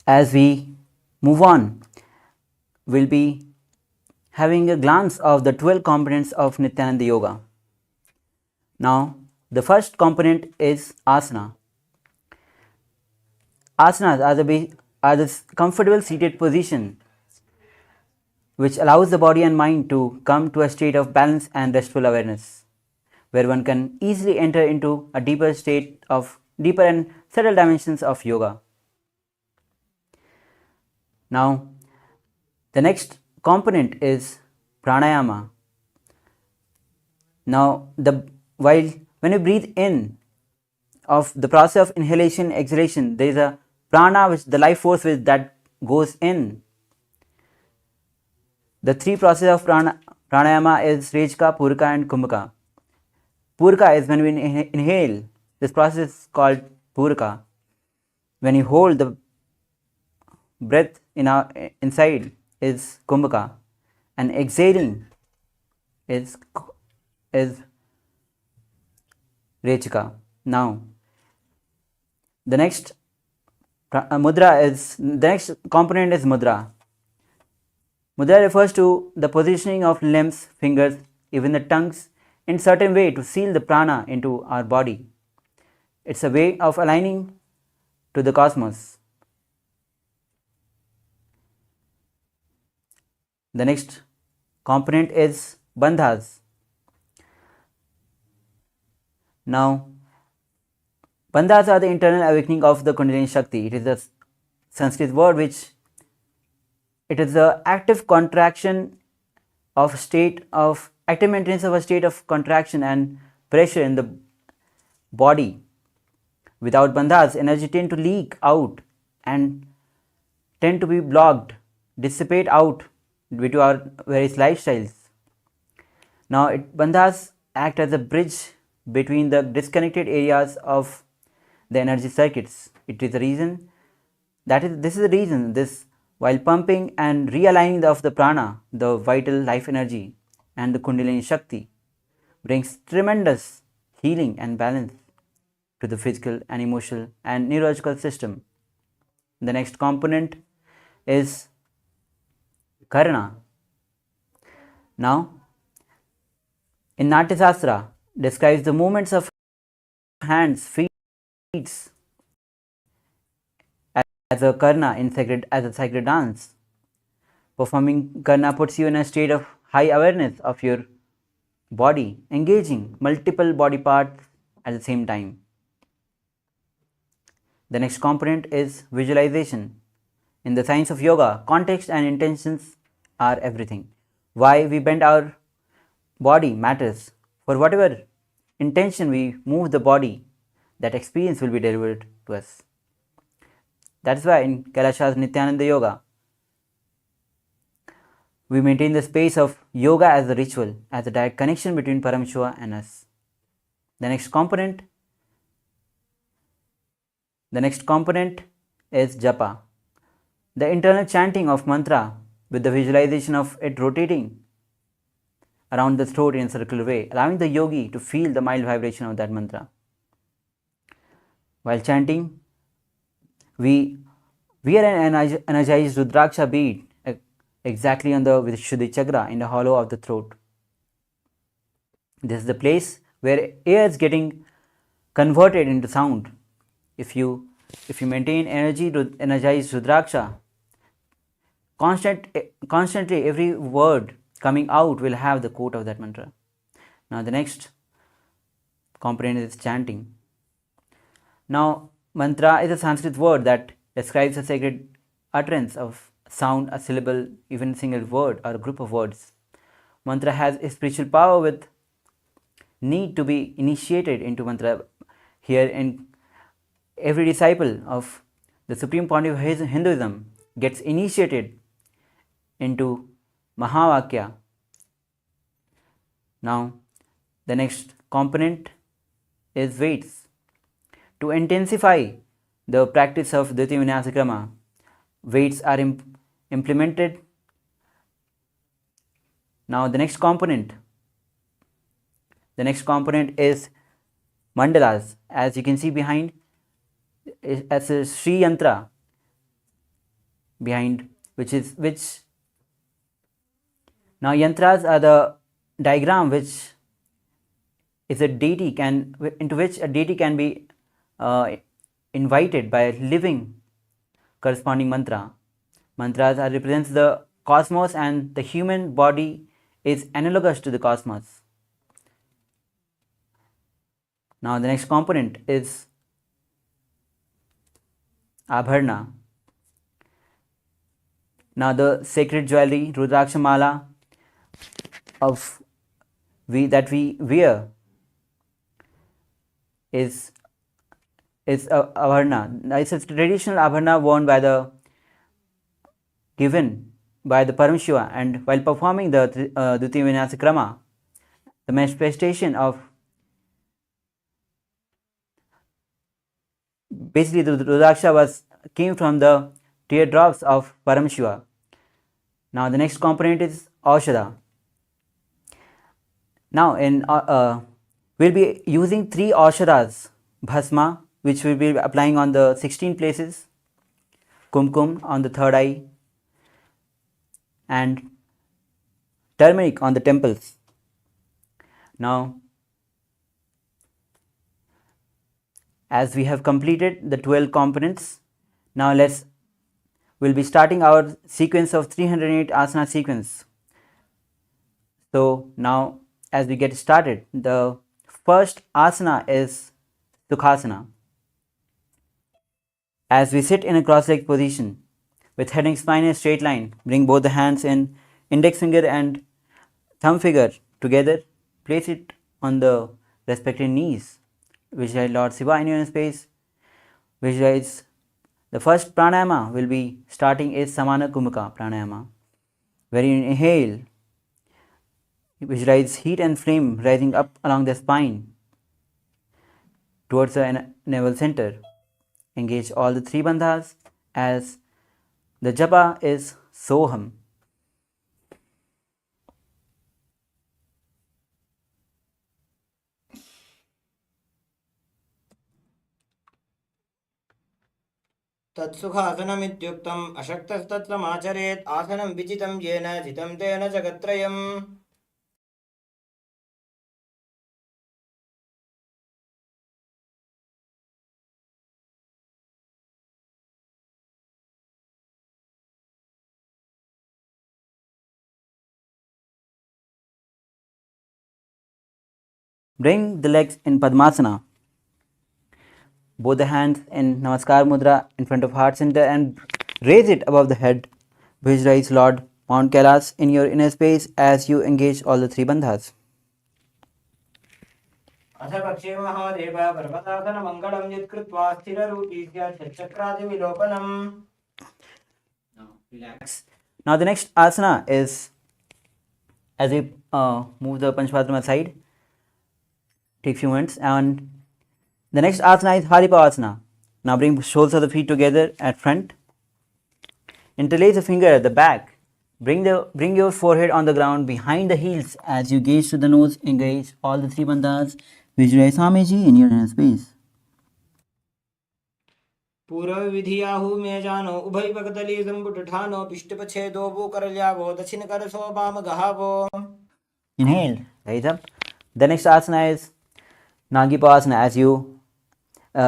As we move on, we'll be having a glance of the 12 components of Nithyananda Yoga. Now, the first component is asana. Asanas are the comfortable seated position which allows the body and mind to come to a state of balance and restful awareness, where one can easily enter into a deeper and subtle dimensions of yoga. Now, the next component is pranayama. Now, when you breathe in of the process of inhalation, exhalation, there is a prana, which the life force which that goes in. The three processes of pranayama is Rejka, Purka and Kumbhaka. Purka is when we inhale. This process is called Purka. When you hold the breath inside is Kumbhaka, and exhaling is Rechika. Now, the next component is mudra. Mudra refers to the positioning of limbs, fingers, even the tongues in certain way to seal the prana into our body. It's a way of aligning to the cosmos. The next component is bandhas. Now, bandhas are the internal awakening of the Kundalini Shakti. It is a Sanskrit word which it is the active contraction of active maintenance of a state of contraction and pressure in the body. Without bandhas, energy tend to leak out and tend to be blocked, dissipate out due to our various lifestyles. Now, bandhas act as a bridge between the disconnected areas of the energy circuits. This is the reason while pumping and realigning of the prana, the vital life energy and the Kundalini Shakti brings tremendous healing and balance to the physical and emotional and neurological system. The next component is Karna. Now, in Natya Shastra describes the movements of hands, feet as a karna as a sacred dance. Performing karna puts you in a state of high awareness of your body, engaging multiple body parts at the same time. The next component is visualization. In the science of yoga, context and intentions are everything. Why we bend our body matters. For whatever intention we move the body, that experience will be delivered to us. That's why in KAILASA's Nithyananda Yoga, we maintain the space of yoga as a ritual, as a direct connection between Paramashiva and us. The next component is japa, the internal chanting of mantra with the visualization of it rotating around the throat in a circular way, allowing the yogi to feel the mild vibration of that mantra. While chanting, we wear an energized Rudraksha bead exactly on the Vishuddhi chakra in the hollow of the throat. This is the place where air is getting converted into sound. If you maintain energized Rudraksha, constantly every word coming out will have the quote of that mantra. Now the next component is chanting. Now, mantra is a Sanskrit word that describes a sacred utterance of sound, a syllable, even a single word or a group of words. Mantra has a spiritual power with need to be initiated into mantra. Here, in every disciple of the supreme point of Hinduism gets initiated into Mahavakya. Now, the next component is weights. To intensify the practice of Dviti Vinyasa Krama, weights are implemented. Now, the next component is mandalas. As you can see behind, as a Sri Yantra, behind which now yantras are the diagram which is a deity into which a deity can be invited by living corresponding mantra. Mantras represents the cosmos, and the human body is analogous to the cosmos. Now the next component is abharna. Now the sacred jewelry, Rudraksha Mala that we wear is abharna. It's a traditional abharna worn given by the Paramashiva, and while performing the Dutiya Vinyasa Krama, the manifestation of basically the Rudraksha came from the teardrops of Paramashiva. Now the next component is Aushadha. Now we'll be using 3 Aushadhas, Bhasma, which we'll be applying on the 16 places, Kumkum on the 3rd eye, and turmeric on the temples. Now, as we have completed the 12 components, now we'll be starting our sequence of 308 asana sequence. So now as we get started, the first asana is Sukhasana. As we sit in a cross-legged position with head and spine in a straight line, bring both the hands in index finger and thumb finger together, place it on the respective knees. Visualize Lord Shiva in your inner space. Visualize the first pranayama will be starting is Samana Kumaka pranayama. Where you inhale, visualize heat and flame rising up along the spine towards the navel center. Engage all the 3 bandhas as the japa is Soham. तत्सुखासनमित्युक्तम् अशक्तस्तत्समाचरेत् आसनं विजितं येन जितं तेन जगत्त्रयम्. Bring the legs in Padmasana. Both the hands in Namaskar Mudra in front of heart center and raise it above the head. Visualize Lord Mount Kailas in your inner space as you engage all the 3 bandhas. अथपक्षे Mahadev पर्वतासनमङ्गलं यत्कृत्वा स्थिररूपी स्याच्चक्रादिविलोपनम्. Now relax. Now the next asana is, as we move the Panchpadma aside, take few minutes, and the next asana is Haripavasana. Now bring soles of the feet together at front. Interlace a finger at the back. Bring your forehead on the ground behind the heels as you gaze to the nose. Engage all the 3 bandhas. Visualize Swamiji in your inner space. पूर्व विधियाहु में जानो उभय भगतली संबुठानो पिष्टपछेदो भूकरल्यावो दक्षिण करसो वाम गहावो. Inhale, rise up. The next asana is Nagipasana, as you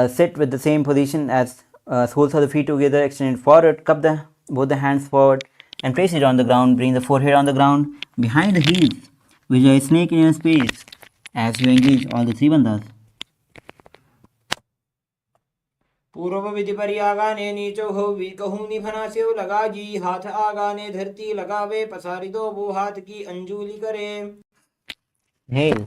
sit with the same position as soles of the feet together, extended forward, cup both the hands forward and place it on the ground. Bring the forehead on the ground behind the heels. Visualize snake in your space as you engage all the 3 bandhas. पूर्व विधि पर आगाने नीचो हो we कहूं निभना से लगाजी हाथ आगाने धरती लगावे पसारी दो वो हाथ की अंजुली करे. Inhale.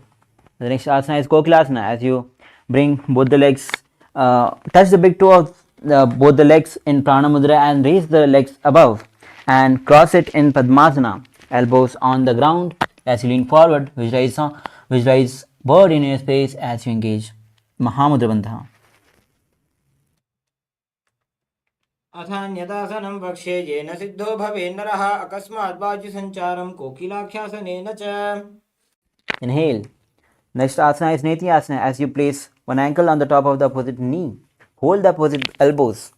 The next asana is Kokilasana, as you bring both the legs, touch the big toe of both the legs in Prana Mudra and raise the legs above and cross it in Padmasana, elbows on the ground as you lean forward. Visualize bird in your space as you engage Mahamudra Bandha. अथान्यदासनं वक्ष्ये येन सिद्धो भवे नरः अकस्मात् वायुसञ्चारं कोकिलाख्यासनेन च. Inhale. Next asana is Nithyananda, as you place one ankle on the top of the opposite knee. Hold the opposite elbows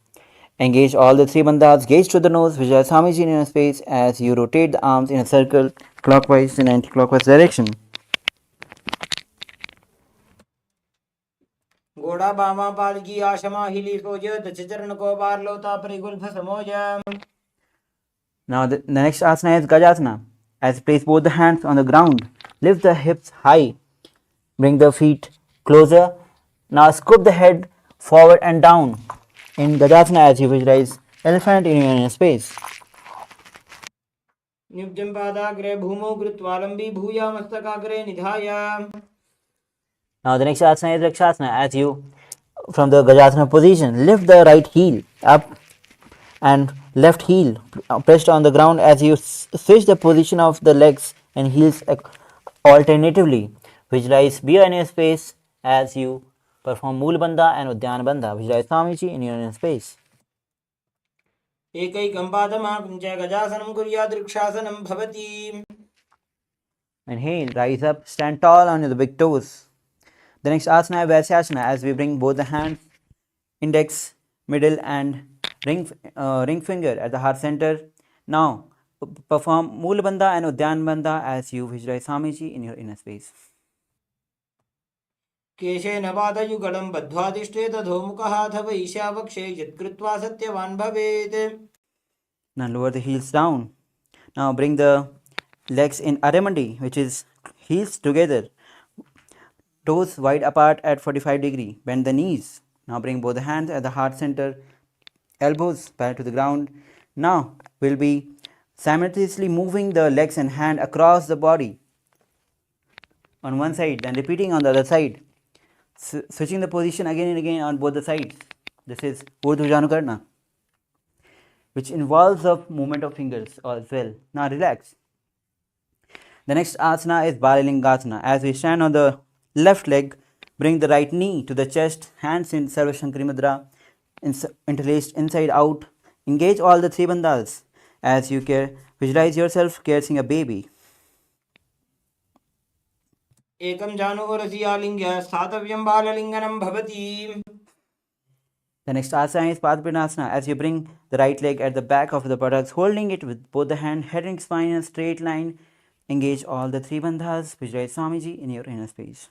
Engage all the three bandhas. Gaze to the nose. Visualize Swamiji in your space as you rotate the arms in a circle clockwise and anti-clockwise direction. घोड़ा बामा पालकी आशमा हिली सोज दच चरण को बार लोता परिगुल्फ समोज. Now the next asana is Gajasana. As you place both the hands on the ground, lift the hips high, bring the feet closer. Now scoop the head forward and down in Gajasana as you visualize elephant in your inner space. निब्जं पादाग्रे भूमौ कृत्वा लम्बी भूया मस्तकाग्रे निधाय. Now the next asana is Rakshasana. As you, from the Gajasana position, lift the right heel up and left heel pressed on the ground as you switch the position of the legs and heels alternatively. Visualize Bia in your space as you perform Mool Bandha and Udyan Bandha. Visualize Swamiji in your inner space. एकैकं पादमाकुञ्च गजासनं कुर्यात् वृक्षासनं भवति. Inhale, rise up, stand tall on the big toes. The next asana is Vaisyasana as we bring both the hands, index, middle and ring finger at the heart center. Now perform Mool Bandha and Udyan Bandha as you visualize Swamiji in your inner space. केशेन पादयुगलं बद्ध्वा तिष्ठेत अधोमुखः अथवा ईशावक्षे यत्कृत्वा सत्यवान् भवेत्. Now lower the heels down. Now bring the legs in Aramandi, which is heels together, toes wide apart at 45 degree. Bend the knees. Now bring both the hands at the heart center, elbows parallel to the ground. Now we'll be simultaneously moving the legs and hand across the body on one side, then repeating on the other side, switching the position again and again on both the sides. This is Urdhva which involves the movement of fingers as well. Now relax. The next asana is Balalingasana. As we stand on the left leg, bring the right knee to the chest, hands in Sarva Shankari Mudra, interlaced inside out. Engage all the three bandhas as you visualize yourself caressing a baby. एकं जानुरसि आलिङ्ग्य स्थातव्यं बाललिङ्गनं भवति. The next asana is Padpinasana. As you bring the right leg at the back of the buttocks, holding it with both the hands, head and spine in a straight line. Engage all the three bandhas. Visualize Swamiji in your inner space.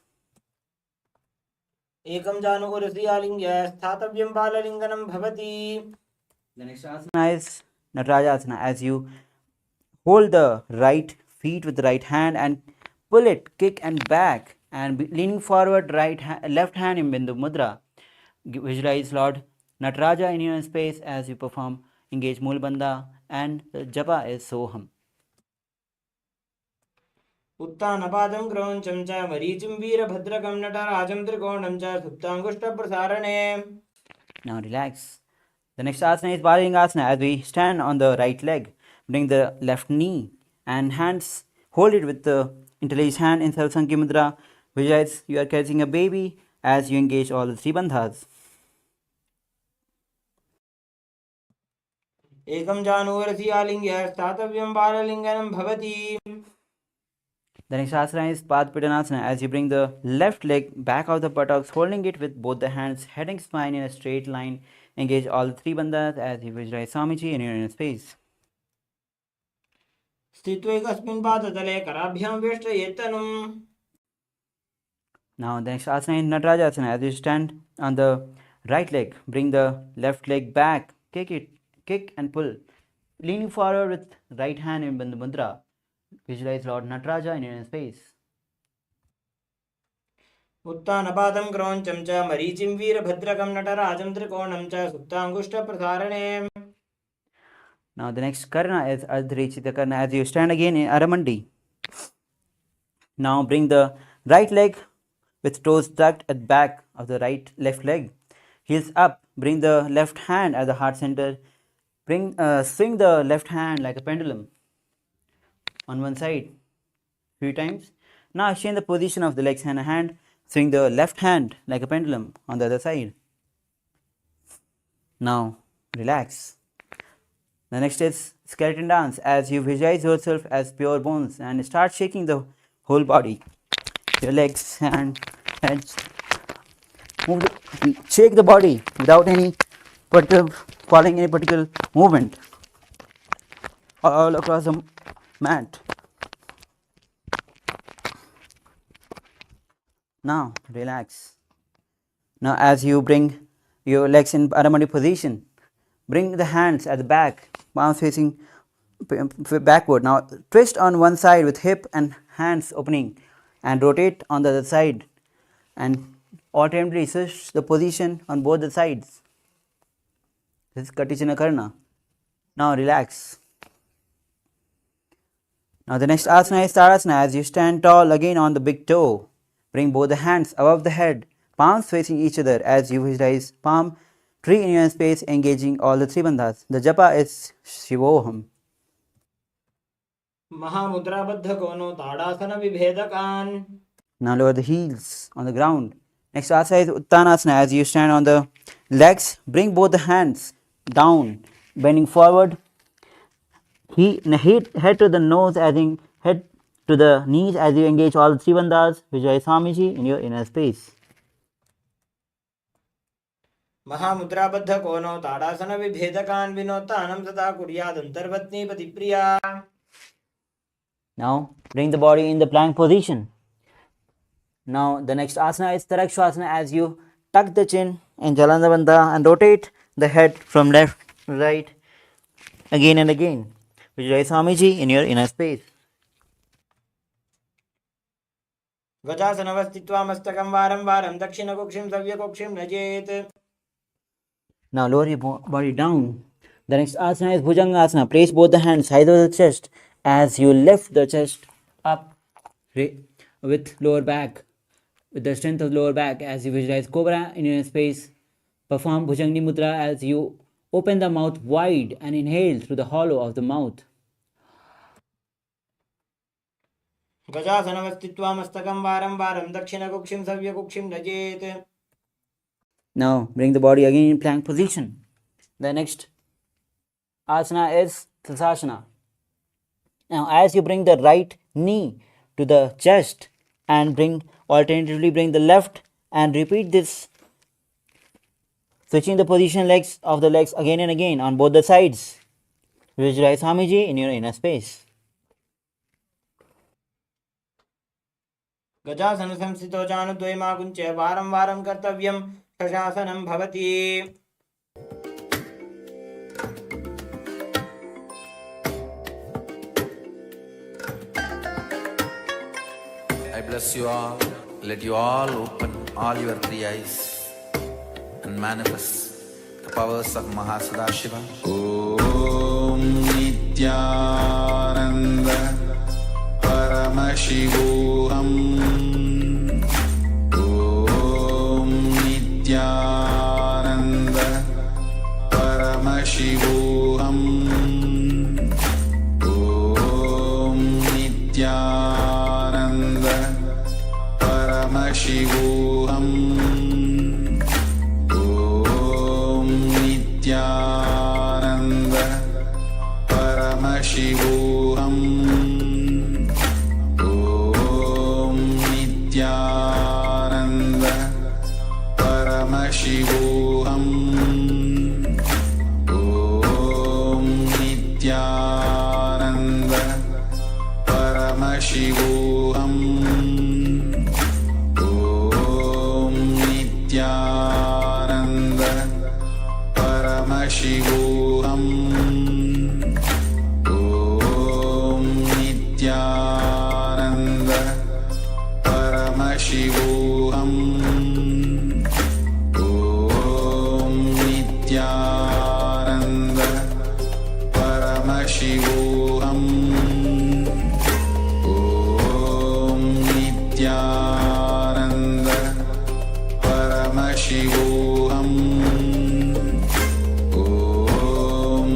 एकं जानुरसि आलिङ्ग्य स्थातव्यं बाललिङ्गनं भवति. The next asana is Natarajasana. As you hold the right feet with the right hand and pull it, kick and back, and leaning forward, left hand in Bindu Mudra. Visualize Lord Nataraja in your space as you perform engage Mool Bandha, and the japa is Soham. उत्तानपादं क्रौञ्चं च मरीचिं वीरभद्रकं नटराजं त्रिकोणं च सुप्ताङ्गुष्ठप्रसारणे. Now relax. The next asana is Balalingasana. As we stand on the right leg, bring the left knee and hands, hold it with the interlaced hand in Sarva Shankari Mudra. Visualize you are catching a baby as you engage all the three bandhas. एकं जानुरसि आलिङ्ग्य स्थातव्यं बाललिङ्गनं भवति. The next asana is Padpitanasana. As you bring the left leg back of the buttocks, holding it with both the hands, head and spine in a straight line. Engage all the three bandhas as you visualize Swamiji in your inner space. स्थित्वा एकस्मिन् पादतले कराभ्यां वेष्टयेत्तनुम्. Now the next asana is Natarajasana. As you stand on the right leg, bring the left leg back, kick and pull, leaning forward with right hand in Bandhu Mudra. Visualize Lord Nataraja in your inner space. उत्तानपादं क्रौञ्चं च मरीचिं वीरभद्रकं नटराजं त्रिकोणं च सुप्ताङ्गुष्ठप्रसारणे. Now the next karna is Ardharichita karna. As you stand again in Aramandi. Now bring the right leg with toes tucked at back of the left leg. Heels up. Bring the left hand at the heart center. Swing the left hand like a pendulum on one side few times. Now change the position of the legs and hand. Swing the left hand like a pendulum on the other side. Now relax. The next is skeleton dance. As you visualize yourself as pure bones and start shaking the whole body. Your legs and heads. Shake the body without any following any particular movement all across the mat. Now relax. Now as you bring your legs in Paramashivoham position, bring the hands at the back, palms facing backward. Now twist on one side with hip and hands opening and rotate on the other side and alternately switch the position on both the sides. This is Katicana Karna. Now relax. Now the next asana is Tadasana. As you stand tall again on the big toe, bring both the hands above the head, palms facing each other as you visualize palm tree in your space, engaging all the three bandhas. The japa is Shivoham. Mahamudra Kono Tadasana Vibhedakan. Now lower the heels on the ground. Next asana is Uttanasana. As you stand on the legs, bring both the hands down, bending forward. Head to the nose, as in head to the knees as you engage all the three bandhas. Vijay Swamiji in your inner space. Mahamudra Kono Tadasana Vibhedakan Vinotanam Tata Kuryad Antarvatni Patipriya. Now bring the body in the plank position. Now the next asana is Tarakshasana. As you tuck the chin in Jalandhara Bandha and rotate the head from left to right again and again. Vijay Swamiji in your inner space. Gajasanavastitva Mastakam Varam Varam Dakshina Kokshim Savya Kokshim Najet. Now lower your body down. The next asana is Bhujangasana. Place both the hands high over the chest as you lift the chest up with lower back, with the strength of lower back as you visualize Cobra in your space. Perform Bhujangni Mudra as you open the mouth wide and inhale through the hollow of the mouth. Gajasanavastitva Mastakam Varam Varam Dakshina Kokshim Savya Kokshim Najet. Now bring the body again in plank position. The next asana is Sasasana. Now as you bring the right knee to the chest and alternatively bring the left and repeat this, switching the position of the legs again and again on both the sides. Visualize Swamiji in your inner space. Gajasana Samsito Janu Dvaima Kunche Varam Varam Kartavyam Shasasanam Bhavati. I bless you all. Let you all open all your three eyes and manifest the powers of Mahasadashiva. Om Nithyananda Paramashivoham. Om Nithyananda Paramashivoham. Om Nithyananda Paramashivoham. Om Nithyananda Paramashivoham. Om Nithyananda Paramashivoham. Om Nithyananda Paramashivoham. Om Nithyananda Paramashivoham. Om Nithyananda Paramashivoham. Om Nithyananda Paramashivoham. Om Nithyananda Paramashivoham. Om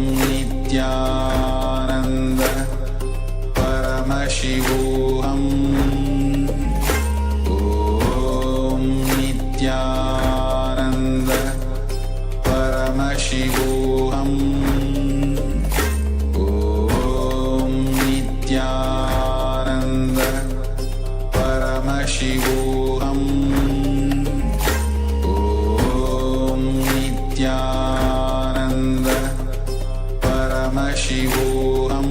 Paramashivoham.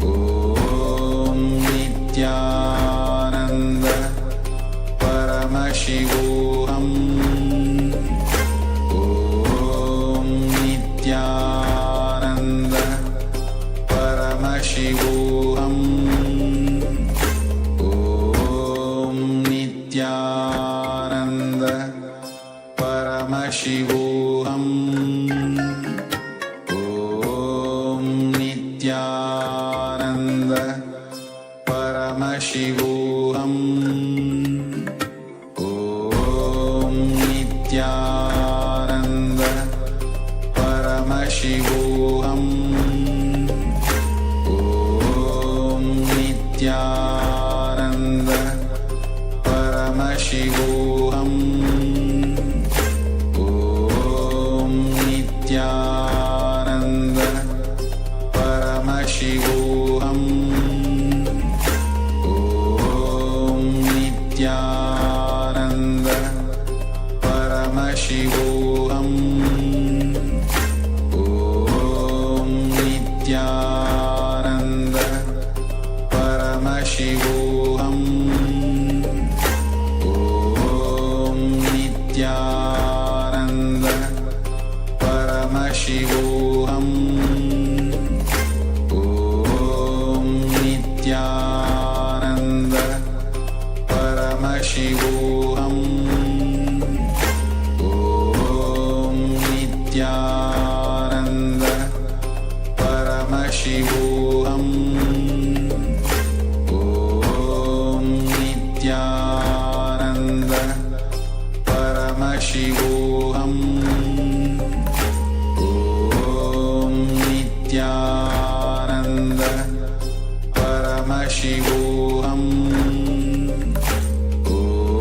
Om Nithyananda Paramashivoham. Om Nithyananda Paramashivoham. Om Nithyananda Paramashivoham. Om Nithyananda Paramashivoham. Om Nithyananda Paramashivoham. Om Nithyananda Paramashivoham. Om Nithyananda Paramashivoham. Om Nithyananda Paramashivoham. Om Nithyananda Paramashivoham. Om Nithyananda Paramashivoham. Om Nithyananda Paramashivoham. Om Nithyananda Paramashivoham. Om Nithyananda Paramashivoham. Om Nithyananda Paramashivoham. Om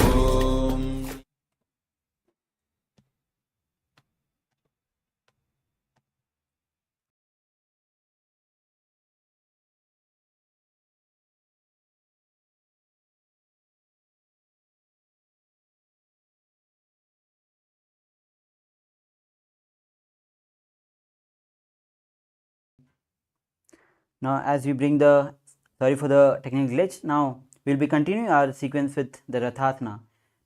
Now, as we bring the, sorry for the technical glitch, now we'll be continuing our sequence with the Rathasana.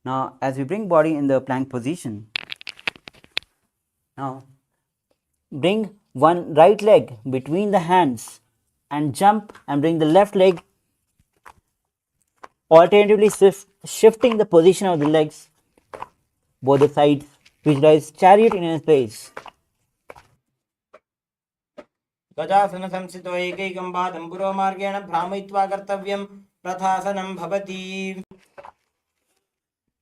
Now, as we bring body in the plank position, now bring one right leg between the hands and jump and bring the left leg, alternatively shifting the position of the legs, both the sides, visualize chariot in a space. गजासन संस्थितो एकैकं पादं पुरोमार्गेण भ्रामयित्वा कर्तव्यं रथासनं भवति.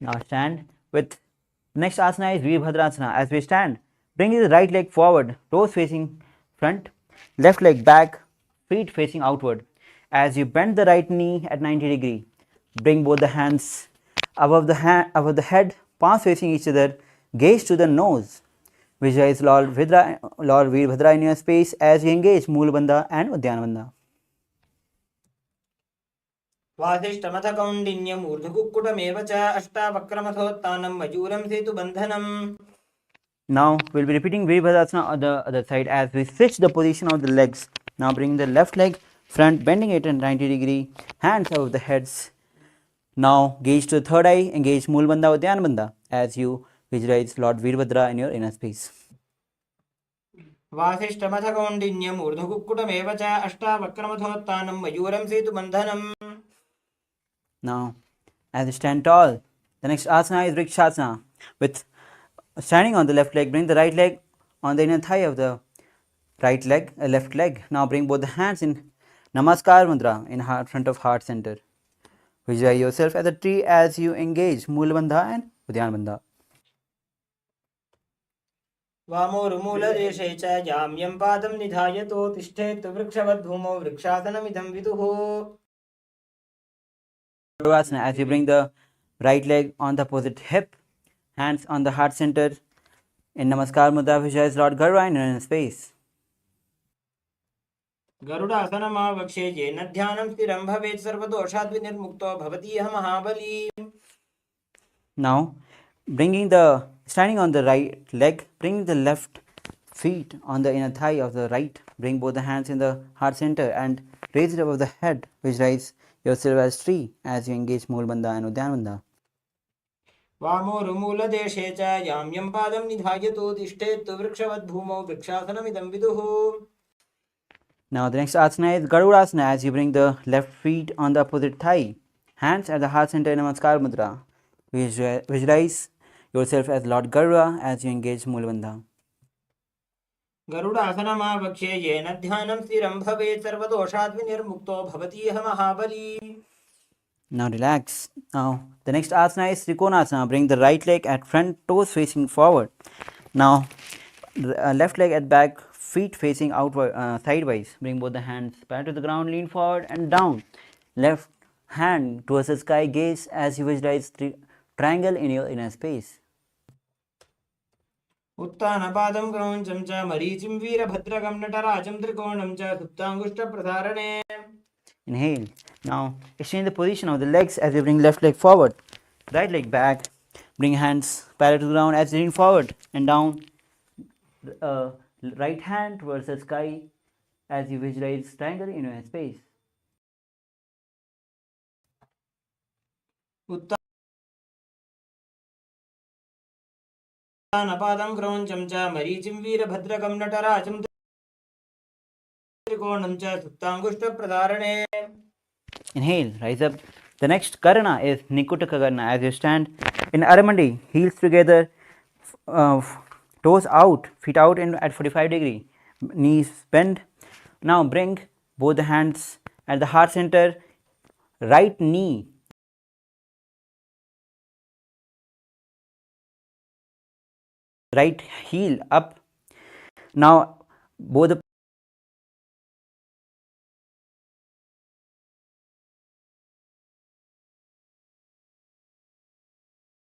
Now stand with next asana is Virabhadrasana. As we stand, bring the right leg forward, toes facing front, left leg back, feet facing outward. As you bend the right knee at 90 degree, bring both the hands above the head, palms facing each other, gaze to the nose. Visualize Lord Virabhadra in your space as you engage Moola Bandha and Udyana Bandha. वासिष्ठमथ कौण्डिन्यम् ऊर्ध्वकुक्कुटमेव च अष्टावक्रमथोत्थानं मयूरं सेतुबन्धनम्. Now we'll be repeating Virabhadrasana on the other side as we switch the position of the legs. Now bring the left leg front, bending it at 90 degree, hands above the heads. Now gaze to the third eye, engage Moola Bandha, Udyana Bandha as you visualize Lord Virabhadra in your inner space. वासिष्ठमथ कौण्डिन्यम् ऊर्ध्वकुक्कुटमेव च अष्टावक्रमथोत्थानं मयूरं सेतुबन्धनम्. Now, as you stand tall, the next asana is Vrikshasana. With standing on the left leg, bring the right leg on the inner thigh of the left leg. Now bring both the hands in Namaskar Mudra in front of heart center. Visualize yourself as a tree as you engage Moola Bandha and Udyana Bandha. वामोरुमूलदेशे च जाम्यं पादं निधायतो तिष्ठेत् वृक्षवद्भूमौ वृक्षासनमिदं विदुः. As you bring the right leg on the opposite hip, hands on the heart center in Namaskar Mudra, visualize Lord Garva in space. गरुडासनमावक्षे येन ध्यानं स्थिरं भवेत् सर्वदोषाद् विनिर्मुक्तो भवति यः महाबली. Now, standing on the right leg, bring the left feet on the inner thigh of the right. Bring both the hands in the heart center and raise it above the head. Visualize yourself as tree as you engage Mulbandha and Udyanabandha. वामोरुमूलदेशे च याम्यं पादं निधायतो तिष्ठेत्तु वृक्षवद्भूमौ वृक्षासनमिदं विदुः. Now the next asana is Garudasana as you bring the left feet on the opposite thigh. Hands at the heart center in Namaskar Mudra. Visualize yourself as Lord Garuda as you engage Mulbandha. गरुडासनमावक्ष्ये येन ध्यानं स्थिरं भवेत् सर्वदोषात् विनिर्मुक्तो भवति यः महाबली. Now relax. Now the next asana is Trikonasana. Bring the right leg at front, toes facing forward. Now left leg at back, feet facing outward, sideways. Bring both the hands parallel to the ground, lean forward and down. Left hand towards the sky, gaze as you visualize triangle in your inner space. उत्तानपादं क्रौञ्चं च मरीचिं वीरभद्रकं नटराजं त्रिकोणं च सुप्ताङ्गुष्ठप्रसारणे. Inhale. Now exchange the position of the legs as you bring left leg forward, right leg back. Bring hands parallel to the ground as you lean forward and down. Right hand towards the sky as you visualize triangle in your space. उत्तानपादं क्रौञ्चं च मरीचिं वीरभद्रकं नटराजं त्रिकोणं च सुप्ताङ्गुष्ठप्रसारणे. Inhale, rise up. The next Karana is Nikutaka Karana as you stand in Aramandi, heels together, toes out, feet out at 45 degree, knees bend. Now bring both the hands at the heart center, right knee right heel up. Now both the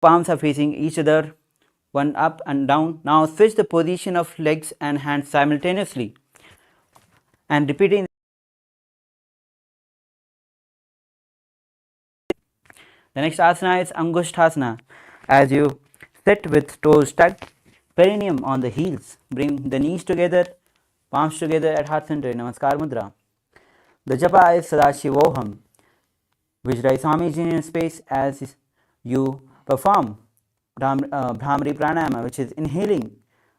palms are facing each other, one up and down. Now switch the position of legs and hands simultaneously and repeating. The next asana is Angushthasana as you sit with toes tucked, perineum on the heels. Bring the knees together, palms together at heart center, Namaskar Mudra. The japa is Sadashivoham. Visualize Swamiji in space as you perform Bhramari Pranayama, which is inhaling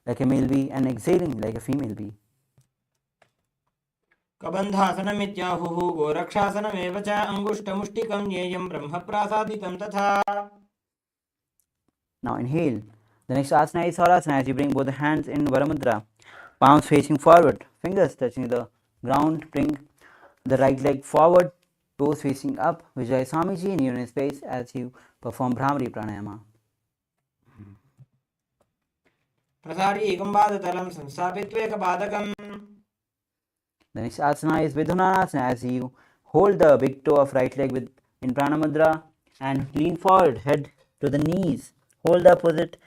like a male bee and exhaling like a female bee. कबन्धासनमित्याहुः गोरक्षासनमेव च अङ्गुष्ठमुष्टिकं ज्ञेयं ब्रह्मप्रासादितं तथा. Now inhale. The next asana is Sarasana as you bring both the hands in Varamudra, palms facing forward, fingers touching the ground. Bring the right leg forward, toes facing up. Visualize Swamiji in your space as you perform Bhramari Pranayama. प्रसार्य एकं पादतलं संस्थापित्वेकपादकम्. The next asana is Vidhanasana as you hold the big toe of right leg in Pranamudra and lean forward, head to the knees. Hold the opposite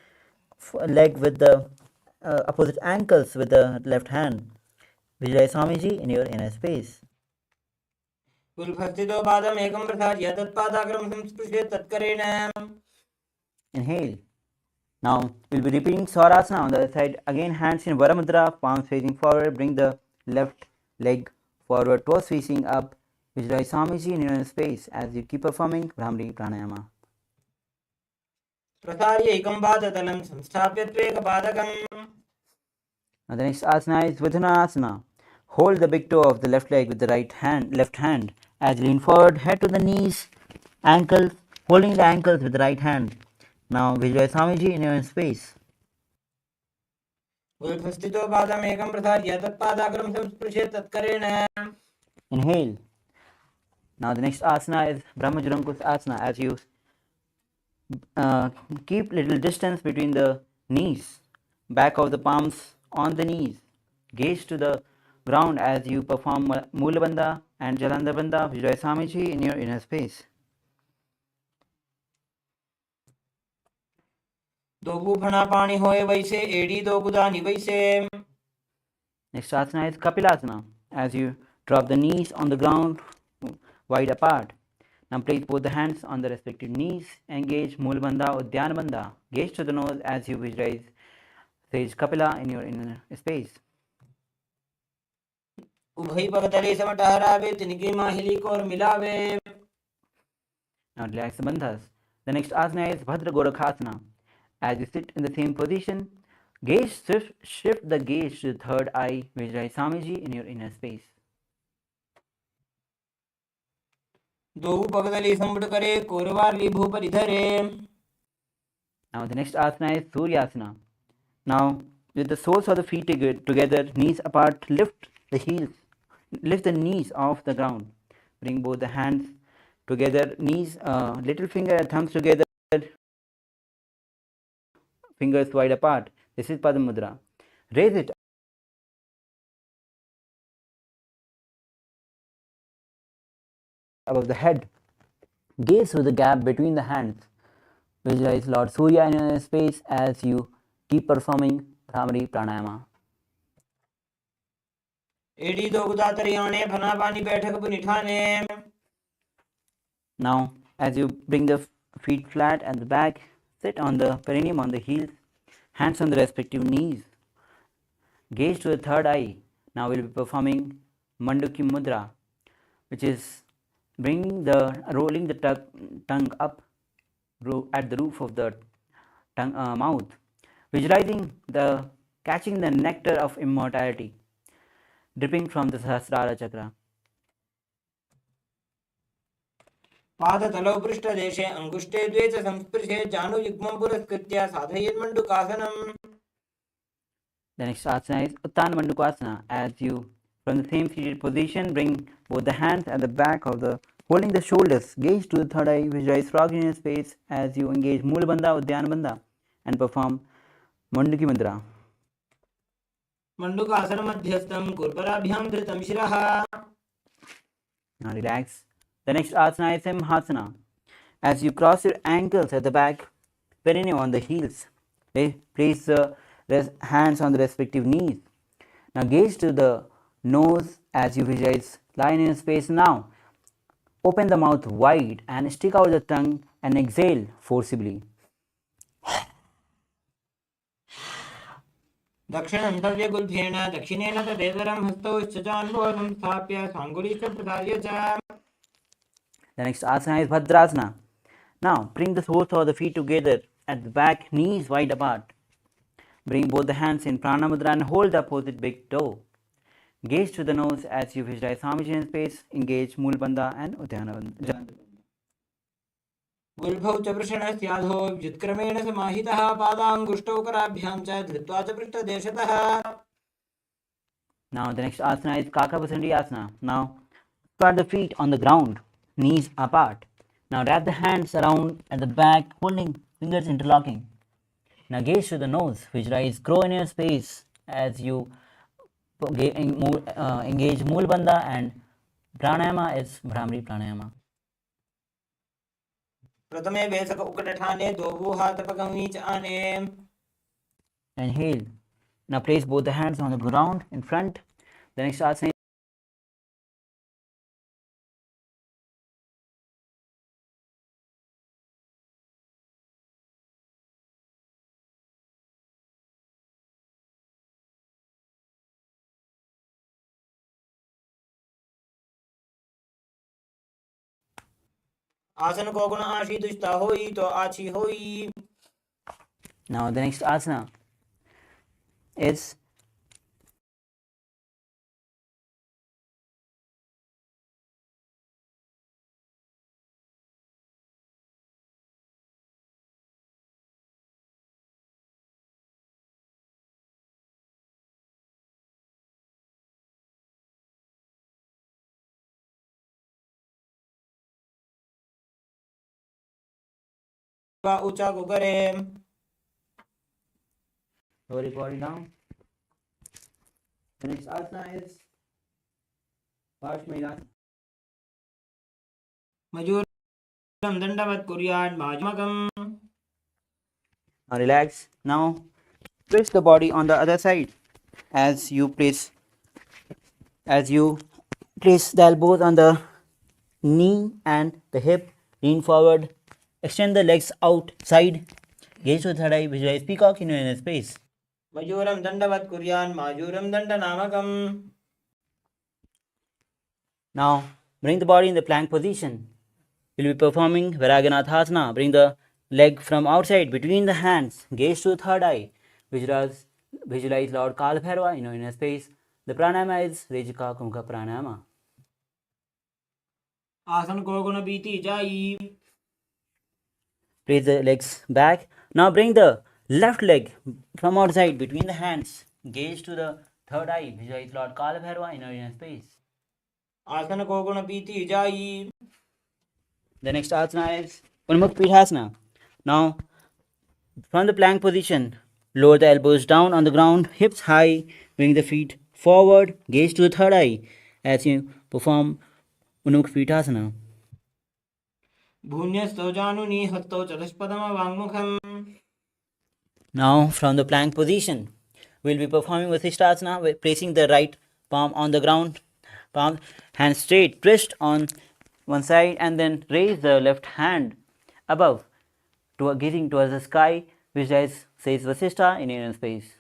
leg with the opposite ankles with the left hand. Visualize Swamiji in your inner space. उल्फस्थितो पादम् एकं प्रसार्य तत्पादाग्रं संस्पृश्य तत्करेण. Inhale. Now we'll be repeating Swarasana on the other side. Again, hands in Varamudra, palms facing forward. Bring the left leg forward, toes facing up. Visualize Swamiji in your space as you keep performing Bhramari Pranayama. प्रसार्य एकं पादतलं संस्थाप्य त्वेकपादकम्. Now the next asana is Vidhanasana. Hold the big toe of the left leg with the left hand as you lean forward, head to the knees, ankles, holding the ankles with the right hand. Now visualize Swamiji in your space. उल्फस्थितो पादम् एकं प्रसार्य तत्पादाग्रं संस्पृश्य तत्करेण. Inhale. Now the next asana is Brahmajurankus asana as you keep little distance between the knees, back of the palms on the knees. Gaze to the ground as you perform Mulabandha and Jalandhar Bandha. Visualize Swamiji in your inner space. दो भूफणा पाणी होए वैसे एड़ी दो गुदानी वैसे. Next asana is Kapilasana as you drop the knees on the ground wide apart. Now place both the hands on the respective knees. Engage Mulabandha, Udyanabandha. Gaze to the nose as you visualize sage Kapila in your inner space. उभय पगतले सम टहरावे तिनकी माहिली को और मिलावे. Now relax the bandhas. The next asana is Bhadra Gorakhasana. As you sit in the same position, shift the gaze to the third eye, visualize Swamiji in your inner space. दो पगतले संबड़ करे कोरवाली भूपर इधरे. Now the next asana is Suryasana. Now with the soles of the feet together, knees apart, lift the knees off the ground. Bring both the hands together, knees, little finger and thumbs together, fingers wide apart. This is Padamudra. Raise it above the head. Gaze through the gap between the hands. Visualize Lord Surya in your space as you keep performing Bhramari Pranayama. एडी दो गुदातरियाने फना पानी बैठक पुनिठाने. Now, as you bring the feet flat at the back, sit on the perineum on the heels, hands on the respective knees. Gaze to the third eye. Now we'll be performing Manduki Mudra, which is rolling the tongue up at the roof of the mouth, visualizing catching the nectar of immortality dripping from the Sahasrara chakra. पादतलौ पृष्ठदेशे अंगुष्ठे द्वे च संस्पृशे जानुयुग्मं पुरस्कृत्य साधयेत् मण्डूकासनम्. The next asana is Uttana Mandukasana. As you, from the same seated position, bring both the hands at the back of holding the shoulders, gaze to the third eye, visualize frog in your space as you engage Moola Bandha, Uddiyana Bandha and perform Manduki Mudra. Mandukasana मध्यस्थं कुर्पराभ्यां धृतं शिरः. Now relax. The next asana is Simhasana. As you cross your ankles at the back, perineum on the heels, place the hands on the respective knees. Now gaze to the nose as you visualize lying in space. Now open the mouth wide and stick out the tongue and exhale forcibly. दक्षिणं तव्यगुल्फेन दक्षिणेन तदेतरं हस्तौ श्चचान्वोदं स्थाप्य साङ्गुलीश्च प्रसार्य च. The next asana is Bhadrasana. Now bring the soles of the feet together at the back, knees wide apart. Bring both the hands in Prana Mudra and hold the opposite big toe. Gaze to the nose as you visualize Swamiji in space. Engage Moola Bandha and Uddiyana Bandha. गुल्फौ च वृषणस्याधो व्युत्क्रमेण समाहितः पादाङ्गुष्ठौ कराभ्यां च धृत्वा च पृष्ठदेशतः. Now the next asana is Kakabhusandi Asana. Now squat the feet on the ground, knees apart. Now wrap the hands around at the back, holding fingers interlocking. Now gaze to the nose, visualize grow in your space as you engage Moola Bandha and Pranayama is Bhramari Pranayama. प्रथमे वेसक उकटठाने दोभो हाथ पगमीच आने. Inhale. Now place both the hands on the ground in front. The next asana is आसन को गुण आशी दुष्टा होई तो आछी होई. Now the next asana is ऊंचा को करे. lower your body down. The next asana is Parshvasana. मयूरं दंडवत् कुर्यात् भाजमकम्. Now relax. Now twist the body on the other side as you place the elbows on the knee and the hip. Lean forward. Extend the legs outside. Gaze to the third eye. Visualize peacock in your inner space. मयूरं दण्डवत् कुर्यान् मायूरं दण्डनामकम्. Now, bring the body in the plank position. You'll be performing Viraganathasana. Bring the leg from outside between the hands. Gaze to the third eye. Visualize Lord Kalbhairava in your inner space. The pranayama is Rejika Kumka Pranayama. आसन को गुण बीती जाई. Place the legs back. Now bring the left leg from outside between the hands. Gaze to the third eye. Visualize Lord Kalbhairava in your inner space. आसन को गुण बीती जाई. The next asana is Unmukh Pithasana. Now, from the plank position, lower the elbows down on the ground, hips high, bring the feet forward, gaze to the third eye as you perform Unmukh Pithasana. भून्यस्थो जानुनी हस्तौ चतुष्पदम वाङ्मुखम्. Now, from the plank position, we'll be performing Vasishthasana, placing the right palm on the ground, palm hand straight, twist on one side, and then raise the left hand above, gazing towards the sky, which says Vasishtha in inner space.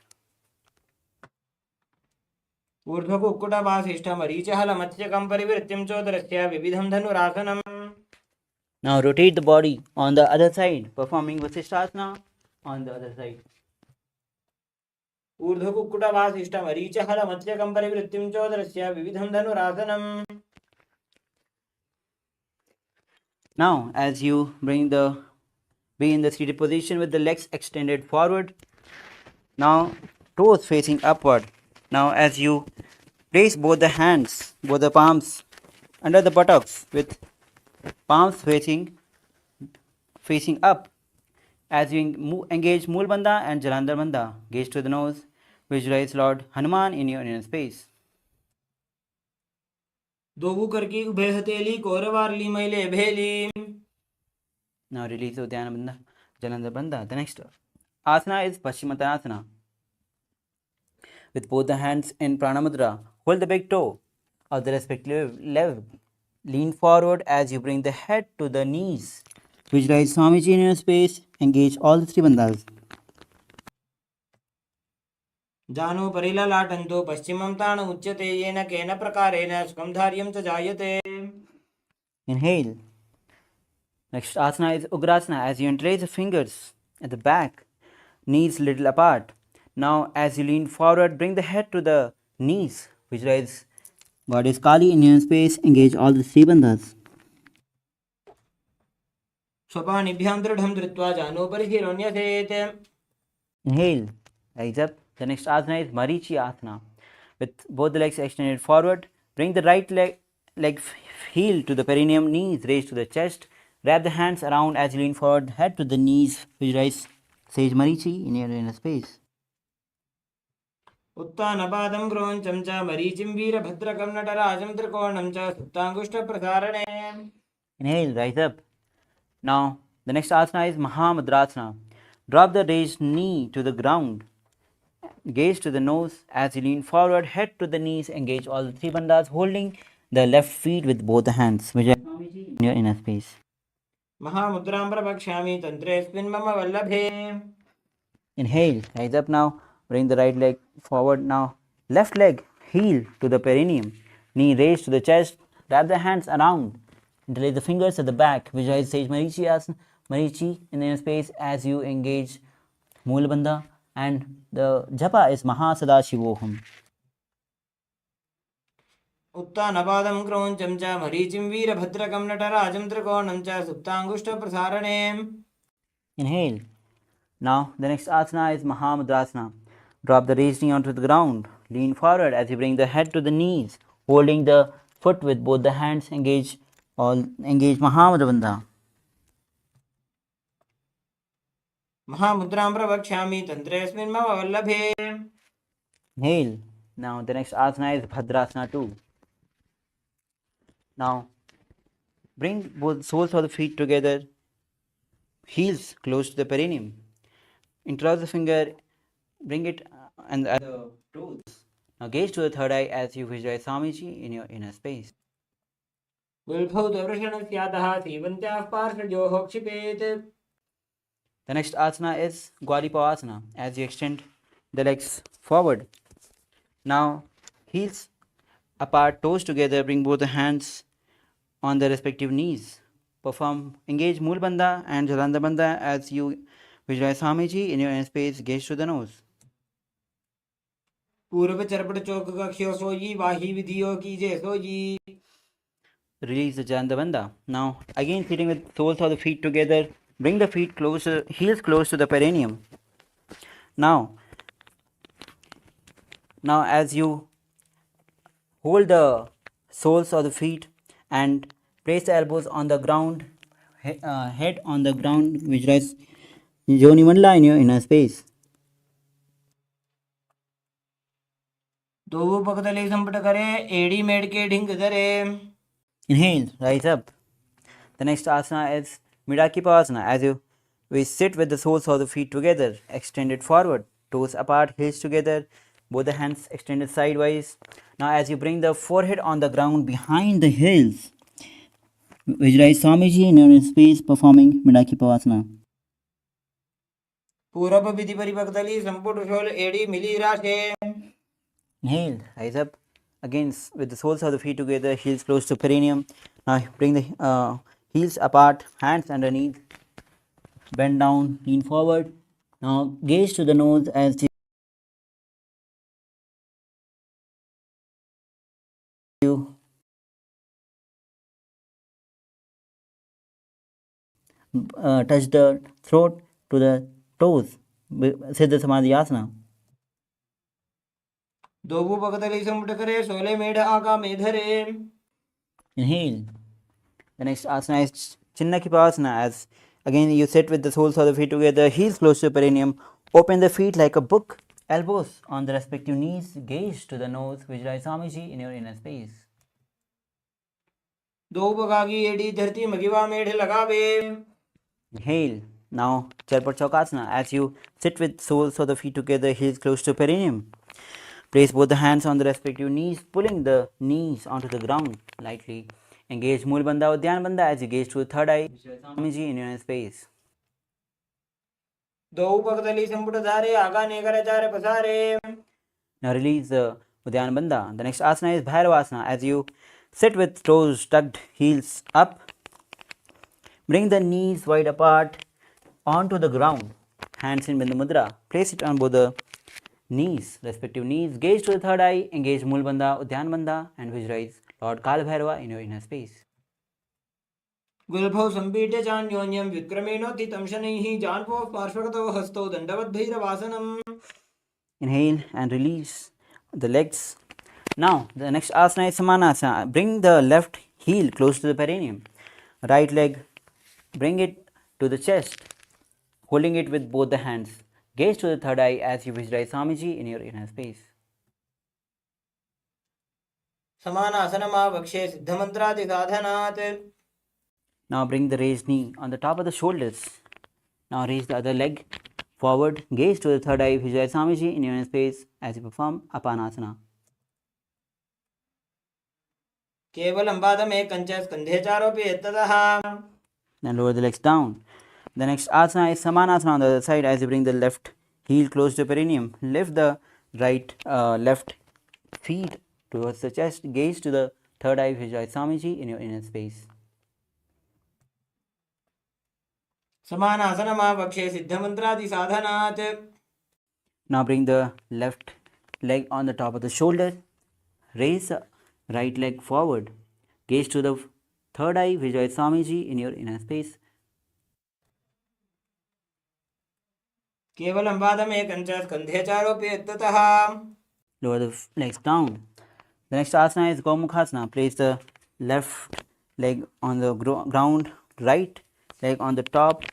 ऊर्ध्वकुक्कुटवासिष्ठमरीचहलमत्स्यकं परिवृत्तिं चोदरस्य विविधं धनुरासनम्. Now rotate the body on the other side, performing Vasishthasana on the other side. ऊर्ध्वकुक्कुटवासिष्ठमरीचहलमत्स्यकं परिवृत्तिं चोदरस्य विविधं धनुरासनम्. Now, as you be in the seated position with the legs extended forward, now toes facing upward. Now, as you place both the hands, both the palms under the buttocks with palms facing up, as you engage Mool Bandha and Jalandhar Bandha, gaze to the nose, visualize Lord Hanuman in your inner space. दोबू करके उभे हथेली कोरवारली मैले भेली. Now release Uddiyana Bandha, Jalandhar Bandha. The next asana is Paschimottanasana. With both the hands in Pranamudra, hold the big toe of the respective leg. Lean forward as you bring the head to the knees. Visualize Swamiji in your space. Engage all the three bandhas. जानो परिललाटन्तो पश्चिमं ताण उच्यते येन केन प्रकारेण सुखं धार्यं च जायते. Inhale. Next asana is Ugrasana. As you interlace the fingers at the back, knees little apart. Now, as you lean forward, bring the head to the knees. Visualize Goddess Kali in your space. Engage all the three bandhas. स्वपानिभ्यां दृढं धृत्वा जानो परिशिरोऽन्यसेत्. Inhale. Rise up. The next asana is Marichi Asana. With both the legs extended forward, bring the right leg heel to the perineum, knees raised to the chest. Wrap the hands around as you lean forward, head to the knees. Visualize Sage Marichi in your inner space. उत्तानपादं क्रोञ्चं च मरीचिं वीरभद्रकं नटराजं त्रिकोणं च सुप्ताङ्गुष्ठप्रसारणे. Inhale, rise up. Now, the next asana is Mahamudrasana. Drop the raised knee to the ground. Gaze to the nose as you lean forward, head to the knees. Engage all the three bandhas, holding the left feet with both the hands. Visualize in your inner space. महामुद्रां प्रवक्ष्यामि तन्त्रेऽस्मिन् मम वल्लभे. Inhale, rise up now. Bring the right leg forward now. Left leg heel to the perineum. Knee raised to the chest. Wrap the hands around. Interlace the fingers at the back. Visualize Sage Marichi Asana, Marichi in the inner space as you engage Mool Bandha, and the japa is Mahasadashivoham. उत्तानपादं क्रोञ्चं च मरीचिं वीरभद्रकं नटराजं त्रिकोणं च सुप्ताङ्गुष्ठप्रसारणे. Inhale. Now the next asana is Mahamudrasana. Drop the raised knee onto the ground. Lean forward as you bring the head to the knees, holding the foot with both the hands. Engage Mahamudra Bandha. महामुद्रां प्रवक्ष्यामि तन्त्रेऽस्मिन् मम वल्लभे. Inhale. Now the next asana is Bhadrasana 2. Now bring both soles of the feet together, heels close to the perineum. Interlock the finger, bring it and the toes. Now gaze to the third eye as you visualize Swamiji in your inner space. विल्भौतवृषणस्यातः सीवन्त्याः पार्श्वयोः क्षिपेत्. The next asana is Gwalipavasana. As you extend the legs forward. Now heels apart, toes together, bring both the hands on the respective knees. Perform engage Mool Bandha and Jalanda Bandha as you visualize Swamiji in your inner space, gaze to the nose. पूर्व चरपट चौक कक्षो सोजी वाही विधियों की जय sooji. Release the Jalanda Bandha. Now again sitting with soles of the feet together, bring the feet closer, heels close to the perineum. Now as you hold the soles of the feet and place the elbows on the ground, head on the ground, visualize Yoni Mandala in your inner space. दो पगतले संपट करे एड़ी मेड़ के ढिंग धरे. Inhale, rise up. The next asana is Midakipasana. As we sit with the soles of the feet together, extended forward, toes apart, heels together, both the hands extended sidewise. Now as you bring the forehead on the ground behind the heels, visualize Swamiji in your space performing Midakipasana. पूर्व विधि परिपक्तली संपुट शोल एड़ी मिली राशे. Inhale, rise up. Again with the soles of the feet together, heels close to perineum. Now bring the heels apart, hands underneath, bend down, lean forward. Now gaze to the nose as you touch the throat to the toes. Siddha Samadhi Asana. दो पगतली संपट करे सोले मेढ़ आका में धरे. Inhale. The next asana is Chinnakipasana. As again you sit with the soles of the feet together, heels close to the perineum. Open the feet like a book, elbows on the respective knees, gaze to the nose, visualize Swamiji in your inner space. दो पगागी एड़ी धरती मगिवा मेढ़ लगावे. Inhale. Now Charpat Chaukasana. As you sit with soles of the feet together, heels close to perineum. Place both the hands on the respective knees, pulling the knees onto the ground lightly. Engage Mool Bandha or Dhyan Bandha as you gaze to the third eye, Swamiji in your inner space. दो पगतली संपुट धारे आगा नेगर चार पसारे. Now release the Udyan Bandha. The next asana is Bhairavasana. As you sit with toes tucked, heels up, bring the knees wide apart onto the ground. Hands in Bindu Mudra. Place it on both the knees, respective knees. Gaze to the third eye, engage Mool Bandha, Udyan Bandha, and visualize Lord Kala Bhairava in your inner space. गुल्भौ संपीड्य चान्योन्यं विक्रमेणोत्थितं शनैः जान्वो पार्श्वगतौ हस्तौ दण्डवद्भैरवासनम्. Inhale and release the legs. Now the next asana is Samanasana. Bring the left heel close to the perineum. Right leg, bring it to the chest, holding it with both the hands. Gaze to the third eye as you visualize Swamiji in your inner space. समानासनमावक्षे सिद्धमन्त्रादिसाधनात्. Now bring the raised knee on the top of the shoulders. Now raise the other leg forward. Gaze to the third eye. Visualize Swamiji in your inner space as you perform Apanasana. केवलं पादमे कञ्च स्कन्धे चारोपि यत्ततः. Then lower the legs down. The next asana is Samanasana on the other side. As you bring the left heel close to the perineum, lift the left feet towards the chest. Gaze to the third eye. Visualize Swamiji in your inner space. समानासनमावक्षे सिद्धमन्त्रादिसाधनात्. Now bring the left leg on the top of the shoulder. Raise the right leg forward. Gaze to the third eye. Visualize Swamiji in your inner space. केवलं पादमे कञ्च स्कन्धे चारोपि यत्ततः. Lower the legs down. The next asana is Gomukhasana. Place the left leg on the ground, right leg on the top.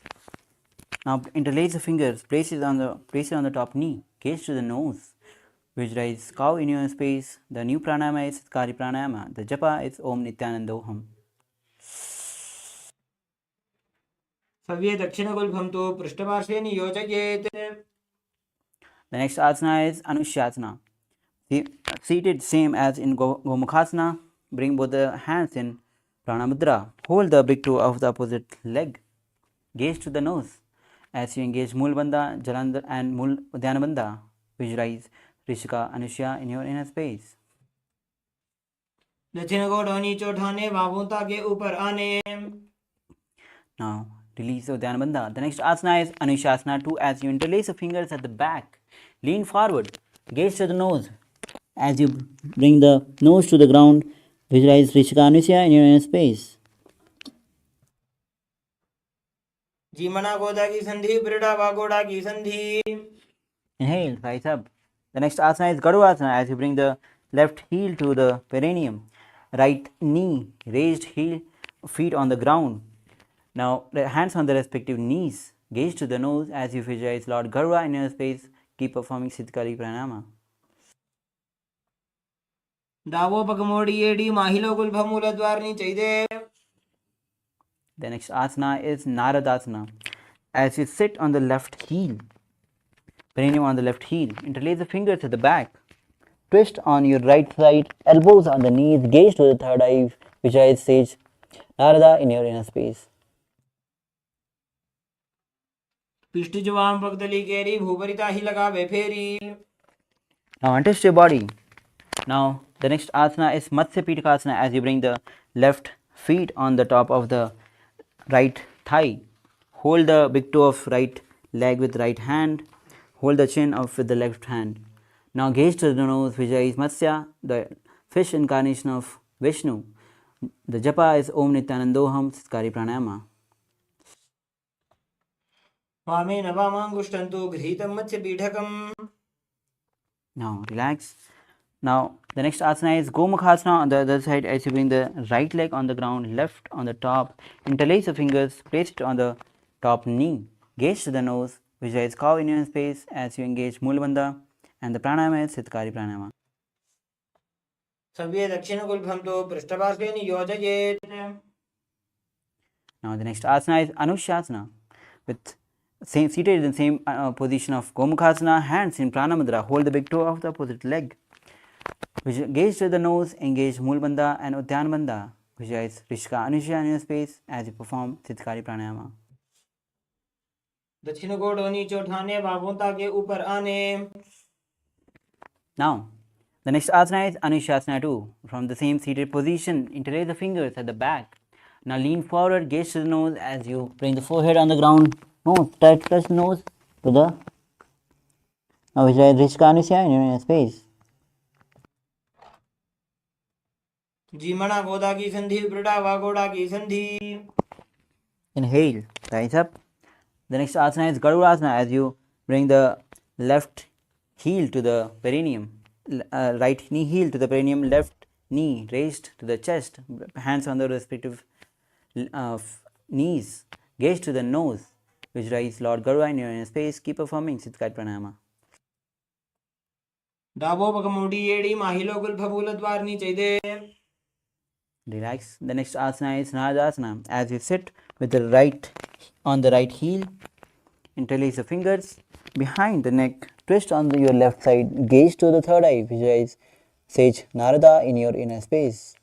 Now interlace the fingers. Place it on the top knee. Gaze to the nose. Visualize cow in your space. The new pranayama is Kari pranayama. The japa is Om Nithyananda. सव्ये दक्षिणगुल्भं तु पृष्ठपार्श्वे नियोजयेत्. The next asana is Anushasana. Seated same as in Gomukhasana. Bring both the hands in Pranamudra. Hold the big toe of the opposite leg. Gaze to the nose. As you engage Mool Bandha, Jalandhar and Mool Udhyana Bandha. Visualize Rishika Anusha in your inner space. दक्षिण को नीचे उठाने बाबू ताके ऊपर आने. Now release the Dhyana Bandha. The next asana is Anushasana 2. As you interlace the fingers at the back, lean forward, gaze to the nose. As you bring the nose to the ground, visualize Rishika Anusha in your inner space. जीमना गोदा की संधि ब्रिडा वागोड़ा की संधि. Inhale, rise up. The next asana is Garudasana. As you bring the left heel to the perineum, right knee, raised heel, feet on the ground. Now, the hands on the respective knees. Gaze to the nose as you visualize Lord Garuda in your space. Keep performing Siddhkari Pranama. दावो पगमोड़ी AD माहिलो गुलभमूल द्वारनी चाहिए. The next asana is Naradasana. As you sit on the left heel, perineum on the left heel, interlace the fingers at the back. Twist on your right side, elbows on the knees, gaze to the third eye, visualize sage Narada in your inner space. पिष्ट जवाम पगदली केरी भूपरिता ही लगावे फेरी. Now untwist your body. Now the next asana is Matsya Pitakasana. As you bring the left feet on the top of the right thigh, hold the big toe of right leg with right hand, hold the chin up with the left hand. Now gaze to the nose, visualize Matsya, the fish incarnation of Vishnu. The japa is Om Nithyanandoham Siddhkari Pranayama. वामे नवामांगुष्टंतु गृहीतं मत्स्य पीठकम्. Now relax. Now the next asana is Gomukhasana. On the other side, as you bring the right leg on the ground, left on the top, interlace the fingers, place it on the top knee. Gaze to the nose, visualize cow in your space as you engage Mulabandha, and the pranayama is Siddhkari Pranayama. सव्ये दक्षिण गुल्भं तो पृष्ठपार्श्वे नियोजयेत्. Now the next asana is Anushasana, with seated in the same position of Gomukhasana, hands in Pranamudra, hold the big toe of the opposite leg. Gaze to the nose, engage Mulbandha and Udyanbandha. Visualize Rishika Anusha in your space as you perform Siddhkari Pranayama. दक्षिण को नीचे उठाने बाबू ताके ऊपर आने. Now, the next asana is Anushasana 2. From the same seated position, interlace the fingers at the back. Now lean forward, gaze to the nose as you bring the forehead on the ground. Nose, touch nose to the. Now visualize Rishika Anusha in your space. जीमना गोदा की संधि ब्रिडा वागोड़ा की संधि. Inhale, rise up. The next asana is Garudasana. As you bring the left heel to the perineum, right knee heel to the perineum, left knee raised to the chest, hands on the respective knees, gaze to the nose, visualize Lord Garuda in your inner space. Keep performing Siddhkari Pranayama. दावो पगमोड़ी AD माहिलो गुलभमूल द्वारनी चाहिए. Relax. The next asana is Naradasana. As you sit with the right on the right heel, interlace the fingers behind the neck, twist on your left side, gaze to the third eye, visualize sage Narada in your inner space.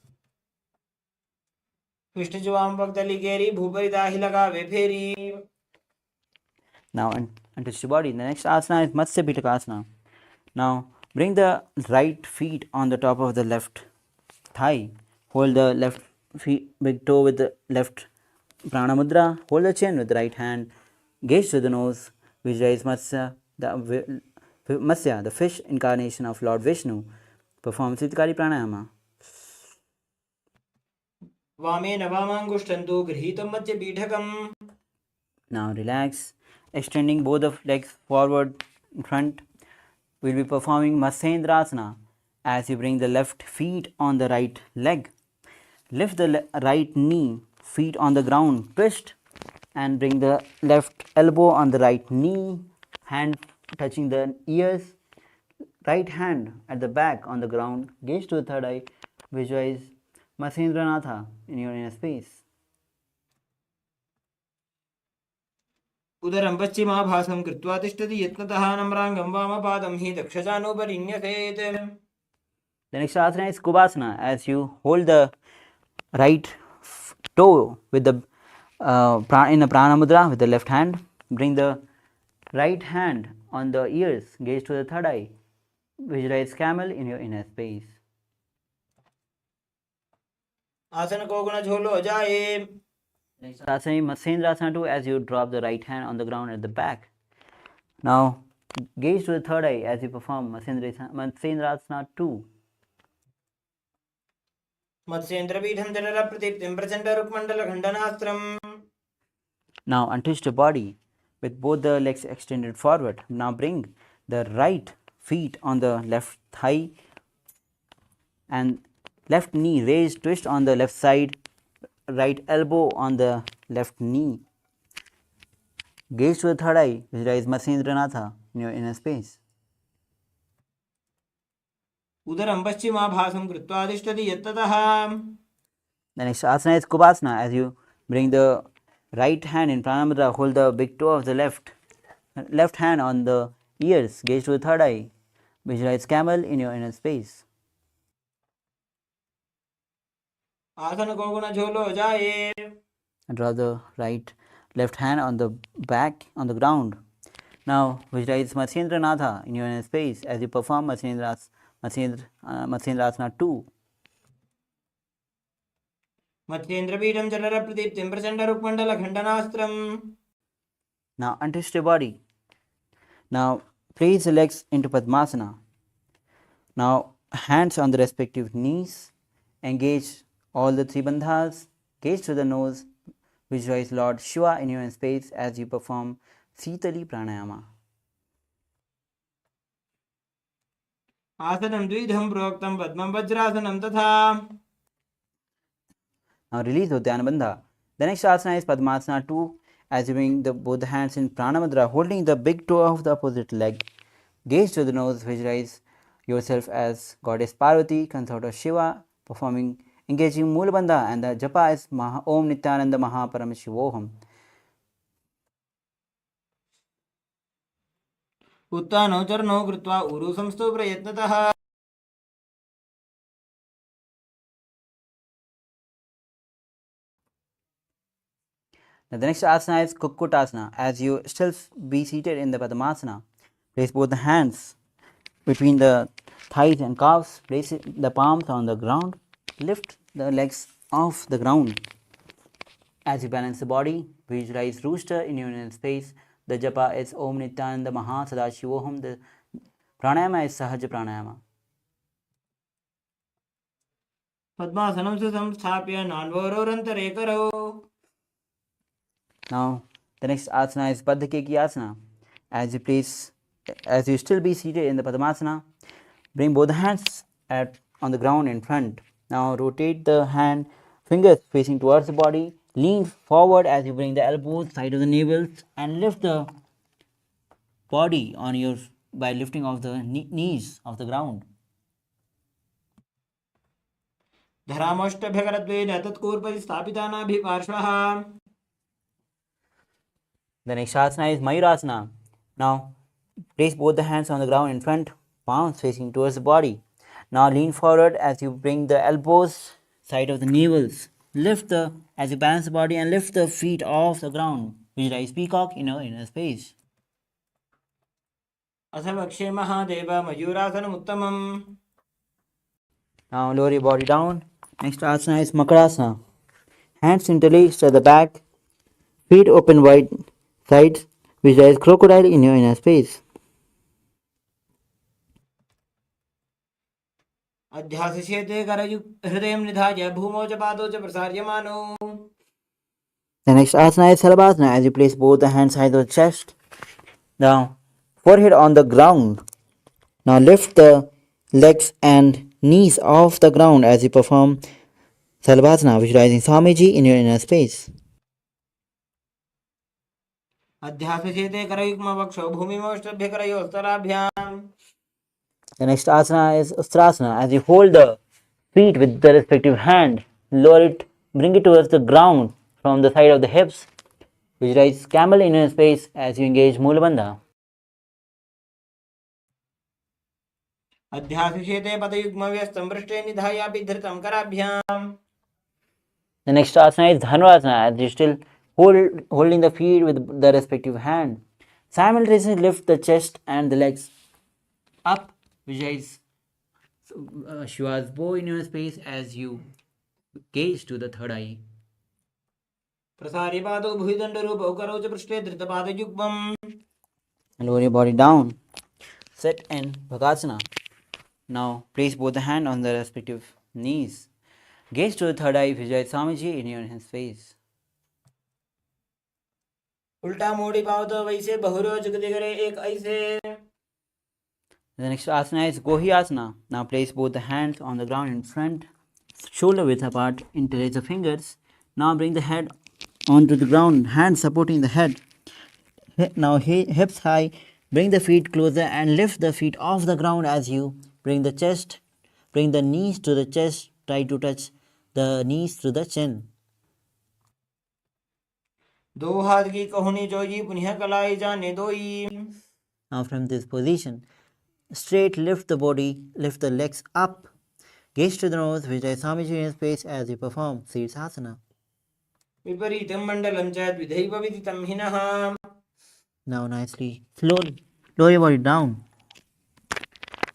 पिष्ट जवाम पगदली केरी भूपरिता ही लगावे फेरी. Now untwist your body. The next asana is Matsya Pitakasana. Now bring the right feet on the top of the left thigh. Hold the left big toe with the left prana mudra. Hold the chin with the right hand. Gaze to the nose. Visualize Matsya, the fish incarnation of Lord Vishnu. Perform Siddhkari Pranayama. वामे नवामांगुष्टंतु गृहीतं मत्स्य पीठकम्. Now relax, extending both of legs forward in front. We'll be performing Matsyendrasana. As you bring the left feet on the right leg, lift the right knee, feet on the ground, twist and bring the left elbow on the right knee, hand touching the ears, right hand at the back on the ground, gaze to the third eye, visualize Matsyendranath in your inner space. उदरं पश्चिमाभासं कृत्वा तिष्ठति यत्नतः नम्राङ्गं वामपादं हि दक्षजानुपरिण्यसेत्. The next asana is Kubasana. As you hold the right toe with the in the prana mudra with the left hand, bring the right hand on the ears, gaze to the third eye. Visualize camel in your inner space. आसन को गुण झोलो जाए. Next asana is Matsendrasana 2 as you drop the right hand on the ground at the back. Now gaze to the third eye as you perform Matsendrasana 2. मत्स्येन्द्रपीठं जठरप्रदीप्तिं प्रचण्डरुक्मण्डलखण्डनास्त्रम्. Now untwist your body with both the legs extended forward. Now bring the right feet on the left thigh and left knee raised, twist on the left side, right elbow on the left knee. Gaze to the third eye, visualize Matsendranath in your inner space. उदरं पश्चिमाभासं कृत्वा तिष्ठति यत्ततः. The next asana is Kubasana. As you bring the right hand in Pranamudra, hold the big toe of the left hand on the ears, gaze to the third eye, visualize camel in your inner space. आसन को गुण झोलो जाए. And draw the left hand on the back on the ground. Now visualize Matsendranath in your inner space as you perform Matsendrasana 2. मत्स्येन्द्रपीठं जठरप्रदीप्तिं प्रचण्डरुक्मण्डलखण्डनास्त्रम्. Now untwist your body. Now place the legs into Padmasana. Now hands on the respective knees. Engage all the three bandhas. Gaze to the nose. Visualize Lord Shiva in your inner space as you perform Sitali Pranayama. आसनं द्विधं प्रोक्तं पद्मं वज्रासनं तथा. Now release Uddiyana Bandha. The next asana is Padmasana 2 as you bring both the hands in Pranamudra, holding the big toe of the opposite leg. Gaze to the nose, visualize yourself as Goddess Parvati, consort of Shiva, engaging Moola Bandha, and the japa is Om Nithyananda Paramashivoham. उत्तानौ चरणौ कृत्वा ऊरु संस्थौ प्रयत्नतः. Now the next asana is Kukkutasana. As you still be seated in the Padmasana, place both the hands between the thighs and calves, place the palms on the ground, lift the legs off the ground. As you balance the body, visualize rooster in your inner space. The japa is Om Nithyananda Sadashivoham. The pranayama is Sahaja Pranayama. पद्मासनं संस्थाप्य नान्वरोरन्तरे करौ. Now the next asana is Baddhakeki Asana. As you still be seated in the Padmasana, bring both the hands on the ground in front. Now rotate the fingers facing towards the body. Lean forward as you bring the elbows side of the navels and lift the body by lifting off the knees off the ground. धरामष्टभ्यकरद्वेन तत्कूर्पति स्थापितानाभिपार्श्वः. The next asana is Mayurasana. Now place both the hands on the ground in front, palms facing towards the body. Now lean forward as you bring the elbows side of the navels. As you balance the body and lift the feet off the ground. Visualize peacock in your inner space. असभक्षे Mahadev मयूरासनम् उत्तमम्. Now lower your body down. Next asana is Makarasana. Hands interlaced at the back, feet open wide sides. Visualize crocodile in your inner space. अध्यासिषेते हृदयं निधाय भूमौ च पादौ च प्रसार्यमानौ. The next asana is Salabhasana. As you place both the hands high to the chest, now forehead on the ground. Now lift the legs and knees off the ground as you perform Salabhasana, visualizing Swamiji in your inner space. अध्यासिषेते करयुग्मवक्षौ भूमिमौष्टभ्यकरयोस्तराभ्याम्. The next asana is Ustrasana. As you hold the feet with the respective hand, bring it towards the ground from the side of the hips. Visualize camel in your space as you engage Moola Bandha. अध्यासिषेते पदयुग्मव्यस्तं पृष्ठे निधायापि धृतं कराभ्याम्. The next asana is Dhanurasana. As you still holding the feet with the respective hand, Simultaneously lift the chest and the legs up, visualize Shiva's bow in your space as you gaze to the third eye. प्रसारे पादौ भुजदण्डरूपौ करौ च पृष्ठे धृतपादयुग्मम्. Lower your body down. Sit in Bhagasana. Now place both the hands on the respective knees. Gaze to the third eye, visualize Swamiji in your face. उल्टा मोड़ी पाँव तो वैसे बहुरो जुगति करे एक ऐसे. The next asana is Gohi Asana. Now place both the hands on the ground in front, shoulder width apart, interlace the fingers. Now bring the head onto the ground, hands supporting the head. Now hips high, bring the feet closer and lift the feet off the ground as you bring the knees to the chest, try to touch the knees to the chin. दो हाथ की कहुनी जोई पुनः कलाई जाने दोई. Now from this position, straight lift the body, lift the legs up, gaze to the nose, visualize Swamiji in space as you perform Sirsasana. विपरीतं मण्डलं च द्विधैव विदितं हिनः. Now nicely, slowly, lower your body down.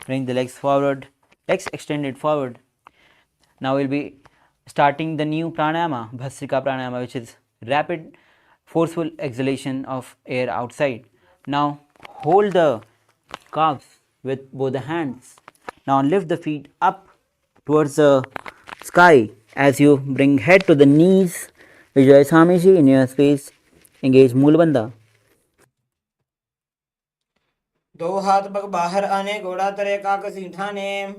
Bring the legs forward, legs extended forward. Now we'll be starting the new pranayama, Bhasrika pranayama, which is rapid, forceful exhalation of air outside. Now hold the calves with both the hands. Now lift the feet up towards the sky as you bring head to the knees. Visualize Swamiji in your space. Engage Mulabandha. दो हाथ पग बाहर आने घोड़ा तरे काक सीठाने.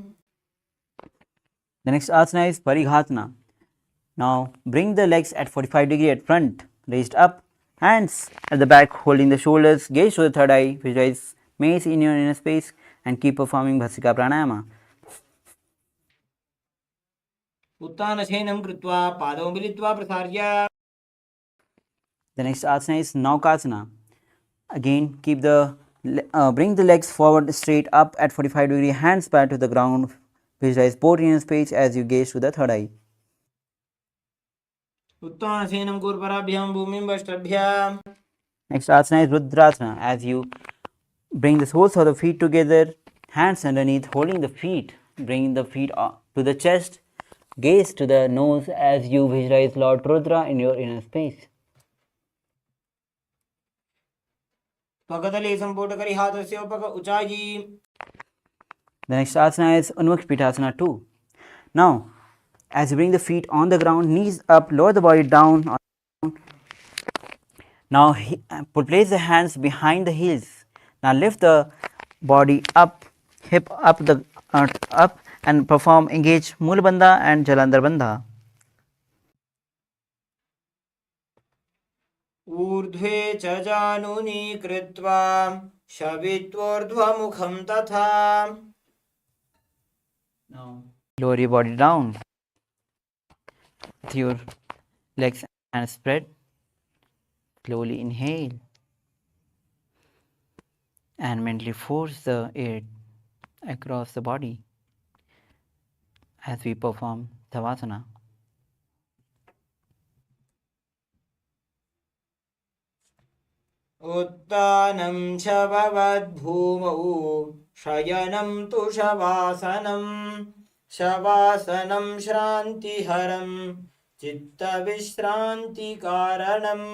The next asana is Parighatana. Now bring the legs at 45 degree at front, raised up, hands at the back holding the shoulders, gaze to the third eye, visualize mace in your inner space and keep performing Bhasrika pranayama. उत्तानशयनं कृत्वा पादौ मिलित्वा प्रसार्य. The next asana is Naukasana. Again bring the legs forward straight up at 45 degree, hands back to the ground, visualize both in your space as you gaze to the third eye. उत्तानशयनं कुर्पराभ्यां भूमिं वष्टभ्याम्. Next asana is Rudrasana. As you bring the soles of the feet together, hands underneath, holding the feet, bringing the feet to the chest, gaze to the nose as you visualize Lord Rudra in your inner space. पगतले संपुट करी हाथस्य पग उचाई. The next asana is Unmukh Pitasana 2. Now, as you bring the feet on the ground, knees up, lower the body down. Now place the hands behind the heels. Now lift the body up, hip up up and perform engage Mulabandha and Jalandhar Bandha. ऊर्ध्वे च जानुनी कृत्वा शवित्वोर्ध्वमुखं तथा. Now lower your body down with your legs and spread. Slowly inhale and mentally force the air across the body as we perform Savasana. उत्तानं शववद्भूमौ शयनं तु शवासनं. शवासनं श्रान्तिहरं चित्तविश्रान्तिकारणम्.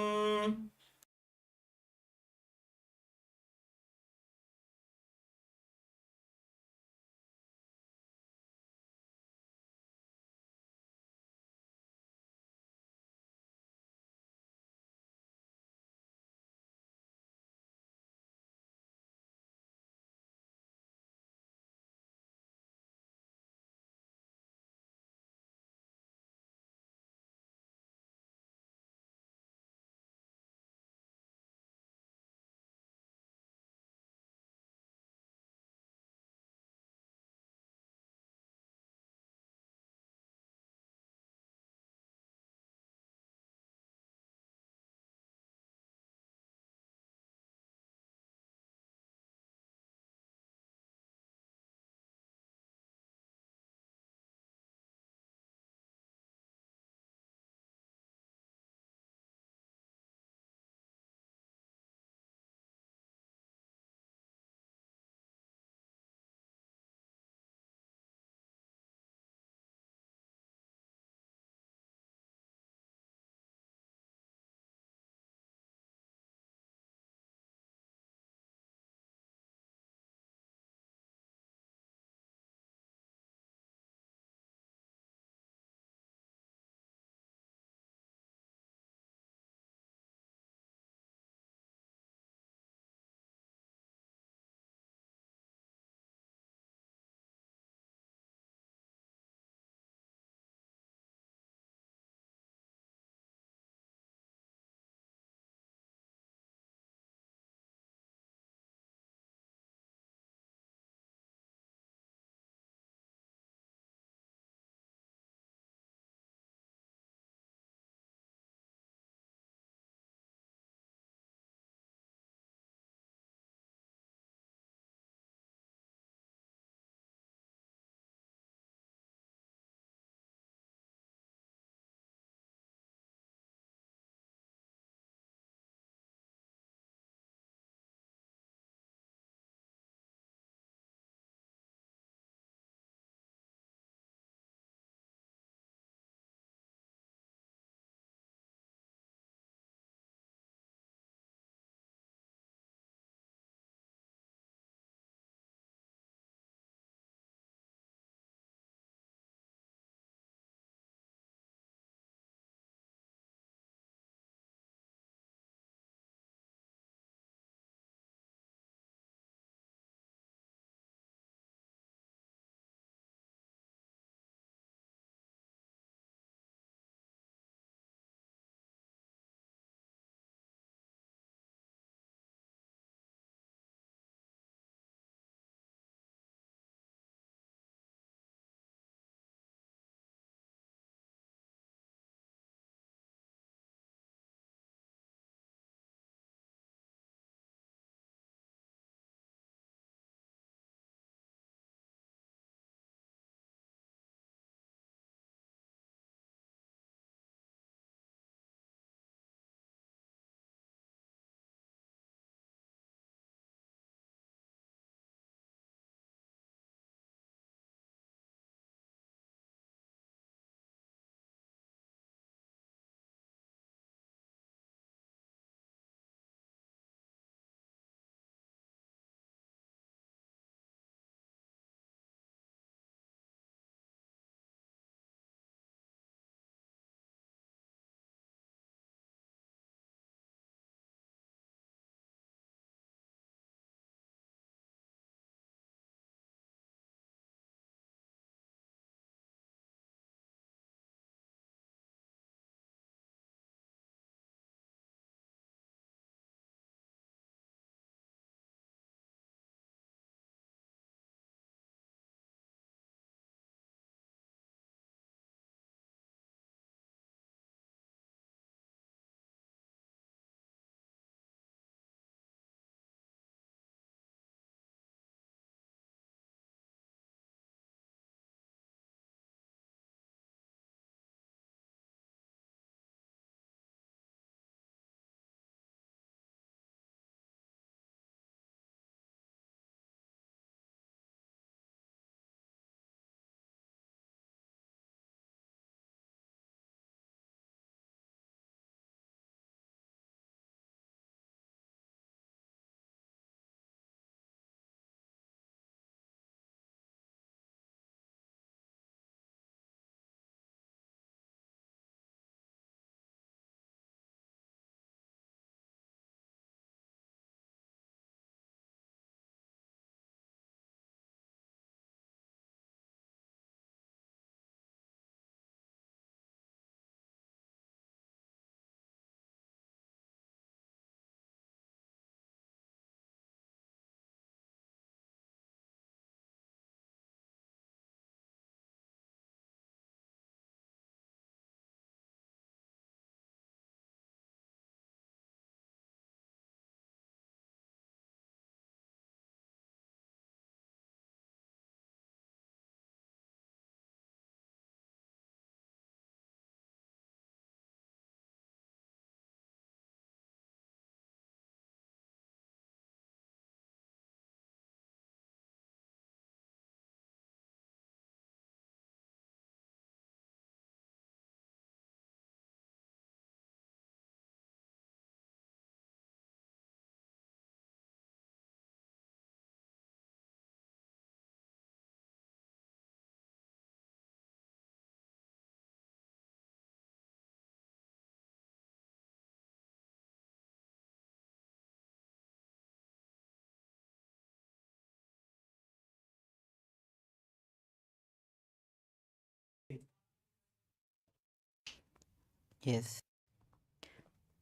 Yes.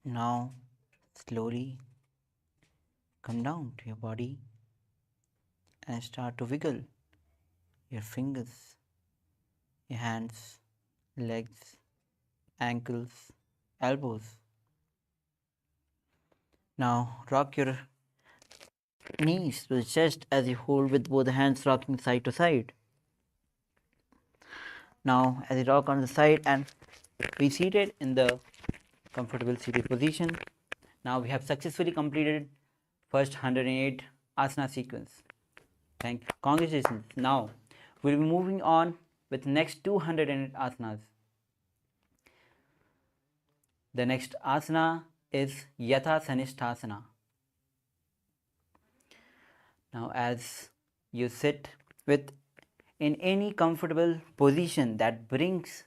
Now slowly come down to your body and start to wiggle your fingers, your hands, legs, ankles, elbows. Now rock your knees to the chest as you hold with both hands rocking side to side. Now as you rock on the side and be seated in the comfortable seated position. Now we have successfully completed first 108 asana sequence. Thank you. Congratulations. Now we'll be moving on with next 208 asanas. The next asana is Yatha Sanishthasana. Now as you sit with in any comfortable position that brings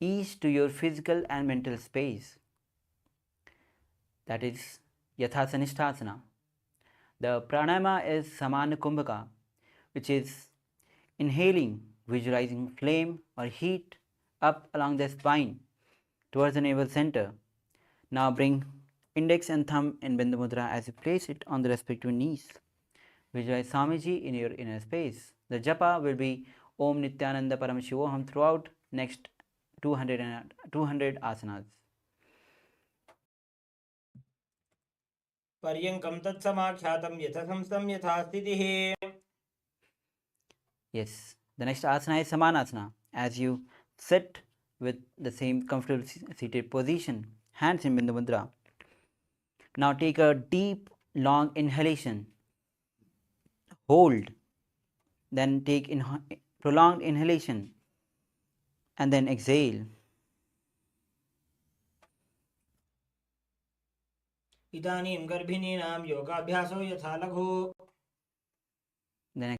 ease to your physical and mental space, that is Yatha Sanishthasana. The pranayama is Samana Kumbhaka, which is inhaling, visualizing flame or heat up along the spine towards the navel center. Now bring index and thumb in Bindu Mudra as you place it on the respective knees. Visualize Swamiji in your inner space. The japa will be Om Nithyananda Paramashivoham throughout next 200 asanas. पर्यङ्कं तत्समाख्यातं यथा संस्थं यथा स्थितिः. Yes, the next asana is Samanasana. As you sit with the same comfortable seated position, hands in Bindu Mudra. Now take a deep, long inhalation. Hold. Then take prolonged inhalation. And then exhale. इदानीं गर्भिणीनां योगाभ्यासो यथा लघु. Then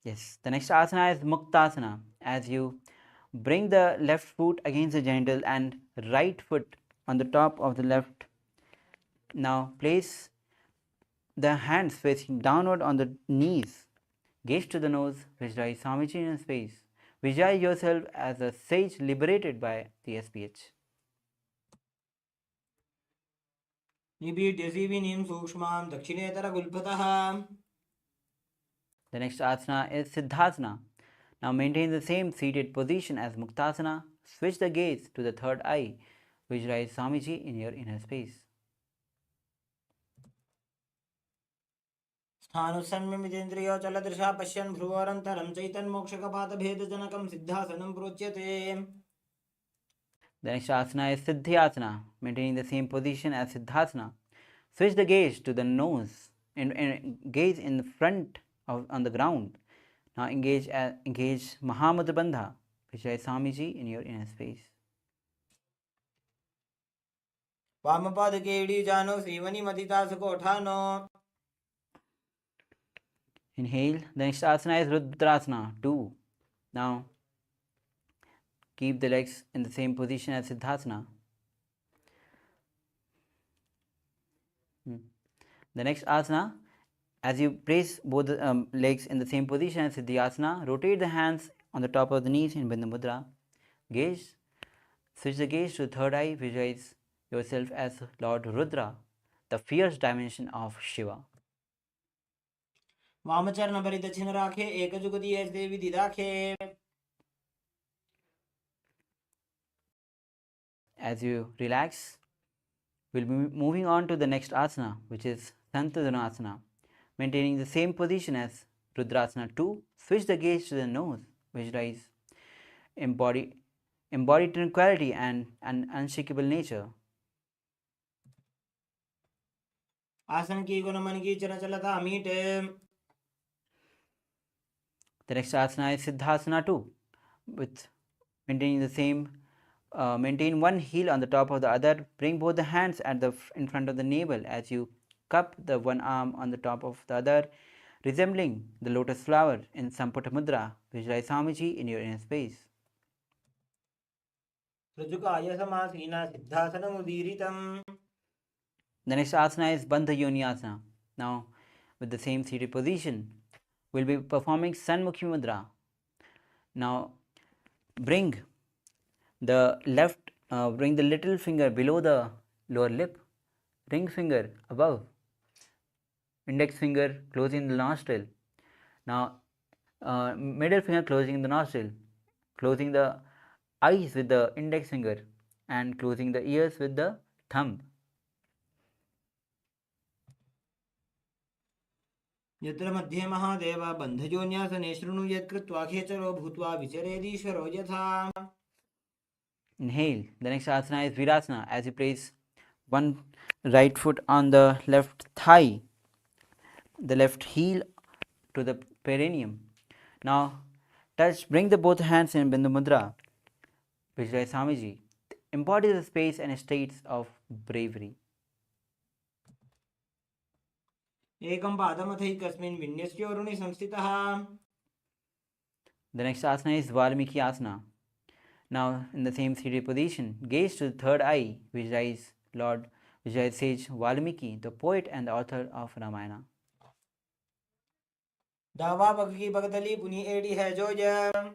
yes, the next asana is Muktasana. As you bring the left foot against the genital and right foot on the top of the left. Now place the hands facing downward on the knees. Gaze to the nose, visualize Swamiji in space. Visualize yourself as a sage liberated by the SPH. निबीड्य सीविनीं सूक्ष्मां दक्षिणेतरगुल्फतः. The next asana is Siddhasana. Now maintain the same seated position as Muktasana. Switch the gaze to the third eye. Visualize Swamiji in your inner space. स्थानुसंयमितेन्द्रियो चलदृशा पश्यन् भ्रुवोरन्तरं चैतन्मोक्षकपातभेदजनकं सिद्धासनं प्रोच्यते. The next asana is Siddhyasana. Maintaining the same position as Siddhasana. Switch the gaze to the nose and gaze in the front on the ground. Now engage Mahamudra Bandha. Visualize Swamiji in your inner space. वामपादके इडीजानो श्रीवनिमतिता सुकोठानो. Inhale. The next asana is Rudrasana 2. Now keep the legs in the same position as Siddhasana. The next asana, as you place both the legs in the same position as Siddhyasana, rotate the hands on the top of the knees in Bindu Mudra. Gaze, switch the gaze to the third eye, visualize yourself as Lord Rudra, the fierce dimension of Shiva. वामचरण परिदक्षिण राखे एकजुगति ऐसे विधि राखे. As you relax, we'll be moving on to the next asana, which is Santadhanasana. Maintaining the same position as Rudrasana 2, switch the gaze to the nose, visualize embody tranquility and an unshakable nature. आसन की गुण मन की चंचलता मीटे। The next asana is Siddhasana 2, with maintaining the same. Maintain one heel on the top of the other. Bring both the hands in front of the navel as you cup the one arm on the top of the other, resembling the lotus flower in Samputa Mudra. Visualize Swamiji in your inner space. ऋजुकाय समासीना सिद्धासनमुदीरितम्। The next asana is Bandha Yoni Asana. Now, with the same seated position, we'll be performing Sanmukhi Mudra. Now, bring the little finger below the lower lip, ring finger above, index finger closing the nostril. Now, middle finger closing the nostril, closing the eyes with the index finger, and closing the ears with the thumb. यत्र मध्ये महादेव बन्धयोन्यासने शृणु यत्कृत्वा खेचरो भूत्वा विचरेदीश्वरो यथा। Inhale. The next asana is Virasana, as you place one right foot on the left thigh, the left heel to the perineum. Now, bring the both hands in Bindu Mudra. Visualize Swamiji. Embody the space and states of bravery. एकं पादमथैकस्मिन् विन्यस्योरुणि संस्थितः। The next asana is Valmiki Asana. Now, in the same seated position, gaze to the third eye. Visualize Sage Valmiki, the poet and the author of Ramayana. दावा पग की पगतली पुनी एड़ी है जो य।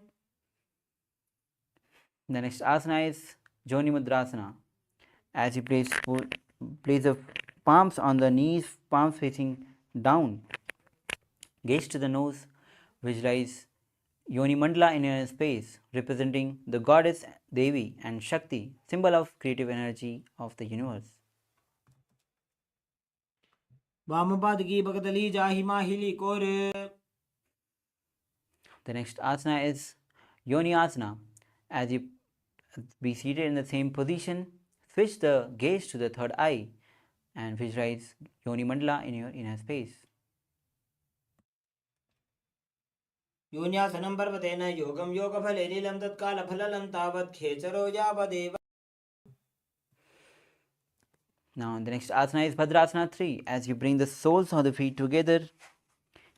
The next asana is Joni Mudrasana. As you place the palms on the knees, palms facing down. Gaze to the nose. Visualize Yoni Mandala in your space, representing the goddess Devi and Shakti, symbol of creative energy of the universe. वामपाद की पगतली जाहि माहिली core. The next asana is Yoni Asana. As you be seated in the same position, switch the gaze to the third eye and visualize Yoni Mandala in your inner space. योन्यासनं पर्वतेन योगं योगफले लीलं तत्कालफललं तावत् खेचरो यावदेव। Now, the next asana is Bhadrasana 3. As you bring the soles of the feet together,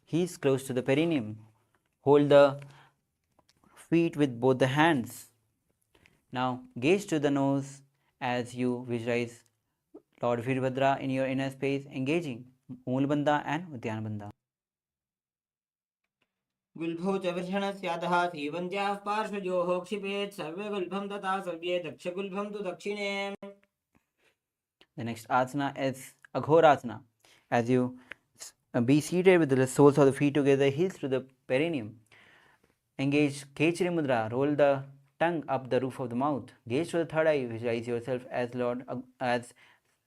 heels close to the perineum. Hold the feet with both the hands. Now, gaze to the nose as you visualize Lord Veerbhadra in your inner space, engaging Moolbandha and Udyanabandha. गुल्भौ च वृषणस्याधः सीवन्त्याः पार्श्वयोः क्षिपेत् सर्वे गुल्भं तथा सर्वे दक्षगुल्भं तु दक्षिणे। The next asana is Aghorasana. As you be seated with the soles of the feet together, heels to the perineum. Engage Kechari Mudra. Roll the tongue up the roof of the mouth. Gaze to the third eye. Visualize yourself as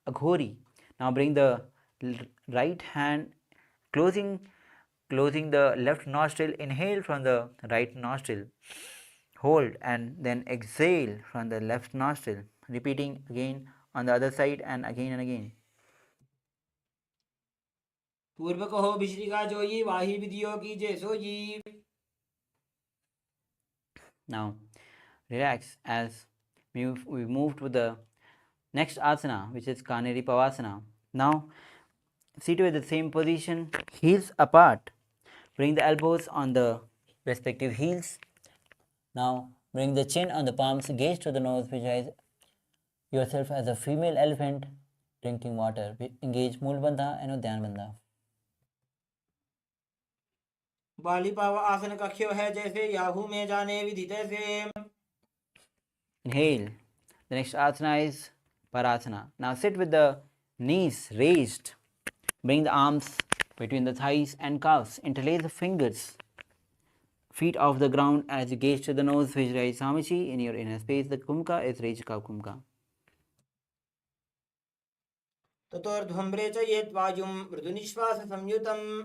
Aghori. Now bring the right hand, closing the left nostril. Inhale from the right nostril. Hold and then exhale from the left nostril. Repeating again on the other side and again. पूर्व कहो बिश्रिका जोई वाही विधियों की जय सोई। Now relax as we move to the next asana, which is Kaneri Pavasana. Now sit with the same position, heels apart. Bring the elbows on the respective heels. Now bring the chin on the palms, gaze to the nose, visualize yourself as a female elephant drinking water. Engage Moolbandha and Udyanabandha. बाली पाव आसन कक्ष्यो है जैसे Yahoo में जाने विधि तैसे। Inhale. The next asana is Parasana. Now sit with the knees raised. Bring the arms between the thighs and calves. Interlace the fingers. Feet off the ground as you gaze to the nose. Visualize Swamiji in your inner space. The Kumka is Rejika Kumka. ततोर्ध्वम्रे च येत् वायुं मृदुनिश्वास संयुतम्।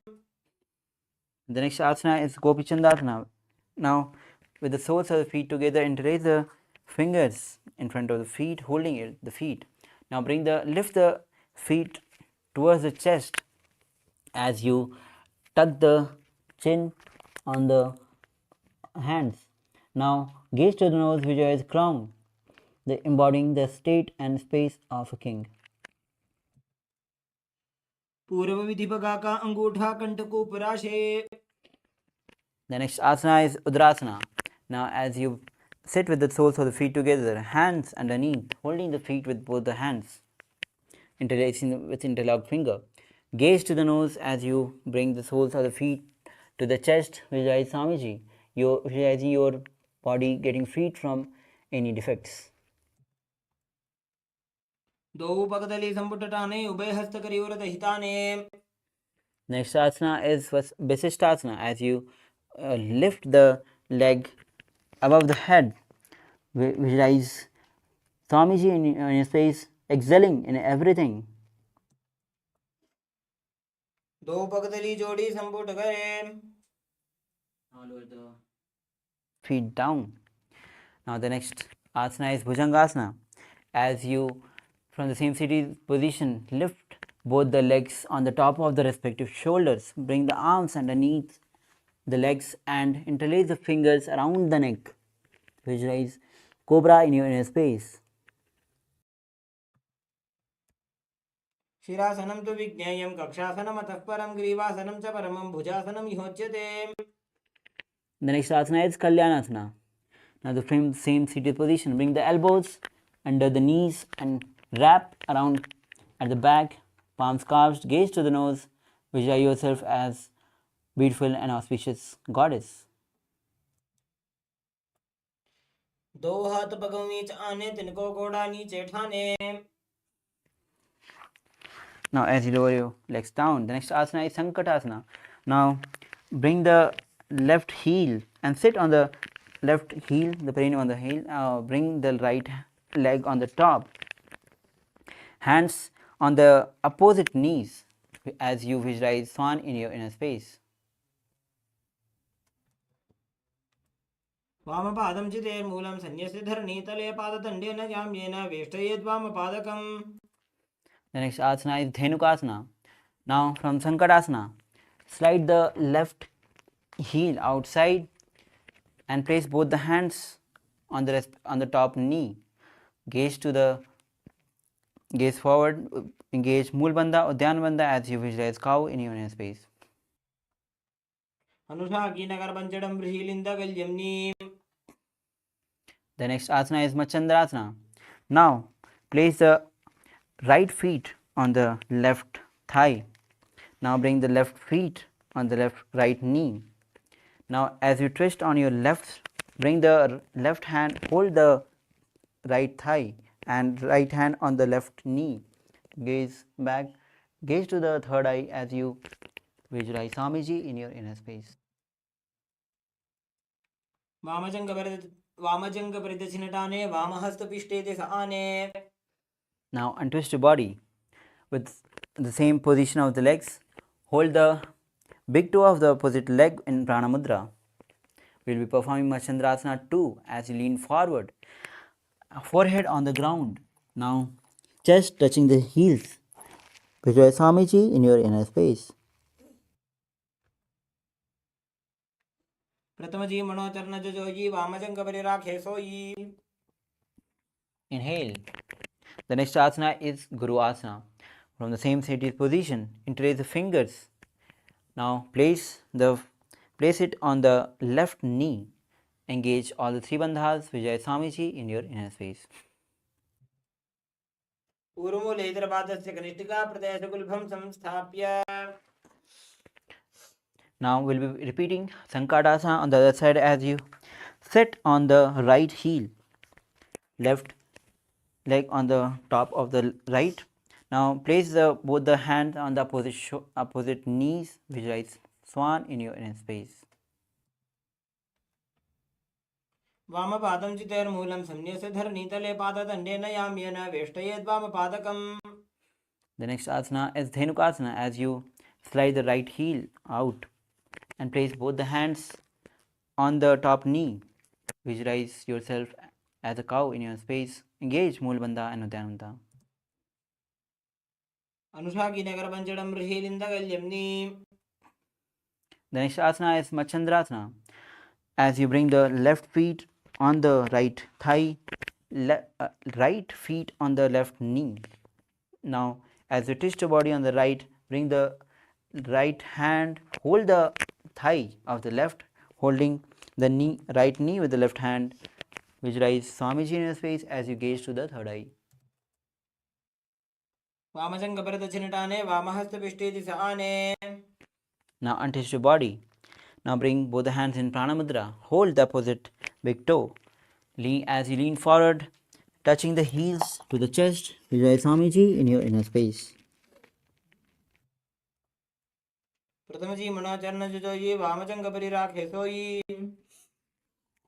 The next asana is Gopi Chandasana. Now, with the soles of the feet together, interlace the fingers in front of the feet, holding the feet. Now, lift the feet towards the chest as you tuck the chin on the hands. Now gaze to the nose, visualize crown, embodying the state and space of a king. पूर्व विधि भगा का अंगूठा कंटकू पराशे. The next asana is Udrasana. Now as you sit with the soles of the feet together, hands underneath, holding the feet with both the hands, interlacing with interlocked finger. Gaze to the nose as you bring the soles of the feet to the chest, visualize Swamiji. You're visualizing your body getting freed from any defects. दो पगदली संपुटटाने उभय हस्त करियोर दहिताने. Next asana is Vasishtasana. As you lift the leg above the head, visualize Swamiji in your space, excelling in everything. दो पगदली जोड़ी संपुट करे. Lower the feet down. Now the next asana is Bhujangasana. As you from the same seated position lift both the legs on the top of the respective shoulders, bring the arms underneath the legs and interlace the fingers around the neck. Visualize cobra in your inner space. शिरासनं तु विज्ञेयं कक्षासनम् अतः परं ग्रीवासनं च परमं भुजासनं योच्यते. The next asana is Kalyanasana. Now the same seated position, bring the elbows under the knees and wrap around at the back, palms crossed, gaze to the nose, visualize yourself as beautiful and auspicious goddess. दो हाथ पगों नीच आने तिनको गोड़ा नीचे ठाने. Now as you lower your legs down, the next asana is Sankatasana. Now bring the left heel and sit on the left heel, the perineum on the heel. Bring the right leg on the top. Hands on the opposite knees as you visualize Swan in your inner space. वामपादं चितेर्मूलं सन्न्यस्य धरणीतले पाददण्डेन जाम्येन वेष्टयेद्वामपादकम्. The next asana is Dhenukasana. Now from Sankatasana, slide the left heel outside and place both the hands on the top knee. Gaze forward, engage Mulbandha or Dhyanbandha as you visualize cow in your inner space. अनुषाकीनगरपञ्चडं बृहीलिन्दगल्यम्नी. The next asana is Machandrasana. Now place the right feet on the left thigh. Now bring the left feet on the right knee. Now as you twist on your left, bring the left hand, hold the right thigh and right hand on the left knee. Gaze back, gaze to the third eye as you visualize Swamiji in your inner space. वामजङ्गपरिदक्षिणटाने वामहस्तपिष्टे दिश आने. Now untwist your body with the same position of the legs. Hold the big toe of the opposite leg in Prana Mudra. We will be performing Machandrasana 2 as you lean forward, forehead on the ground. Now chest touching the heels. Visualize Swamiji in your inner space. प्रथमजी मनोचरणजोजी वामजङ्गपरिराखे सोयी. Inhale. The next asana is Guru Asana. From the same seated position, interlace the fingers. Now place it on the left knee. Engage all the three bandhas. Vijay Swamiji in your inner space. पूर्वमूलेतरपादस्य कनिष्ठिका प्रदेशगुल्भं संस्थाप्य. Now we'll be repeating Sankadasana on the other side as you sit on the right heel, left leg on the top of the right. Now place both the hands on the opposite knees. Visualize Swan in your inner space. वामपादं चितेर्मूलं सन्न्यस्य धरणीतले पाददण्डेन याम्येन वेष्टयेद्वामपादकम्. The next asana is Dhenukasana as you slide the right heel out and place both the hands on the top knee. Visualize yourself as a cow in your space. Engage Mulbandha and Udyanbandha. Anushaki Nagar Panchadam Rihilindagalyamni. The next asana is Machandrasana. As you bring the left feet on the right thigh, right feet on the left knee. Now, as you twist your body on the right, bring the right hand, hold the thigh of the left, holding the knee, right knee with the left hand. Visualize Swamiji in your face as you gaze to the third eye. Vamasanga Paradachinatane, Vamahasta Pishteti Saane. Now untwist your body. Now bring both the hands in Pranamudra. Hold the opposite big toe. As you lean forward, touching the heels to the chest, visualize Swamiji in your inner space. Pratamaji Manacharna Jujoyi, Vamachanga Parirakhe Soyi.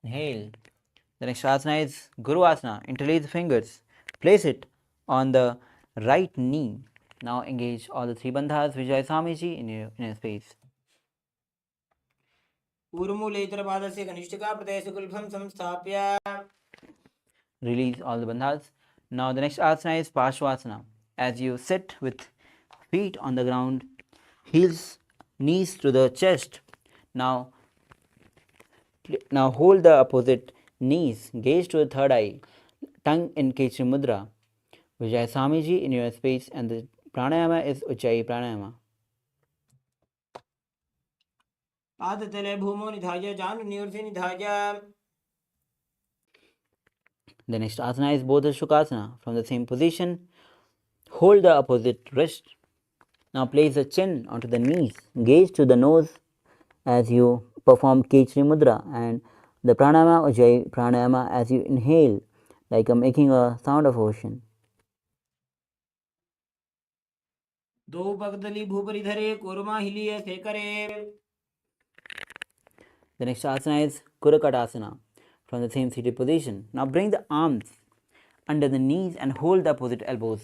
Inhale. The next asana is Guru Asana. Interlace the fingers. Place it on the right knee. Now engage all the three bandhas. Visualize Swamiji in your inner space. Urmulitra Padasya Kanishtika Pradesh Gulpham Samstapya. Release all the bandhas. Now the next asana is Parshvasana. As you sit with feet on the ground, heels, knees to the chest. Now hold the opposite knees, gaze to the third eye, tongue in Kechri Mudra. Vijay Swamiji in your space, and the pranayama is Ujjayi Pranayama. Padatale Bhumo Nidhaja, Janu Nursi Nidhaja. The next asana is Bodha Shukasana. From the same position, hold the opposite wrist. Now place the chin onto the knees, gaze to the nose as you perform Kechri Mudra, and the pranayama Ujjayi Pranayama as you inhale, like making a sound of ocean. दो पगदली भूपरि धरे korma हिलिये सेकरे. The next asana is Kurakatasana. From the same seated position. Now bring the arms under the knees and hold the opposite elbows.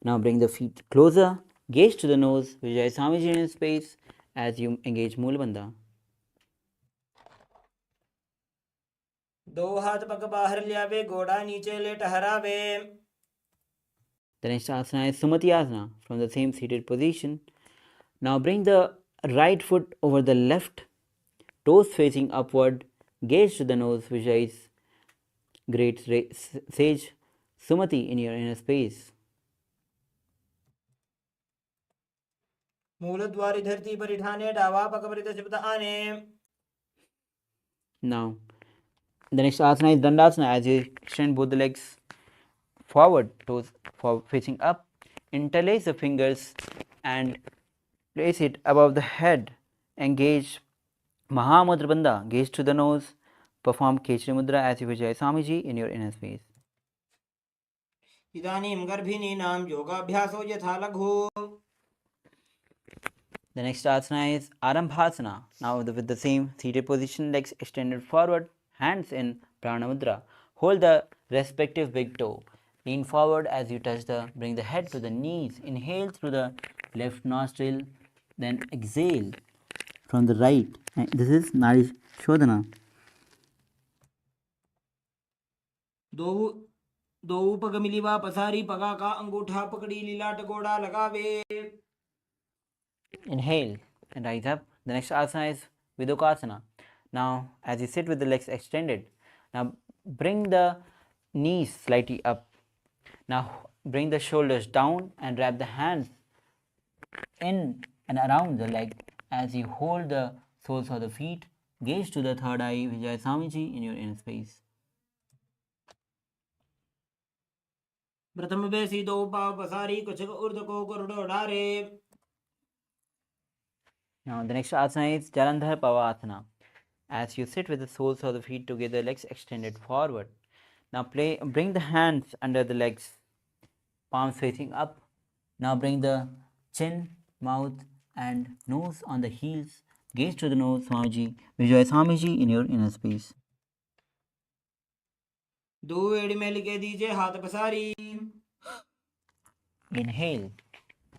Now bring the feet closer, gaze to the nose, visualize Swamiji in space as you engage Moolabandha. दो हाथ पग बाहर लियावे गोड़ा नीचे ले टहरावे. The next asana is Sumati Asana. From the same seated position. Now bring the right foot over the left, toes facing upward, gaze to the nose, visualize great sage Sumati in your inner space. मूलद्वारी धरती परिठाने डावा पग परित शब्द आने. Now, the next asana is Dandasana. As you extend both the legs forward, toes facing up, interlace the fingers and place it above the head. Engage Mahamudra Bandha, gaze to the nose, perform Kechri Mudra as you visualize Swamiji in your inner space. इदानीं गर्भिणी नाम योगाभ्यासो यथा लघु. The next asana is Arambhasana. Now with the same seated position, legs extended forward, hands in Pranamudra. Hold the respective big toe. Lean forward as you bring the head to the knees. Inhale through the left nostril, then exhale from the right. This is Nadi Shodhana. दो पग मिलीवा पसारी पगा का अंगूठा पकड़ी लीलाट गोड़ा लगावे. Inhale and rise up. The next asana is Vidokasana. Now, as you sit with the legs extended, now bring the knees slightly up. Now, bring the shoulders down and wrap the hands in and around the leg as you hold the soles of the feet. Gaze to the third eye, Vijay Swamiji in your inner space. प्रथम बेसी दो पाव पसारी कुछ उर्द को गरुड़ डारे. Now, the next asana is Jalandhar Pavasana. As you sit with the soles of the feet together, legs extended forward. Now, bring the hands under the legs, palms facing up. Now, bring the chin, mouth, and nose on the heels. Gaze to the nose, Swamiji. Visualize Swamiji in your inner space. दो एड़ी में लिखे दीजिए हाथ पसारी. Inhale.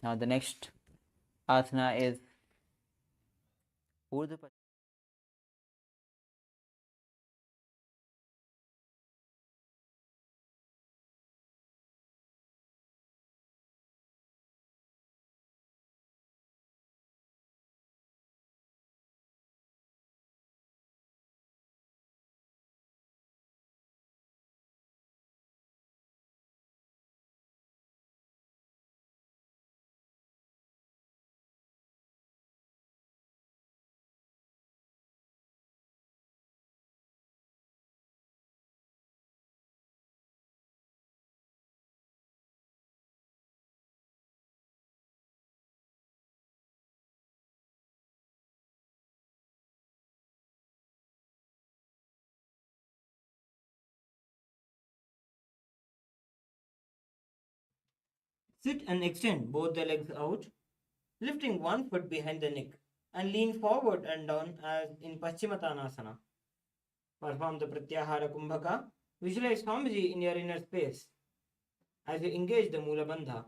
Now, the next asana is Urdhva Sit and extend both the legs out, lifting one foot behind the neck, and lean forward and down as in Paschimottanasana. Perform the Pratyahara Kumbhaka. Visualize Swamiji in your inner space as you engage the Mula Bandha.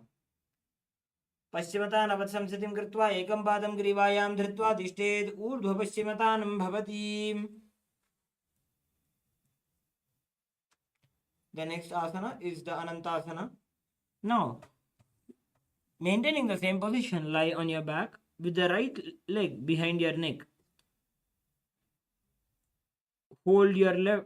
पश्चिमतानवत् संस्थितिं कृत्वा एकं पादं ग्रीवायां धृत्वा तिष्ठेत् ऊर्ध्वपश्चिमतानं भवति. The next asana is the Anantasana. Now, maintaining the same position, lie on your back with the right leg behind your neck. Hold your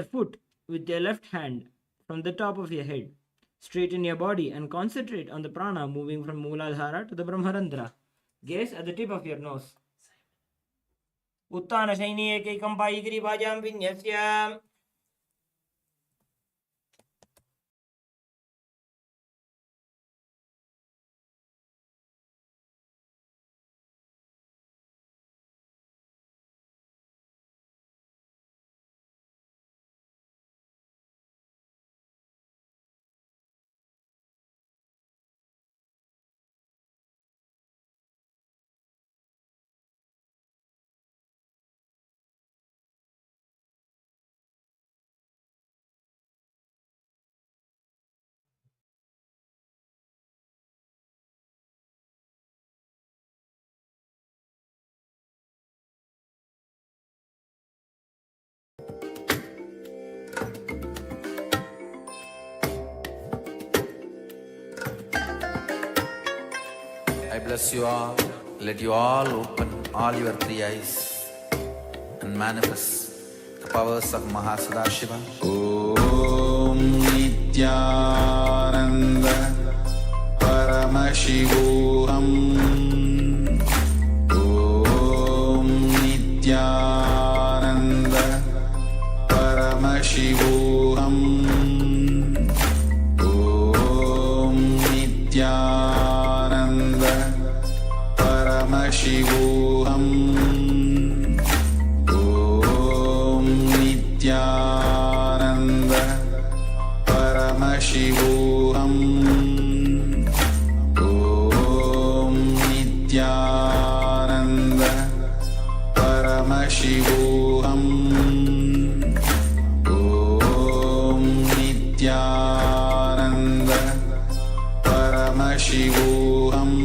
foot with your left hand from the top of your head. Straighten your body and concentrate on the prana moving from Mooladhara to the Brahmarandra. Gaze at the tip of your nose. Uttana Shaini Ekekam Paigiri Bhajam Vinyasya. I bless you all. Let you all open all your three eyes and manifest the powers of Mahasadashiva. Om Nithyananda Paramashivoham. Om Nithyananda Paramashivoham. Om Nithyananda Paramashivoham. Om Nithyananda Paramashivoham. Om Nithyananda Paramashivoham. Om Nithyananda Paramashivoham. Om Nithyananda Paramashivoham.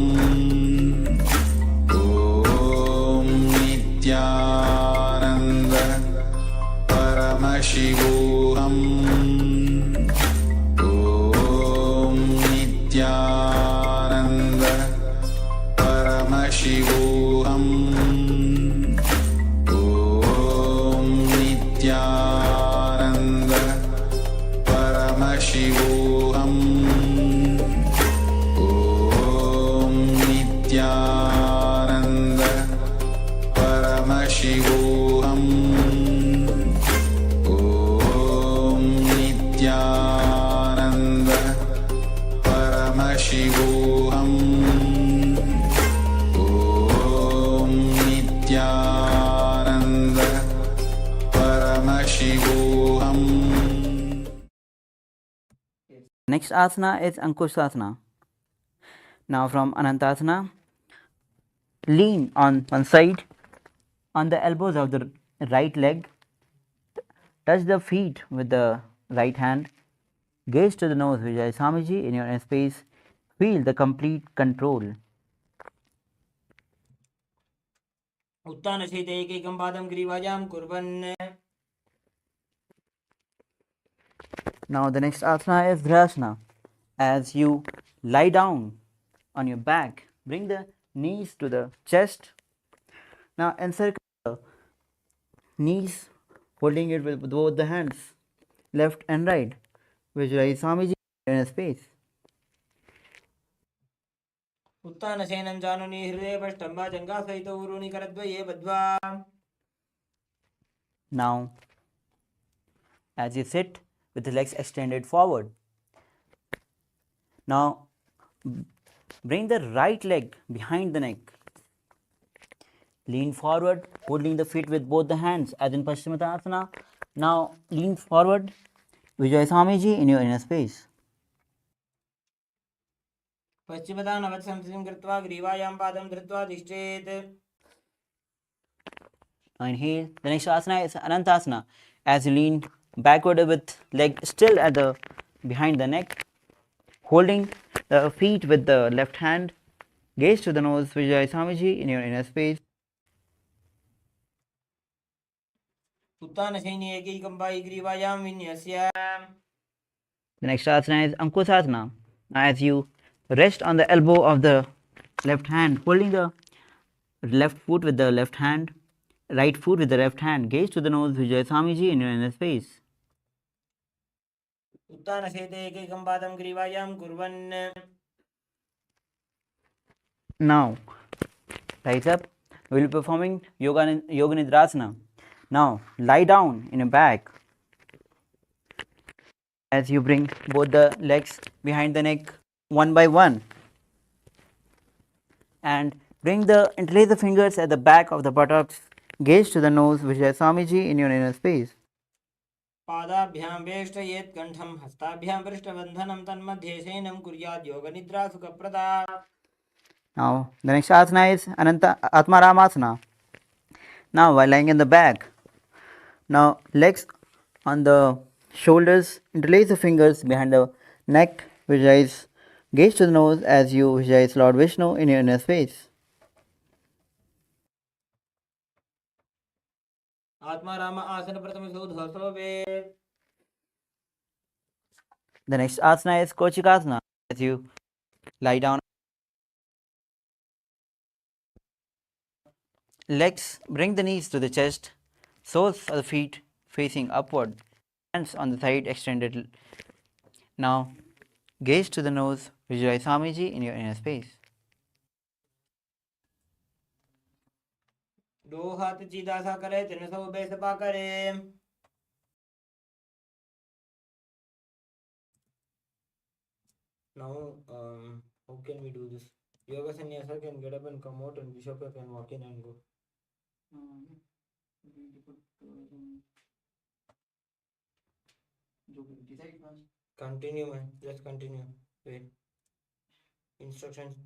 Om Nithyananda Paramashivoham. Om Nithyananda Paramashivoham. Om Nithyananda Paramashivoham. Om Nithyananda Paramashivoham. Om Nithyananda Paramashivoham. Next asana is Ankushasana. Now from Anantasana, lean on one side on the elbows of the right leg, touch the feet with the right hand, gaze to the nose, Vijay Swamiji in your inner space, feel the complete control. उत्तानशैते एकैकं पादं ग्रीवायां कुर्वन्. Now the next asana is Dhrasana. As you lie down on your back, bring the knees to the chest. Now encircle the knees, holding it with both the hands, left and right. Visualize Swamiji in a space. उत्तानशयनं जानुनि हृदये पष्टम्बा जङ्घासहितो उरूनि करद्वये बद्ध्वा. Now, as you sit with the legs extended forward, now bring the right leg behind the neck. Lean forward, holding the feet with both the hands as in Paschimottanasana. Now lean forward, Vijay Swamiji in your inner space. पश्चिमतान् अवत्संस्थितिं कृत्वा ग्रीवायां पादं धृत्वा तिष्ठेत्. Inhale. The next asana is Anantasana. As you lean backward with leg still at the behind the neck, holding the feet with the left hand, gaze to the nose, visualize Swamiji in your inner space. उत्तानशयनी एकैकम्बायी ग्रीवायां विन्यस्य. The next asana is Ankusasana. As you rest on the elbow of the left hand, holding the left foot with the left hand, right foot with the left hand, gaze to the nose, visualize Swamiji in your inner space. उत्तानशयते एकैकं पादं ग्रीवायां कुर्वन्. Now, rise up. We will be performing Yoga Nidrasana. Now, lie down in a back. As you bring both the legs behind the neck one by one. And interlace the fingers at the back of the buttocks. Gaze to the nose, visualize Swamiji in your inner space. पादाभ्यां वेष्टयेत् कण्ठं हस्ताभ्यां पृष्ठबन्धनं तन्मध्ये शयनं कुर्यात् योगनिद्रा सुखप्रदा. Now, the next asana is Atmaramasana. Now, while lying in the back, now legs on the shoulders, interlace the fingers behind the neck, visualize, gaze to the nose as you visualize Lord Vishnu in your inner space. Atmaram आसन प्रथम सौधसो वे. The next asana is Kochikasana. As you lie down, legs bring the knees to the chest, soles of the feet facing upward, hands on the side extended. Now, gaze to the nose, visualize Swamiji in your inner space. दो हाथ सीधा सा करे, तीन सौ बेसपा करे. Now, how can we do this? Yoga sannyasa can get up and come out, and Vishaka can walk in and go. Continue, man. Just continue. Wait. Instructions.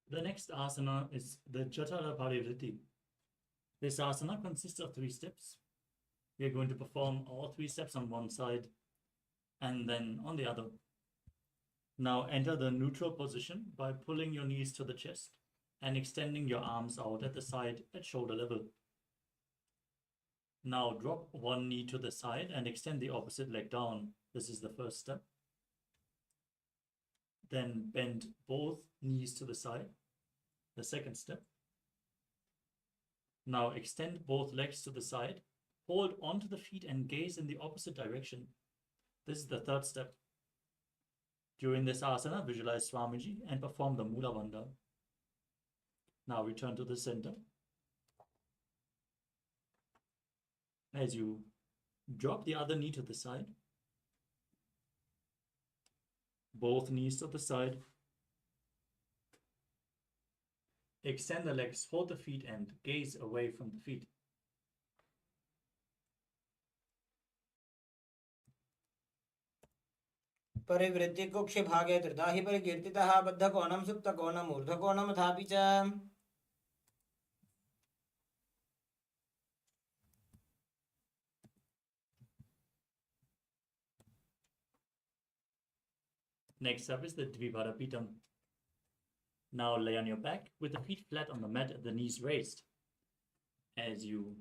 The next asana is the Jatara Parivritti. This asana consists of 3 steps. We are going to perform all 3 steps on one side and then on the other. Now enter the neutral position by pulling your knees to the chest and extending your arms out at the side at shoulder level. Now drop one knee to the side and extend the opposite leg down. This is the first step. Then bend both knees to the side, the second step. Now extend both legs to the side, hold onto the feet and gaze in the opposite direction. This is the third step. During this asana, visualize Swamiji and perform the Mula Bandha. Now return to the center. As you drop the other knee to the side, both knees to the side, extend the legs, hold the feet and gaze away from the feet. परिवृत्ति कुक्षि भागे त्रिदाहि परिकीर्तितः बद्धकोणं सुप्तकोणम् ऊर्ध्वकोणमथापि च. Next up is the Dvipara Pitam. Now lay on your back with the feet flat on the mat and the knees raised. As you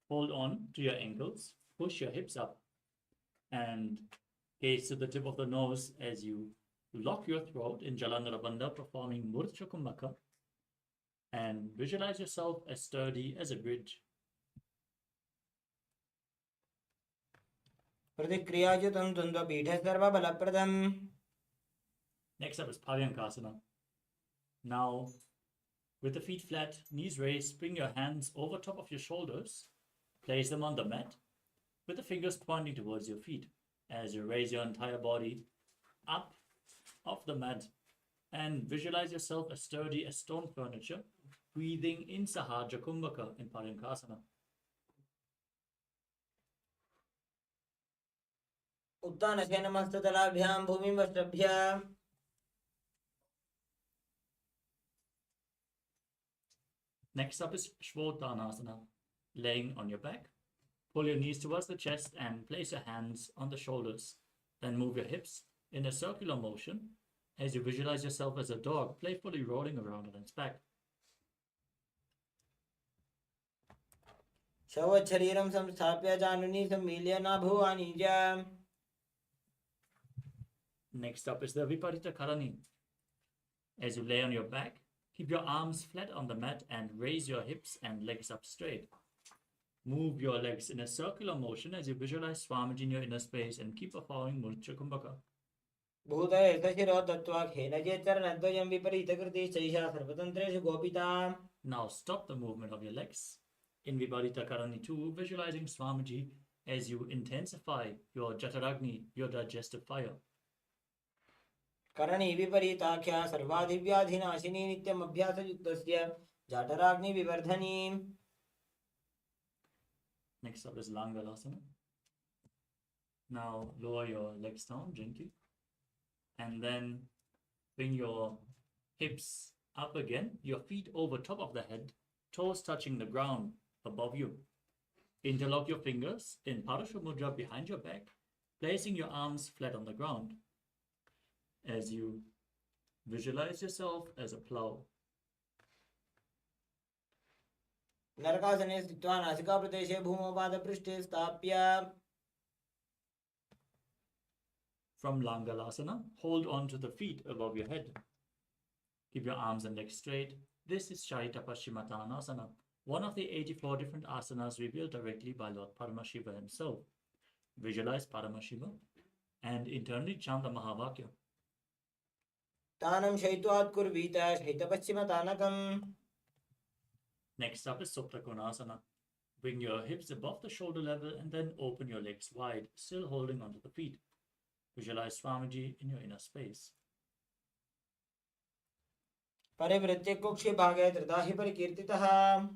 hold on to your ankles, push your hips up and gaze to the tip of the nose as you lock your throat in Jalandhara Bandha, performing Murcha Kumbhaka, and visualize yourself as sturdy as a bridge. प्रतिक्रियायुतं द्वन्द्वपीठे सर्वबलप्रदम्. Next up is Paryankasana. Now, with the feet flat, knees raised, bring your hands over top of your shoulders Place them on the mat with the fingers pointing towards your feet as you raise your entire body up off the mat and visualize yourself as sturdy as stone furniture, breathing in Sahaja Kumbhaka in Parinkasana. उत्तानशेन मस्ततलाभ्यां भूमिं वष्ट्रभ्य Next up is Shvotanasana, laying on your back. Pull your knees towards the chest and place your hands on the shoulders. Then move your hips in a circular motion as you visualize yourself as a dog playfully rolling around on its back. शवच्छरीरं संस्थाप्य जानुनी सम्मील्य नाभुवानि च. Next up is the Viparita Karani. As you lay on your back, keep your arms flat on the mat and raise your hips and legs up straight. Move your legs in a circular motion as you visualize Swamiji in your inner space and keep following Murcha Kumbhaka. भूतये शिरो तत्त्वा खेनचेच्चरणद्वयं विपरीतकृति चैषा सर्वतन्त्रेषु गोपिता. Now stop the movement of your legs. In Viparita Karani 2, visualizing Swamiji as you intensify your Jataragni, your digestive fire. करणी विपरीताख्या सर्वाधिव्याधिनाशिनी नित्यम् अभ्यासयुक्तस्य जाठराग्नि विवर्धनी. Next up is Langalasana. Now lower your legs down gently and then bring your hips up again, your feet over top of the head, toes touching the ground above you. Interlock your fingers in Parashu Mudra behind your back, placing your arms flat on the ground as you visualize yourself as a plow. नरकासने स्थित्वा नासिकाप्रदेशे भूमौ पादपृष्ठे स्थाप्य. From Langalasana, hold on to the feet above your head. Keep your arms and legs straight. This is Shaita Paschimottanasana, one of the 84 different asanas revealed directly by Lord Paramashiva himself. Visualize Paramashiva and internally chant the Mahavakya. तानं शयित्वात् कुर्वीत शयितपश्चिमतानकम्. Next up is Suptakonasana. Bring your hips above the shoulder level and then open your legs wide, still holding onto the feet. Visualize Swamiji in your inner space. परिवृत्य कुक्षि भागे त्रिधा हि परिकीर्तितः.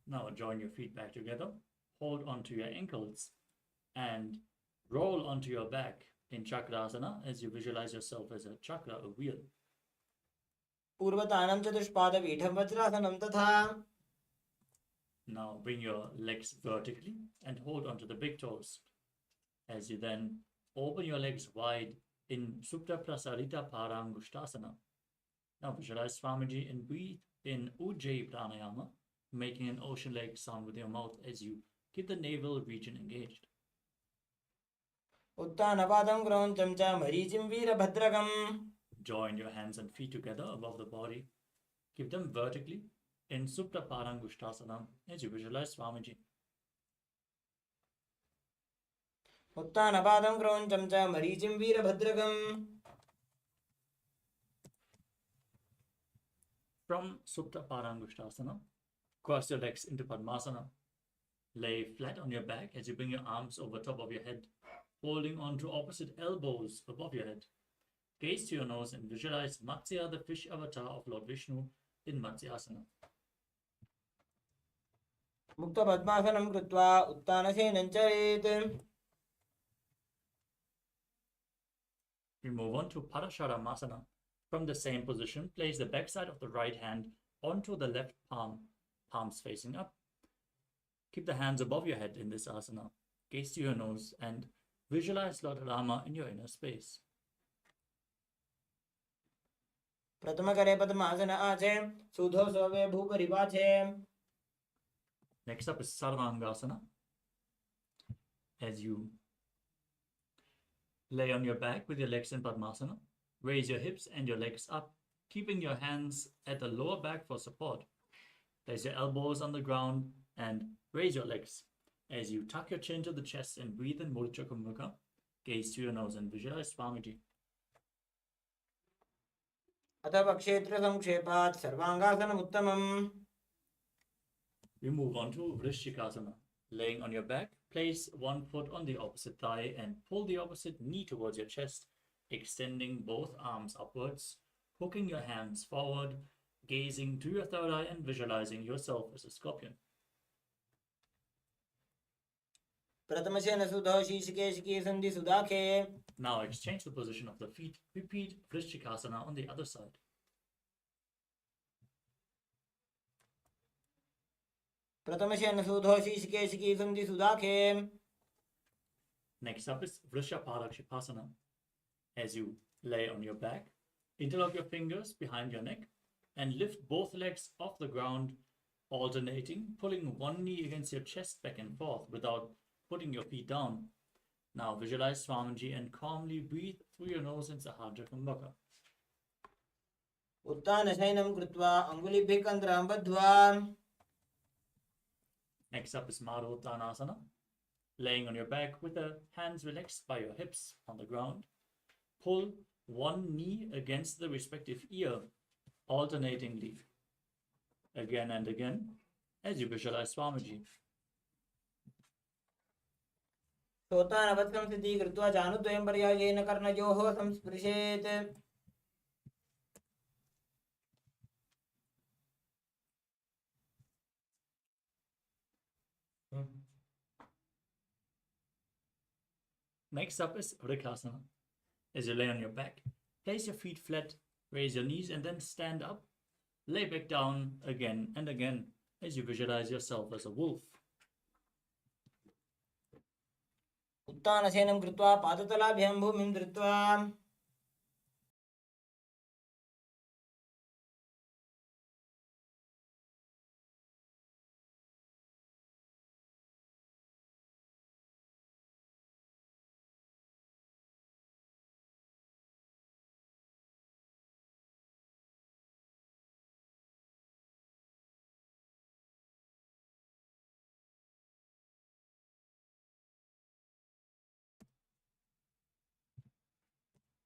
Now join your feet back together. Hold onto your ankles and roll onto your back in Chakrasana as you visualize yourself as a chakra, a wheel. पूर्वतानं चतुष्पादपीठं वज्रासनं तथा. Now bring your legs vertically and hold onto the big toes as you then open your legs wide in Supta Prasarita Parangushtasana. Now visualize Swamiji and breathe in Ujjayi Pranayama, making an ocean like sound with your mouth as you keep the navel region engaged. उत्तानपादं क्रौञ्चं च मरीचिं वीरभद्रकम्. Join your hands and feet together above the body. Keep them vertically in Supta Parangushtasana as you visualize Swamiji. उत्तानपादं क्रौञ्चं च मरीचिं वीरभद्रकम्. From Supta Parangushtasana, cross your legs into Padmasana. Lay flat on your back as you bring your arms over top of your head, holding on to opposite elbows above your head. Gaze to your nose and visualize Matsya, the fish avatar of Lord Vishnu, in Matsyasana. मुक्तपद्मासनं कृत्वा उत्तानशयनं चरेत्. We move on to Parasharamasana. From the same position, place the backside of the right hand onto the left palm, palms facing up. Keep the hands above your head in this asana. Gaze to your nose and visualize Lord Rama in your inner space. प्रथमकरे पद्मासन आचे सुधो सोवे भूपरिवाचे. Next up is Sarvangasana. As you lay on your back with your legs in Padmasana, raise your hips and your legs up, keeping your hands at the lower back for support. Place your elbows on the ground and raise your legs. As you tuck your chin to the chest and breathe in Murcha Kumbhaka, gaze to your nose and visualize Swamiji. अथ पक्षेत्र संक्षेपात् सर्वांगासनम् उत्तमम्. We move on to Vrishchikasana. Laying on your back, place one foot on the opposite thigh and pull the opposite knee towards your chest, extending both arms upwards, hooking your hands forward, gazing to your third eye and visualizing yourself as a scorpion. प्रथमशेन सुधौ शीर्षके सन्धि सुदाखे. Now exchange the position of the feet. Repeat Vrishchikasana on the other side. प्रथमशेन सुधौ शीर्षके सन्धि सुदाखे. Next up is Vrishapadakshitasana. As you lay on your back, interlock your fingers behind your neck and lift both legs off the ground, alternating, pulling one knee against your chest back and forth without putting your feet down. Now visualize Swamiji and calmly breathe through your nose in Sahadra Kumbhaka. उत्तानशयनं कृत्वा अङ्गुलिभिः कन्द्रां बद्ध्वा. Next up is Maruttanasana. Laying on your back with the hands relaxed by your hips on the ground. Pull one knee against the respective ear, alternatingly, again and again, as you visualize Swamiji. सोत्तानवत्संस्थितिः कृत्वा चानुद्वयं पर्यायेन कर्णयोः संस्पृशेत्. Next up is Vrikasana. As you lay on your back, place your feet flat, raise your knees, and then stand up. Lay back down again and again as you visualize yourself as a wolf. उत्तानशयनं कृत्वा पादतलाभ्यां भूमिं धृत्वा.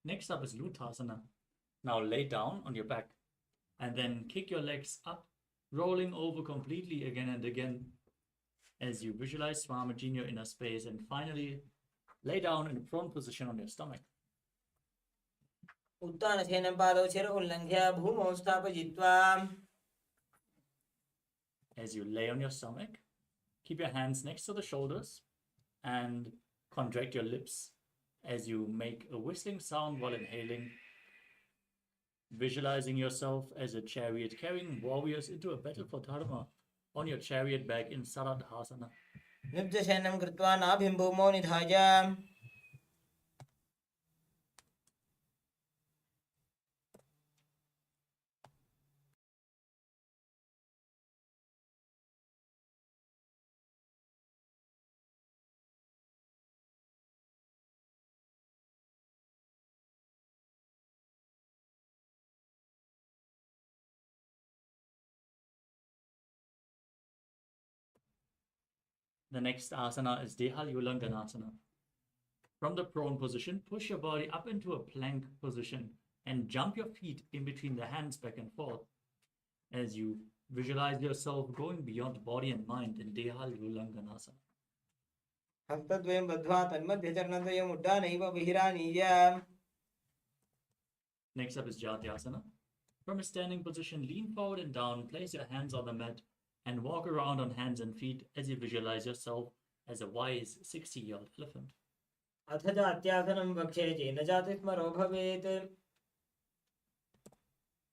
Next up is Lutasana. Now lay down on your back and then kick your legs up, rolling over completely again and again as you visualize Swamiji in your inner space, and finally lay down in a prone position on your stomach. उत्तानशयनं पादौ शिर उल्लङ्घ्य भूमौ स्थापयित्वा. As you lay on your stomach, keep your hands next to the shoulders and contract your lips as you make a whistling sound while inhaling, visualizing yourself as a chariot carrying warriors into a battle for Dharma on your chariot back in Saradhasana. निब्धशयनं कृत्वा नाभिं भूमौ निधाय. The next asana is Dehalyulanganasana. From the prone position, push your body up into a plank position and jump your feet in between the hands back and forth as you visualize yourself going beyond body and mind in Dehalyulanganasana. हस्तद्वयं बद्ध्वा तन्मध्यचरणद्वयम् उड्डानैव बहिरानीय. Next up is Jyotisha. From a standing position, lean forward and down, place your hands on the mat, and walk around on hands and feet as you visualize yourself as a wise 60-year-old elephant. अथ जात्यासनं वक्षे येन जातिस्मरो भवेत्.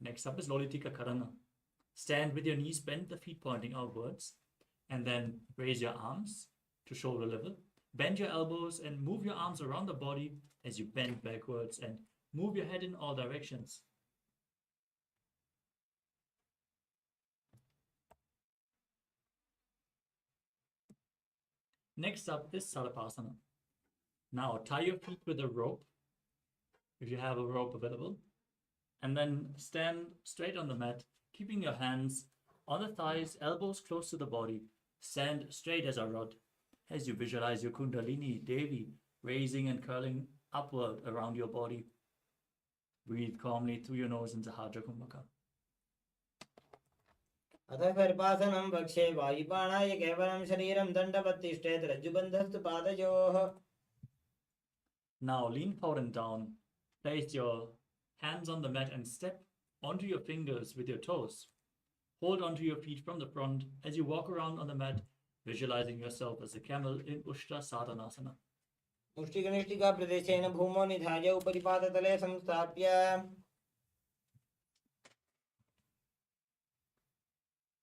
Next up is Lolitika Karana. Stand with your knees bent, the feet pointing outwards, and then raise your arms to shoulder level. Bend your elbows and move your arms around the body as you bend backwards and move your head in all directions. Next up is Sarapasana. Now tie your feet with a rope, if you have a rope available, and then stand straight on the mat, keeping your hands on the thighs, elbows close to the body. Stand straight as a rod as you visualize your Kundalini Devi raising and curling upward around your body. Breathe calmly through your nose in Sahadra Kumbhaka. अथ सर्पासनं वक्षे वायुपाणाय केवलं शरीरं दण्डवत्तिष्ठेत् रज्जुबन्धस्तु पादयोः. Now lean forward and down. Place your hands on the mat and step onto your fingers with your toes. Hold onto your feet from the front as you walk around on the mat, visualizing yourself as a camel in Ushtra Sadhanasana. मुष्टिकनिष्ठिका प्रदेशेन भूमौ निधाय उपरि पादतले संस्थाप्य.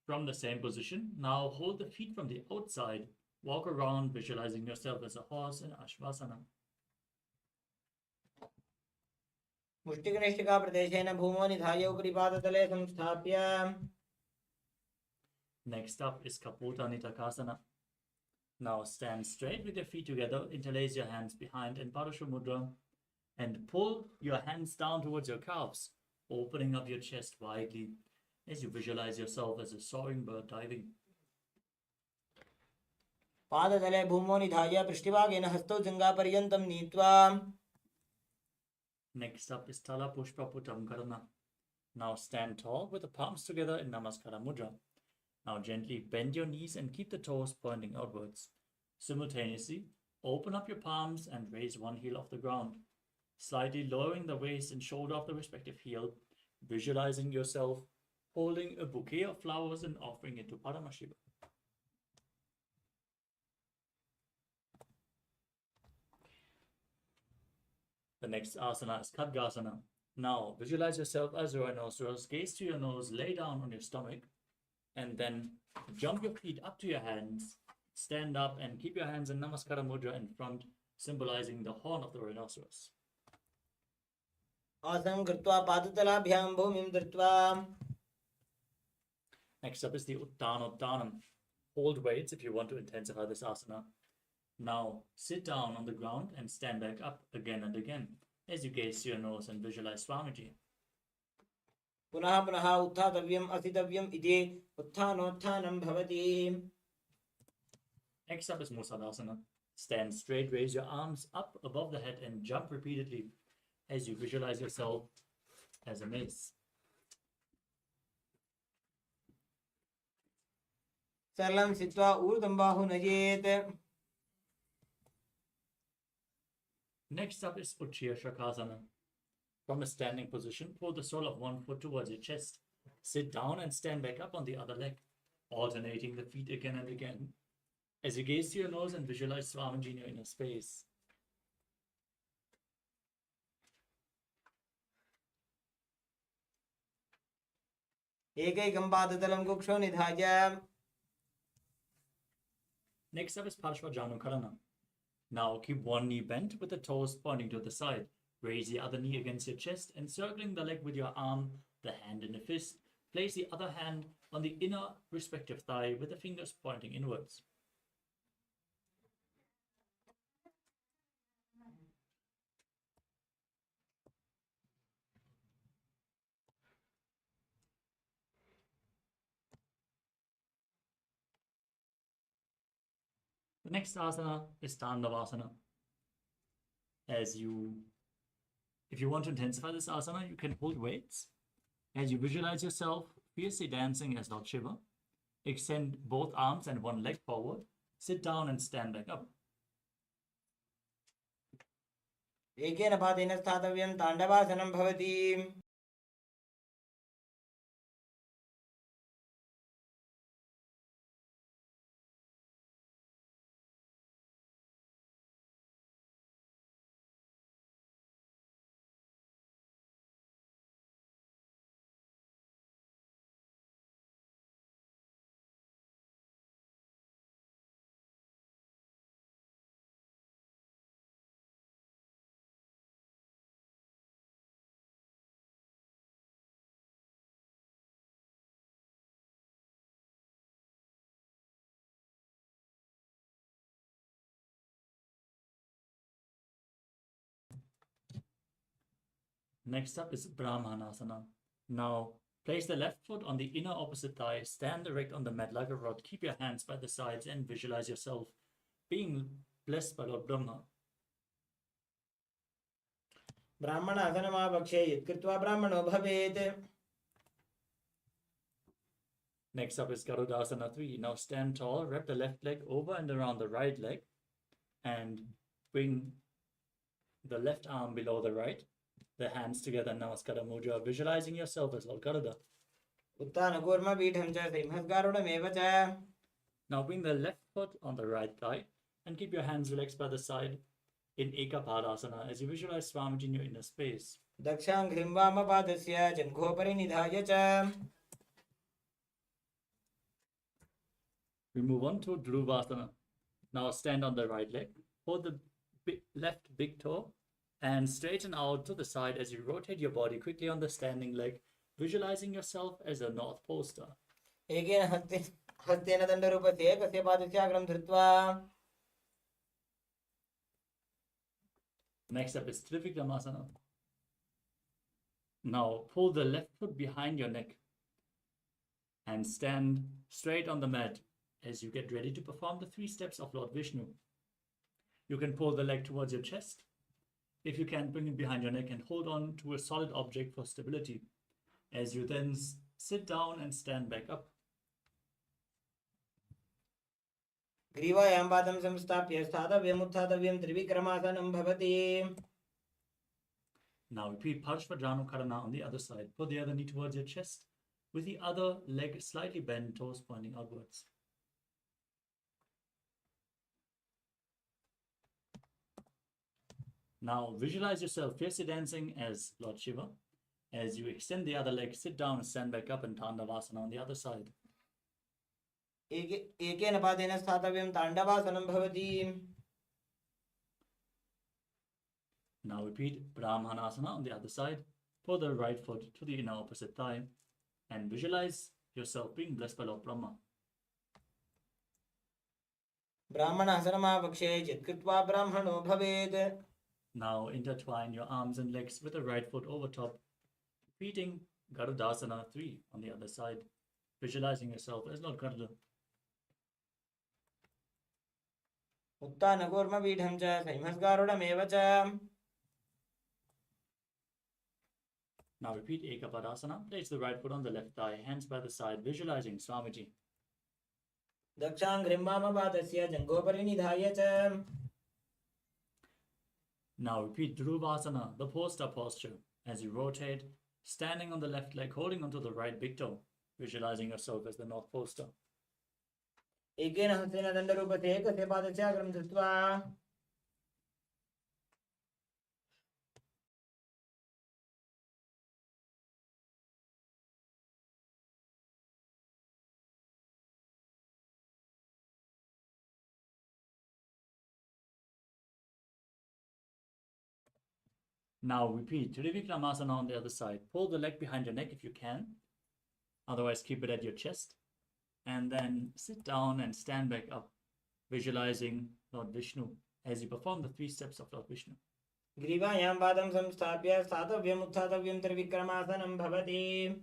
From the same position, now hold the feet from the outside. Walk around, visualizing yourself as a horse in Ashvasana. मुष्टिकनिष्ठिका प्रदेशेन भूमौ निधाय उपरि पादतले संस्थाप्य. Next up is Kapota Nitakasana. Now stand straight with your feet together, interlace your hands behind in Parashu Mudra, and pull your hands down towards your calves, opening up your chest widely as you visualize yourself as a soaring bird diving. पादतले भूमौ निधाय पृष्ठभागेन हस्तौ जङ्घापर्यन्तं नीत्वा. Next up is Tala Pushpa Putam Karana. Now stand tall with the palms together in Namaskara Mudra. Now gently bend your knees and keep the toes pointing outwards. Simultaneously, open up your palms and raise one heel off the ground, slightly lowering the waist and shoulder of the respective heel, visualizing yourself holding a bouquet of flowers and offering it to Paramashivam. The next asana is Khadgasana. Now visualize yourself as a rhinoceros, gaze to your nose, lay down on your stomach, and then jump your feet up to your hands, stand up and keep your hands in Namaskara Mudra in front, symbolizing the horn of the rhinoceros. आसनं कृत्वा पादतलाभ्यां भूमिं धृत्वा. Next up is the Uttanottanam. Hold weights if you want to intensify this asana. Now sit down on the ground and stand back up again and again as you gaze to your nose and visualize Swamiji. पुनः पुनः उत्थातव्यम् असितव्यम् इति उत्थानोत्थानं भवति. Next up is Musadasana. Stand straight, raise your arms up above the head and jump repeatedly as you visualize yourself as a mace. सरलं स्थित्वा ऊर्ध्वं बाहु नयेत्. Next up is Uchchiya Shakasana. From a standing position, pull the sole of one foot towards your chest. Sit down and stand back up on the other leg, alternating the feet again and again as you gaze to your nose and visualize Swamiji in your inner space. एकैकं पादतलं कुक्षौ निधाय. Next up is Parashvajanukarana. Now keep one knee bent with the toes pointing to the side. Raise the other knee against your chest, encircling the leg with your arm, the hand in a fist. Place the other hand on the inner respective thigh with the fingers pointing inwards. The next asana is Tandavasana. If you want to intensify this asana, you can hold weights. As you visualize yourself fiercely dancing as Lord Shiva, extend both arms and one leg forward, sit down and stand back up. एकेन पादेन स्थातव्यं ताण्डवासनं भवति. Next up is Brahmanasana. Now, place the left foot on the inner opposite thigh, stand erect on the mat like a rod, keep your hands by the sides and visualize yourself being blessed by Lord Brahma. ब्राह्मणासनमावक्षे यत्कृत्वा ब्राह्मणो भवेत्. Next up is Garudasana 3. Now stand tall, wrap the left leg over and around the right leg, and bring the left arm below the right, the hands together in Namaskara Mudra, visualizing yourself as Lord Garuda. उत्तानकूर्मपीठं च सिंहस्गारुडमेव च. Now bring the left foot on the right thigh and keep your hands relaxed by the side in Ekapadasana as you visualize Swamiji in your inner space. दक्षाङ्घ्रिं वामपादस्य जङ्घोपरि निधाय च. We move on to Dhruvasana. Now stand on the right leg, hold the left big toe and straighten out to the side as you rotate your body quickly on the standing leg, visualizing yourself as a North Pole star. एकेन हस्तेन दण्डरूपस्य एकस्य पादस्य अग्रं धृत्वा. Next up is Trivikramasana. Now pull the left foot behind your neck and stand straight on the mat as you get ready to perform the 3 steps of Lord Vishnu. You can pull the leg towards your chest. If you can, bring it behind your neck and hold on to a solid object for stability as you then sit down and stand back up. ग्रीवायां पादं संस्थाप्य स्थातव्यम् उत्थातव्यं त्रिविक्रमासनं भवति. Now repeat Parshvadranukarana on the other side. Put the other knee towards your chest with the other leg slightly bent, toes pointing outwards. Now visualize yourself fiercely dancing as Lord Shiva. As you extend the other leg, sit down and stand back up in Tandavasana on the other side. एकेन पादेन स्थातव्यं ताण्डवासनं भवति. Now repeat Brahmanasana on the other side. Pull the right foot to the inner opposite thigh and visualize yourself being blessed by Lord Brahma. ब्राह्मणासनमावक्षे चित्कृत्वा ब्राह्मणो भवेत्. Now intertwine your arms and legs with the right foot over top, repeating Garudasana 3 on the other side, visualizing yourself as Lord Garuda. उत्तानकूर्मपीठं च सिंहस्गारुडमेव च. Now repeat Ekapadasana. Place the right foot on the left thigh, hands by the side, visualizing Swamiji. दक्षाङ्घ्रिं वामपादस्य जङ्घोपरि निधाय च. Now repeat Dhruvasana, the pole-star posture, as you rotate, standing on the left leg, holding onto the right big toe, visualizing yourself as the North Pole star. एकेन हस्तेन दण्डरूपस्य एकस्य पादस्य अग्रं धृत्वा. Now repeat Trivikramasana on the other side. Pull the leg behind your neck if you can. Otherwise, keep it at your chest. And then sit down and stand back up, visualizing Lord Vishnu as you perform the 3 steps of Lord Vishnu. ग्रीवायां पादं संस्थाप्य स्थातव्यम् उत्थातव्यं त्रिविक्रमासनं भवति.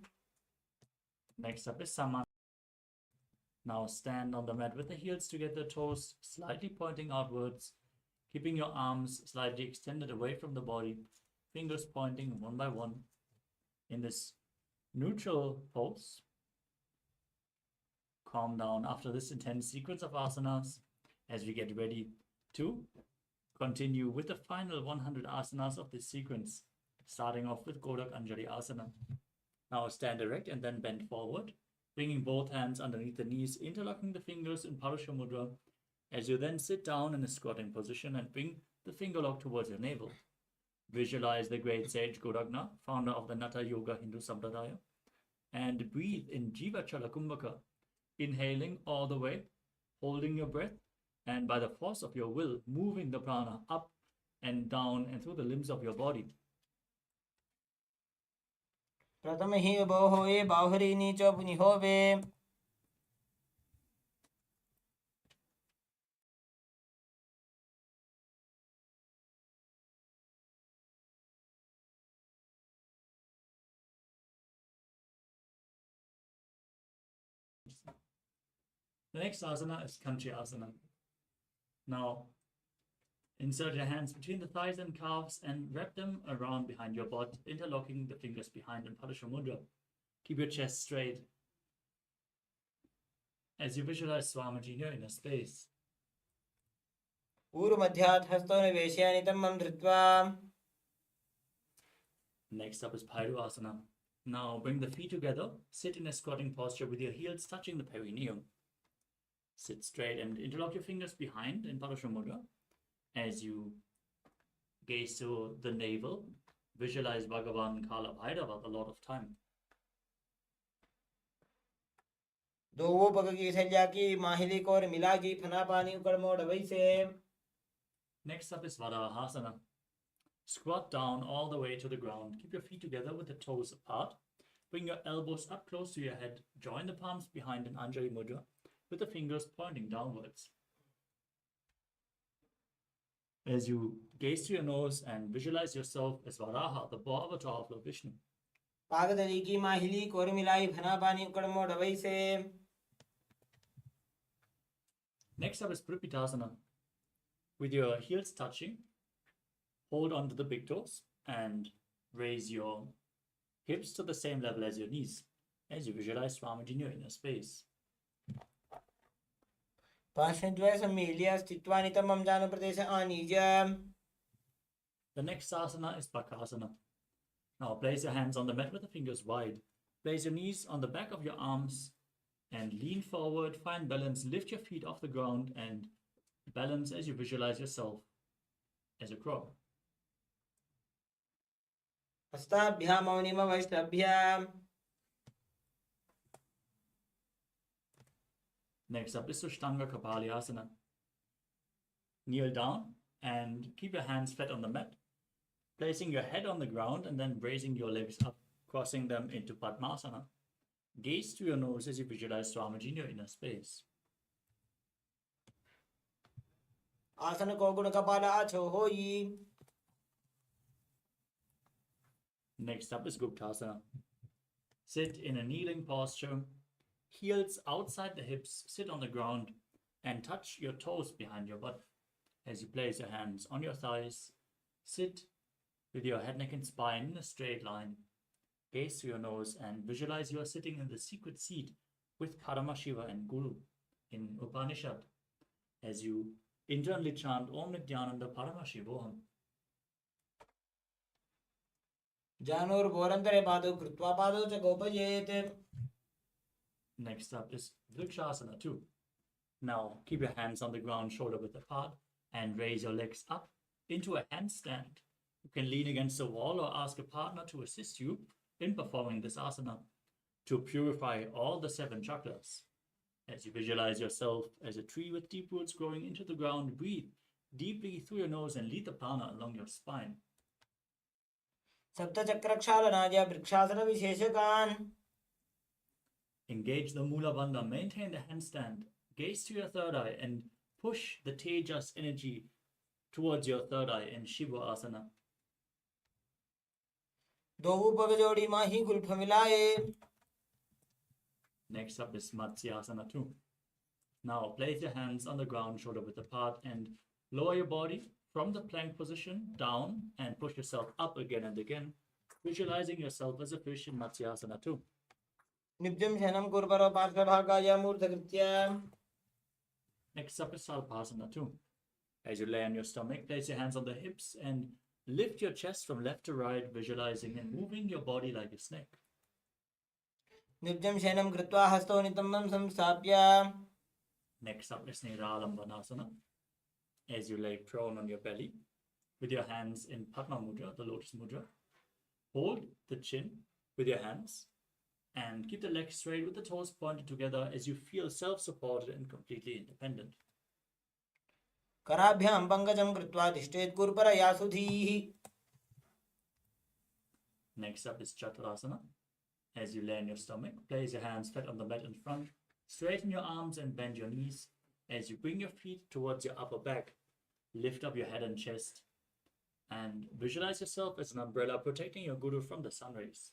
Next up is Samana. Now stand on the mat with the heels together, toes slightly pointing outwards, keeping your arms slightly extended away from the body, fingers pointing one by one in this neutral pose. Calm down after this intense sequence of asanas as we get ready to continue with the final 100 asanas of this sequence, starting off with Godak Anjali Asana. Now stand erect and then bend forward, bringing both hands underneath the knees, interlocking the fingers in Parasha Mudra, as you then sit down in a squatting position and bring the finger lock towards your navel. Visualize the great sage Godagna, founder of the Natha Yoga Hindu Sampradaya, and breathe in Jiva Chala Kumbhaka, inhaling all the way, holding your breath, and by the force of your will, moving the prana up and down and through the limbs of your body. प्रथम हि बोहोवे बाहुरी नीचो पुनिहोवे. The next asana is Kanchi Asana. Now, insert your hands between the thighs and calves and wrap them around behind your butt, interlocking the fingers behind in Padasha Mudra. Keep your chest straight. as you visualize Swamiji in your inner space. ऊरुमध्यात् हस्तो निवेशयानितं मम धृत्वा. Next up is Bhairuvasana. Now bring the feet together, sit in a squatting posture with your heels touching the perineum. Sit straight and interlock your fingers behind in Parasha Mudra. As you gaze to the navel, visualize Bhagavān Kala Bhairava a lot of time. दो वो पग की सज्जा की माहिली core मिला की फना पानी उकड़ मोड़ वैसे. Next up is Varahasana. Squat down all the way to the ground. Keep your feet together with the toes apart. Bring your elbows up close to your head. Join the palms behind an Anjali Mudra with the fingers pointing downwards. As you gaze to your nose and visualize yourself as Varaha, the boar avatar of Lord Vishnu. पागदली की माहिली core मिलाई फना पानी उकड़ मोड़ वैसे. Next up is Pripitasana. With your heels touching, hold on to the big toes and raise your hips to the same level as your knees as you visualize Swamiji in your inner space. पार्श्वद्वय सम्मील्य स्थित्वा नितं मम जानु प्रदेश आनीय. The next asana is Bakasana. Now place your hands on the mat with the fingers wide. Place your knees on the back of your arms and lean forward, find balance, lift your feet off the ground and balance as you visualize yourself as a crow. हस्ताभ्यां मौनिमवष्टाभ्यां. Next up is Sushtanga Kapalyasana. Kneel down and keep your hands flat on the mat, placing your head on the ground and then raising your legs up, crossing them into Padmasana. Gaze to your nose as you visualize Swamiji in your inner space. आसन को गुण कपाल आछो होई. Next up is Guptasana. Sit in a kneeling posture, heels outside the hips, sit on the ground and touch your toes behind your butt. As you place your hands on your thighs, sit with your head, neck and spine in a straight line. Gaze to your nose and visualize you are sitting in the secret seat with Paramashiva and Guru in Upanishad as you internally chant Om Nithyananda Paramashivoham. Janor बोरंतरे पादो कृत्वा पादो च गोपयेत. Next up is Vrikshasana 2. Now keep your hands on the ground, shoulder width apart, and raise your legs up into a handstand. You can lean against a wall or ask a partner to assist you in performing this asana to purify all the 7 chakras. As you visualize yourself as a tree with deep roots growing into the ground, breathe deeply through your nose and lead the prana along your spine. सप्त चक्रक्षालनाय vrikshasana विशेषकान्. Engage the Mula Bandha, maintain the handstand, gaze to your third eye and push the Tejas energy towards your third eye in Shiva Asana. दो पग जोड़ी माही Gulf मिलाए. Next up is Matsyasana 2. Now place your hands on the ground, shoulder width apart, and lower your body from the plank position down and push yourself up again and again, visualizing yourself as a fish in Matsyasana 2. निब्जं शयनं कुर्वरो पार्श्वभागाय मूर्धकृत्य. Next up is Salpasana 2. As you lay on your stomach, place your hands on the hips and lift your chest from left to right, visualizing and moving your body like a snake. निब्जं शयनं कृत्वा हस्तो नितम्बं संस्थाप्य. Next up is Niralambanasana. As you lay prone on your belly, with your hands in Padma Mudra, the Lotus Mudra, hold the chin with your hands and keep the legs straight with the toes pointed together as you feel self-supported and completely independent. कराभ्यां पंकजं कृत्वा तिष्ठेत् कुर्परया सुधीः. Next up is Chaturasana. As you lay on your stomach, place your hands flat on the mat in front, straighten your arms and bend your knees. As you bring your feet towards your upper back, lift up your head and chest, and visualize yourself as an umbrella protecting your guru from the sun rays.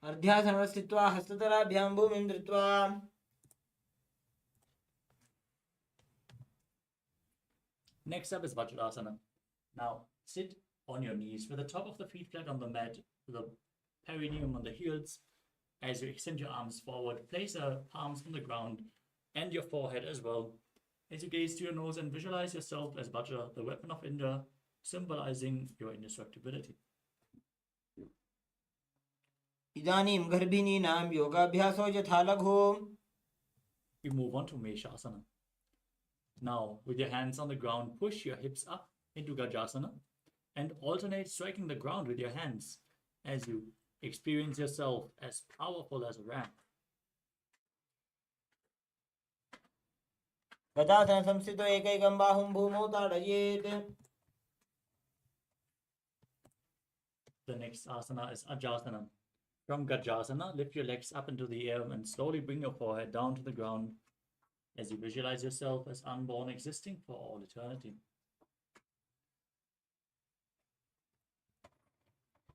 अर्ध्यासनं स्थित्वा हस्ततलाभ्यां भूमिं धृत्वा. Next up is Vajrasana. Now sit on your knees with the top of the feet flat on the mat, with the perineum on the heels, As you extend your arms forward, place your palms on the ground and your forehead as well. As you gaze to your nose and visualize yourself as Vajra, the weapon of Indra, symbolizing your indestructibility. इदानीं गर्भिणीनां योगाभ्यासो यथा लघु. We move on to Meshasana. Now, with your hands on the ground, push your hips up into Gajasana and alternate striking the ground with your hands as you experience yourself as powerful as a ram. गजासन संस्थितो एकैकं बाहुं भूमौ ताडयेत्. The next asana is Ajasana. From Gajasana, lift your legs up into the air and slowly bring your forehead down to the ground as you visualize yourself as unborn, existing for all eternity.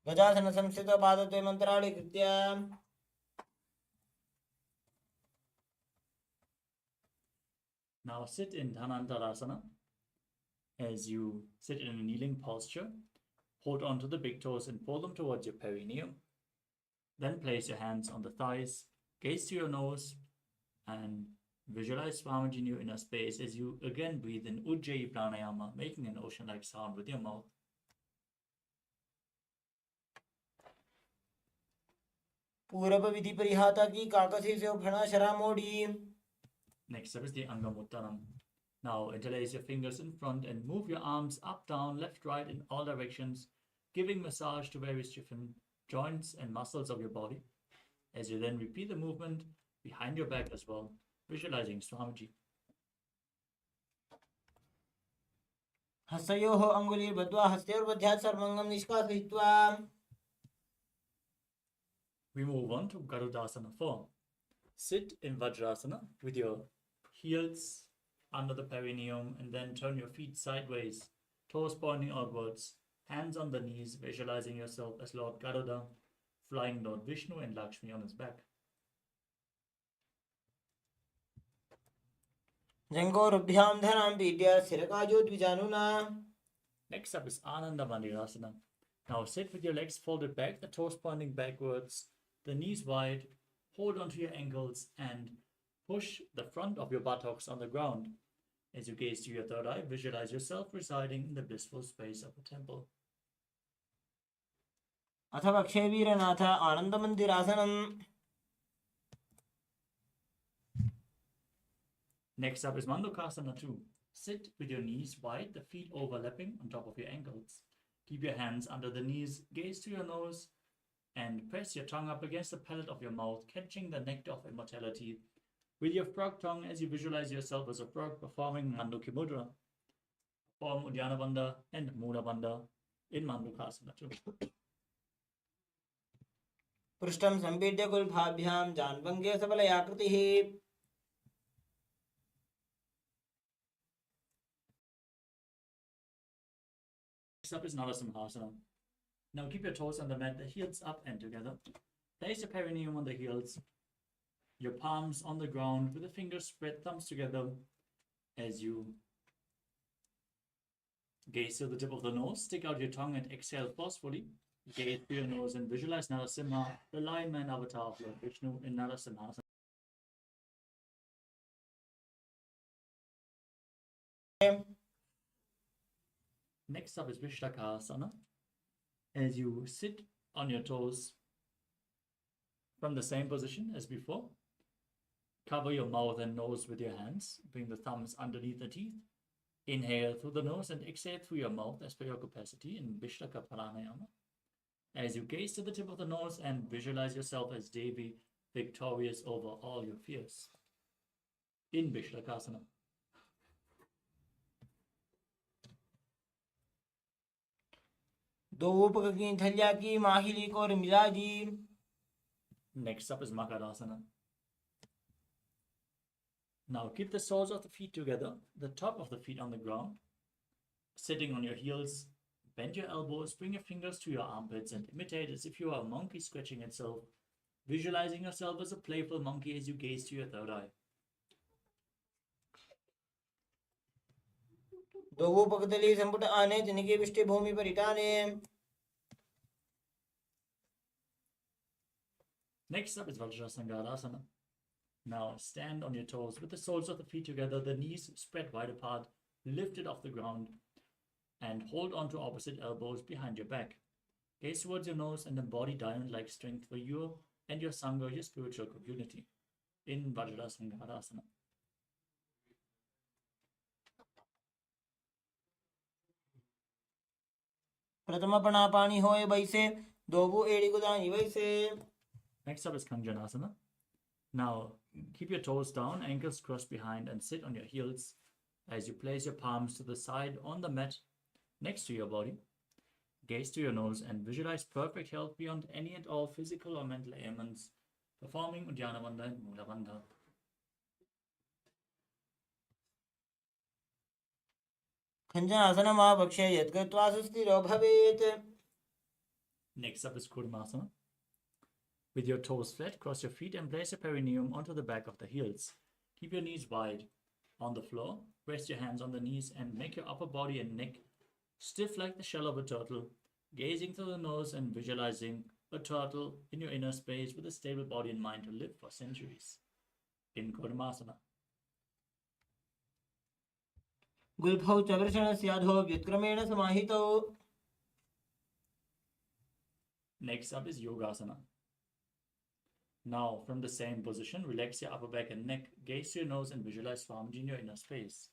गजासन संस्थितो पादद्वये मन्त्राणि कृत्य. Now sit in Dhanantarasana. As you sit in a kneeling posture, hold on to the big toes and pull them towards your perineum. Then place your hands on the thighs, gaze to your nose, and visualize Swamiji in your inner space as you again breathe in Ujjayi Pranayama, making an ocean-like sound with your mouth. पूर्व विधि परिहाता की काकसी से उफणा शरा मोड़ी. Next up is the Angamuttanam. Now interlace your fingers in front and move your arms up, down, left, right in all directions, giving massage to various different joints and muscles of your body. As you then repeat the movement behind your back as well, visualizing Swamiji. हस्तयोः अङ्गुलीर्बद्ध्वा हस्तयोर्बध्यात् सर्वङ्गं निष्कासयित्वा. We move on to Garudasana form. Sit in Vajrasana with your heels under the perineum and then turn your feet sideways, toes pointing outwards, hands on the knees, visualizing yourself as Lord Garuda, flying Lord Vishnu and Lakshmi on his back. जङ्घोरुभ्यां धरां पीड्य स्थिरकायो द्विजानुना. Next up is Ananda Mandirasana. Now sit with your legs folded back, the toes pointing backwards, the knees wide, hold onto your ankles and push the front of your buttocks on the ground. As you gaze to your third eye, visualize yourself residing in the blissful space of a temple. अथ वक्षे वीरनाथ आनन्दमन्दिरासनम्. Next up is Mandukasana 2. Sit with your knees wide, the feet overlapping on top of your ankles. Keep your hands under the knees, gaze to your nose, and press your tongue up against the palate of your mouth, catching the nectar of immortality with your frog tongue as you visualize yourself as a frog performing Manduki Mudra. Perform Uddiyana Bandha and Mula Bandha in Mandukasana 2. पृष्ठं सम्पीड्य गुल्फाभ्यां जान्वङ्गे सबलयाकृतिः. Next up is Narasimhasana. Now keep your toes on the mat, the heels up and together. Place your perineum on the heels, your palms on the ground with the fingers spread, thumbs together as you gaze to the tip of the nose, stick out your tongue and exhale forcefully. Gaze through your nose and visualize Narasimha, the lion man avatar of Lord Vishnu in Narasimhasana. Next up is Vishlakasana. As you sit on your toes from the same position as before, cover your mouth and nose with your hands. Bring the thumbs underneath the teeth. Inhale through the nose and exhale through your mouth as per your capacity in Vishlaka Pranayama. As you gaze to the tip of the nose and visualize yourself as Devi, victorious over all your fears in Vishlakasana. दो उपक की थलिया की माहिली को मिलाजी. Next up is Makarasana. Now keep the soles of the feet together, the top of the feet on the ground. Sitting on your heels, bend your elbows, bring your fingers to your armpits and imitate as if you are a monkey scratching itself, visualizing yourself as a playful monkey as you gaze to your third eye. दो उपक तली संपुट आने जिनके विष्टि भूमि पर इटाने. Next up is Vajrasangarasana. Now stand on your toes with the soles of the feet together, the knees spread wide apart, lifted off the ground, and hold on to opposite elbows behind your back. Gaze towards your nose and embody diamond-like strength for you and your Sangha, your spiritual community, in Vajrasangarasana. प्रथम पाणी होए बैसे दोबू एड़ी गुदानी वैसे. Next up is Kanjanasana. Now keep your toes down, ankles crossed behind, and sit on your heels as you place your palms to the side on the mat next to your body. Gaze to your nose and visualize perfect health beyond any and all physical or mental ailments, performing Uddiyana Bandha and Mula Bandha. खञ्जनासनमा पक्षे यद्गत्वा सुस्थिरो भवेत्. Next up is Kurmasana. With your toes flat, cross your feet and place your perineum onto the back of the heels. Keep your knees wide on the floor, rest your hands on the knees and make your upper body and neck stiff like the shell of a turtle, gazing through the nose and visualizing a turtle in your inner space with a stable body and mind to live for centuries. In Kurmasana. गुल्फौ चवर्षणस्याधो व्युत्क्रमेण समाहितौ. Next up is Yogasana. Now, from the same position, relax your upper back and neck, gaze to your nose and visualize Swamiji in your inner space.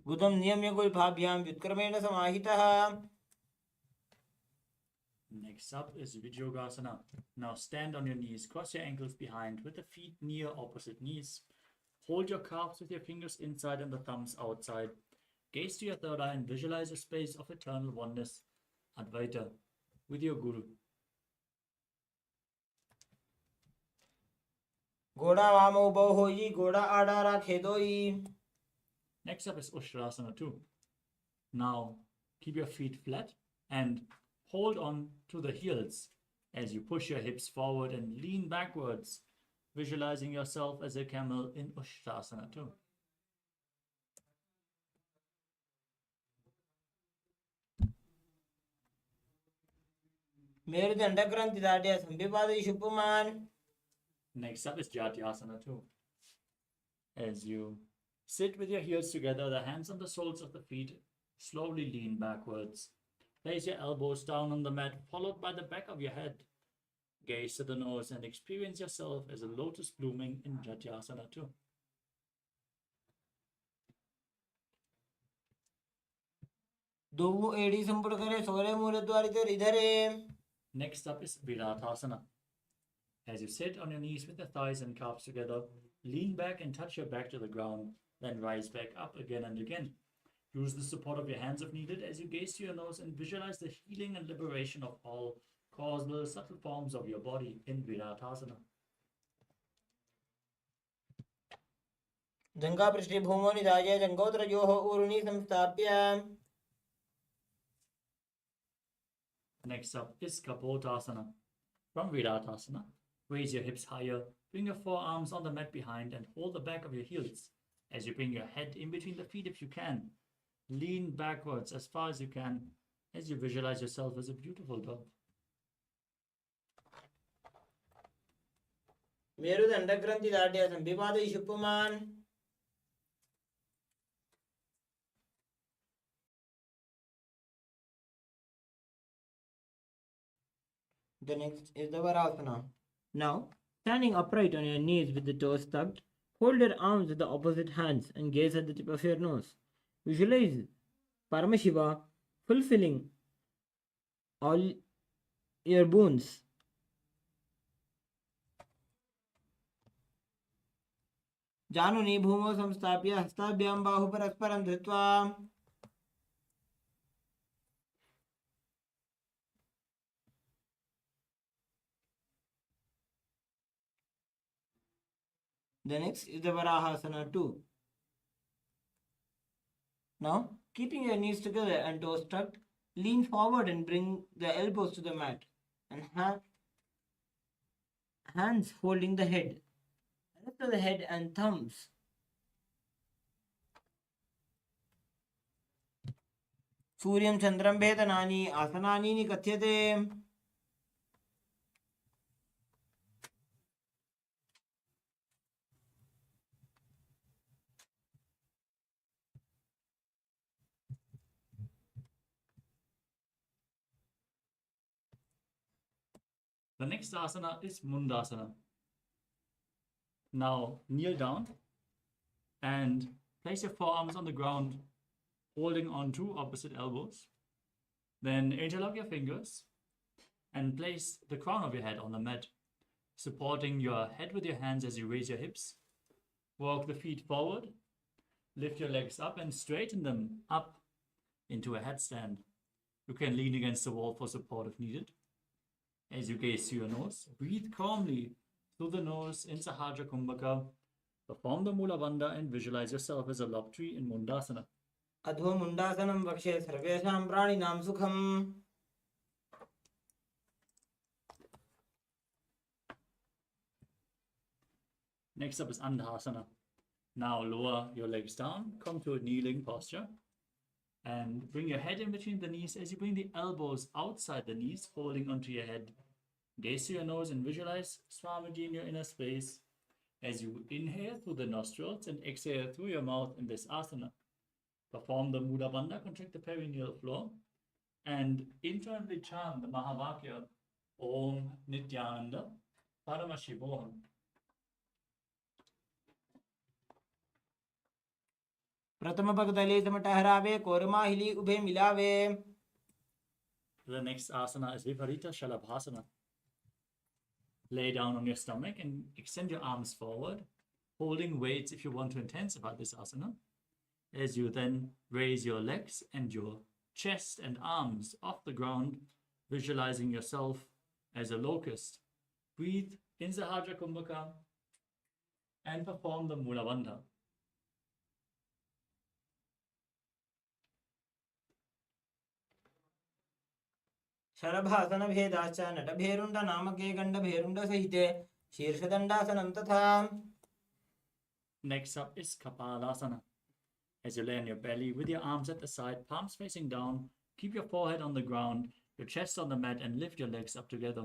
गुदं नियम्य गुल्फाभ्यां व्युत्क्रमेण समाहितः. Next up is Vijyogasana. Now stand on your knees, cross your ankles behind with the feet near opposite knees. Hold your calves with your fingers inside and the thumbs outside. Gaze to your third eye and visualize a space of eternal oneness, Advaita, with your Guru. घोड़ा वामो बौ होई घोड़ा आड़ा राखे दोई. Next up is Ushtrasana 2. Now keep your feet flat and hold on to the heels as you push your hips forward and lean backwards, visualizing yourself as a camel in Ushtrasana 2. मेरुदण्डग्रन्थि दाढ्य संविपादयिषु पुमान्. Next up is Jyotisha 2. As you sit with your heels together, the hands on the soles of the feet, slowly lean backwards. Place your elbows down on the mat, followed by the back of your head. Gaze to the nose and experience yourself as a lotus blooming in Jyotisha 2. दोबू एड़ी संपुट करे सोरे मूल द्वारित इधरे. Next up is Viratasana. As you sit on your knees with the thighs and calves together, lean back and touch your back to the ground, then rise back up again and again. Use the support of your hands if needed as you gaze to your nose and visualize the healing and liberation of all causal, subtle forms of your body in Viratasana. जङ्घापृष्ठे भूमौ निधाय जङ्घोत्तरयोः ऊरुणि संस्थाप्य. Next up is Kapotasana. From Viratasana, raise your hips higher, bring your forearms on the mat behind and hold the back of your heels. As you bring your head in between the feet if you can, lean backwards as far as you can as you visualize yourself as a beautiful dove. मेरुदण्डग्रन्थि दाढ्य संविपादयिषु पुमान्. The next is the Varasana. Now, standing upright on your knees with the toes tucked, hold your arms with the opposite hands and gaze at the tip of your nose. Visualize Paramashiva fulfilling all your boons. जानुनी भूमौ संस्थाप्य हस्ताभ्यां बाहु परस्परं धृत्वा. The next is the Varahasana 2. Now, keeping your knees together and toes tucked, lean forward and bring the elbows to the mat and hands holding the head. Lift the head and thumbs. Suryam Chandram Bhedanani Asanani Katyate. The next asana is Mundasana. Now kneel down and place your forearms on the ground, holding on two opposite elbows. Then interlock your fingers and place the crown of your head on the mat, supporting your head with your hands as you raise your hips. Walk the feet forward, lift your legs up and straighten them up into a headstand. You can lean against the wall for support if needed. As you gaze through your nose, breathe calmly through the nose in Sahajra Kumbhaka. Perform the Mula Bandha and visualize yourself as a log tree in Mundasana. अधो मुंडासनं वक्षे सर्वेषां प्राणिनां सुखम्. Next up is Andhasana. Now lower your legs down, come to a kneeling posture, and bring your head in between the knees as you bring the elbows outside the knees, holding onto your head. Gaze to your nose and visualize Swamiji in your inner space as you inhale through the nostrils and exhale through your mouth in this asana. Perform the Mula Bandha, contract the perineal floor, and internally chant the Mahavakya, Om Nithyananda, Paramashivoham. प्रथम पगदले समट हरावे कोरमाहिली उभे मिलावे. The next asana is Viparita Shalabhasana. Lay down on your stomach and extend your arms forward, holding weights if you want to intensify this asana. As you then raise your legs and your chest and arms off the ground, visualizing yourself as a locust. Breathe in Sahajra Kumbhaka and perform the Mula Bandha. शरभासन भेदाश्च नटभेरुण्ड नामके गण्डभेरुण्ड सहिते शीर्षदण्डासनं तथा. Next up is Kapalasana. As you lay on your belly with your arms at the side, palms facing down, keep your forehead on the ground, your chest on the mat, and lift your legs up together.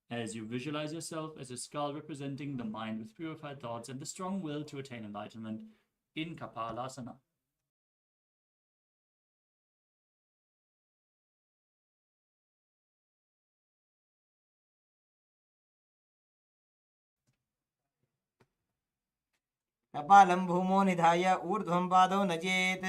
As you visualize yourself as a skull representing the mind with purified thoughts and the strong will to attain enlightenment in Kapalasana. कपालं भूमो निधाय ऊर्ध्वं पादौ नजेत्.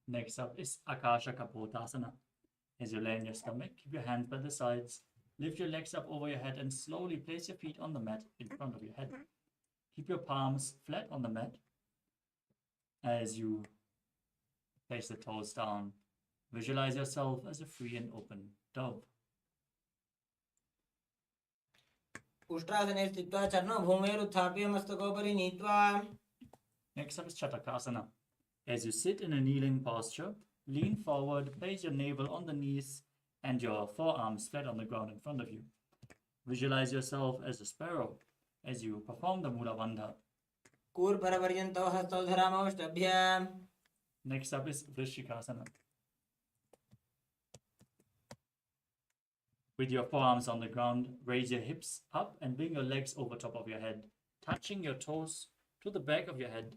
Next up is Akasha Kapotasana. As you lay on your stomach, keep your hands by the sides, lift your legs up over your head and slowly place your feet on the mat in front of your head. Keep your palms flat on the mat. As you place the toes down, visualize yourself as a free and open dove. उष्ट्रासने स्थित्वा चरणौ भूमेरुत्थाप्य मस्तकोपरि नीत्वा. Next up is Chatakasana. As you sit in a kneeling posture, lean forward, place your navel on the knees and your forearms flat on the ground in front of you. Visualize yourself as a sparrow as you perform the Mula Bandha. कूर्परपर्यन्तौ हस्तौ धरामौष्टभ्य. Next up is Vrishikasana. With your forearms on the ground, raise your hips up and bring your legs over top of your head, touching your toes to the back of your head,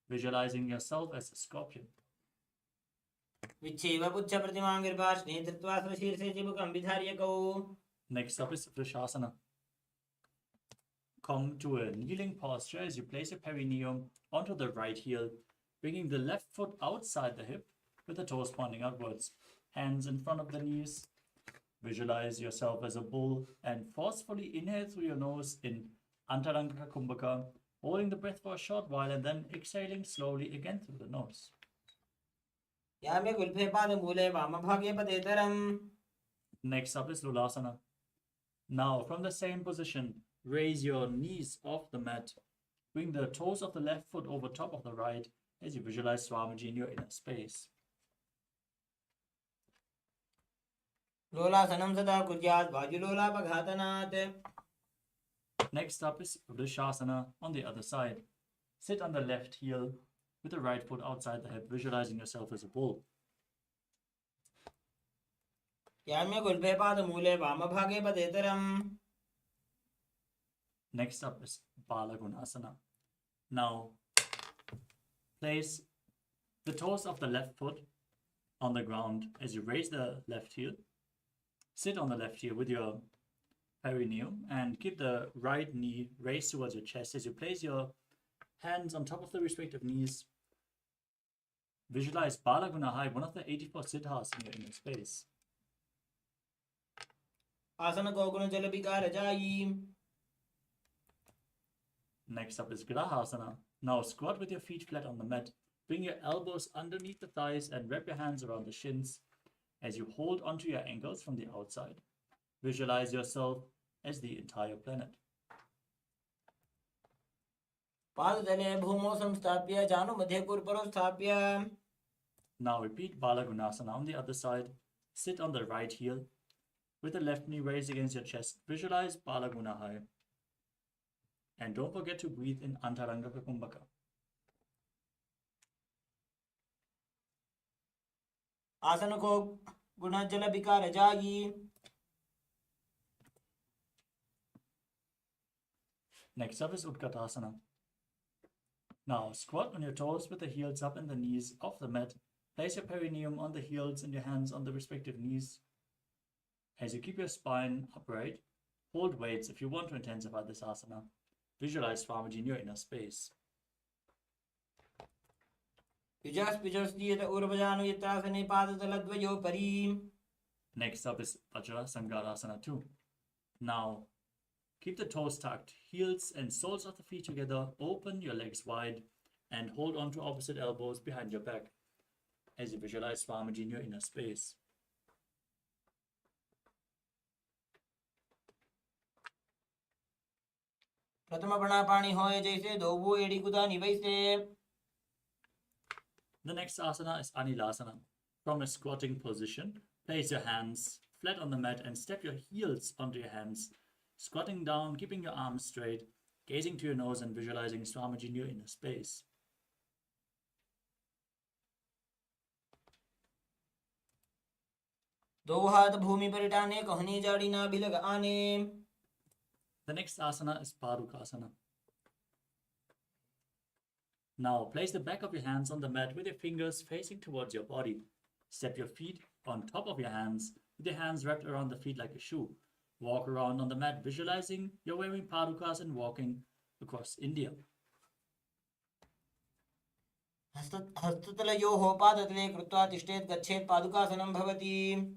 visualizing yourself as a scorpion. विच्छेव पुच्छ प्रतिमां गिर्भाष्णे धृत्वा स्वशीर्षे चिबुकं विधार्यकौ. Next up is Vrishasana. Come to a kneeling posture as you place your perineum onto the right heel, bringing the left foot outside the hip with the toes pointing outwards. Hands in front of the knees. Visualize yourself as a bull and forcefully inhale through your nose in Antaranga Kumbhaka, holding the breath for a short while and then exhaling slowly again through the nose. Yame गुल्फे पादमूले वामभागे पदेतरम्. Next up is Lulasana. Now, from the same position, raise your knees off the mat. Bring the toes of the left foot over top of the right as you visualize Swamiji in your inner space. लोलासनं सदा कुर्यात् वायुलोलापघातनात्. Next up is Vrishasana on the other side. Sit on the left heel with the right foot outside the hip, visualizing yourself as a bull. याम्य गुल्फे पादमूले वामभागे पदेतरम्. Next up is Balagunasana. Now, place the toes of the left foot on the ground as you raise the left heel. Sit on the left heel with your perineum and keep the right knee raised towards your chest as you place your hands on top of the respective knees. Visualize Balagunahai, one of the 84 siddhas in your inner space. आसन को गुण जल विकार जाई. Next up is Grahasana. Now squat with your feet flat on the mat. Bring your elbows underneath the thighs and wrap your hands around the shins as you hold onto your ankles from the outside. Visualize yourself as the entire planet. पादतले भूमौ संस्थाप्य जानु मध्ये कुर्परो स्थाप्य. Now repeat Balagunasana on the other side. Sit on the right heel with the left knee raised against your chest. Visualize Balagunahai. And don't forget to breathe in Antaranga Kumbhaka. आसन को गुण जल विकार जाई. Next up is Utkatasana. Now squat on your toes with the heels up and the knees off the mat. Place your perineum on the heels and your hands on the respective knees. As you keep your spine upright, hold weights if you want to intensify this asana. Visualize Swamiji in your inner space. युजस् पिजस् दीयत उर्वजानु यत्रासने पादतलद्वयो परि. Next up is Vajrasangarasana 2. Now, keep the toes tucked, heels and soles of the feet together, open your legs wide, and hold on to opposite elbows behind your back as you visualize Swamiji in your inner space. प्रथम प्राणापानी होय जैसे धोबो एड़ी कुदानी वैसे. The next asana is Anilasana. From a squatting position, place your hands flat on the mat and step your heels onto your hands. Squatting down, keeping your arms straight, gazing to your nose and visualizing Swamiji in your inner space. दो हाथ भूमि पर टाने कहनी जाड़ी ना बिलग आने. The next asana is Parukasana. Now place the back of your hands on the mat with your fingers facing towards your body. Step your feet on top of your hands with your hands wrapped around the feet like a shoe. Walk around on the mat visualizing you're wearing parukas and walking across India. हस्ततलयोः पादतले कृत्वा तिष्ठेत् गच्छेत् पादुकासनं भवति.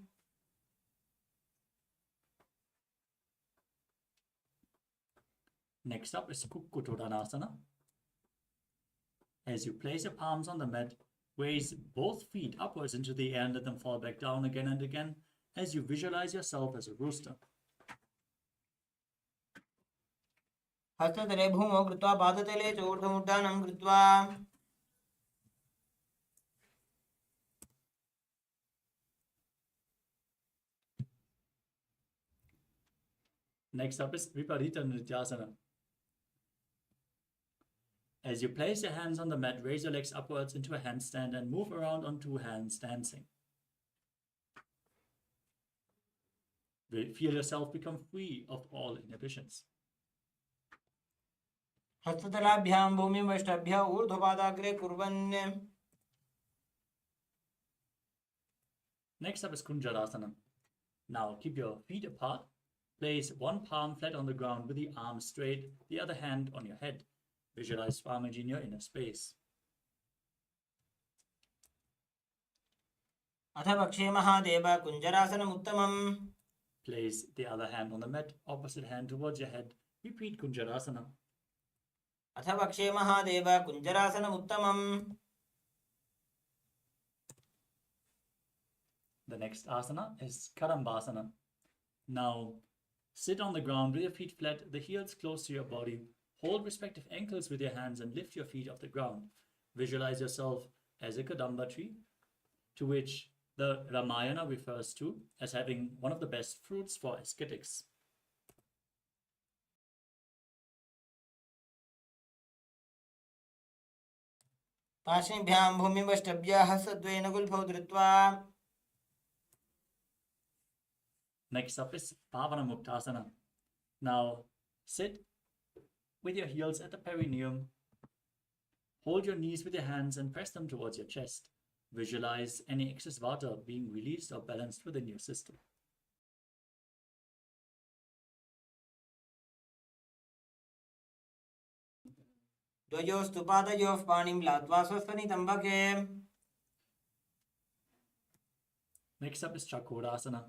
Next up is Kukkutodanasana. As you place your palms on the mat, raise both feet upwards into the air and let them fall back down again and again as you visualize yourself as a rooster. हस्ततले भूमौ कृत्वा पादतले च ऊर्ध्वमुड्डानं कृत्वा. Next up is Viparita Nrityasana. As you place your hands on the mat, raise your legs upwards into a handstand and move around on two hands, dancing. Feel yourself become free of all inhibitions. हस्ततलाभ्यां भूमिं वष्टाभ्य ऊर्ध्वपादाग्रे कुर्वन्. Next up is Kunjarasana. Now keep your feet apart. Place one palm flat on the ground with the arm straight, the other hand on your head. Visualize Swamiji in your inner space. अथ पक्षे महादेव कुञ्जरासनम् उत्तमम्. Place the other hand on the mat, opposite hand towards your head. Repeat Kunjarasana. अथ पक्षे महादेव कुञ्जरासनम् उत्तमम्. The next asana is Kadambasana. Now, sit on the ground with your feet flat, the heels close to your body. Hold respective ankles with your hands and lift your feet off the ground. Visualize yourself as a Kadamba tree, to which the Ramayana refers to as having one of the best fruits for ascetics. पार्श्वभ्यां भूमिं वष्टभ्य हस्तद्वयेन गुल्फौ धृत्वा. Next up is Pavanamuktasana. Now sit with your heels at the perineum. Hold your knees with your hands and press them towards your chest. Visualize any excess vata being released or balanced within your system. द्वयोस्तु पादयोः पाणिं लात्वा स्वस्थनितम्बके. Next up is Chakrasana.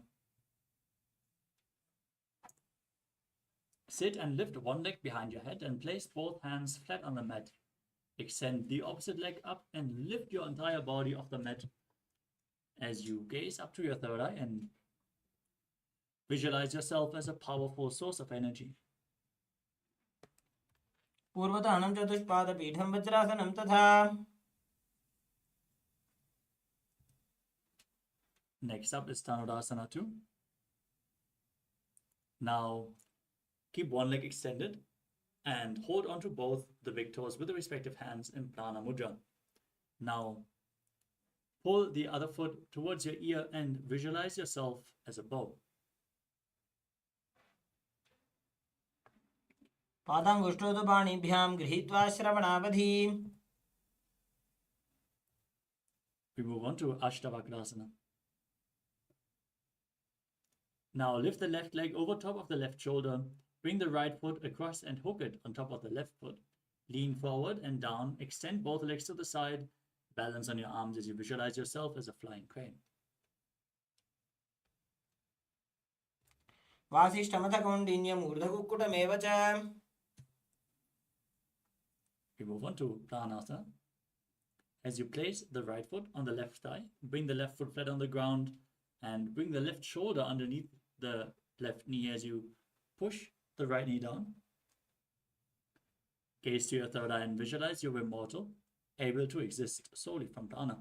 Sit and lift one leg behind your head and place both hands flat on the mat. Extend the opposite leg up and lift your entire body off the mat as you gaze up to your third eye and visualize yourself as a powerful source of energy. पूर्वतः चतुष्पादपीठं वज्रासनं तथा. Next up is Dhanurasana 2. Now keep one leg extended and hold onto both the big toes with the respective hands in Prana Mudra. Now pull the other foot towards your ear and visualize yourself as a bow. पादाङ्गुष्ठौ तु पाणिभ्यां गृहीत्वा श्रवणावधि. We move on to Ashtavakrasana. Now lift the left leg over top of the left shoulder. Bring the right foot across and hook it on top of the left foot. Lean forward and down. Extend both legs to the side. Balance on your arms as you visualize yourself as a flying crane. वासिष्ठमथ कौण्डिन्यमूर्धकुक्कुटमेव च. We move on to Pranasana. As you place the right foot on the left thigh, bring the left foot flat on the ground and bring the left shoulder underneath the left knee as you push the right knee down. Gaze to your third eye and visualize you're immortal, able to exist solely from prana.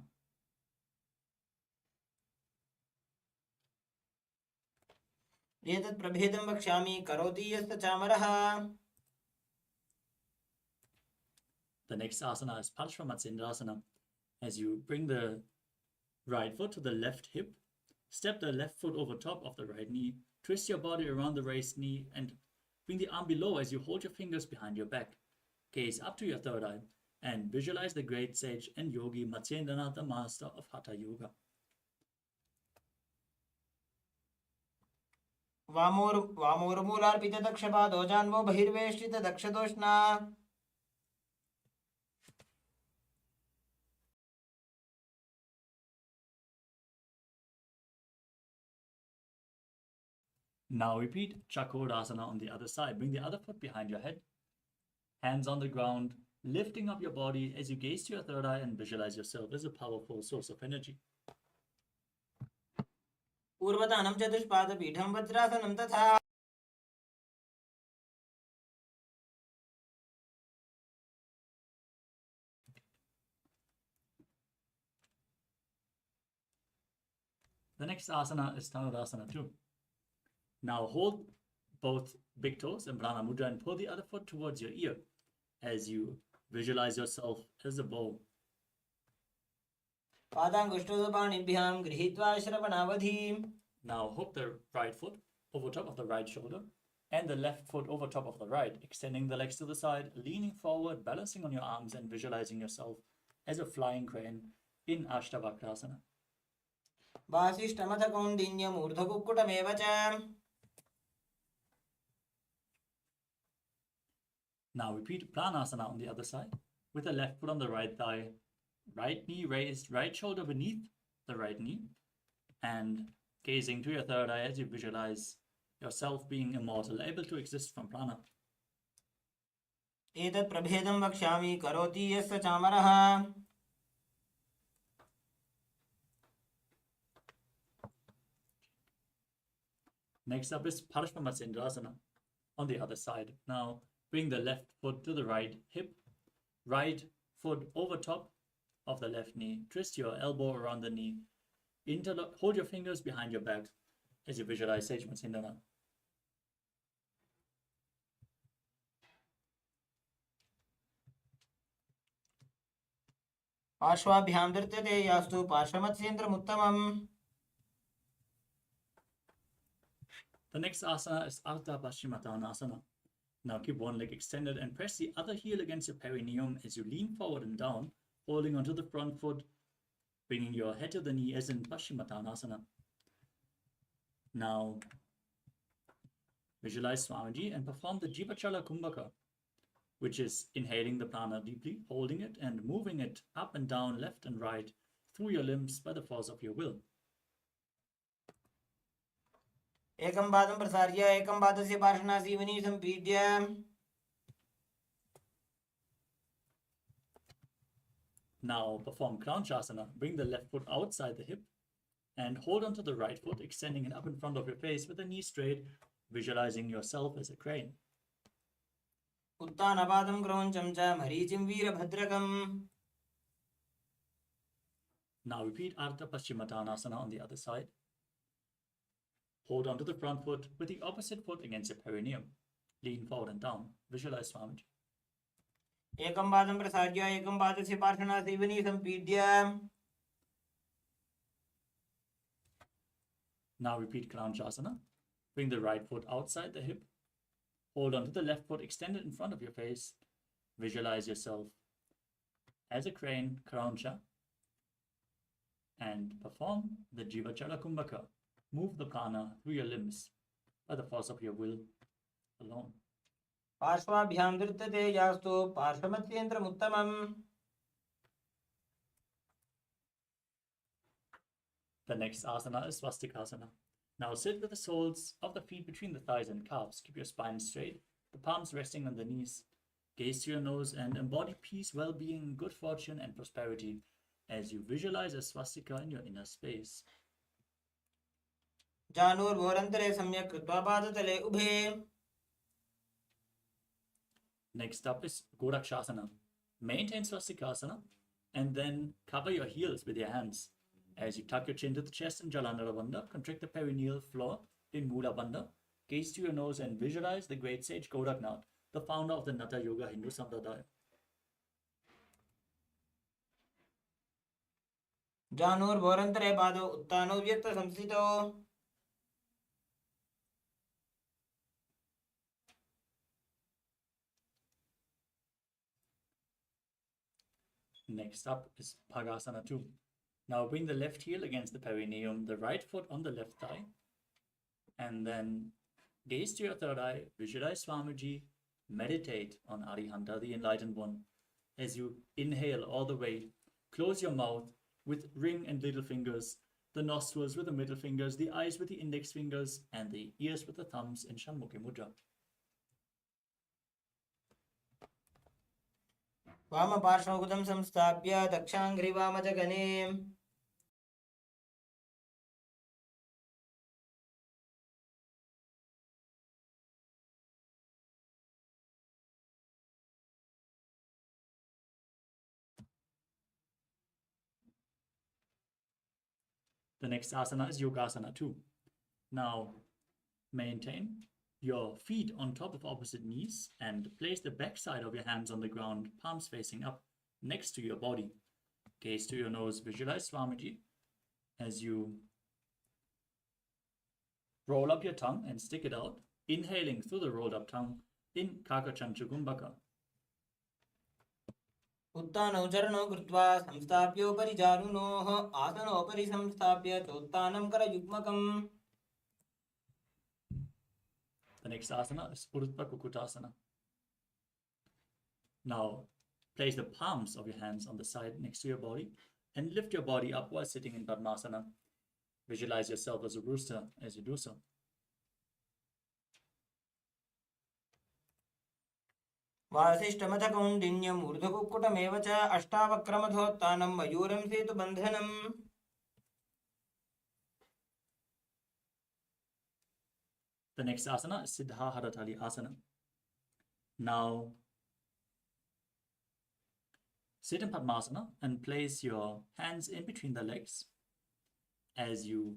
एतत् प्रभेदं वक्ष्यामि करोति यस्य चामरः. The next asana is Parshvamatsendrasana. As you bring the right foot to the left hip, step the left foot over top of the right knee, twist your body around the raised knee and bring the arm below as you hold your fingers behind your back. Gaze up to your third eye and visualize the great sage and yogi Matsendranath, the master of Hatha Yoga. वामोर्मूलार्पित दक्षपादो जान्वो बहिर्वेष्टित दक्षदोष्णा. Now repeat Chakrasana on the other side. Bring the other foot behind your head, hands on the ground, lifting up your body as you gaze to your third eye and visualize yourself as a powerful source of energy. पूर्वतनं चतुष्पादपीठं वज्रासनं तथा. The next asana is Dhanurasana 2. Now hold both big toes in Prana Mudra and pull the other foot towards your ear as you visualize yourself as a bow. पादाङ्गुष्ठौ पाणिभ्यां गृहीत्वा श्रवणावधि. Now hook the right foot over top of the right shoulder and the left foot over top of the right, extending the legs to the side, leaning forward, balancing on your arms and visualizing yourself as a flying crane in Ashtavakrasana. वासिष्ठमथ कौण्डिन्यमूर्धकुक्कुटमेव च. Now repeat Pranasana on the other side with the left foot on the right thigh, right knee raised, right shoulder beneath the right knee, and gazing to your third eye as you visualize yourself being immortal, able to exist from prana. एतत् प्रभेदं वक्ष्यामि करोति यस्य चामरः. Next up is Parshvamatsendrasana on the other side. Now bring the left foot to the right hip, right foot over top of the left knee. Twist your elbow around the knee. Hold your fingers behind your back as you visualize Sage Matsendana. पार्श्वाभ्यां धृत्यते यास्तु पार्श्वमत्स्येन्द्रमुत्तमम्. The next asana is Ardha Paschimottanasana. Now keep one leg extended and press the other heel against your perineum as you lean forward and down, holding onto the front foot, bringing your head to the knee as in Paschimottanasana. Now visualize Swamiji and perform the Jivachala Kumbhaka, which is inhaling the prana deeply, holding it and moving it up and down, left and right through your limbs by the force of your will. एकं पादं प्रसार्य एकं पादस्य पार्श्वनासीवनी सम्पीड्य Now perform Kranchasana. Bring the left foot outside the hip and hold onto the right foot, extending it up in front of your face with the knee straight, visualizing yourself as a crane. उत्तानपादं क्रौञ्चं च मरीचिं वीरभद्रकम्. Now repeat Ardha Paschimottanasana on the other side. Hold onto the front foot with the opposite foot against your perineum. Lean forward and down. Visualize Swamiji. एकं पादं प्रसार्य एकं पादस्य पार्श्वनासीवनी सम्पीड्य Now repeat Kranchasana. Bring the right foot outside the hip. Hold onto the left foot extended in front of your face. Visualize yourself as a crane, Krancha, and perform the Jivachala Kumbhaka. Move the prana through your limbs by the force of your will alone. पार्श्वाभ्यां धृत्यते यास्तु पार्श्वमत्यन्तरमुत्तमम्. The next asana is Svastikasana. Now sit with the soles of the feet between the thighs and calves. Keep your spine straight, the palms resting on the knees. Gaze to your nose and embody peace, well-being, good fortune and prosperity as you visualize a swastika in your inner space. जानुर्भोरन्तरे सम्यक् कृत्वा पादतले उभे. Next up is Gorakshasana. Maintain Swastikasana and then cover your heels with your hands. As you tuck your chin to the chest in Jalandhara Bandha, contract the perineal floor in Mula Bandha, gaze to your nose and visualize the great sage Goraknath, the founder of the Natha Yoga Hindu Sampradaya. जानुर्भोरन्तरे पादौ उत्तानौ व्यक्तसंस्थितौ. Next up is Bhagasana 2. Now bring the left heel against the perineum, the right foot on the left thigh, and then gaze to your third eye, visualize Swamiji, meditate on Arihanta, the enlightened one. As you inhale all the way, close your mouth with ring and little fingers, the nostrils with the middle fingers, the eyes with the index fingers, and the ears with the thumbs in Shanmukhi Mudra. वामपार्श्वमुखं संस्थाप्य दक्षाङ्घ्रिवामजगने. The next asana is Yogasana 2. Now maintain your feet on top of opposite knees and place the back side of your hands on the ground, palms facing up next to your body. Gaze to your nose, visualize Swamiji as you roll up your tongue and stick it out, inhaling through the rolled up tongue in Kakachanchu Kumbhaka. उत्तानौ चरणौ कृत्वा संस्थाप्योपरि जानुनोः आसनोपरि संस्थाप्य चोत्तानं करयुग्मकम्. The next asana is Urdhva Kukutasana. Now, place the palms of your hands on the side next to your body and lift your body up while sitting in Padmasana. Visualize yourself as a rooster as you do so. वासिष्ठमथ कौण्डिन्यम् ऊर्ध्वकुक्कुटमेव च अष्टावक्रमथोत्तानं मयूरं सेतुबन्धनम्. The next asana is Siddha Haratali Asana. Now, sit in Padmasana and place your hands in between the legs as you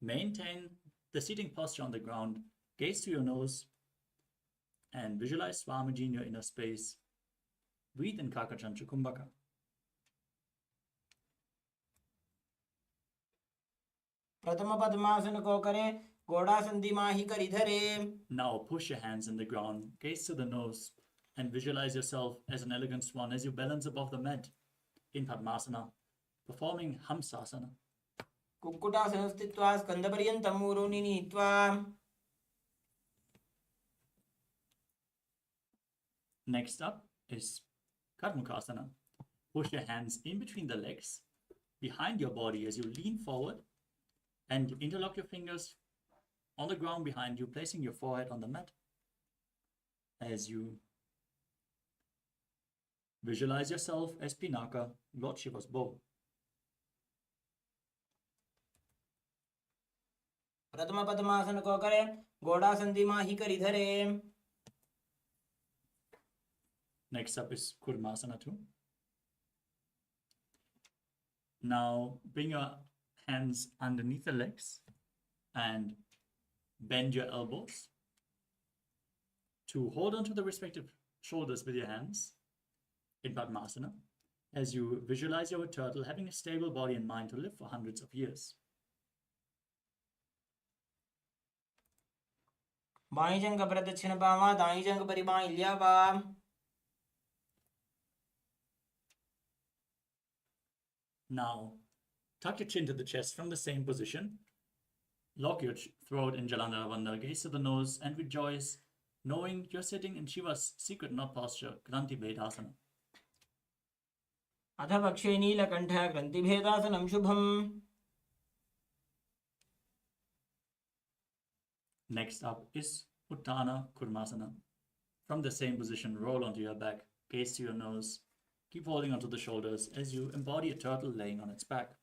maintain the seating posture on the ground. Gaze to your nose and visualize Swamiji in your inner space. Breathe in Kakachanchu Kumbhaka. प्रथम पद्मासन को करे गोडासन्धि माहि करिधरे. Now push your hands in the ground, gaze to the nose, and visualize yourself as an elegant swan as you balance above the mat in Padmasana, performing Hamsasana. कुक्कुटासनं स्थित्वा स्कन्धपर्यन्तं ऊरोनि नीत्वा. Next up is Karmukasana. Push your hands in between the legs, behind your body as you lean forward, and interlock your fingers on the ground behind you, placing your forehead on the mat. As you visualize yourself as Pinaka, Lord Shiva's bow. प्रथम पद्मासन को करें. गोडासन्धि माहि करिधरे. Next up is Kurmasana 2. Now bring your hands underneath the legs and bend your elbows to hold onto the respective shoulders with your hands in Padmasana as you visualize your turtle having a stable body and mind to live for hundreds of years. By जंग प्रदक्षिण पावा दाई जंग परिबाई ल्यावा. Now tuck your chin to the chest from the same position. Lock your throat in Jalandhara Bandha, gaze to the nose, and rejoice, knowing you're sitting in Shiva's secret knot posture, Kranti Vedasana. अथ पक्षे नीलकण्ठ ग्रन्थिभेदासनं शुभम्. Next up is Uttana Kurmasana. From the same position, roll onto your back, gaze to your nose, keep holding onto the shoulders as you embody a turtle laying on its back.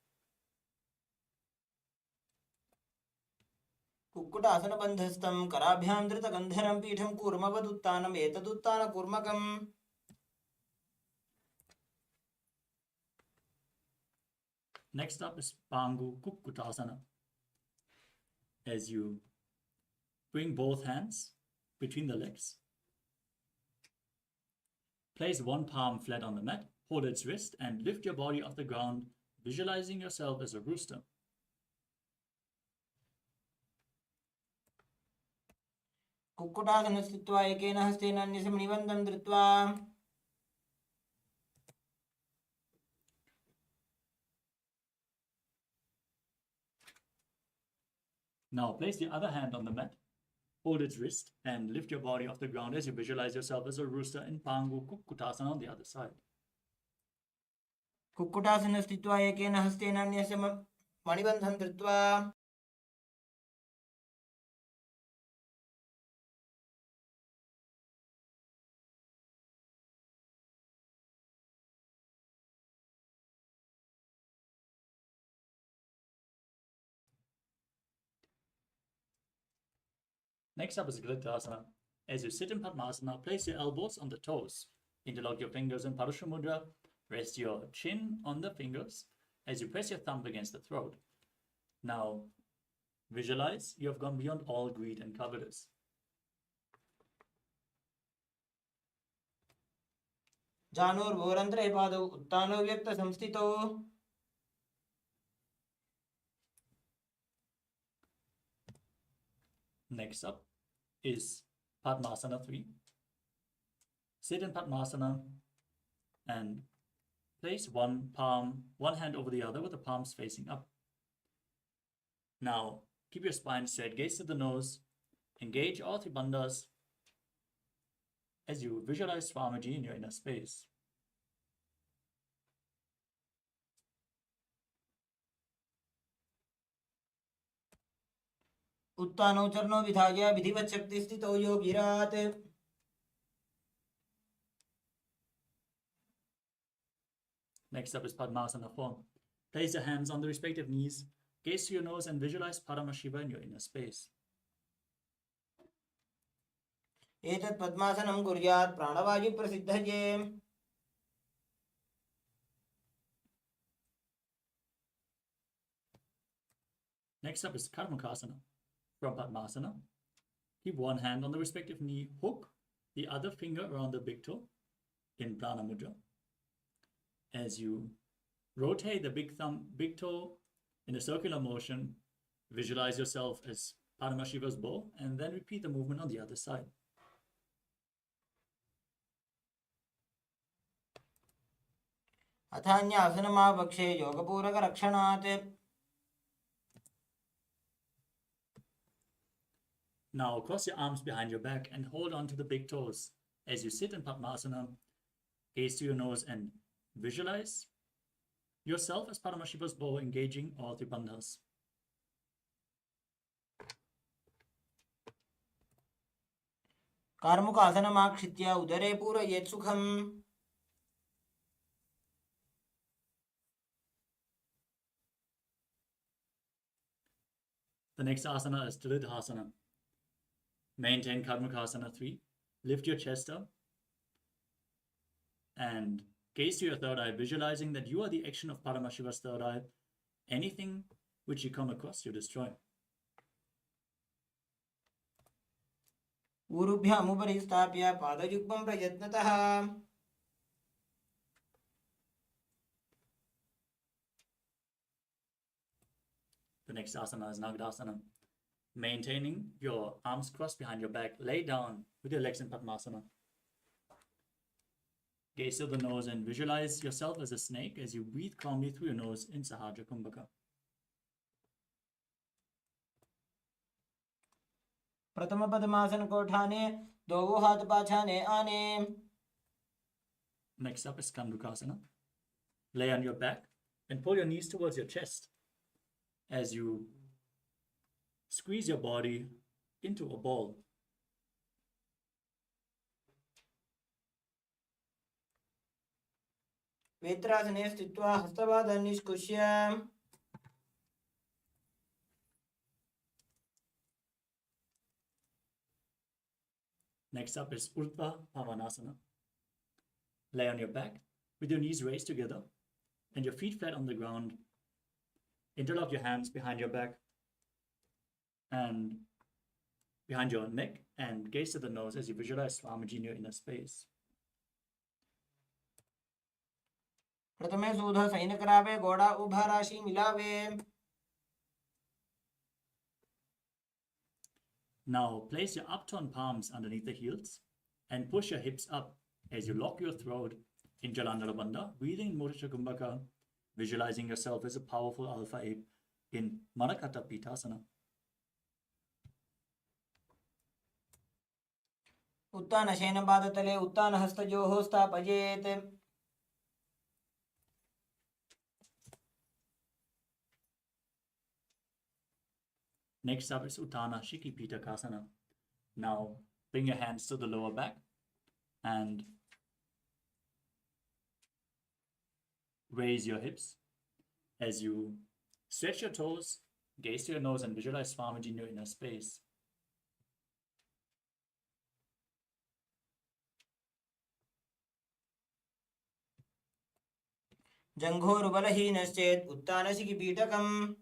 कुक्कुटासनबन्धस्थं कराभ्यां धृतगन्धरं पीठं कूर्मवदुत्तानम् एतदुत्तानकूर्मकम्. Next up is Pangu Kukkutasana. As you bring both hands between the legs, place one palm flat on the mat, hold its wrist, and lift your body off the ground, visualizing yourself as a rooster. कुक्कुटासनं स्थित्वा एकेन हस्तेन अन्यस्य मणिबन्धं धृत्वा. Now place the other hand on the mat, hold its wrist, and lift your body off the ground as you visualize yourself as a rooster in Pangu Kukkutasana on the other side. कुक्कुटासनं स्थित्वा एकेन हस्तेन अन्यस्य मणिबन्धं धृत्वा. Next up is Grittasana. As you sit in Padmasana, place your elbows on the toes. Interlock your fingers in Parashamudra. Rest your chin on the fingers as you press your thumb against the throat. Now, visualize you have gone beyond all greed and covetous. जानोर्भोरन्त्रे पादौ उत्तानो व्यक्तसंस्थितौ. Next up is Padmasana 3. Sit in Padmasana and place one hand over the other with the palms facing up. Now, keep your spine straight, gaze to the nose, engage all three bandhas as you visualize Swamiji in your inner space. उत्तानो चरणो विधाय विधिवत् शक्ति स्थितौ योगिरात्. Next up is Padmasana 4. Place your hands on the respective knees, gaze to your nose, and visualize Paramashiva in your inner space. एतत् पद्मासनं कुर्यात् प्राणवायु प्रसिद्धये. Next up is Karmakasana. From Padmasana, keep one hand on the respective knee, hook the other finger around the big toe in Prana Mudra. As you rotate the big toe in a circular motion, visualize yourself as Paramashiva's bow, and then repeat the movement on the other side. अथान्यासनमावक्षे योगपूरकरक्षणात्. Now cross your arms behind your back and hold on to the big toes. As you sit in Padmasana, gaze to your nose and visualize yourself as Paramashiva's bow engaging all three bandhas. कार्मुकासनमाक्षित्य उदरे पूरयेत् सुखम्. The next asana is Tridhasana. Maintain Karmakasana 3. Lift your chest up and gaze to your third eye, visualizing that you are the action of Paramashiva's third eye. Anything which you come across, you destroy. ऊरुभ्यामुपरि स्थाप्य पादयुग्मं प्रयत्नतः. The next asana is Navagrahas. Maintaining your arms crossed behind your back, lay down with your legs in Padmasana. Gaze to the nose and visualize yourself as a snake as you breathe calmly through your nose in Sahaja Kumbhaka. प्रथम पद्मासन कोठाने दो हाथ पाछाने आने. Next up is Kandukasana. Lay on your back and pull your knees towards your chest as you squeeze your body into a ball. वेत्रासने स्थित्वा हस्तपादान् निष्कुष्य. Next up is Urdhva Pavanasana. Lay on your back with your knees raised together and your feet flat on the ground. Interlock your hands behind your back and behind your neck and gaze to the nose as you visualize Swamiji in your inner space. प्रथमे सूध San करावे घोड़ा उभा राशि मिलावे. Now place your upturned palms underneath the heels and push your hips up as you lock your throat in Jalandhara Bandha, breathing in Mudra Kumbhaka, visualizing yourself as a powerful alpha ape in Manakata Pitasana. उत्तान शयन पादतले उत्तान हस्तयोः स्थापयेत्. Next up is Uttana Shiki Pitakasana. Now bring your hands to the lower back and raise your hips as you stretch your toes, gaze to your nose and visualize Swamiji in your inner space. जङ्घोरुबलहीनश्चेत् उत्तानशिखि पीठकम्.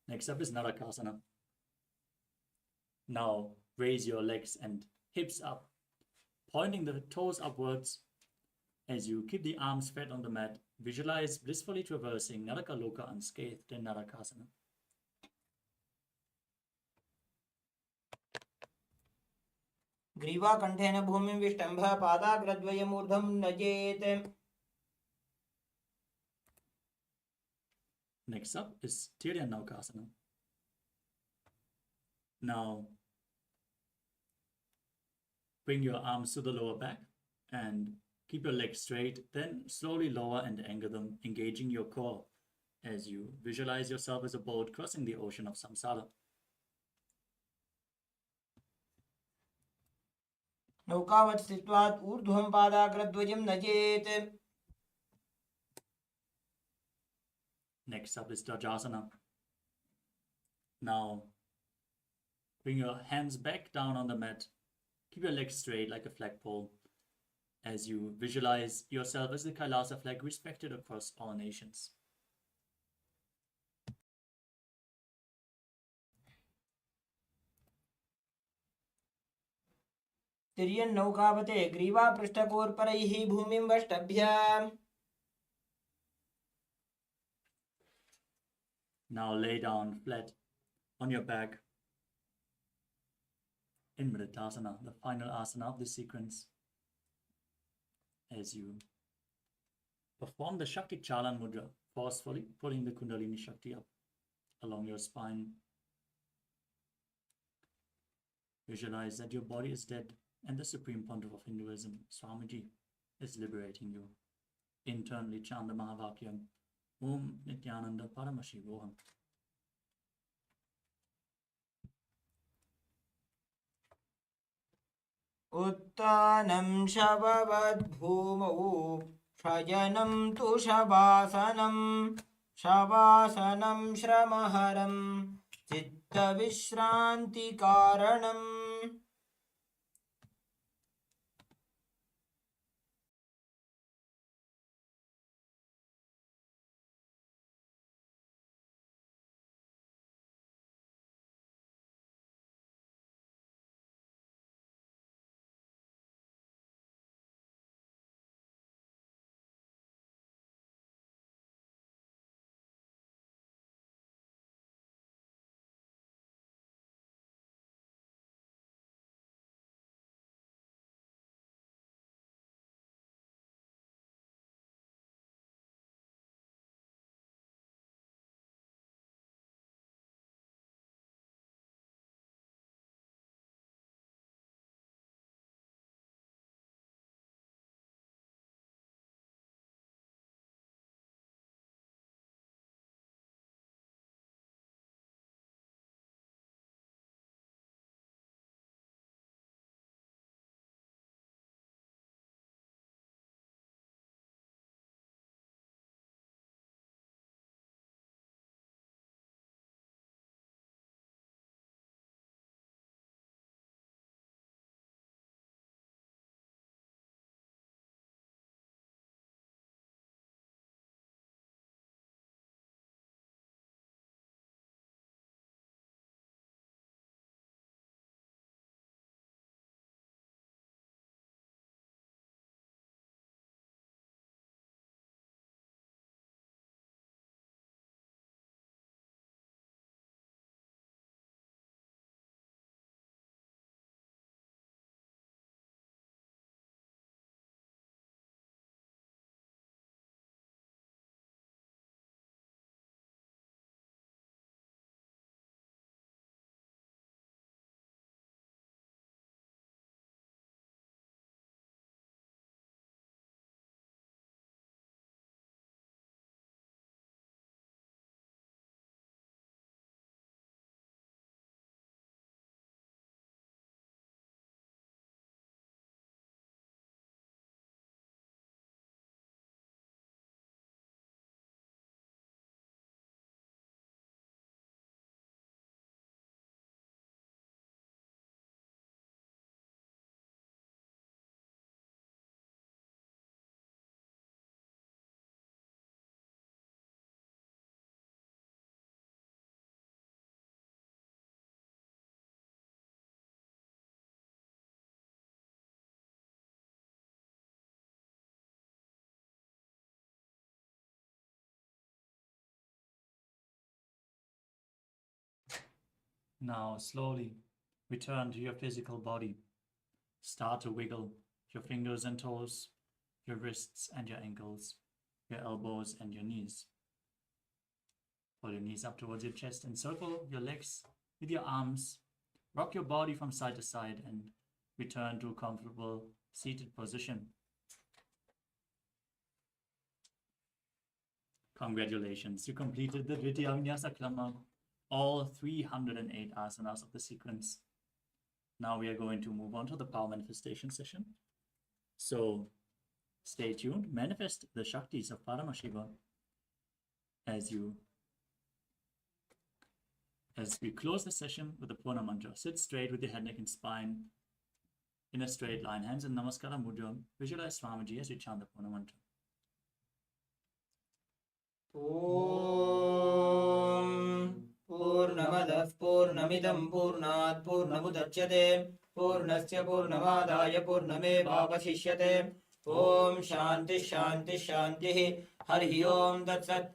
Next up is Narakasana. Now raise your legs and hips up, pointing the toes upwards as you keep the arms flat on the mat. Visualize blissfully traversing Naraka Loka unscathed in Narakasana. ग्रीवाकण्ठेन भूमिं विष्टम्भ पादाग्रद्वयमूर्ध्वं नयेत्. Next up is Tiryannaukasana. Now bring your arms to the lower back and keep your legs straight, then slowly lower and anchor them, engaging your core as you visualize yourself as a boat crossing the ocean of samsara. नौकावत् स्थित्वात् ऊर्ध्वं पादाग्रद्वयं नयेत्. Next up is Dajasana. Now bring your hands back down on the mat. Keep your legs straight like a flagpole as you visualize yourself as the KAILASA flag respected across all nations. तिर्यन्नौकावते ग्रीवापृष्ठकोर्परैः भूमिं वष्टभ्य. Now lay down flat on your back in Vriddhasana, the final asana of this sequence. As you perform the Shakti Chalan Mudra, forcefully pulling the Kundalini Shakti up along your spine. Visualize that your body is dead and the Supreme Pontiff of Hinduism, Swamiji, is liberating you. Internally chant the Mahavakyam, Om Nithyananda Paramashivoham. उत्तानं शववद्भूमौ शयनं तु शवासनं शवासनं श्रमहरं चित्तविश्रान्तिकारणम् Now slowly return to your physical body. Start to wiggle your fingers and toes, your wrists and your ankles, your elbows and your knees. Pull your knees up towards your chest and circle your legs with your arms. Rock your body from side to side and return to a comfortable seated position. Congratulations, you completed the Dvitiya Vinyasa Krama, all 308 asanas of the sequence. Now we are going to move on to the power manifestation session. So stay tuned, manifest the Shaktis of Paramashiva as we close the session with the Purna Mantra. Sit straight with your head, neck and spine in a straight line, hands in Namaskara Mudra. Visualize Swamiji as we chant the Purna Mantra. Om Purnamadah Purnamidam Purnat Purnamudachyate Purnasya Purnamadaya Purnamevavasishyate Om Shanti Shanti Shanti Hari Om Tat Sat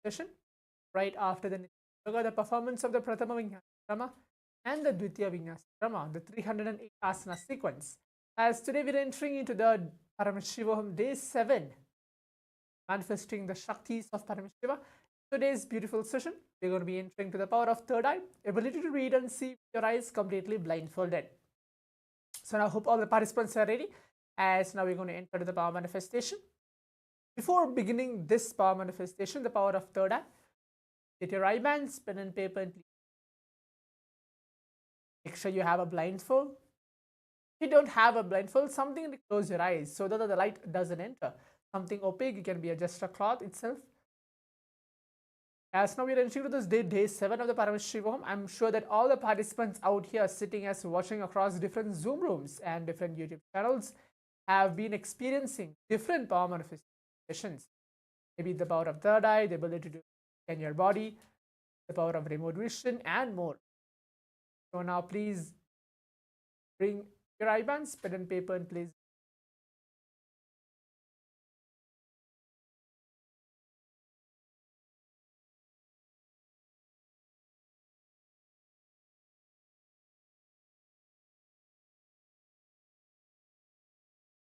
session. Right after the Yoga, the performance of the Pratama Vinyasa and the Dvitiya Vinyasa, the 308 asana sequence. As today we are entering into the Paramashivoham day 7, manifesting the Shaktis of Paramashiva. Today's beautiful session, we're going to be entering to the power of third eye, ability to read and see with your eyes completely blindfolded. So now I hope all the participants are ready, as now we're going to enter to the power manifestation. Before beginning this power manifestation, the power of third eye, get your eye bands, pen and paper, and please make sure you have a blindfold. If you don't have a blindfold, something to close your eyes so that the light doesn't enter. Something opaque, it can be just a cloth itself. As now we are entering to this day 7 of the Paramashivoham. I'm sure that all the participants out here sitting as watching across different Zoom rooms and different YouTube channels have been experiencing different power manifestations. Maybe the power of third eye, the ability to scan your body, the power of remote vision, and more. So now please bring your eye bands, pen and paper, and please.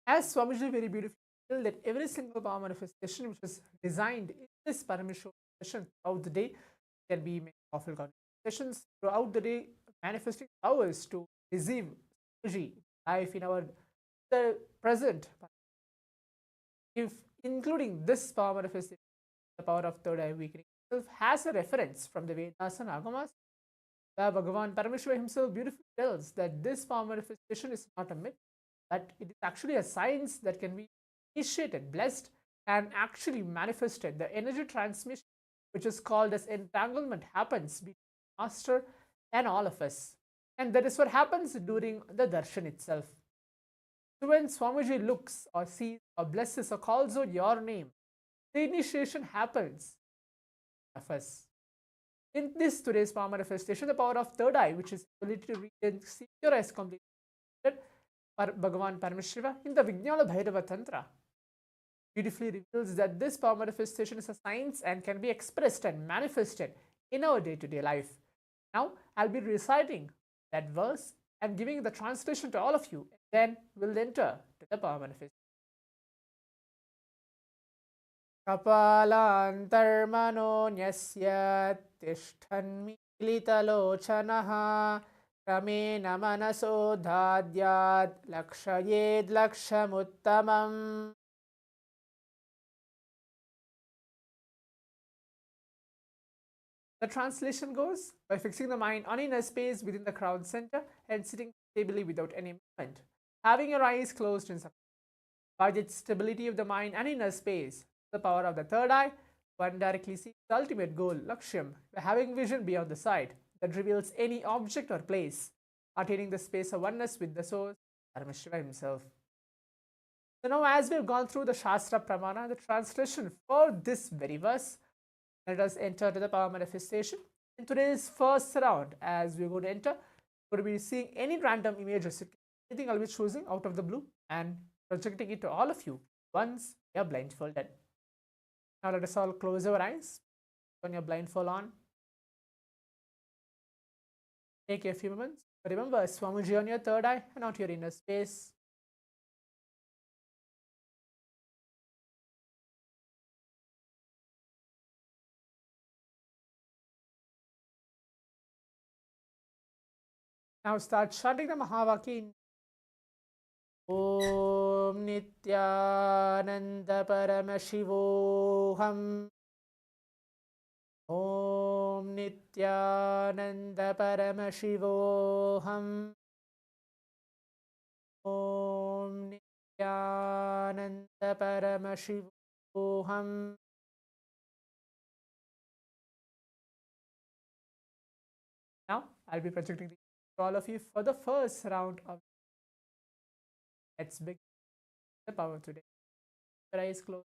As Swamiji very beautifully said, that every single power manifestation which is designed in this Paramashivoham session throughout the day can be made powerful sessions throughout the day, manifesting powers to receive energy, life in our the present. If including this power manifestation, the power of third eye awakening itself has a reference from the Vedas and Agamas, where Bhagavān Paramashivam himself beautifully tells that this power manifestation is not a myth, but it is actually a science that can be initiated, blessed, and actually manifested. The energy transmission, which is called as entanglement, happens between the master and all of us. And that is what happens during the darshan itself. So when Swamiji looks or sees or blesses or calls out your name, the initiation happens of us. In this today's power manifestation, the power of third eye, which is ability to read and see your eyes completely, Bhagavān Paramashiva in the Vijnana Bhairava Tantra beautifully reveals that this power manifestation is a science and can be expressed and manifested in our day-to-day life. Now, I'll be reciting that verse and giving the translation to all of you. Then we'll enter to the power manifestation. Kapalantarmano nyasya tishthanmilitalochanaha Ramena manaso dhadyat lakshayed lakshamuttamam. The translation goes, by fixing the mind on inner space within the crown center and sitting stably without any movement, having your eyes closed in silence. By the stability of the mind and inner space, the power of the third eye, one directly sees the ultimate goal, lakshyam, by having vision beyond the sight that reveals any object or place, attaining the space of oneness with the source, Paramashiva himself. So now as we have gone through the Shastra Pramana, the translation for this very verse, let us enter to the power manifestation. In today's first round, as we're going to enter, we're going to be seeing any random images, anything I'll be choosing out of the blue and projecting it to all of you once you're blindfolded. Now let us all close our eyes, turn your blindfold on. Take a few moments. Remember, Swamiji on your third eye and out your inner space. Now start chanting the Mahavakya. Om Nithyananda Paramashivoham. Om Nithyananda Paramashivoham. Om Nithyananda Paramashivoham. Now I'll be projecting to all of you for the first round of. Let's begin the power today. Your eyes closed.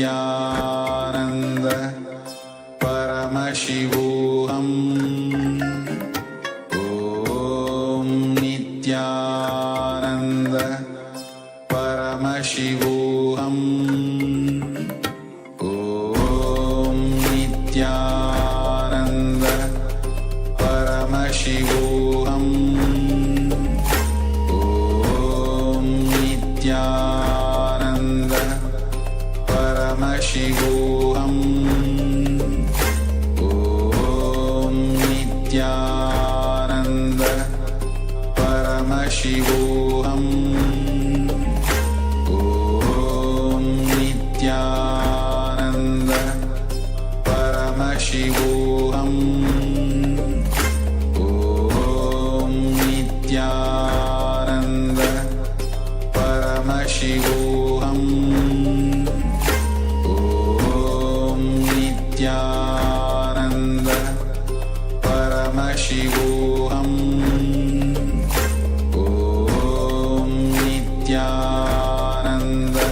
Nithyananda Paramashivoham. Om Nithyananda Paramashivoham. Om Nithyananda Paramashivoham. Om Nithyananda Paramashivoham. Om Nithyananda Paramashivoham. Om Nithyananda Paramashivoham. Om Nithyananda Paramashivoham. Om Nithyananda Paramashivoham. Om Nithyananda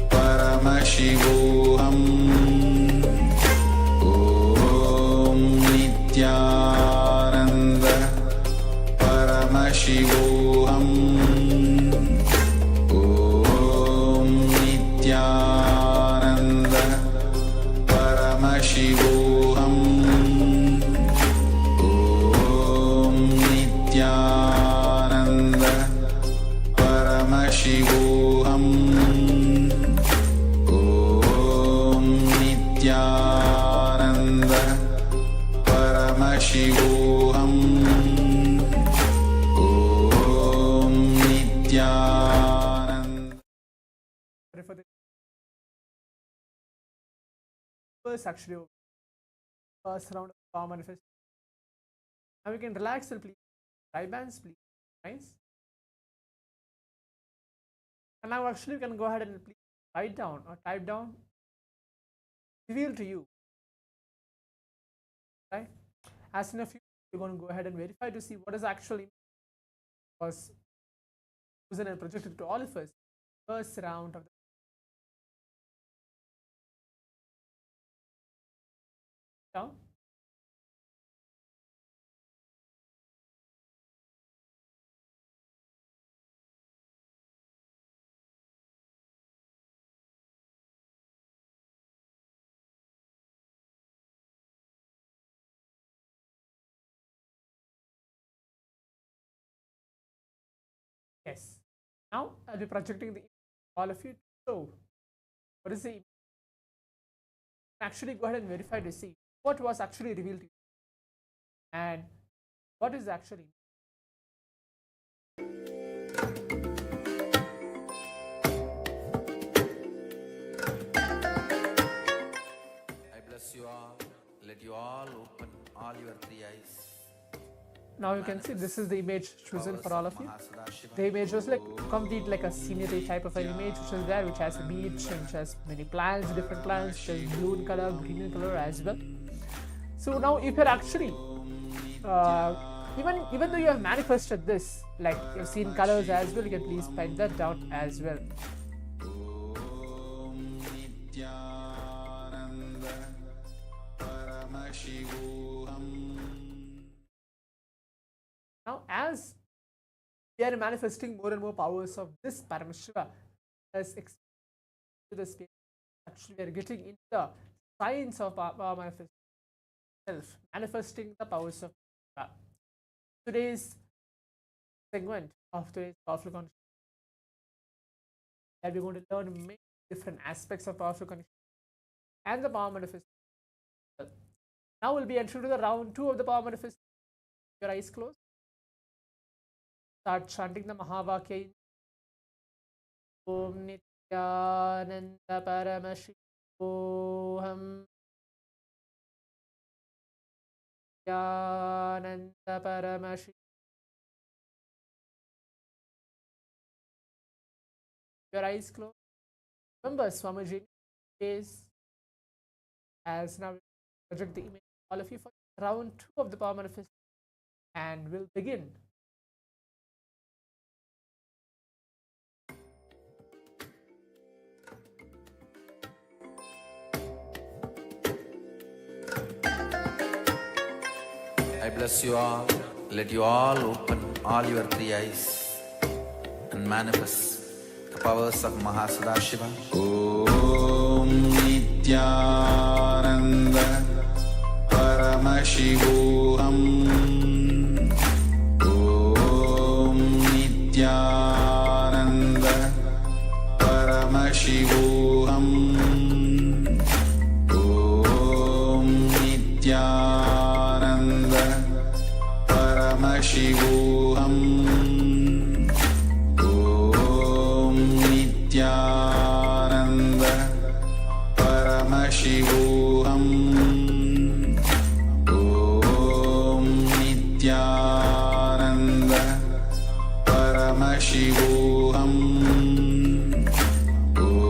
Paramashivoham. Om Nithyananda Paramashivoham. Om Nithyananda Paramashivoham. Om Nithyananda Paramashivoham. Om Nithyananda Paramashivoham. Om Nithyananda. For the first actually first round of power manifest. Now we can relax and please dry bands, please. Nice. And now actually you can go ahead and please write down or type down reveal to you. Right? As in a few, you're going to go ahead and verify to see what is actually was chosen and projected to all of us first round of the down. Yes. Now I'll be projecting the all of you. So what is the image? Actually go ahead and verify to see what was actually revealed to you and what is actually I bless you all. Let you all open all your three eyes. now you can see this is the image chosen for all of you. The image was like complete like a scenery type of an image which is there, which has a beach and which has many plants, different plants, which is blue in color, green in color as well. So now if you're actually even though you have manifested this, like you've seen colors as well, you can please pen that down as well. Om Nithyananda Paramashivoham. Now as we are manifesting more and more powers of this Paramashiva as to the space, actually we are getting into the science of power manifestation itself, manifesting the powers of Shiva. Today's segment of today's powerful connection, that we're going to learn many different aspects of powerful connection and the power manifestation. Now we'll be entering to the round 2 of the power manifestation. Your eyes closed. Start chanting the Mahavakya. Om Nithyananda Paramashivoham. Nithyananda Paramashivoham. Your eyes closed. Remember, Swamiji is as now project the image all of you for round 2 of the power manifestation, and we'll begin. I bless you all. Let you all open all your three eyes and manifest the powers of Mahasadashiva. Om Nithyananda Paramashivoham. Om Nithyananda Paramashivoham. Om Nithyananda Paramashivoham. Om Nithyananda Paramashivoham. Om Nithyananda Paramashivoham.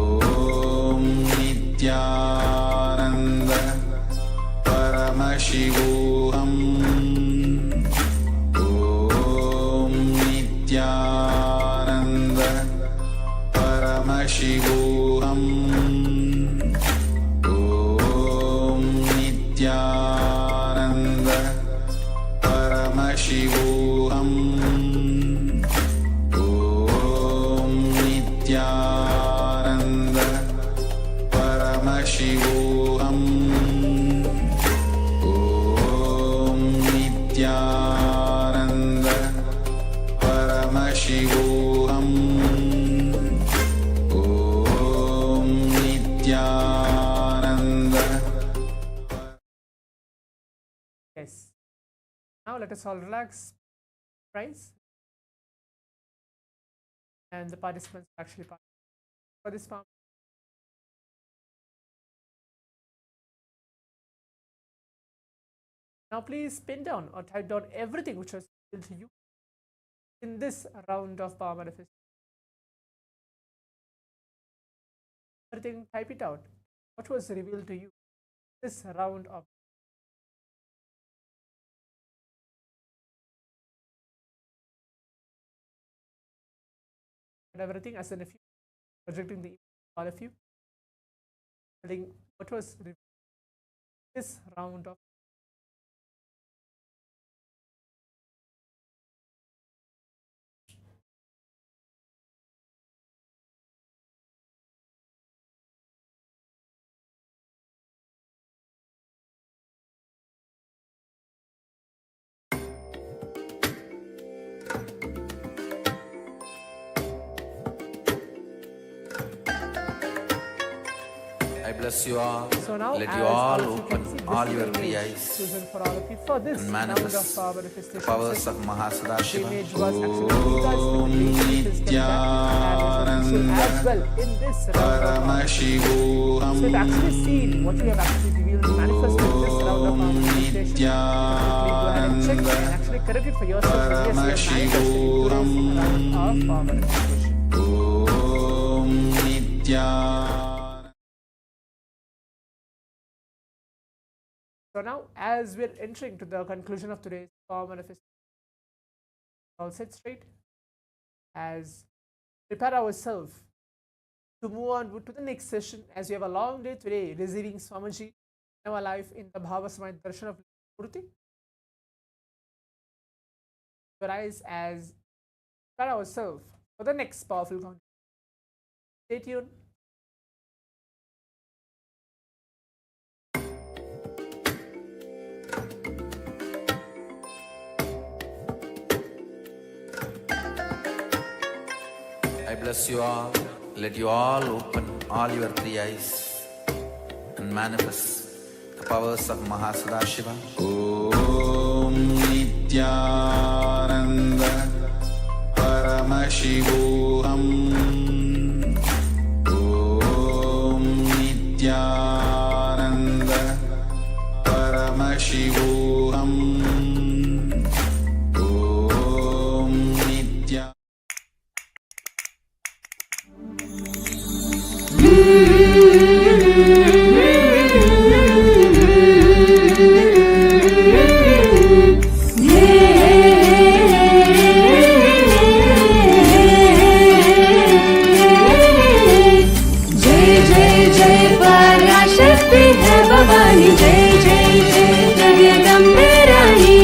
Om Nithyananda Paramashivoham. Om Nithyananda Paramashivoham. Om Nithyananda Paramashivoham. Om Nithyananda Paramashivoham. Om Nithyananda Paramashivoham. Om Nithyananda. Yes. Now let us all relax, rise, and the participants actually participate for this form. Now please pin down or type down everything which was revealed to you in this round of power manifestation. Everything, type it out. What was revealed to you this round of everything, as in if you projecting the all of you, telling what was revealed this round of I bless you all. So now, Let as you all you can open see, this all is your the three image eyes chosen for all of you for this and round of manifest power the manifestation powers session. of The Mahasadashiva. image was actually as well in this round of power. So you've actually seen what you have actually revealed and manifested in this round of power manifestation. Please go ahead and check and actually correct it for yourself. And yes, you have manifested in today's round of power manifestation. Om Nithyananda. So now, as we're entering to the conclusion of today's power manifestation, all set straight, as prepare ourselves to move on to the next session, as we have a long day today, receiving Swamiji in our life in the Bhava Samadhi Darshan of Murti. Your eyes as prepare ourselves for the next powerful content. Stay tuned. I bless you all. Let you all open all your three eyes and manifest the powers of Mahasadashiva. Om Nithyananda Paramashivoham. Om Nithyananda Paramashivoham. Om Nithyananda. जय जय जगदम्बे रानी।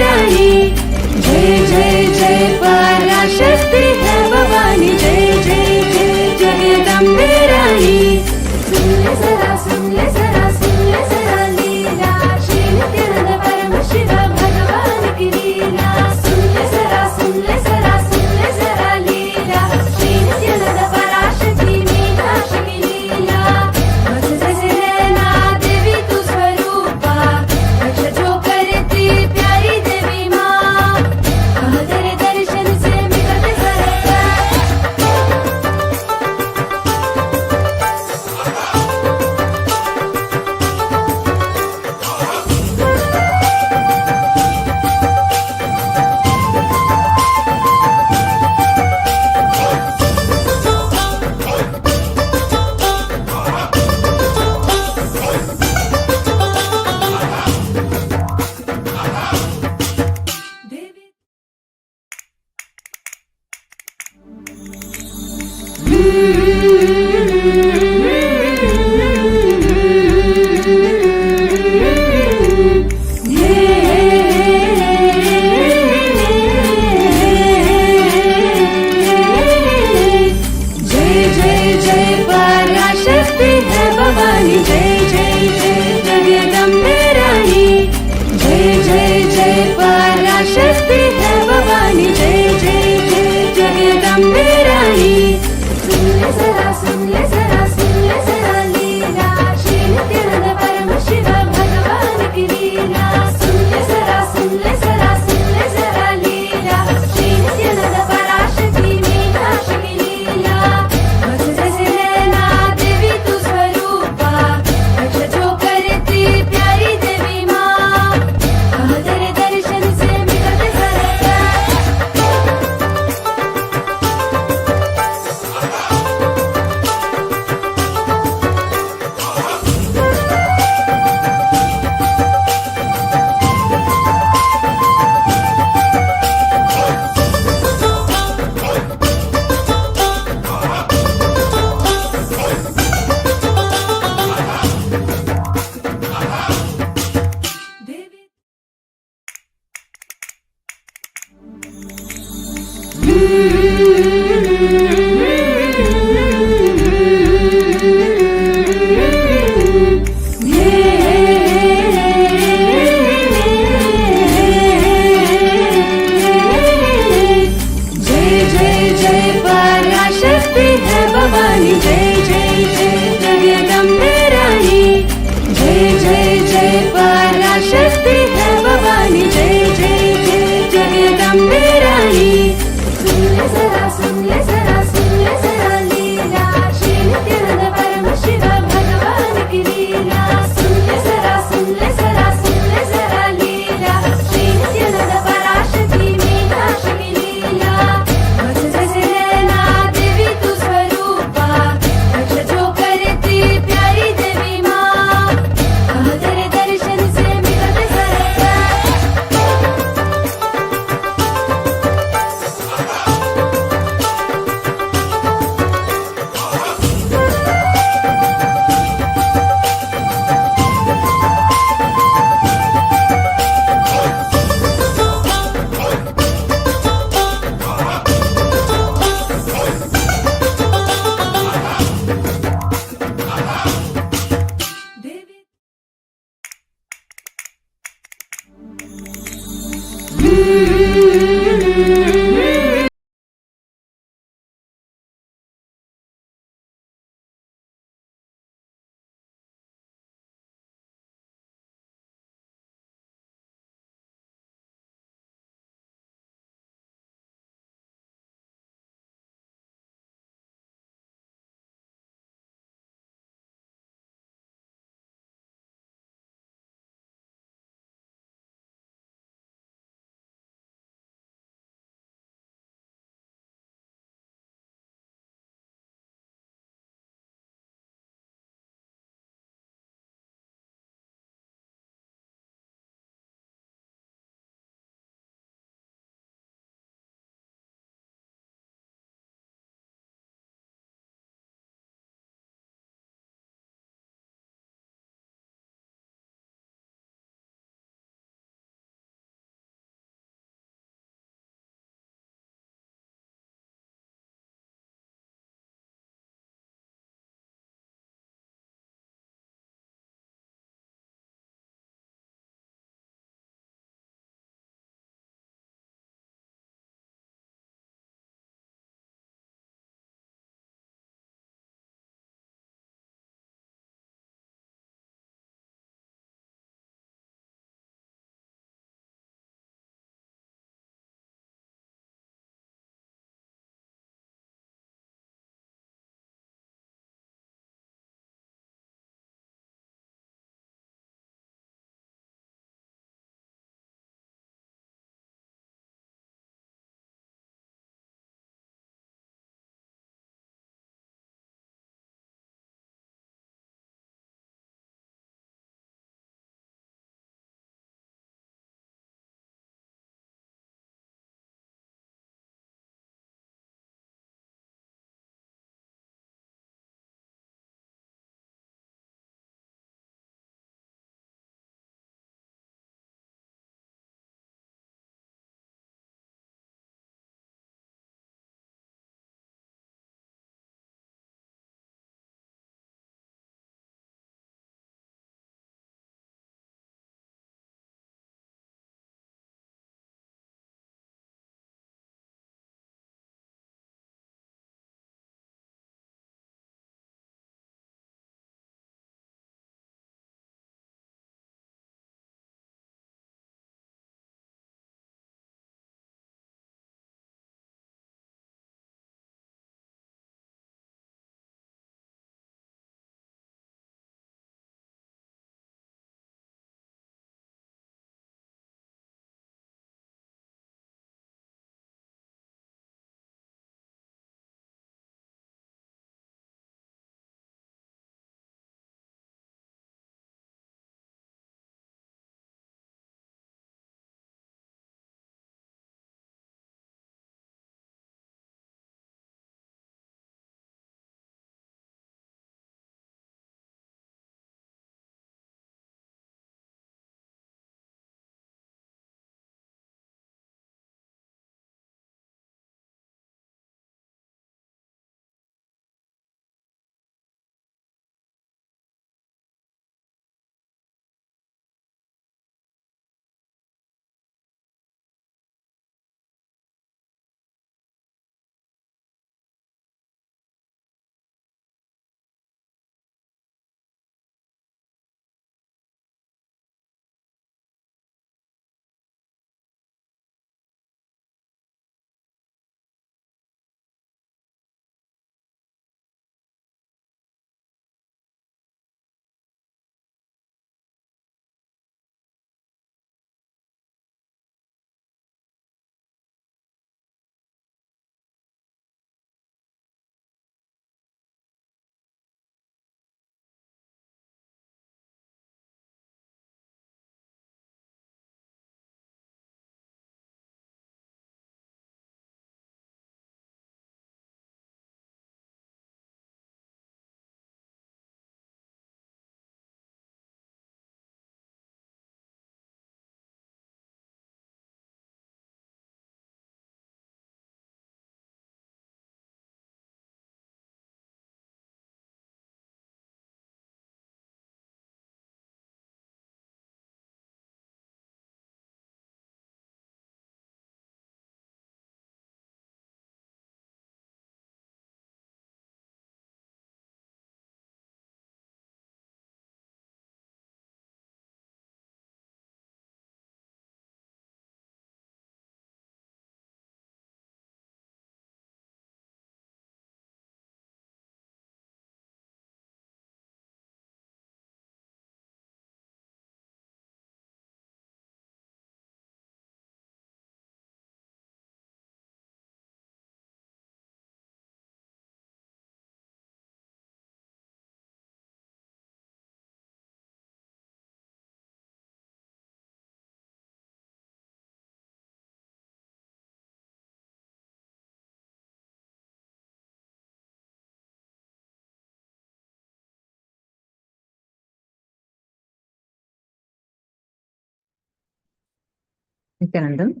Nithyananda.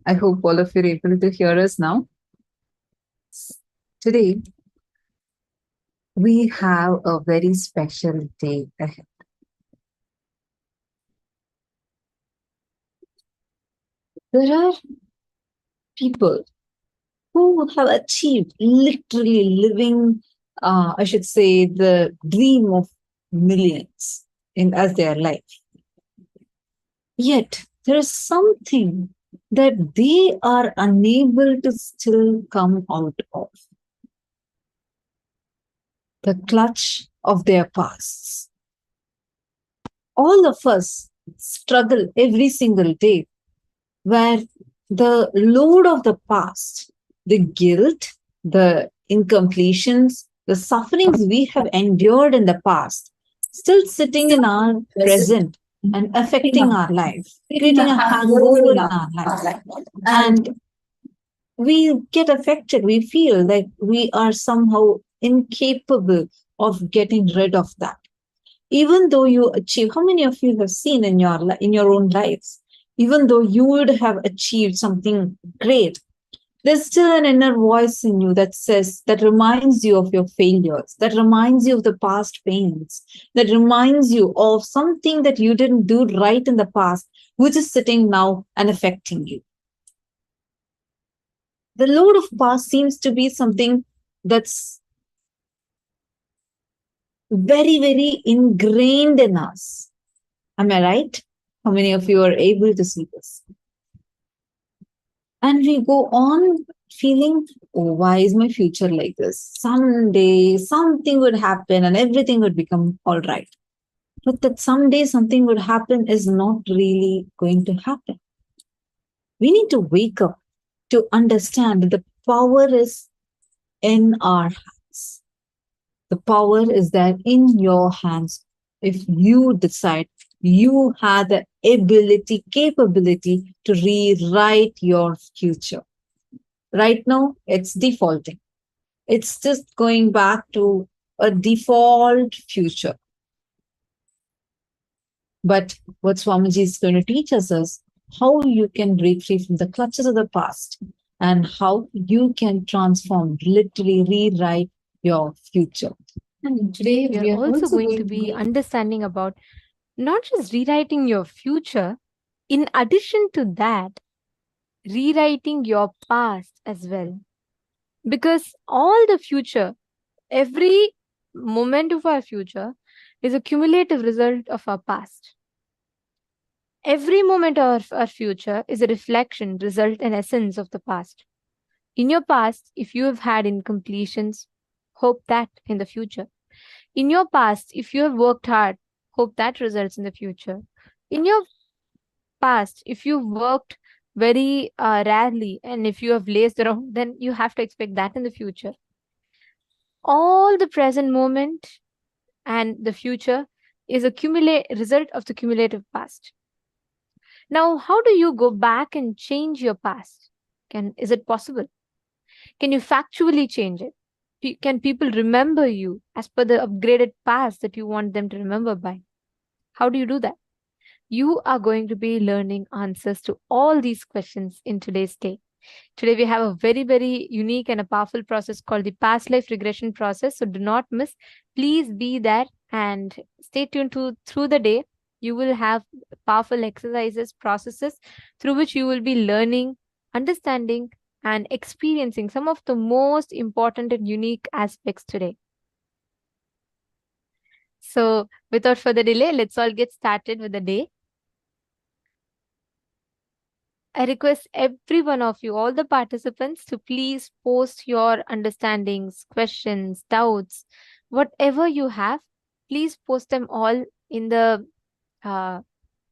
I hope all of you are able to hear us now. Today, we have a very special day ahead. There are people who have achieved literally living, I should say, the dream of millions as their life. Yet, there is something that they are unable to still come out of. The clutch of their pasts. All of us struggle every single day where the load of the past, the guilt, the incompletions, the sufferings we have endured in the past, still sitting in our present and affecting our life, creating a hangover in our life. And we get affected. We feel like we are somehow incapable of getting rid of that. Even though you achieve, how many of you have seen in your own lives, even though you would have achieved something great, there's still an inner voice in you that says, that reminds you of your failures, that reminds you of the past pains, that reminds you of something that you didn't do right in the past, which is sitting now and affecting you. The load of past seems to be something that's very, very ingrained in us. Am I right? How many of you are able to see this? And we go on feeling, oh, why is my future like this? Someday something would happen and everything would become all right. But that someday something would happen is not really going to happen. We need to wake up to understand that the power is in our hands. The power is there in your hands. If you decide, you have the ability, capability to rewrite your future. Right now, it's defaulting. It's just going back to a default future. But what Swamiji is going to teach us is how you can break free from the clutches of the past and how you can transform, literally rewrite your future. And today we are also going to be understanding about not just rewriting your future, in addition to that, rewriting your past as well. Because all the future, every moment of our future is a cumulative result of our past. Every moment of our future is a reflection, result, and essence of the past. In your past, if you have had incompletions, hope that in the future. In your past, if you have worked hard, hope that results in the future. In your past, if you worked very rarely and if you have lazed around, then you have to expect that in the future. All the present moment and the future is a result of the cumulative past. Now, how do you go back and change your past? Is it possible? Can you factually change it? Can people remember you as per the upgraded past that you want them to remember by? How do you do that? You are going to be learning answers to all these questions in today's day. Today, we have a very, very unique and a powerful process called the past life regression process. So do not miss. Please be there and stay tuned through the day. You will have powerful exercises, processes through which you will be learning, understanding, and experiencing some of the most important and unique aspects today. So without further delay, let's all get started with the day. I request every one of you, all the participants, to please post your understandings, questions, doubts, whatever you have. Please post them all in the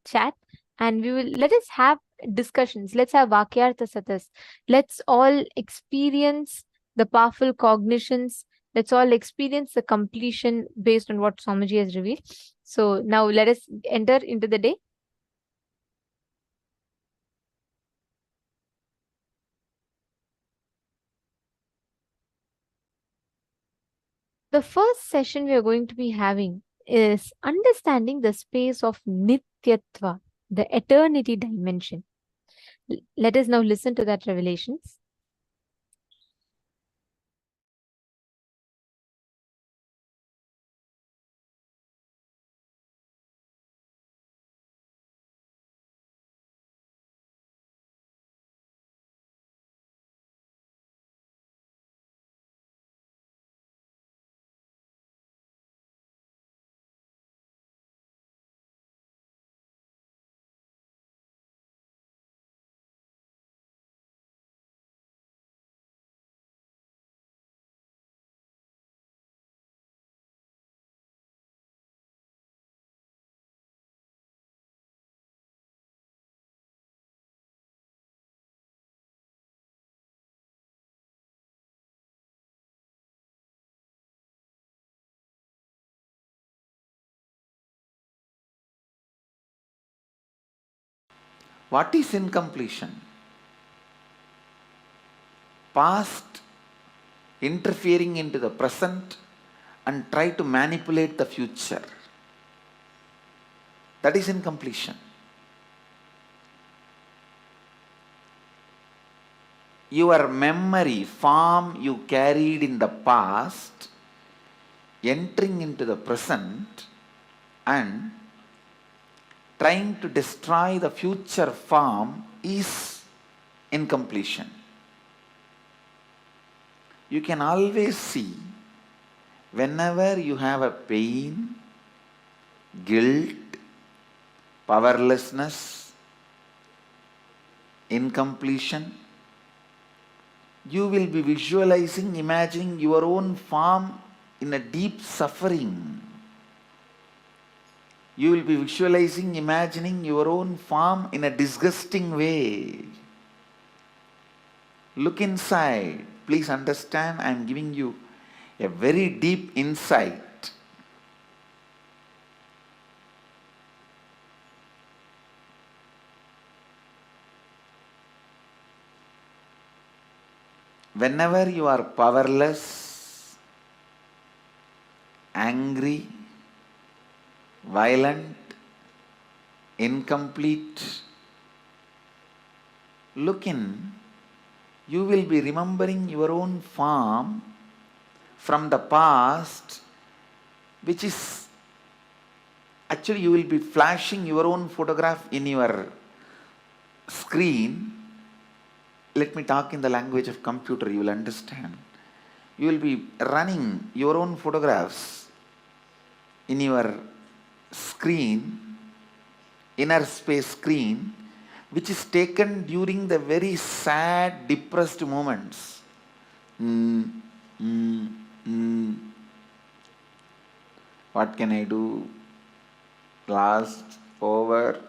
chat, and let us have discussions. Let's have Vakyartha Satas. Let's all experience the powerful cognitions. Let's all experience the completion based on what Swamiji has revealed. So now let us enter into the day. The first session we are going to be having is understanding the space of Nityatva. the eternity dimension. Let us now listen to that revelations. What is incompletion? Past interfering into the present and try to manipulate the future. That is incompletion. Your memory, form you carried in the past, entering into the present and trying to destroy the future form is incompletion. You can always see whenever you have a pain, guilt, powerlessness, incompletion, you will be visualizing, imagining your own form in a deep suffering. You will be visualizing, imagining your own form in a disgusting way. Look inside. Please understand, I am giving you a very deep insight. Whenever you are powerless, angry, violent, incomplete, look in, you will be remembering your own form from the past, which is actually you will be flashing your own photograph in your screen. Let me talk in the language of computer, you will understand. You will be running your own photographs in your screen, inner space screen, which is taken during the very sad, depressed moments. What can I do? Lost, over.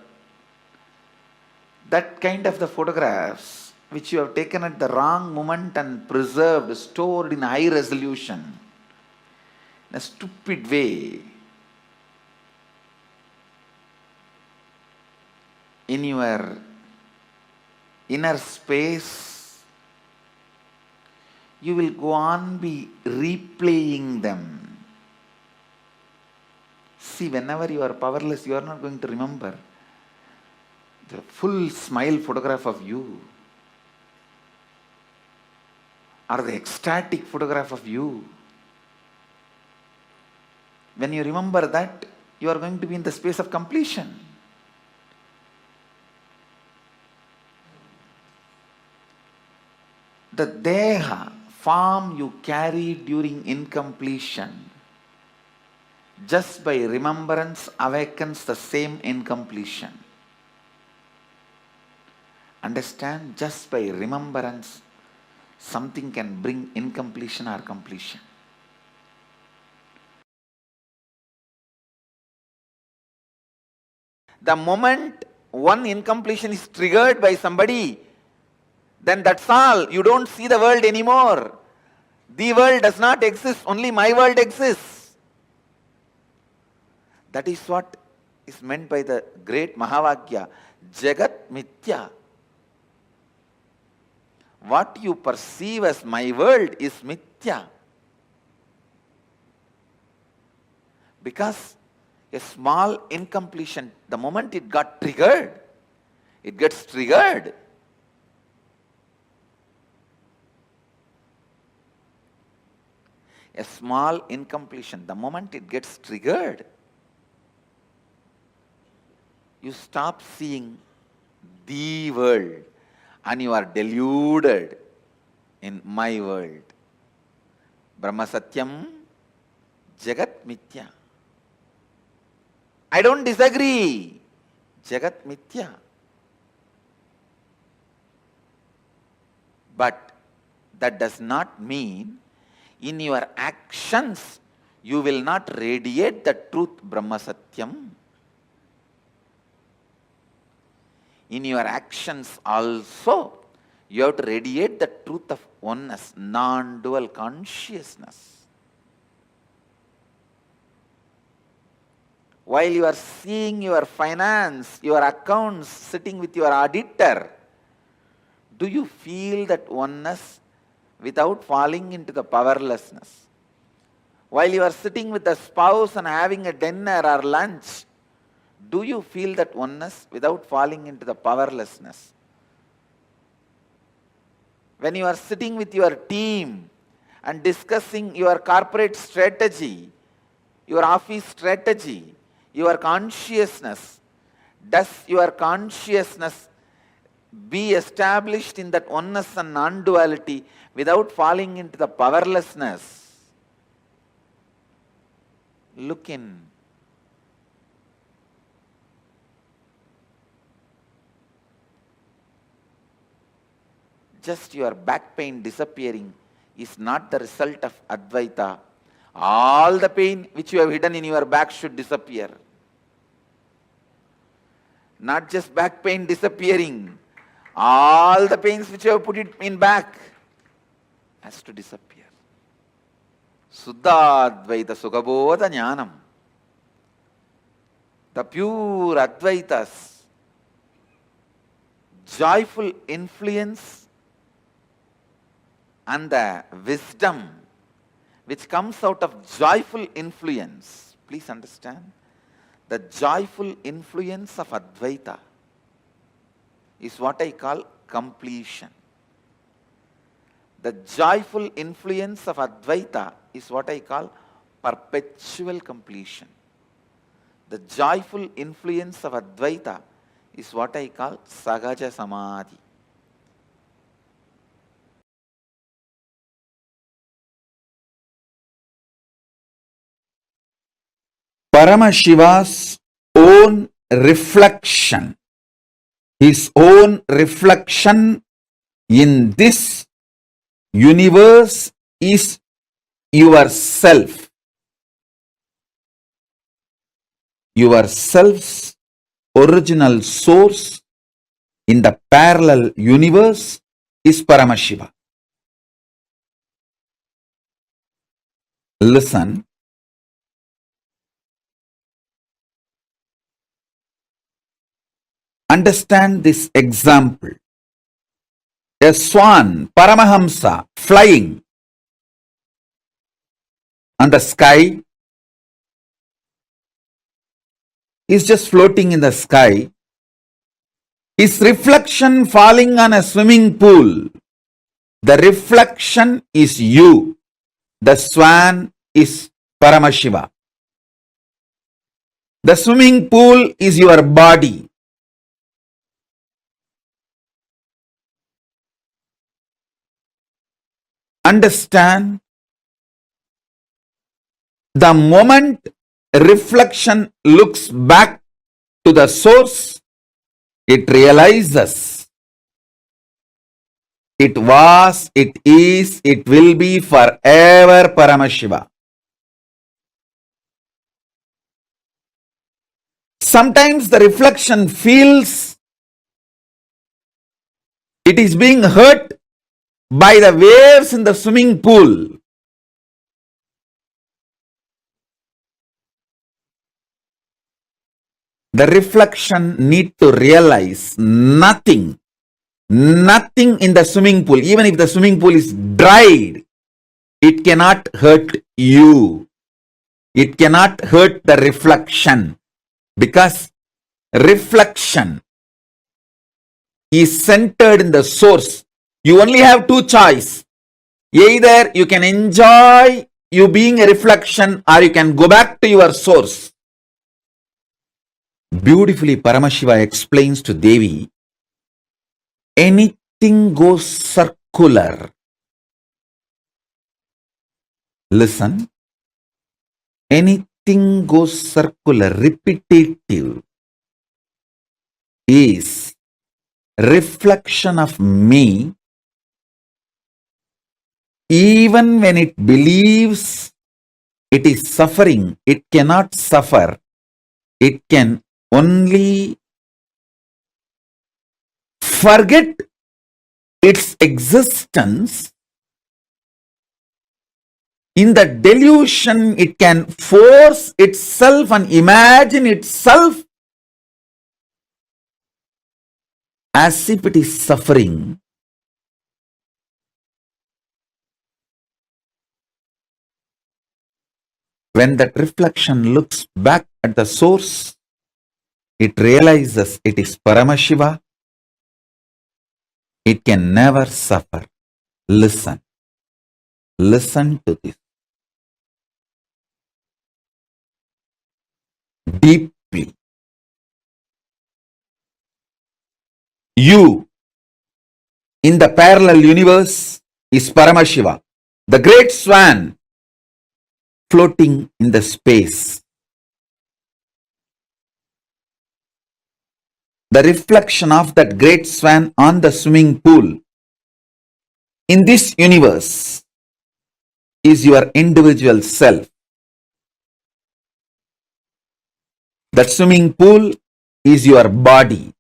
That kind of the photographs which you have taken at the wrong moment and preserved, stored in high resolution, in a stupid way, in your inner space, you will go on be replaying them. See, whenever you are powerless, you are not going to remember the full smile photograph of you or the ecstatic photograph of you. When you remember that, you are going to be in the space of completion. The deha, form you carried during incompletion, just by remembrance awakens the same incompletion. Understand? Just by remembrance, something can bring incompletion or completion. The moment one incompletion is triggered by somebody, then that's all. You don't see the world anymore. The world does not exist, only my world exists. That is what is meant by the great Mahavakya, Jagat Mithya. What you perceive as my world is Mithya. Because A small incompletion, the moment it got triggered, it gets triggered. A small incompletion, the moment it gets triggered, you stop seeing the world and you are deluded in my world. Brahma Satyam, Jagat Mithya. I don't disagree. Jagat Mithya. But that does not mean in your actions you will not radiate the truth Brahma Satyam. In your actions also you have to radiate the truth of oneness, non-dual consciousness. While you are seeing your finance, your accounts, sitting with your auditor, do you feel that oneness without falling into the powerlessness? While you are sitting with the spouse and having a dinner or lunch, do you feel that oneness without falling into the powerlessness? When you are sitting with your team and discussing your corporate strategy, your office strategy, your consciousness, does your consciousness be established in that oneness and non-duality without falling into the powerlessness? Look in. Just your back pain disappearing is not the result of Advaita. All the pain which you have hidden in your back should disappear. Not just back pain disappearing. All the pains which you have put it in back has to disappear. Suddha Advaita Sugabodha Jnanam. The pure Advaitas, joyful influence and the wisdom which comes out of joyful influence. Please understand, the joyful influence of Advaita is what I call completion. The joyful influence of Advaita is what I call perpetual completion. The joyful influence of Advaita is what I call Sahaja Samadhi. Paramashiva's own reflection, his own reflection in this universe is yourself. Yourself's original source in the parallel universe is Paramashiva. Listen. Understand this example. A swan, Paramahamsa, flying on the sky, is just floating in the sky. His reflection falling on a swimming pool. The reflection is you. The swan is Paramashiva. The swimming pool is your body. Understand, the moment reflection looks back to the source, it realizes it was, it is, it will be forever Paramashiva. Sometimes the reflection feels it is being hurt by the waves in the swimming pool. The reflection need to realize nothing in the swimming pool, even if the swimming pool is dried, it cannot hurt you. It cannot hurt the reflection because reflection is centered in the source. You only have two choices. Either you can enjoy you being a reflection or you can go back to your source. Beautifully, Paramashiva explains to Devi, anything goes circular. Listen, anything goes circular, repetitive, is reflection of me, even when it believes it is suffering. It cannot suffer. It can only forget its existence. In the delusion, it can force itself and imagine itself as if it is suffering. When that reflection looks back at the source, it realizes it is Paramashiva. It can never suffer. Listen. Listen to this deeply. You in the parallel universe is Paramashiva, the great swan floating in the space. The reflection of that great swan on the swimming pool in this universe is your individual self. That swimming pool is your body.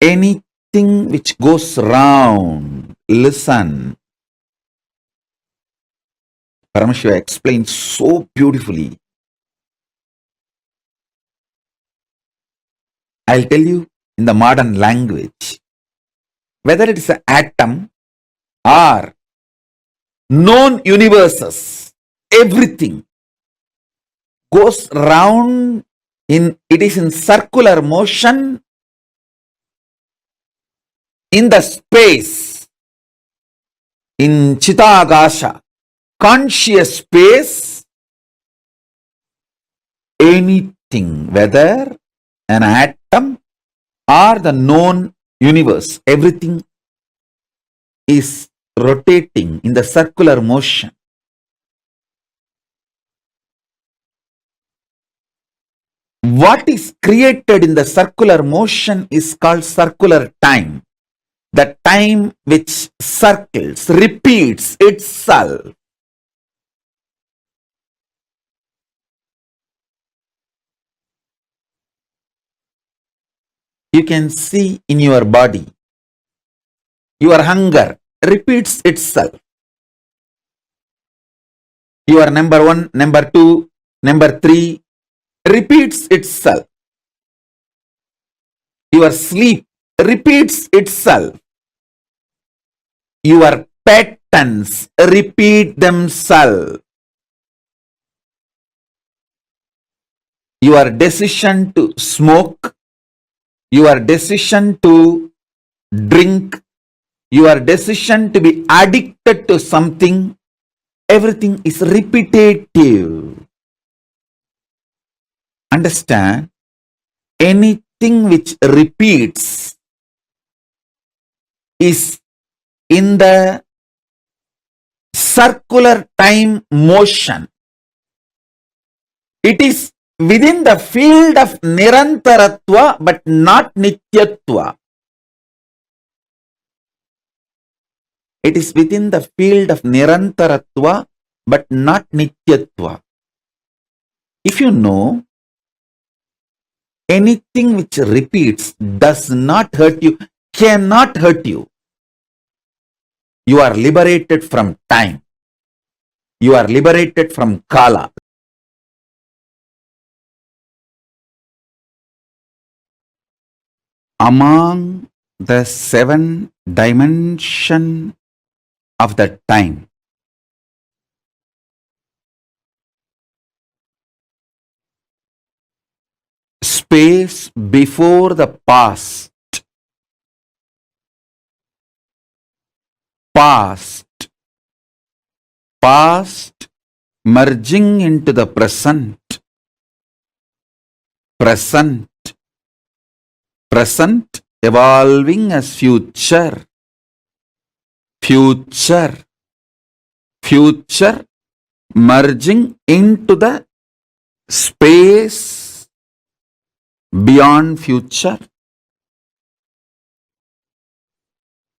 Anything which goes round, listen. Paramashiva explains so beautifully. I'll tell you in the modern language, whether it's an atom or known universes, everything goes round it is in circular motion in the space, in Chitagasha, conscious space. Anything, whether an atom or the known universe, everything is rotating in the circular motion. What is created in the circular motion is called circular time. The time which circles, repeats itself. You can see in your body, your hunger repeats itself. Your number 1, number 2, number 3 repeats itself. Your sleep repeats itself. Your patterns repeat themselves. Your decision to smoke, your decision to drink, your decision to be addicted to something, everything is repetitive. Understand? Anything which repeats is in the circular time motion. It is within the field of Nirantaratva but not Nityatva. It is within the field of Nirantaratva but not Nityatva. If you know, anything which repeats does not hurt you, cannot hurt you. You are liberated from time. You are liberated from Kala. Among the 7 dimension of that time. Space before the past. Past. Past merging into the present. Present. Present evolving as future. Future. Future merging into the space beyond future.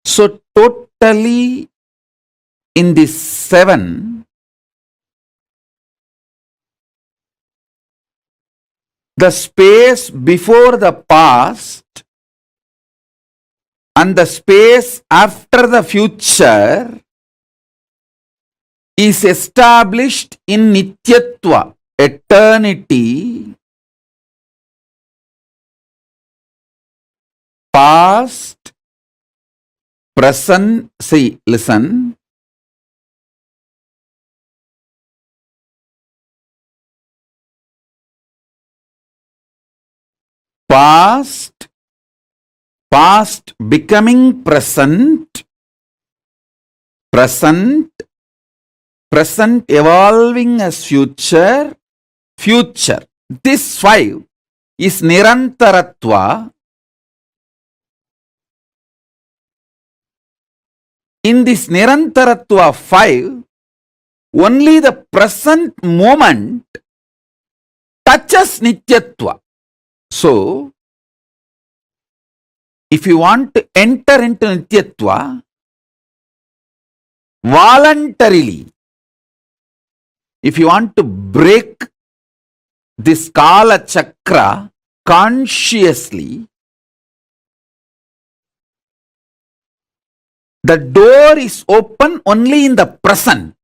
So totally in the 7, the space before the past and the space after the future is established in Nityatva, eternity. Past, present, see, listen. Past, past becoming present, present, present evolving as future, future. This 5 is Nirantaratva. In this Nirantaratva 5, only the present moment touches Nityatva. So, if you want to enter into Nityatva, voluntarily, if you want to break this Kala Chakra consciously, the door is open only in the present.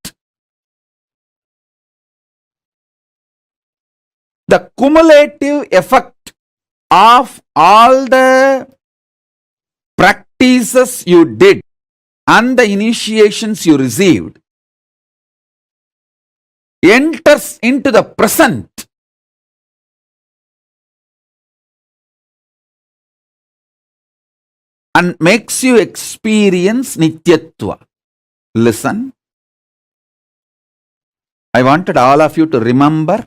The cumulative effect of all the practices you did and the initiations you received enters into the present. And makes you experience Nityatva. Listen. I wanted all of you to remember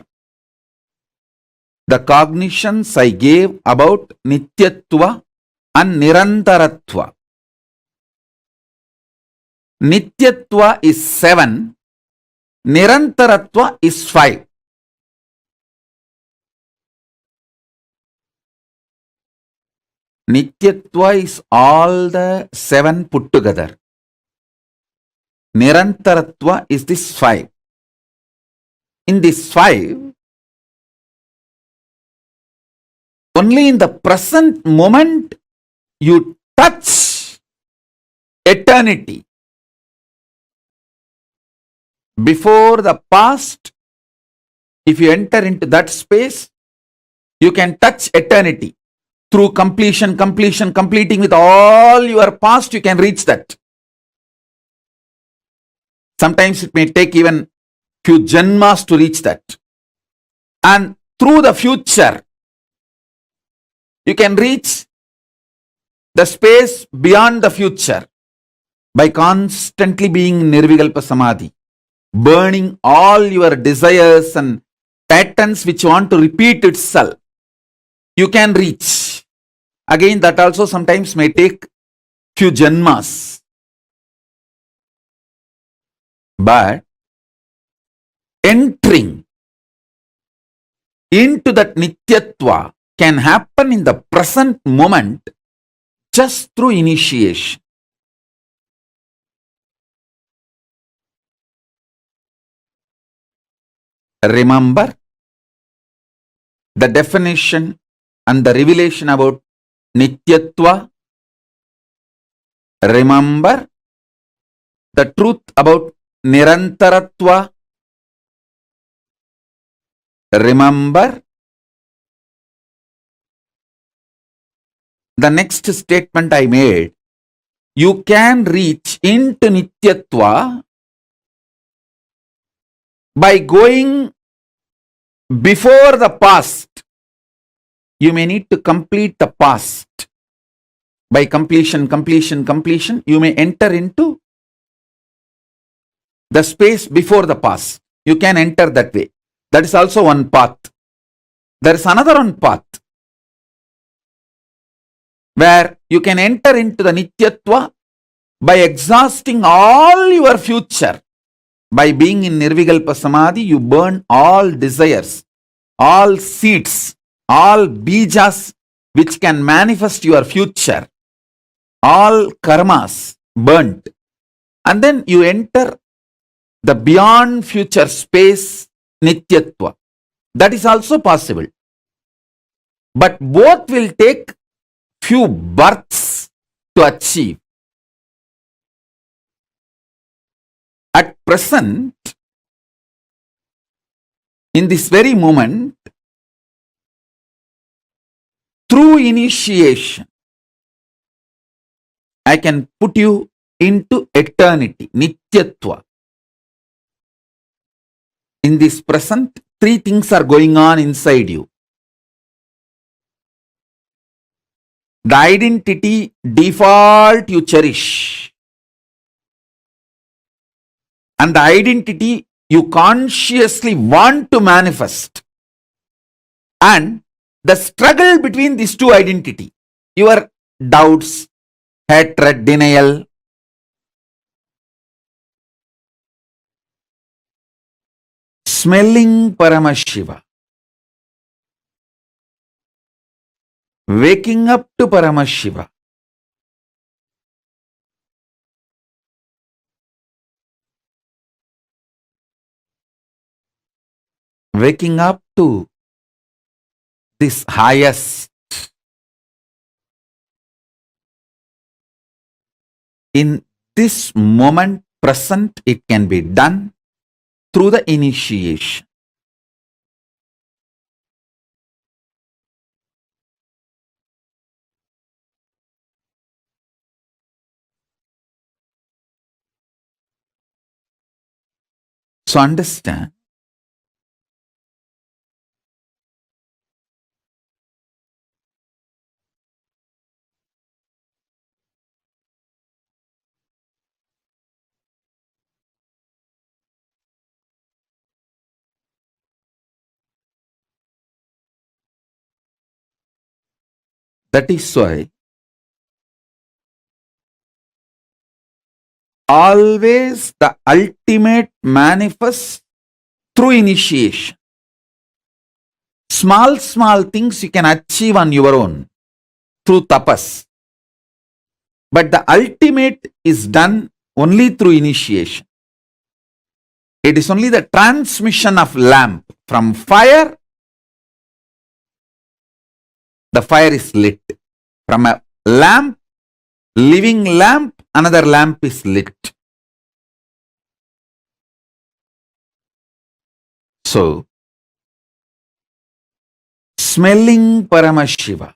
the cognitions I gave about Nityatva and Nirantaratva. Nityatva is 7, Nirantaratva is 5. Nityatva is all the 7 put together. Nirantaratva is this 5. In this 5, only in the present moment you touch eternity. Before the past, if you enter into that space, you can touch eternity. Through completing with all your past, you can reach that. Sometimes it may take even few janmas to reach that. And through the future, you can reach the space beyond the future by constantly being Nirvikalpa Samadhi, burning all your desires and patterns which want to repeat itself. You can reach. Again, that also sometimes may take few janmas. But entering into that Nityatva can happen in the present moment just through initiation. Remember the definition and the revelation about Nityatva. Remember the truth about Nirantaratva. Remember the next statement I made. you can reach into Nityatva by going before the past. You may need to complete the past. By completion, you may enter into the space before the past. You can enter that way. That is also one path. There is another one path where you can enter into the Nityatva by exhausting all your future. By being in Nirvikalpa Samadhi, you burn all desires, all seeds, all bijas which can manifest your future, all karmas burnt. And then you enter the beyond future space, Nityatva. That is also possible. But both will take few births to achieve. At present, in this very moment, through initiation, I can put you into eternity, Nityatva. In this present, three things are going on inside you. The identity default you cherish, and the identity you consciously want to manifest, and the struggle between these two identities, your doubts, hatred, denial. Smelling Paramashiva, waking up to Paramashiva, waking up to this highest. In this moment present, it can be done through the initiation. So understand, that is why always the ultimate manifests through initiation. Small things you can achieve on your own through tapas. But the ultimate is done only through initiation. It is only the transmission of lamp from fire. The fire is lit. From a lamp, living lamp, another lamp is lit. So, smelling Paramashiva,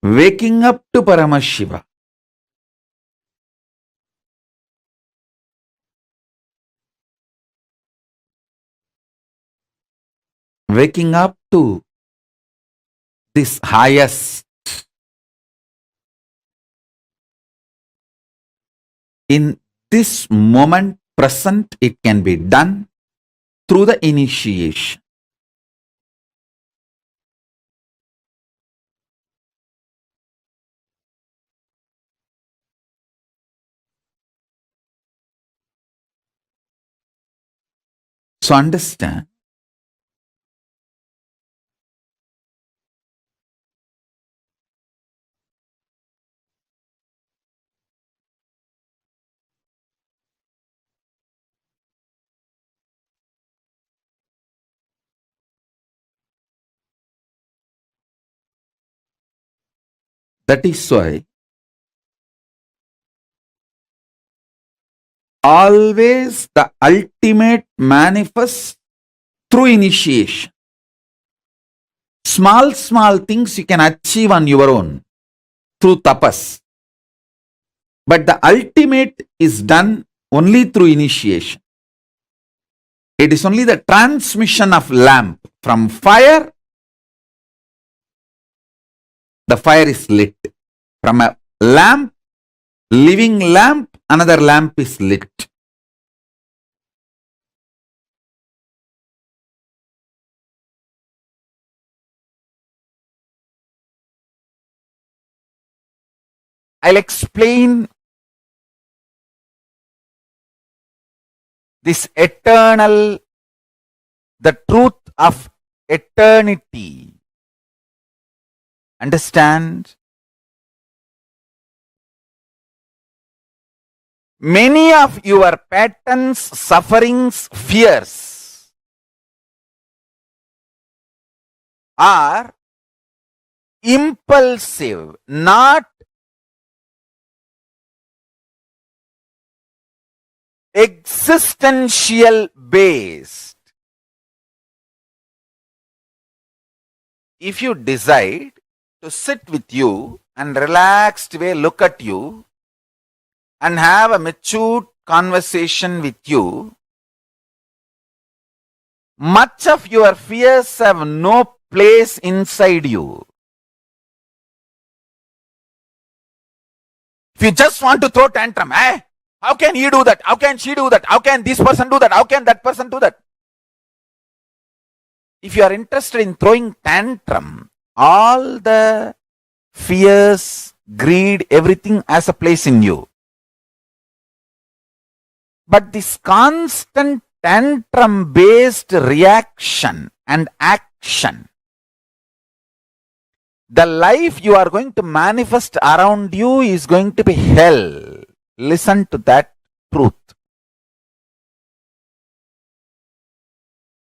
waking up to Paramashiva, waking up to this highest. In this moment present, it can be done through the initiation. So understand, that is why always the ultimate manifests through initiation. Small things you can achieve on your own through tapas. But the ultimate is done only through initiation. It is only the transmission of lamp from fire. The fire is lit. From a lamp, living lamp, another lamp is lit. I'll explain this eternal, the truth of eternity. Understand? Many of your patterns, sufferings, fears are impulsive, not existential based. If you decide to sit with you and relaxed way look at you and have a matured conversation with you, much of your fears have no place inside you. If you just want to throw tantrum, how can he do that? How can she do that? How can this person do that? How can that person do that? If you are interested in throwing tantrum, all the fears, greed, everything has a place in you. But this constant tantrum based reaction and action, the life you are going to manifest around you is going to be hell. Listen to that truth.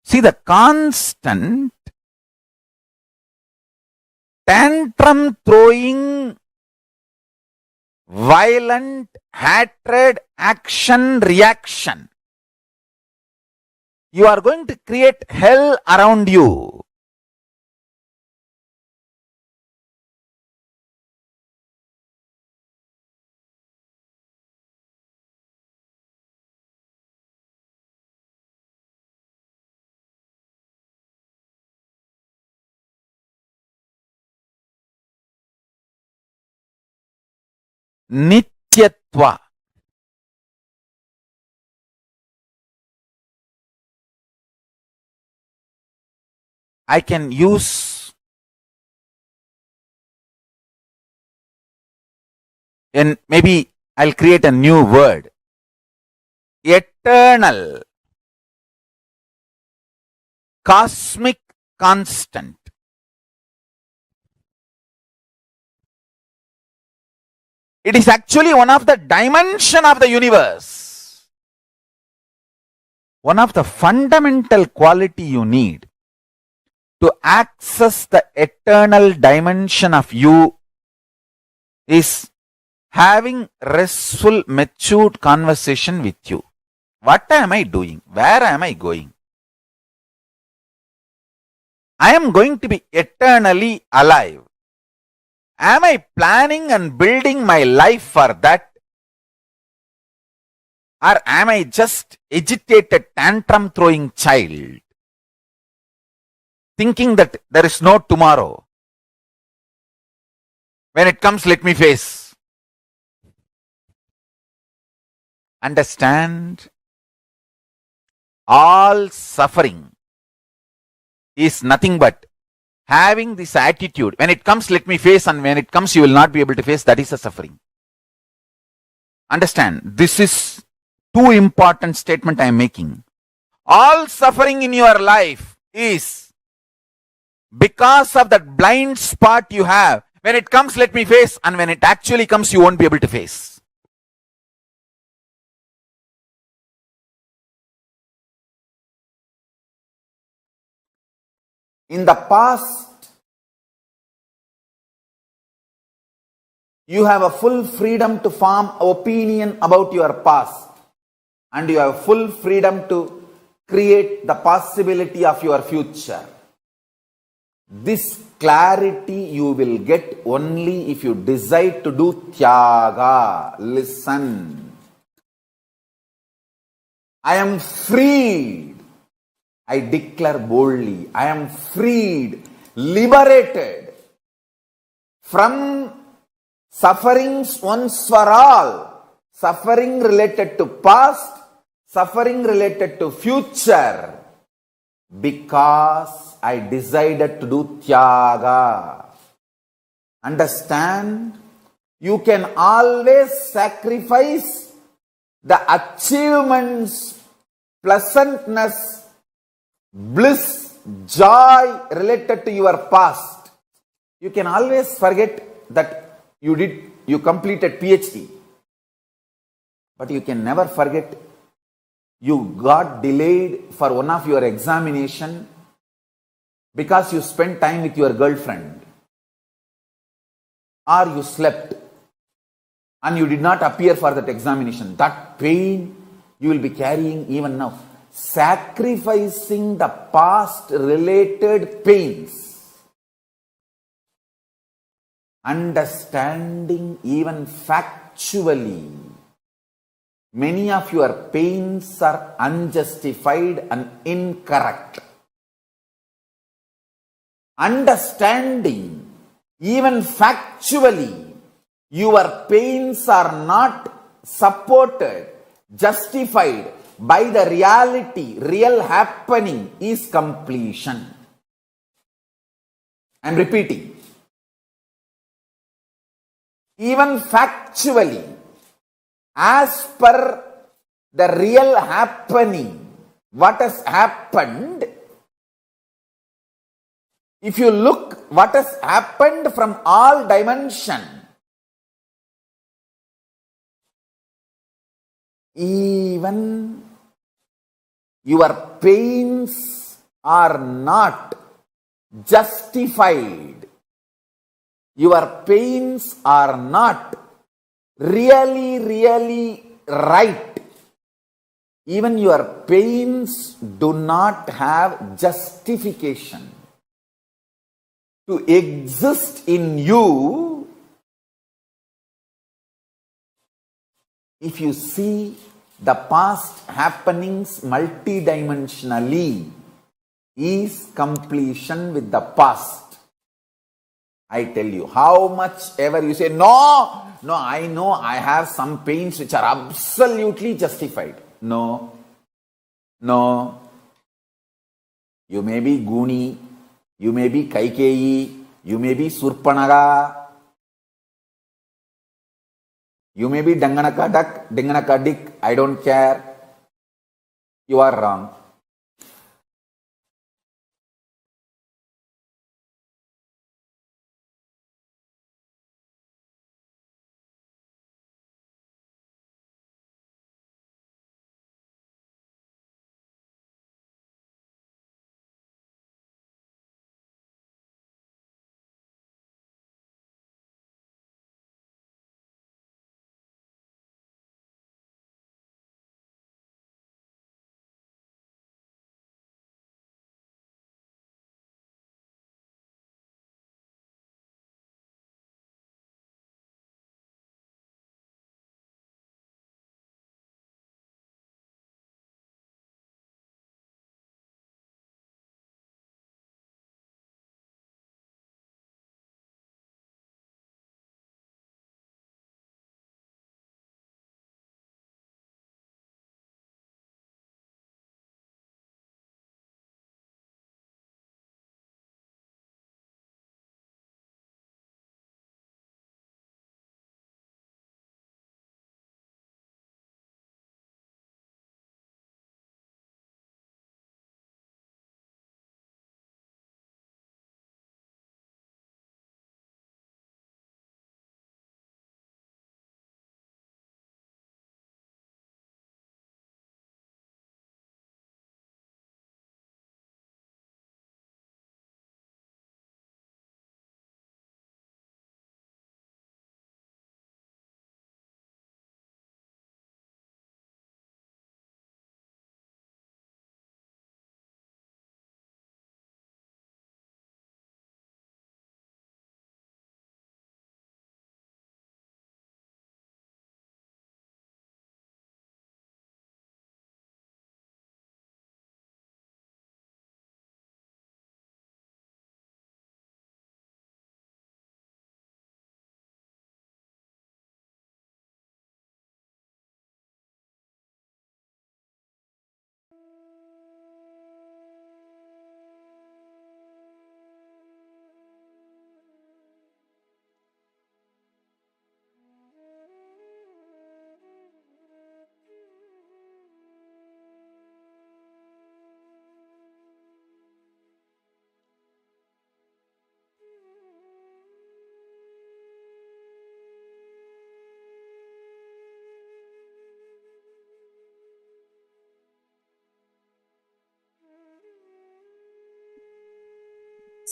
See, the constant tantrum throwing, violent hatred, action, reaction, you are going to create hell around you. Nityatva. I can use and maybe I'll create a new word. Eternal, cosmic constant. It is actually one of the dimension of the universe. One of the fundamental quality you need to access the eternal dimension of you is having restful, matured conversation with you. What am I doing? Where am I going? I am going to be eternally alive. Am I planning and building my life for that? Or am I just agitated, tantrum throwing child, thinking that there is no tomorrow? When it comes, let me face. Understand? All suffering is nothing but having this attitude. When it comes, let me face, and when it comes, you will not be able to face. That is a suffering. Understand? This is two important statement I am making. All suffering in your life is because of that blind spot you have. When it comes, let me face, and when it actually comes, you won't be able to face. In the past, you have a full freedom to form opinion about your past, and you have full freedom to create the possibility of your future. This clarity you will get only if you decide to do tyaga. Listen. I am freed. I declare boldly, I am freed, liberated from sufferings once for all. Suffering related to past, suffering related to future. Because I decided to do tyaga. Understand? You can always sacrifice the achievements, pleasantness, bliss, joy related to your past. You can always forget that you completed PhD. But you can never forget you got delayed for one of your examination because you spent time with your girlfriend, or you slept and you did not appear for that examination. That pain you will be carrying even now. Sacrificing the past related pains, understanding even factually, many of your pains are unjustified and incorrect. Understanding even factually, your pains are not supported, justified by the reality, real happening is completion. I am repeating. Even factually, as per the real happening, what has happened, if you look what has happened from all dimensions, even your pains are not justified. Your pains are not really right. Even your pains do not have justification to exist in you. If you see the past happenings multidimensionally, is completion with the past. I tell you, how much ever you say, no, I know I have some pains which are absolutely justified. No. You may be Guni, you may be Kaikeyi, you may be Surpanaga, you may be Danganaka Duck, Danganaka Dick, I don't care. You are wrong.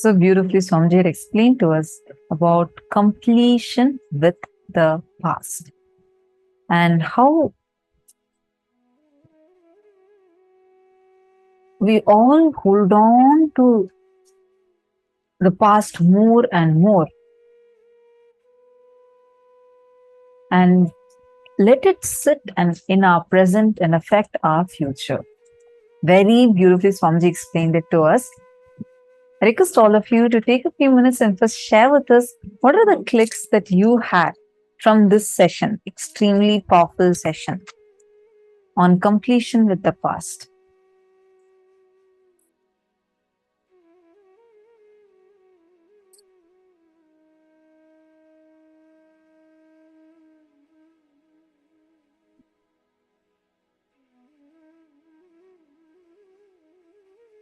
So beautifully, Swamiji had explained to us about completion with the past and how we all hold on to the past more and more and let it sit and in our present and affect our future. Very beautifully, Swamiji explained it to us. I request all of you to take a few minutes and first share with us what are the clicks that you had from this session, extremely powerful session on completion with the past.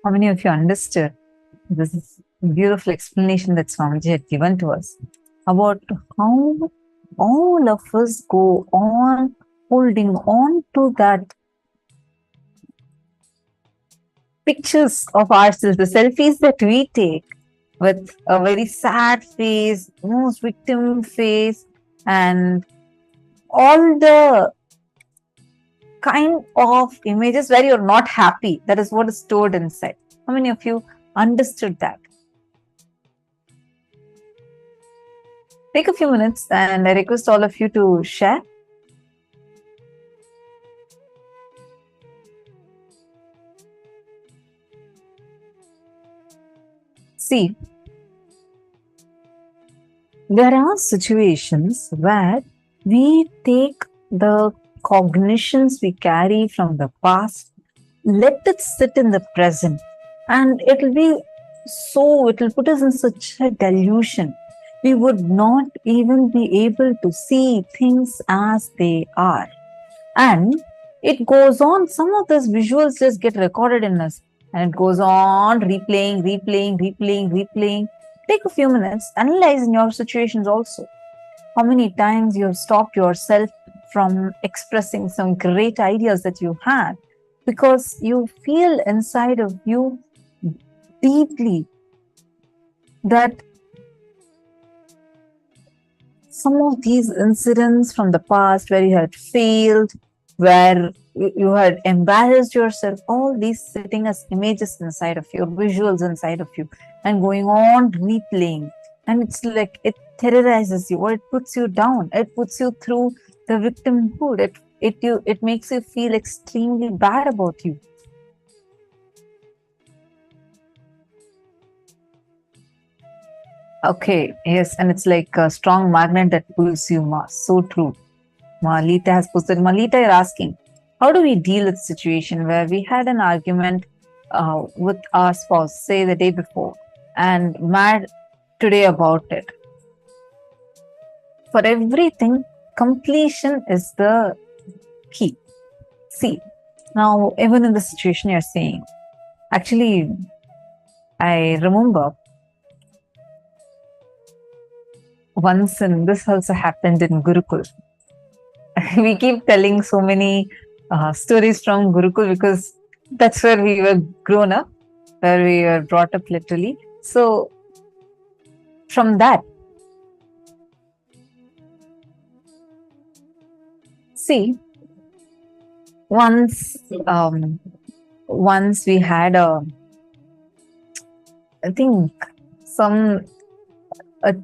How many of you understood this beautiful explanation that Swamiji had given to us about how all of us go on holding on to that pictures of ourselves, the selfies that we take with a very sad face, most victim face, and all the kind of images where you're not happy. That is what is stored inside. How many of you understood that? Take a few minutes and I request all of you to share. See, there are situations where we take the cognitions we carry from the past, let it sit in the present, and it will put us in such a delusion. We would not even be able to see things as they are. And it goes on, some of those visuals just get recorded in us and it goes on replaying. Take a few minutes, analyze in your situations also. How many times you have stopped yourself from expressing some great ideas that you had because you feel inside of you deeply that some of these incidents from the past where you had failed, where you had embarrassed yourself, all these sitting as images inside of you, visuals inside of you, and going on replaying. And it's like it terrorizes you or it puts you down. It puts you through the victimhood. It makes you feel extremely bad about you. Okay, yes, and it's like a strong magnet that pulls you more. So true. Malita has posted. Malita, you're asking, how do we deal with a situation where we had an argument with our spouse, say the day before, and mad today about it? For everything, completion is the key. See, now even in the situation you're saying, actually, I remember once, and this also happened in Gurukul. We keep telling so many stories from Gurukul because that's where we were grown up, where we were brought up literally. So from that, see, once we had I think a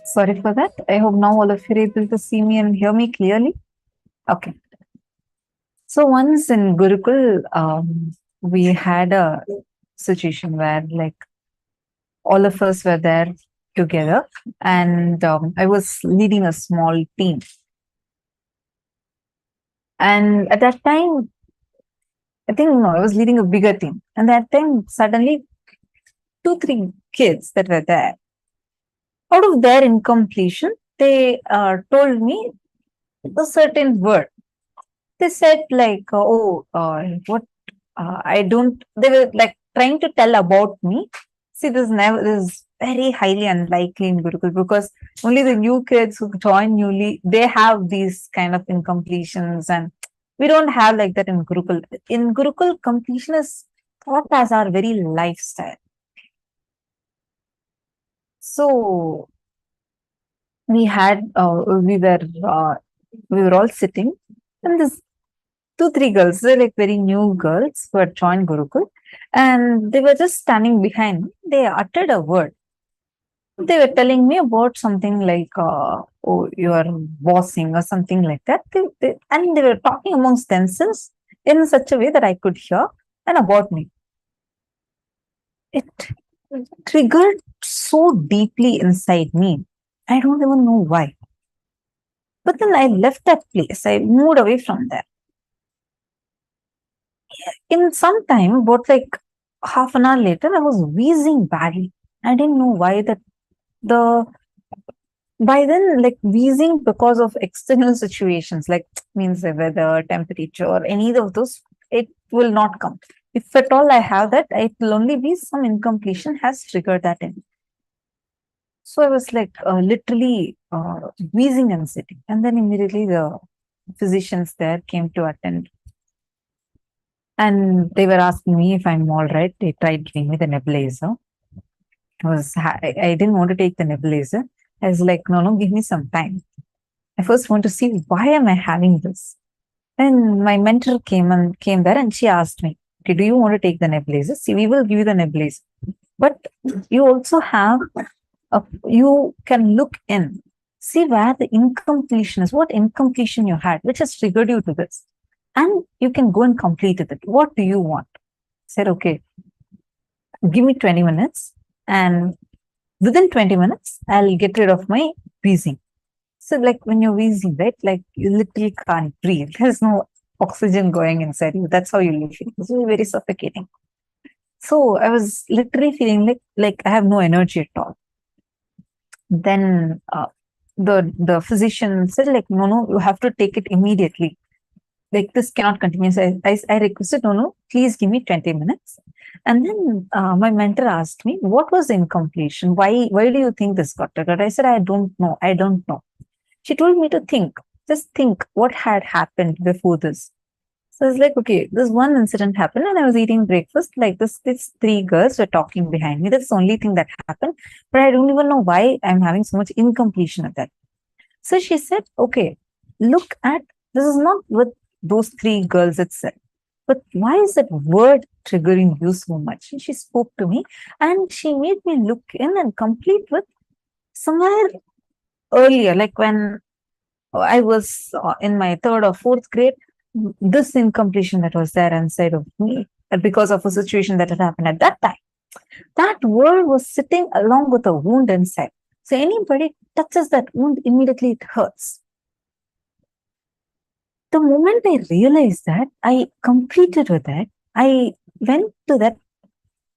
Sorry for that. I hope now all of you are able to see me and hear me clearly. Okay. So once in Gurukul, we had a situation where like all of us were there together, and I was leading a small team. And at that time, I think no, I was leading a bigger team. And that time, suddenly, 2-3 kids that were there, out of their incompletion, they told me a certain word. They said like, what? I don't. They were like trying to tell about me. See, this is very highly unlikely in Gurukul because only the new kids who join newly, they have these kind of incompletions, and we don't have like that in Gurukul. In Gurukul, completion is thought as our very lifestyle. So we were all sitting, and this 2-3 girls, they're like very new girls who had joined Gurukul, and they were just standing behind me. They uttered a word. They were telling me about something like, oh, you are bossing or something like that. And they were talking amongst themselves in such a way that I could hear, and about me. It triggered so deeply inside me. I don't even know why. But then I left that place. I moved away from there. In some time, about like half an hour later, I was wheezing badly. I didn't know why by then, like wheezing because of external situations, like means the weather, temperature, or any of those, it will not come. If at all I have that, it will only be some incompletion has triggered that in. So I was like literally wheezing and sitting. And then immediately the physicians there came to attend. And they were asking me if I'm all right. They tried giving me the nebulizer. I didn't want to take the nebulizer. I was like, no, give me some time. I first want to see why am I having this. And my mentor came there and she asked me, okay, do you want to take the nebulizer? See, we will give you the nebulizer. But you also have, you can look in, see where the incompletion is, what incompletion you had, which has triggered you to this. And you can go and complete it. What do you want? I said, okay, give me 20 minutes. And within 20 minutes, I'll get rid of my wheezing. So like when you're wheezing, right? Like you literally can't breathe. There's no oxygen going inside you. That's how you live. It's very suffocating. So I was literally feeling like I have no energy at all. Then the physician said like, no, you have to take it immediately. Like this cannot continue. So I requested, no, please give me 20 minutes. And then my mentor asked me, what was the incompletion? Why do you think this got triggered? I said, I don't know. She told me to just think what had happened before this. So I was like, okay, this one incident happened and I was eating breakfast. Like these 3 girls were talking behind me. That's the only thing that happened. But I don't even know why I'm having so much incompletion of that. So she said, okay, look at, this is not with those 3 girls itself. But why is that word triggering you so much? And she spoke to me and she made me look in and complete with somewhere earlier, like when I was in my 3rd or 4th grade, this incompletion that was there inside of me because of a situation that had happened at that time. That word was sitting along with a wound inside. So anybody touches that wound, immediately it hurts. The moment I realized that, I completed with that. I went to that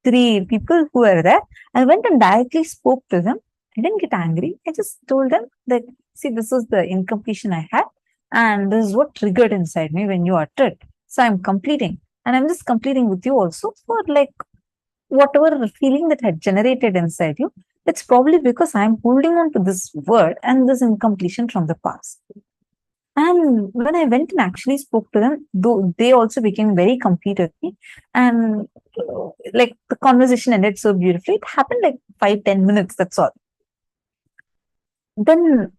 3 people who were there. I went and directly spoke to them. I didn't get angry. I just told them that, see, this is the incompletion I had. And this is what triggered inside me when you uttered. So I'm completing. And I'm just completing with you also for like whatever feeling that had generated inside you. It's probably because I'm holding on to this word and this incompletion from the past. And when I went and actually spoke to them, though they also became very complete with me. And like the conversation ended so beautifully. It happened like 5-10 minutes, that's all. Then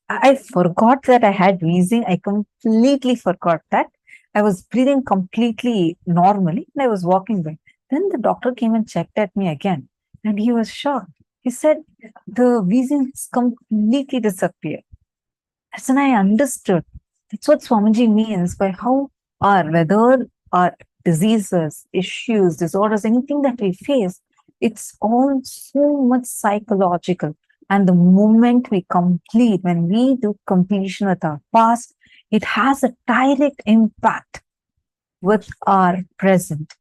I forgot that I had wheezing. I completely forgot that. I was breathing completely normally and I was walking by. Then the doctor came and checked at me again and he was shocked. he said the visions completely disappeared. That's when I understood. That's what Swamiji means by how whether our diseases, issues, disorders, anything that we face, it's all so much psychological. And the moment we complete, when we do completion with our past, it has a direct impact with our present.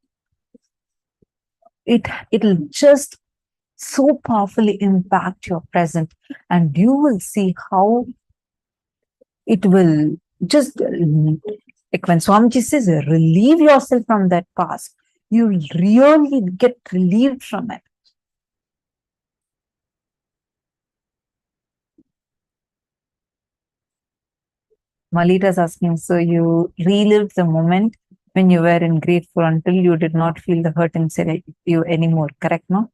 It'll just so powerfully impact your present, and you will see how it will just, like when Swamiji says, relieve yourself from that past, you really get relieved from it. Malita is asking, so you relived the moment when you were in grade 4 until you did not feel the hurt inside you anymore, correct, no?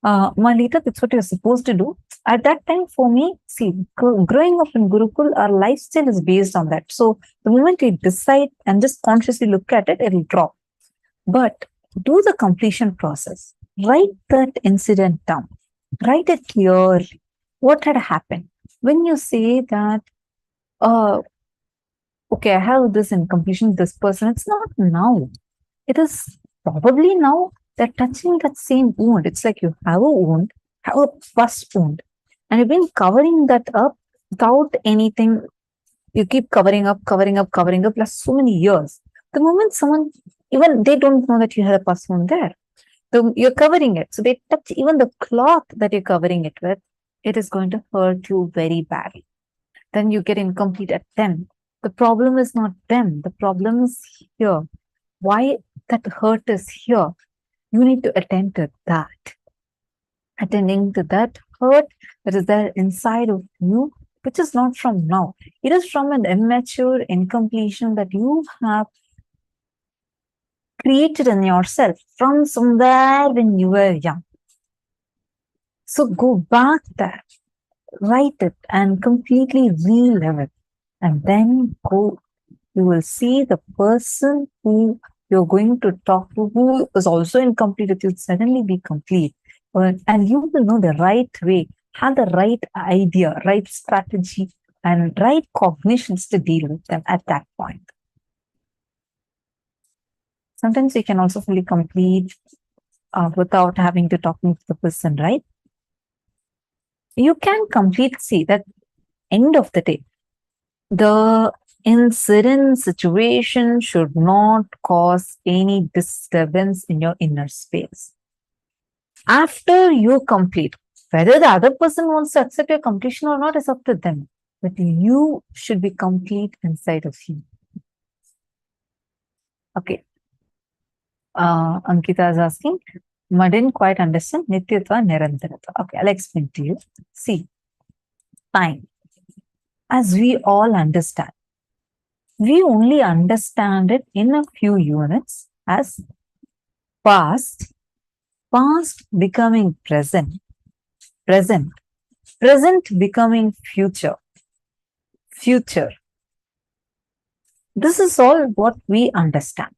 Malita, that's what you're supposed to do. At that time, for me, see, growing up in Gurukul, our lifestyle is based on that. So the moment we decide and just consciously look at it, it'll drop. But do the completion process. Write that incident down. Write it clearly. What had happened? When you say that, okay, I have this in completion with this person, it's not now. It is probably now that touching that same wound. It's like you have a wound, have a first wound, and you've been covering that up without anything. You keep covering up last so many years. The moment someone, even they don't know that you had a pus wound there. So you're covering it. So they touch even the cloth that you're covering it with, it is going to hurt you very badly. Then you get incomplete at them. The problem is not them. The problem is here. Why that hurt is here. You need to attend to that. Attending to that hurt that is there inside of you, which is not from now. It is from an immature incompletion that you have created in yourself from somewhere when you were young. So go back there, write it and completely relive it. And then go, you will see the person who you're going to talk to, who is also incomplete, it will suddenly be complete. And you will know the right way, have the right idea, right strategy, and right cognitions to deal with them at that point. Sometimes you can also fully complete without having to talk to the person, right? You can complete, see, that end of the day, the incident situation should not cause any disturbance in your inner space. After you complete, whether the other person wants to accept your completion or not is up to them, but you should be complete inside of you. Okay. Ankita is asking, I didn't quite understand Nityatva Nirantaratva. Okay, I'll explain to you. See, time. As we all understand, we only understand it in a few units as past, past becoming present, present, present becoming future, future. This is all what we understand.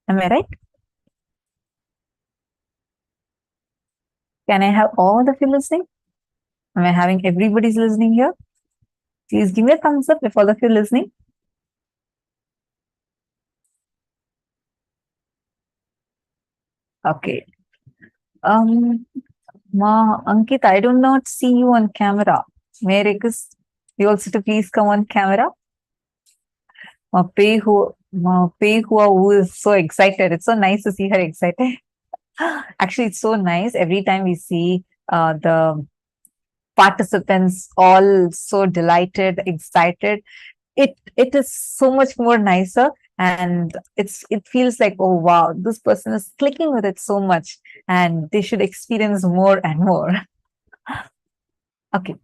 Am I right? Can I have all of you listening? Am I having everybody's listening here? Please give me a thumbs up if all of you are listening. Okay. Ankit, I do not see you on camera. May I request you also to please come on camera? Who is so excited. It's so nice to see her excited. Actually, it's so nice. Every time we see the participants all so delighted, excited, it is so much more nicer, and it feels like, oh wow, this person is clicking with it so much, and they should experience more and more. Okay,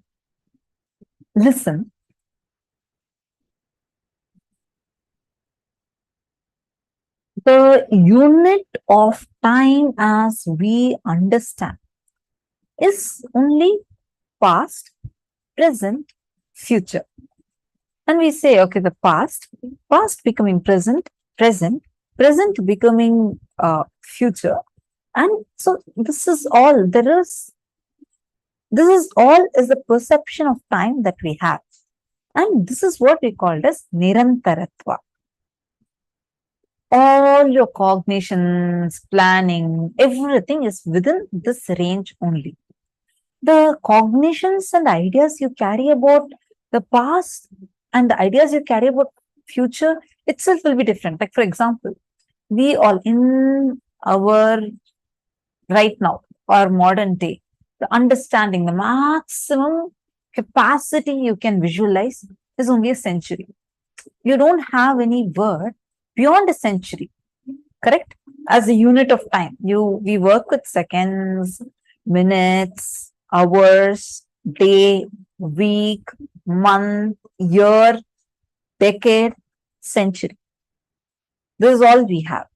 listen. The unit of time as we understand is only past, present, future. And we say, okay, the past becoming present, present becoming future. And so this is all. There is This is all is the perception of time that we have. And this is what we call as Nirantaratva. All your cognitions, planning, everything is within this range only. The cognitions and ideas you carry about the past and the ideas you carry about future itself will be different. Like, for example, we all in our right now, our modern day, the understanding, the maximum capacity you can visualize is only a century. You don't have any word beyond a century, correct? As a unit of time, we work with seconds, minutes, hours, day, week, month, year, decade, century. This is all we have.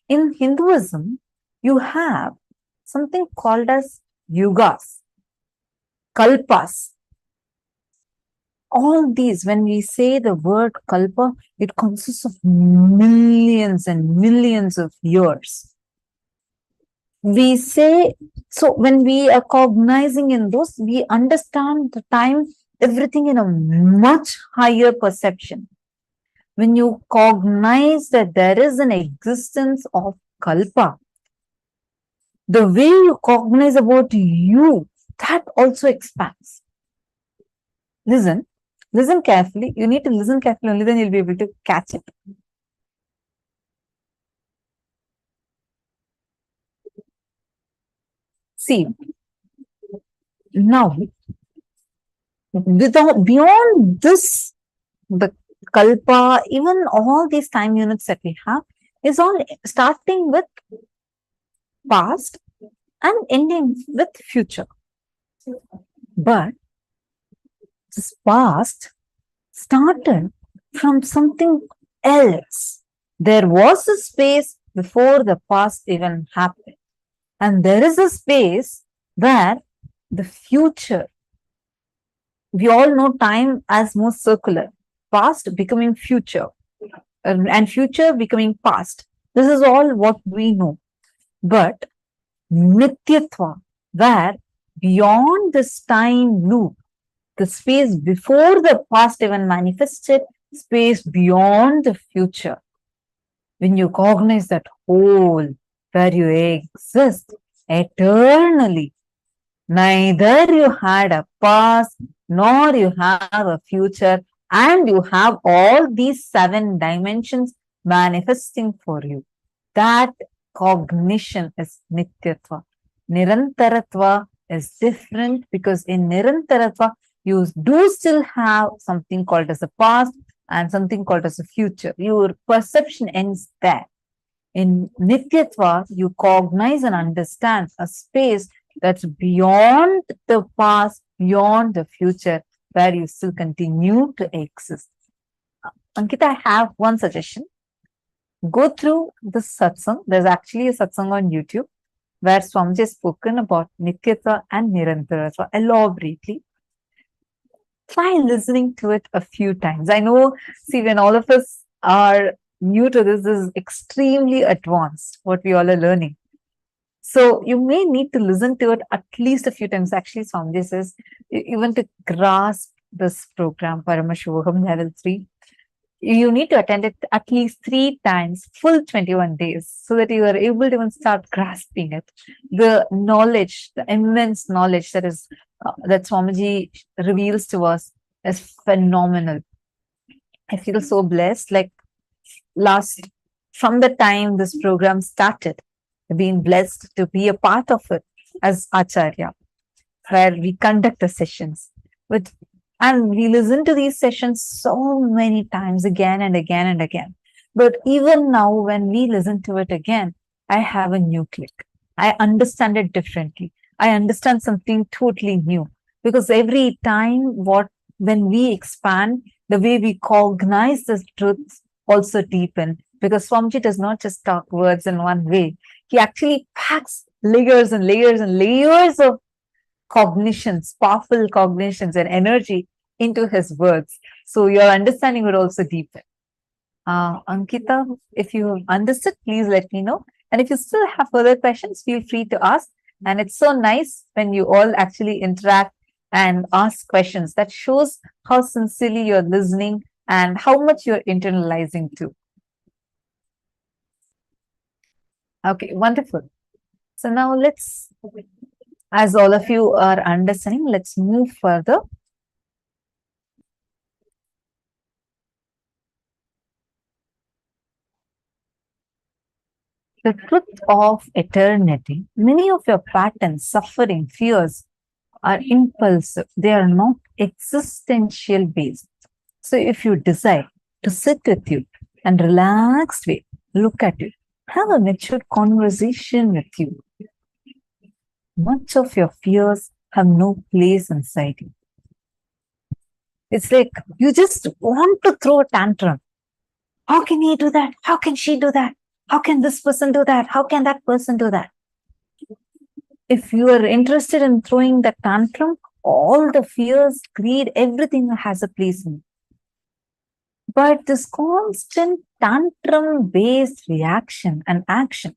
In Hinduism, you have something called as yugas, kalpas. All these, when we say the word kalpa, it consists of millions and millions of years. We say, so when we are cognizing in those, we understand the time, everything in a much higher perception. When you cognize that there is an existence of kalpa, the way you cognize about you, that also expands. Listen carefully. You need to listen carefully, only then you'll be able to catch it. See, now, beyond this, the kalpa, even all these time units that we have, is all starting with past and ending with future. But this past started from something else. There was a space before the past even happened. And there is a space where the future, we all know time as more circular, past becoming future, and future becoming past. This is all what we know. But Nityatva, where beyond this time loop, the space before the past even manifested, space beyond the future. When you cognize that whole, where you exist eternally, neither you had a past, nor you have a future, and you have all these 7 dimensions manifesting for you. That cognition is Nityatva. Nirantaratva is different because in Nirantaratva, you do still have something called as a past and something called as a future. Your perception ends there. In Nityatva, you cognize and understand a space that's beyond the past, beyond the future, where you still continue to exist. Ankita, I have one suggestion. Go through the satsang. There's actually a satsang on YouTube where Swamiji has spoken about Nityatva and Nirantaratva elaborately. Try listening to it a few times. I know, see, when all of us are new to this is extremely advanced, what we all are learning. So you may need to listen to it at least a few times. Actually, Swamiji says, even to grasp this program, Paramashivoham level 3, you need to attend it at least 3 times, full 21 days, so that you are able to even start grasping it. The knowledge, the immense knowledge that is that Swamiji reveals to us is phenomenal. I feel so blessed. Like from the time this program started, I've been blessed to be a part of it as Acharya, where we conduct the sessions. And we listen to these sessions so many times, again and again and again. But even now, when we listen to it again, I have a new click. I understand it differently. I understand something totally new. Because every time when we expand, the way we cognize the truths also deepen. Because Swamiji does not just talk words in one way. He actually packs layers and layers and layers of cognitions, powerful cognitions and energy into his words. So your understanding would also deepen. Ankita, if you understood, please let me know. And if you still have further questions, feel free to ask. And it's so nice when you all actually interact and ask questions. That shows how sincerely you're listening and how much you're internalizing too. Okay, wonderful. So now let's, as all of you are understanding, let's move further. The truth of eternity, many of your patterns, suffering, fears are impulsive. They are not existential based. So if you decide to sit with you and relaxed way, look at you, have a matured conversation with you, much of your fears have no place inside you. It's like you just want to throw a tantrum. How can he do that? How can she do that? How can this person do that? How can that person do that? If you are interested in throwing the tantrum, all the fears, greed, everything has a place in it. But this constant tantrum based reaction and action,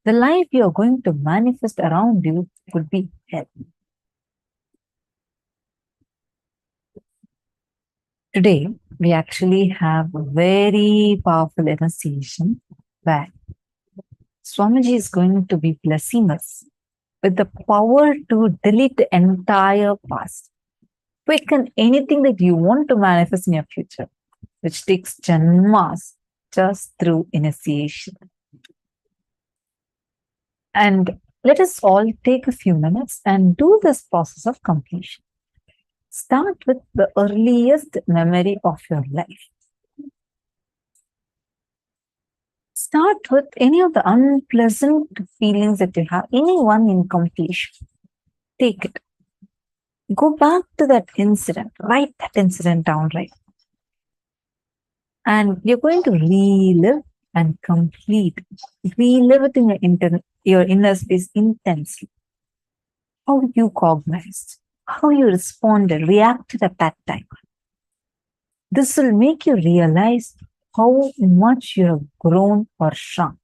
the life you are going to manifest around you would be hell. Today, we actually have a very powerful initiation where Swamiji is going to be blessing us with the power to delete the entire past, quicken anything that you want to manifest in your future, which takes janmas just through initiation. And let us all take a few minutes and do this process of completion. Start with the earliest memory of your life. Start with any of the unpleasant feelings that you have, anyone in completion. Take it. Go back to that incident. Write that incident down, right? And you're going to relive and complete. Relive it in your inner space intensely. How you cognized, how you responded, reacted at that time. This will make you realize how much you have grown or shrunk.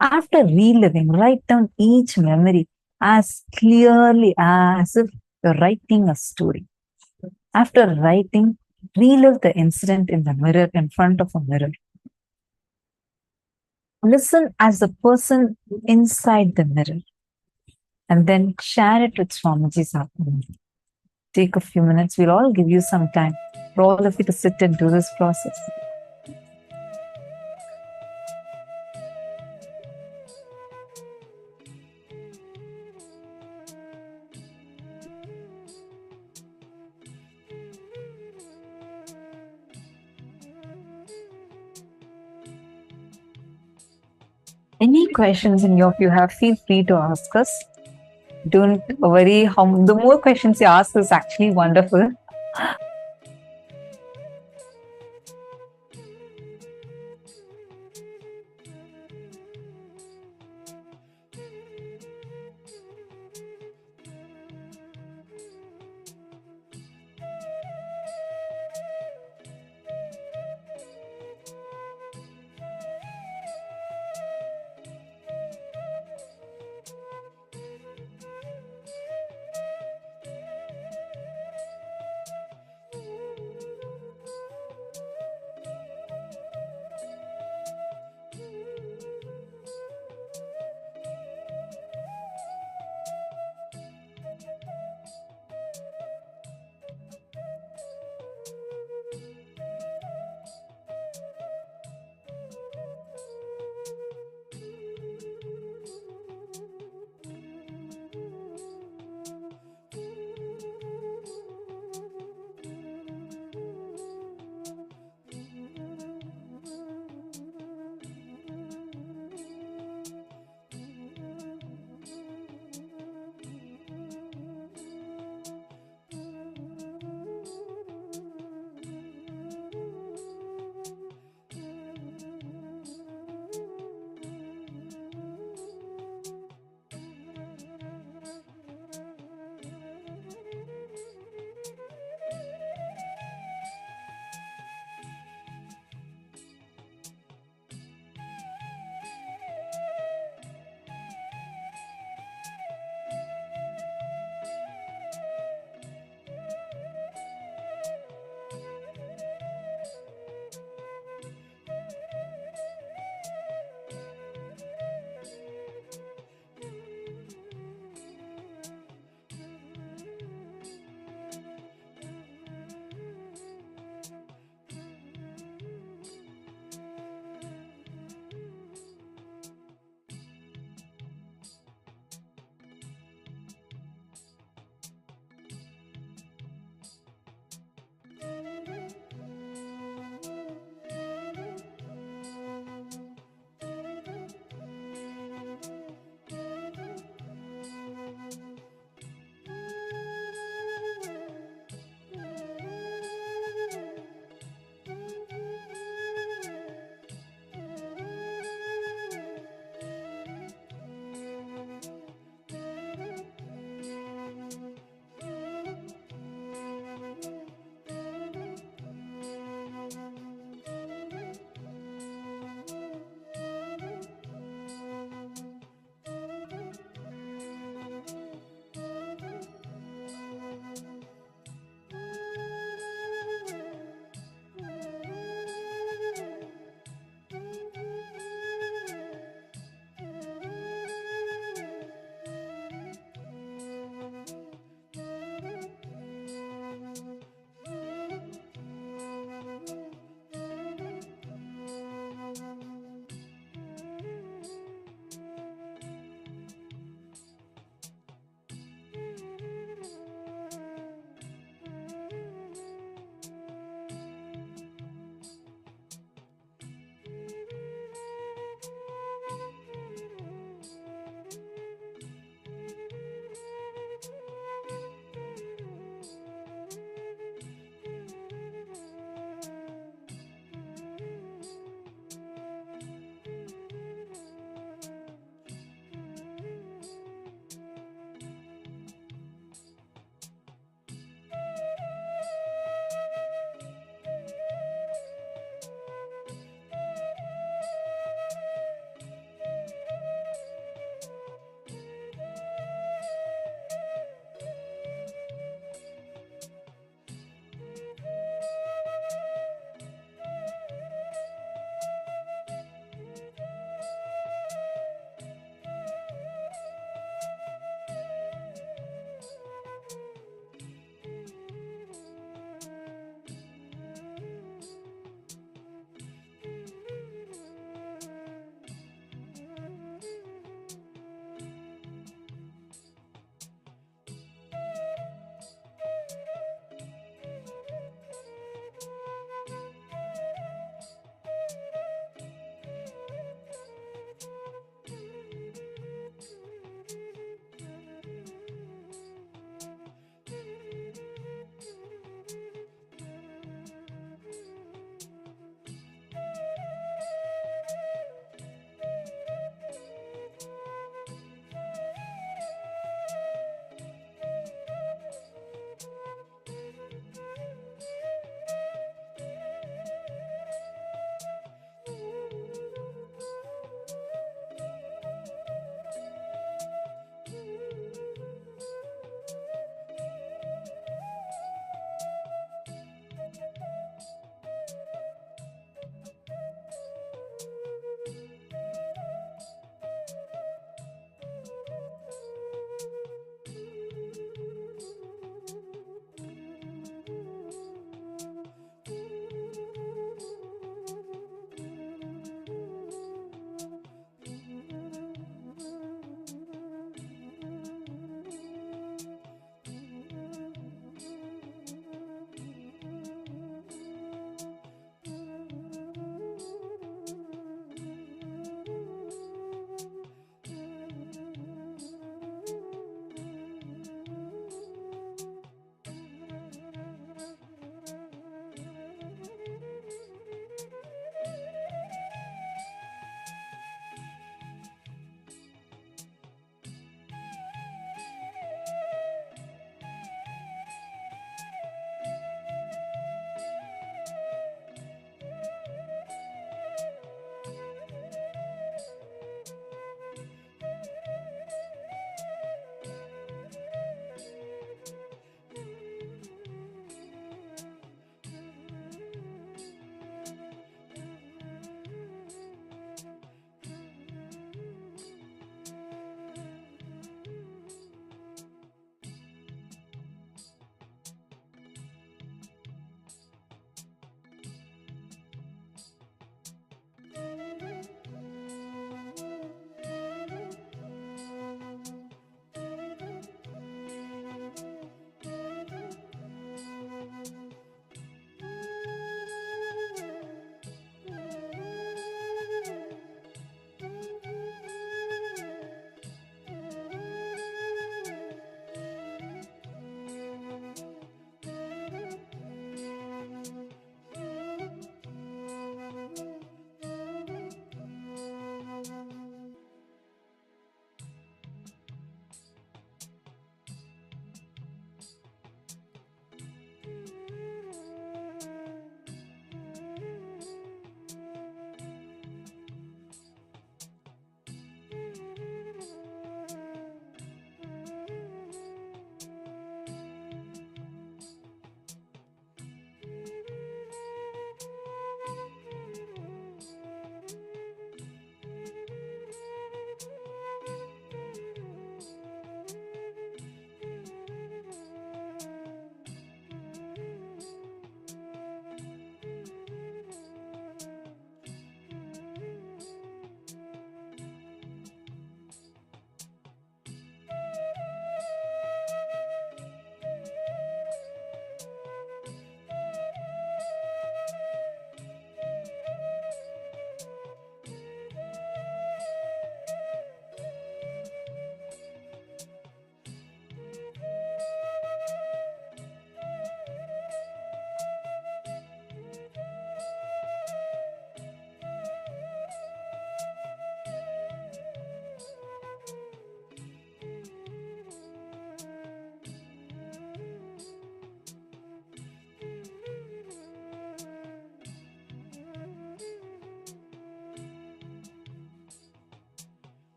After reliving, write down each memory as clearly as if you're writing a story. After writing, relive the incident in the mirror, in front of a mirror. Listen as the person inside the mirror, and then share it with Swamiji's Atman. Take a few minutes. We'll all give you some time for all of you to sit and do this process. Any questions in your you have, feel free to ask us. Don't worry, the more questions you ask is actually wonderful.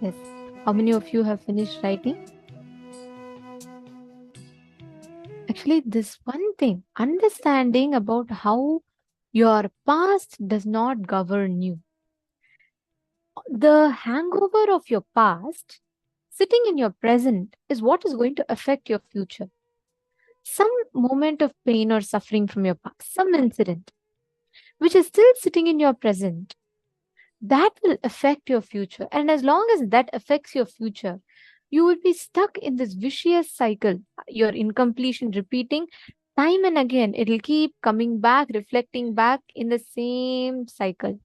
Yes. How many of you have finished writing? Actually, this one thing, understanding about how your past does not govern you. The hangover of your past sitting in your present is what is going to affect your future. Some moment of pain or suffering from your past, some incident, which is still sitting in your present, that will affect your future. And as long as that affects your future, you will be stuck in this vicious cycle, your incompletion repeating time and again. It'll keep coming back, reflecting back in the same cycle.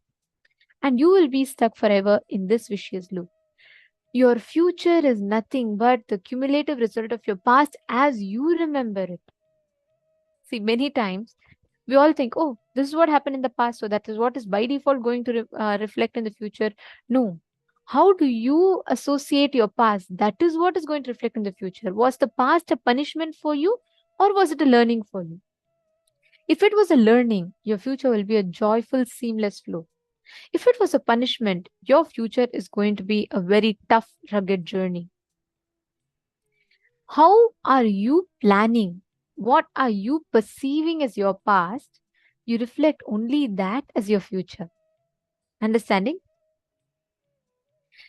And you will be stuck forever in this vicious loop. Your future is nothing but the cumulative result of your past as you remember it. See, many times we all think, oh, this is what happened in the past, so that is what is by default going to reflect in the future. No. How do you associate your past? That is what is going to reflect in the future. Was the past a punishment for you, or was it a learning for you? If it was a learning, your future will be a joyful, seamless flow. If it was a punishment, your future is going to be a very tough, rugged journey. How are you planning? What are you perceiving as your past? You reflect only that as your future. Understanding?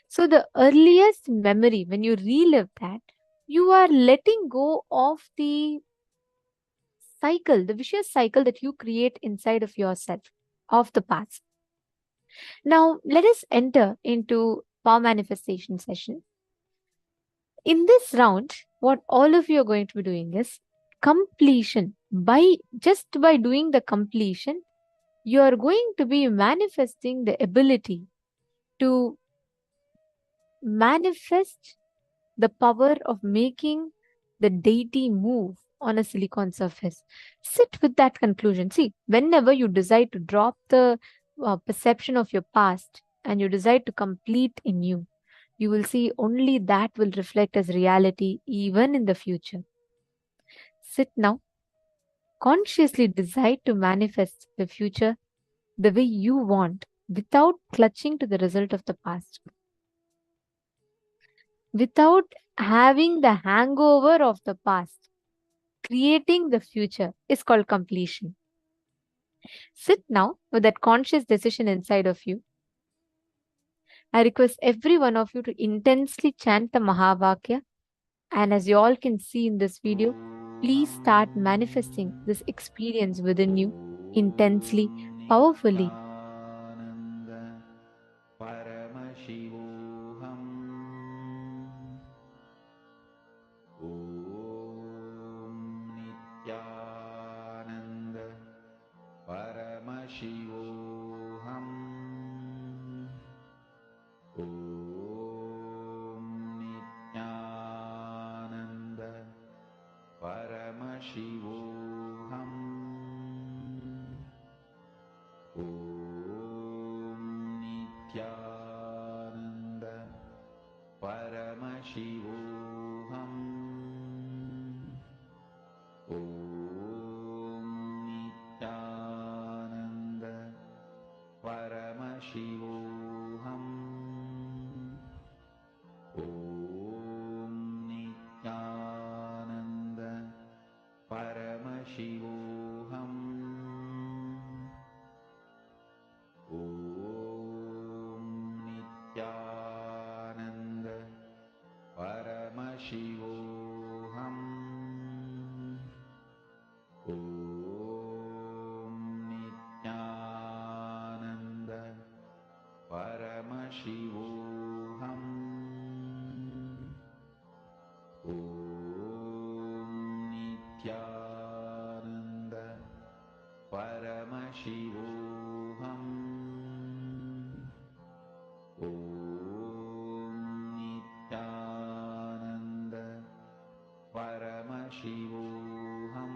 So, the earliest memory, when you relive that, you are letting go of the cycle, the vicious cycle that you create inside of yourself, of the past. Now, let us enter into power manifestation session. In this round, what all of you are going to be doing is completion. Just by doing the completion, you are going to be manifesting the ability to manifest the power of making the deity move on a silicon surface. Sit with that conclusion. See, whenever you decide to drop the perception of your past and you decide to complete in you will see only that will reflect as reality even in the future. Sit now. Consciously decide to manifest the future the way you want without clutching to the result of the past. Without having the hangover of the past, creating the future is called completion. Sit now with that conscious decision inside of you. I request every one of you to intensely chant the Mahavakya. And as you all can see in this video, please start manifesting this experience within you intensely, powerfully. Nithyananda Paramashivoham. Om Nithyananda Paramashivoham. Om Nithyananda Paramashivoham. Om Nithyananda Paramashivoham. Om Nithyananda Paramashivoham. Om Nithyananda Paramashivoham. Om Nithyananda Paramashivoham. Om Nithyananda Paramashivoham. Om Nithyananda Paramashivoham. Om Nithyananda Paramashivoham.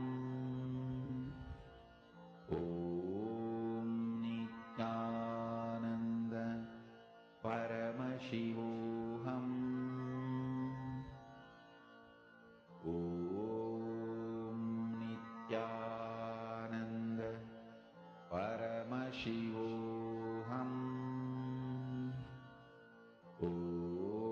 Om Nithyananda Paramashivoham. Om Nithyananda Paramashivoham. Om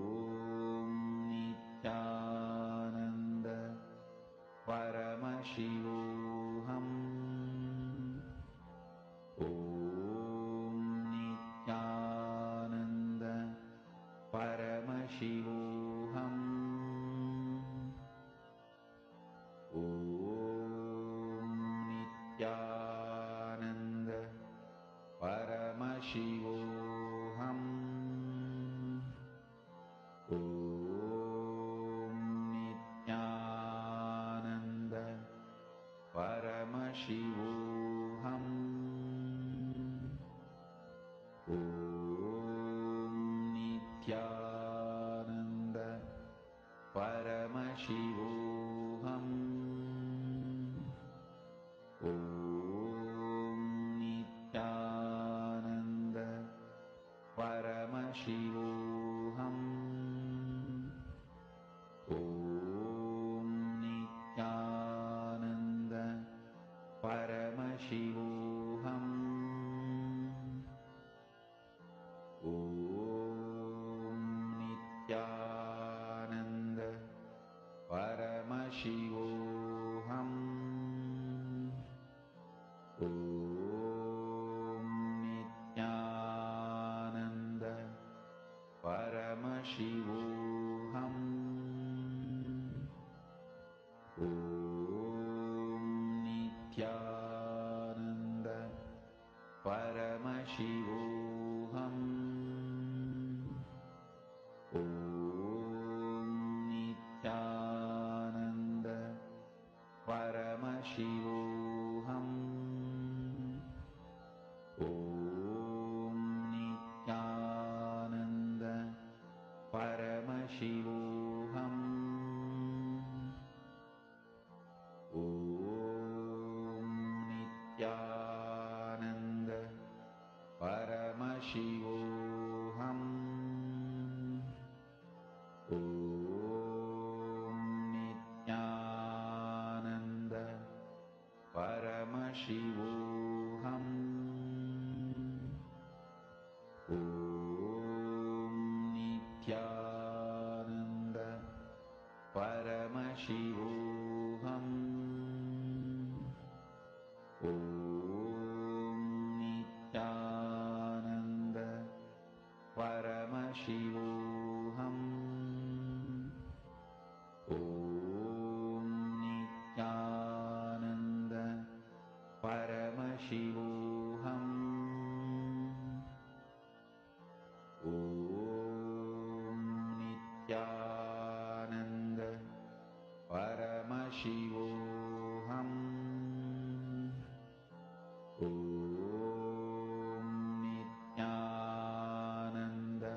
Nithyananda Paramashivoham. Nithyananda Paramashivoham. Nithyananda Paramashivoham. Nithyananda Paramashivoham. Nithyananda Paramashivoham. Nithyananda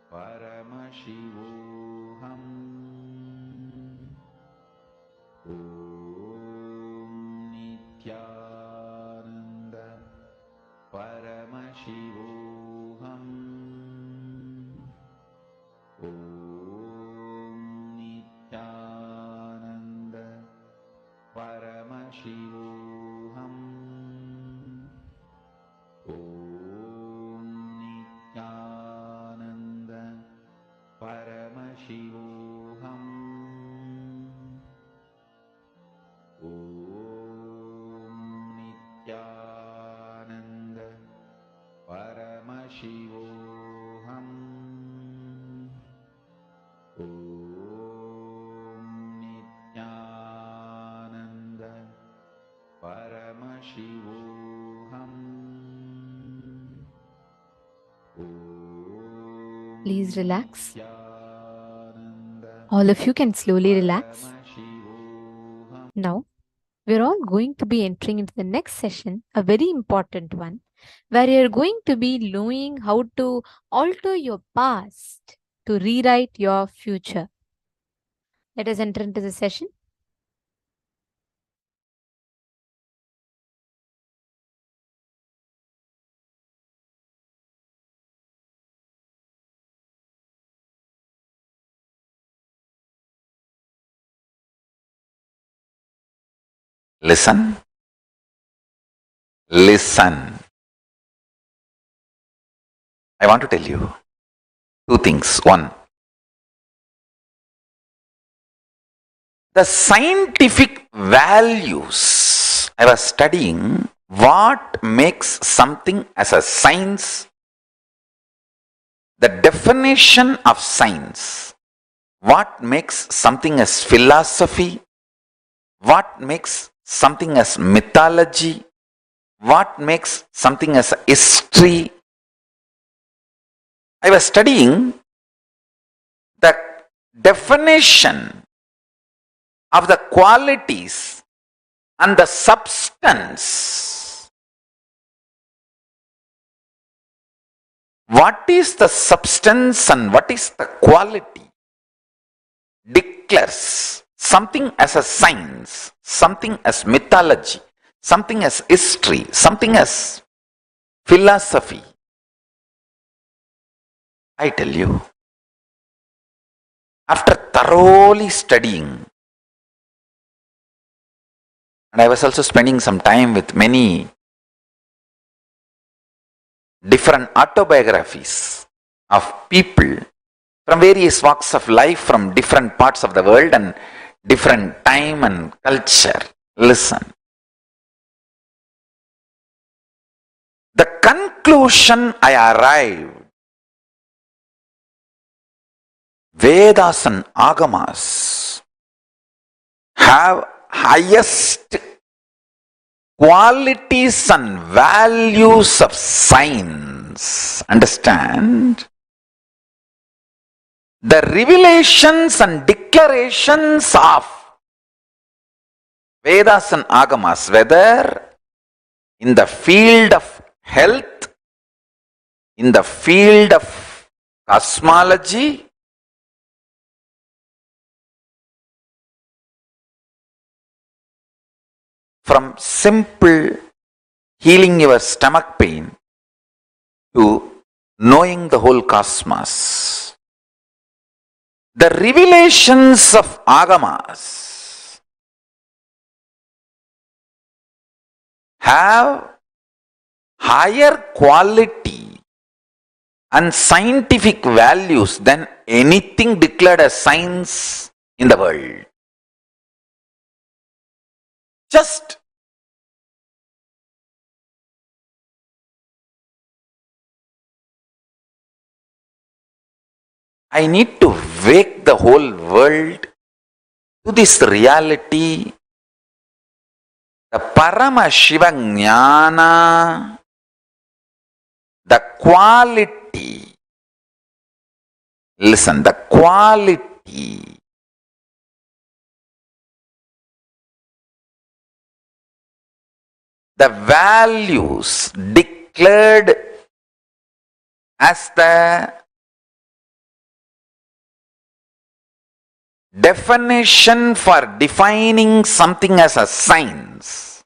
Paramashivoham. Nithyananda Paramashivoham. Nithyananda Paramashivoham. Nithyananda Paramashivoham. Nithyananda Paramashivoham. Nithyananda Paramashivoham. Please relax. Nithyananda All of you can slowly relax. Paramashivoham. Now, we're all going to be entering into the next session, a very important one, where you're going to be knowing how to alter your past to rewrite your future. Let us enter into the session. Listen. Listen. I want to tell you two things. One, the scientific values. I was studying what makes something as a science, the definition of science, what makes something as philosophy, what makes something as mythology, what makes something as history. I was studying the definition of the qualities and the substance. What is the substance and what is the quality declares something as a science, something as mythology, something as history, something as philosophy. I tell you, after thoroughly studying, and I was also spending some time with many different autobiographies of people from various walks of life, from different parts of the world and different time and culture. Listen. The conclusion I arrived, Vedas and Agamas have highest qualities and values of science. Understand? The revelations and declarations of Vedas and Agamas, whether in the field of health, in the field of cosmology, from simple healing your stomach pain to knowing the whole cosmos. The revelations of agamas have higher quality and scientific values than anything declared as science in the world. Just I need to wake the whole world to this reality. The Paramashiva Jnana, the quality, listen, the quality the values declared as the definition for defining something as a science.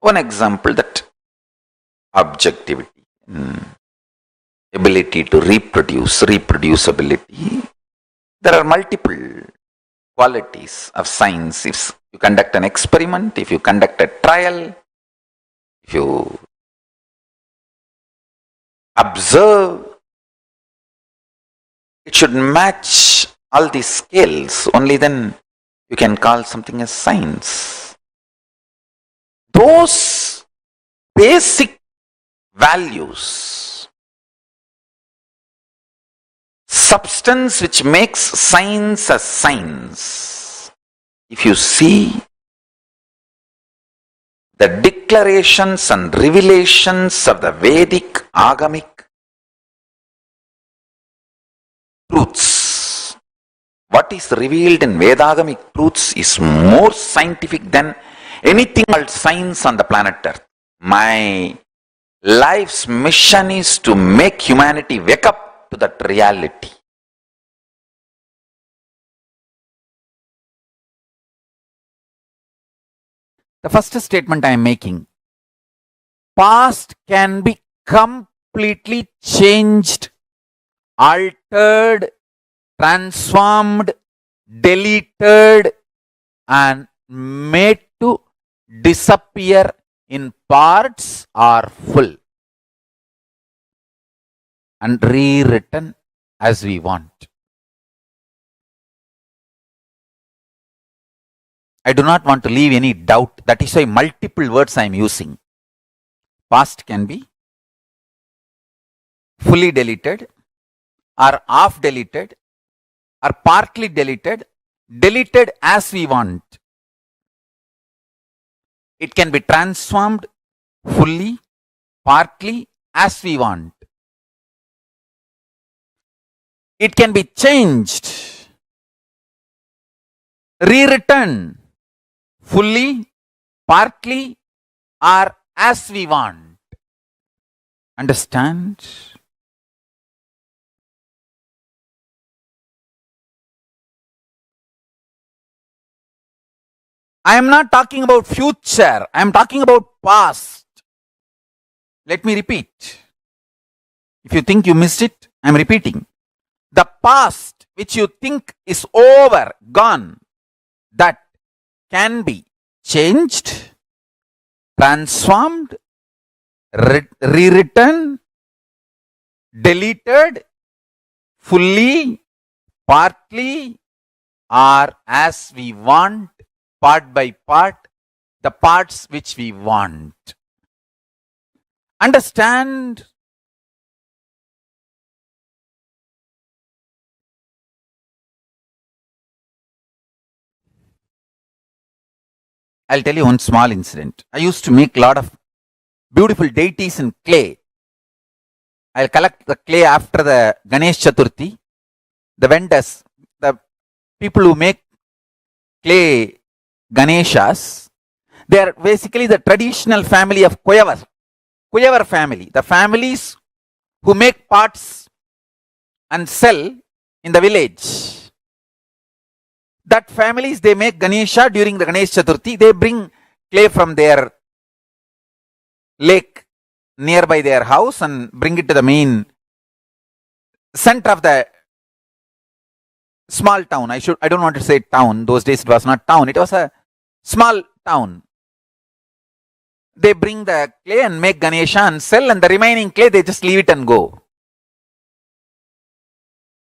One example, that objectivity, ability to reproduce, reproducibility. There are multiple qualities of science. If you conduct an experiment, if you conduct a trial, if you observe, it should match all these scales. Only then you can call something as science. Those basic values, substance which makes science a science. If you see the declarations and revelations of the Vedic agamic truths, what is revealed in Vedagamic truths is more scientific than anything called science on the planet Earth. My life's mission is to make humanity wake up to that reality. The first statement I am making, past can be completely changed, altered, transformed, deleted, and made to disappear in parts or full, and rewritten as we want. I do not want to leave any doubt. That is why multiple words I am using. Past can be fully deleted, or half deleted, or partly deleted, deleted as we want. It can be transformed fully, partly, as we want. It can be changed, rewritten fully, partly, or as we want. Understand? I am not talking about future. I am talking about past. Let me repeat. If you think you missed it, I am repeating. The past which you think is over, gone, that can be changed, transformed, rewritten, deleted, fully, partly, or as we want, part by part, the parts which we want. Understand? I'll tell you one small incident. I used to make a lot of beautiful deities in clay. I'll collect the clay after the Ganesh Chaturthi. The vendors, the people who make clay Ganeshas, they are basically the traditional family of Kuyavar family. The families who make pots and sell in the village. That families, they make Ganesha during the Ganesh Chaturthi. They bring clay from their lake nearby their house and bring it to the main center of the small town. I don't want to say town. Those days it was not town. It was a small town. They bring the clay and make Ganesha and sell, and the remaining clay they just leave it and go.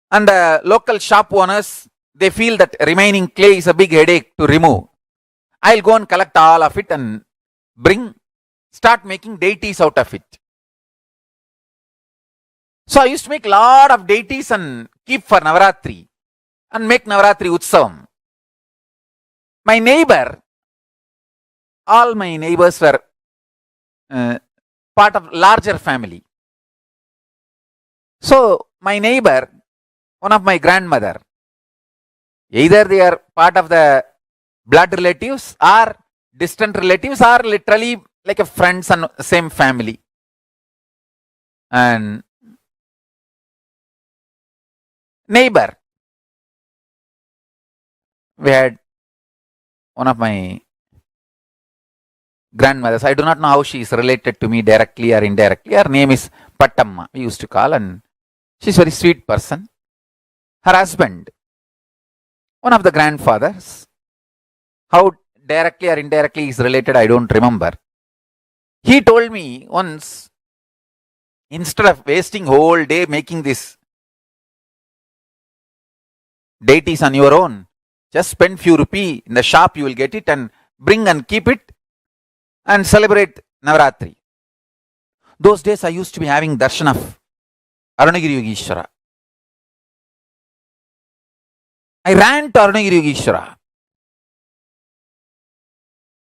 And the local shop owners, they feel that remaining clay is a big headache to remove. I'll go and collect all of it and start making deities out of it. So I used to make a lot of deities and keep for Navaratri and make Navaratri Utsavam. My neighbor, all my neighbors were part of larger family. So my neighbor, one of my grandmother, either they are part of the blood relatives or distant relatives or literally like a friends and same family. And neighbor, we had one of my grandmothers. I do not know how she is related to me directly or indirectly. Her name is Pattamma, we used to call, and she's a very sweet person. Her husband, one of the grandfathers, how directly or indirectly is related, I don't remember. He told me once, instead of wasting whole day making this deities on your own, just spend few rupee in the shop, you will get it and bring and keep it and celebrate Navaratri. Those days I used to be having darshan of Arunagiri Yogeshwara. I ran to Arunagiri Yogeshwara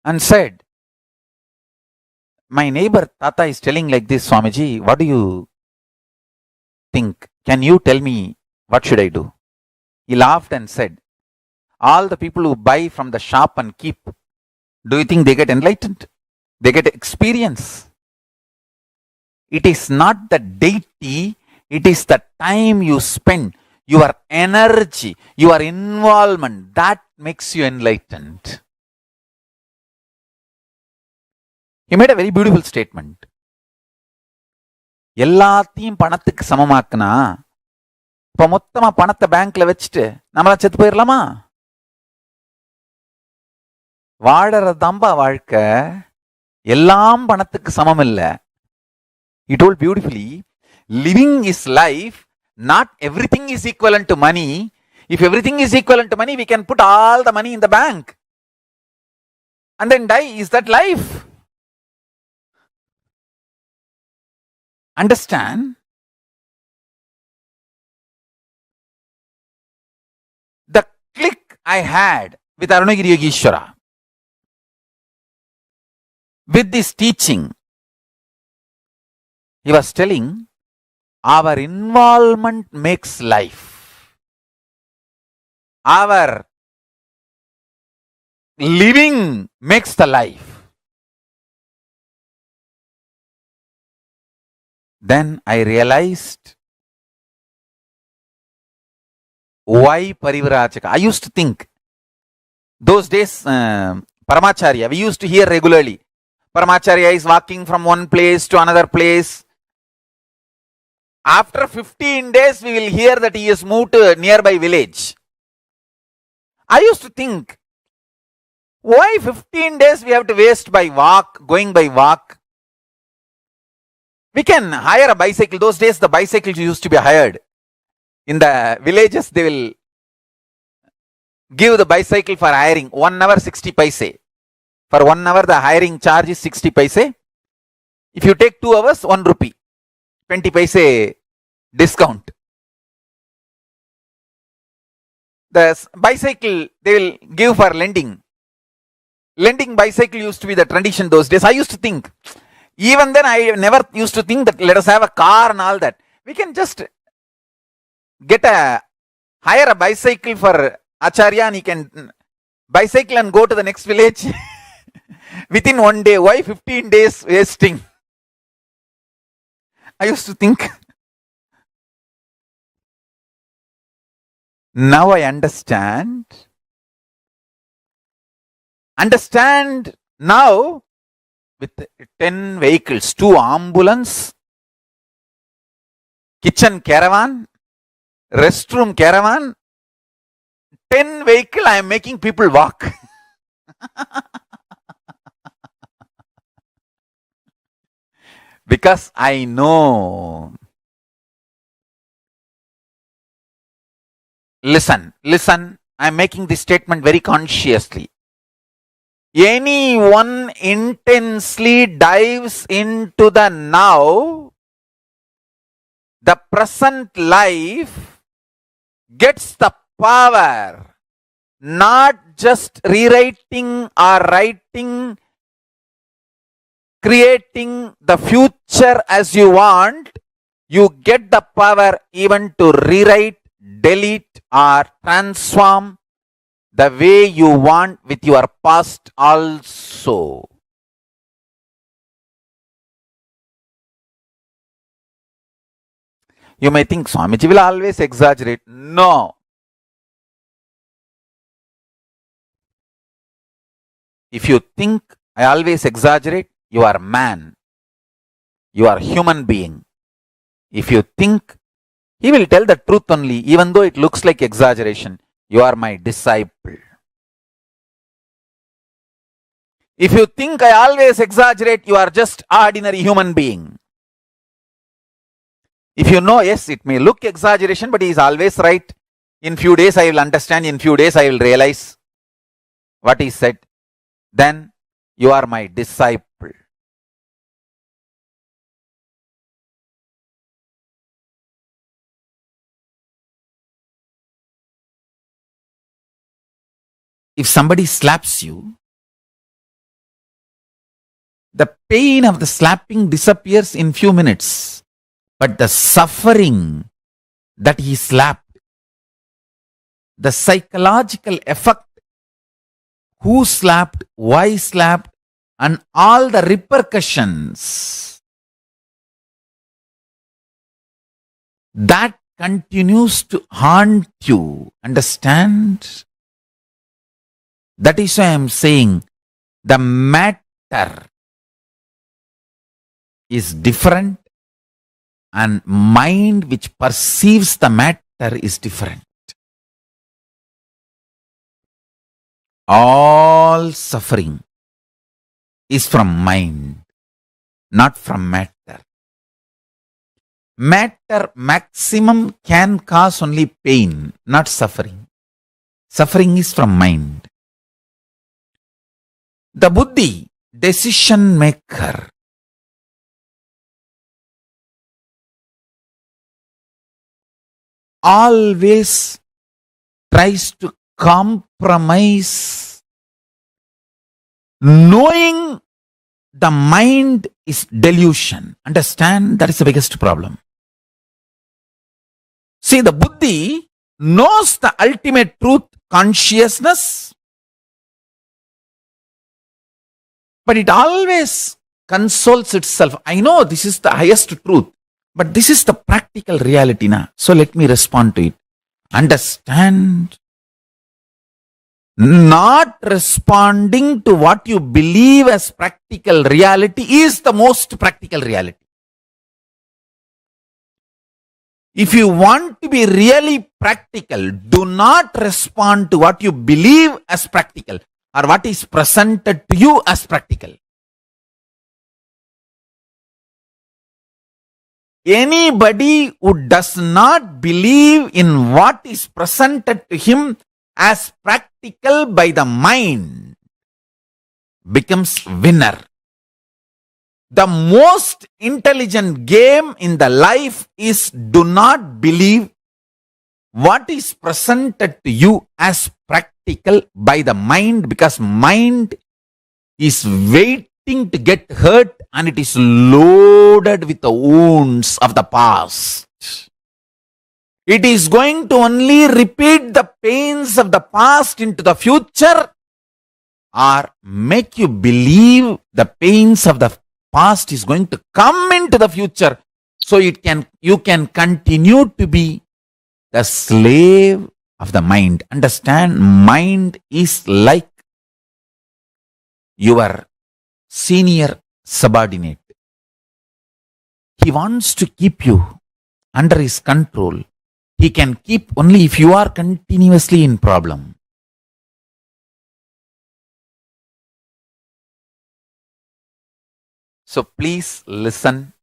and said, my neighbor Tata is telling like this, Swamiji, what do you think? Can you tell me what should I do? He laughed and said, all the people who buy from the shop and keep, do you think they get enlightened? They get experience. It is not the deity, it is the time you spend, your energy, your involvement, that makes you enlightened. He made a very beautiful statement. எல்லாத்தையும் பணத்துக்கு சமமாக்குனா இப்ப மொத்தமா பணத்தை பேங்க்ல வச்சுட்டு நம்மளா செத்து போயிடலாமா? வாழறதாம்பா வாழ்க்கை, எல்லாம் பணத்துக்கு சமம் இல்ல. He told beautifully, living is life, not everything is equivalent to money. If everything is equivalent to money, we can put all the money in the bank and then die. Is that life? Understand? The click I had with Arunagiri Yogeshwara, with this teaching, he was telling, our involvement makes life. Our living makes the life. Then I realized why Parivrajaka. I used to think, those days, Paramacharya, we used to hear regularly, Paramacharya is walking from one place to another place. After 15 days, we will hear that he has moved to a nearby village. I used to think, why 15 days we have to waste by walk, going by walk? We can hire a bicycle. Those days, the bicycles used to be hired. In the villages, they will give the bicycle for hiring. 1 hour, 60 paise. For 1 hour, the hiring charge is 60 paise. If you take 2 hours, 1 rupee. 20 paise discount. The bicycle, they will give for lending. Lending bicycle used to be the tradition those days. I used to think, even then I never used to think that let us have a car and all that. We can just hire a bicycle for Acharya and he can bicycle and go to the next village within 1 day. Why 15 days wasting? I used to think. Now I understand. Understand now with 10 vehicles, 2 ambulance, kitchen caravan, restroom caravan, 10 vehicle, I am making people walk. Because I know. Listen, I am making this statement very consciously. Anyone intensely dives into the now, the present life, gets the power, not just rewriting or writing, creating the future as you want. You get the power even to rewrite, delete or transform the way you want with your past also. You may think Swamiji will always exaggerate. No. If you think I always exaggerate, you are man. You are human being. If you think he will tell the truth only, even though it looks like exaggeration, you are my disciple. If you think I always exaggerate, you are just ordinary human being. If you know, yes, it may look exaggeration, but he is always right. In few days I will understand, in few days I will realize what he said. Then you are my disciple. If somebody slaps you, the pain of the slapping disappears in few minutes. But the suffering that he slapped, the psychological effect, who slapped, why slapped, and all the repercussions, that continues to haunt you. Understand? That is why I am saying the matter is different and mind which perceives the matter is different. All suffering is from mind, not from matter. Matter maximum can cause only pain, not suffering. Suffering is from mind. The buddhi, decision maker, always tries to compromise, knowing the mind is delusion. Understand? That is the biggest problem. See, the buddhi knows the ultimate truth, consciousness, but it always consoles itself. I know this is the highest truth, but this is the practical reality now. So let me respond to it. Understand? Not responding to what you believe as practical reality is the most practical reality. If you want to be really practical, do not respond to what you believe as practical or what is presented to you as practical. Anybody who does not believe in what is presented to him as practical by the mind becomes winner. The most intelligent game in the life is do not believe what is presented to you as practical by the mind, because mind is waiting to get hurt and it is loaded with the wounds of the past. It is going to only repeat the pains of the past into the future or make you believe the pains of the past is going to come into the future, so you can continue to be the slave of the mind. Understand? Mind is like your senior subordinate. He wants to keep you under his control. He can keep only if you are continuously in problem. So please listen.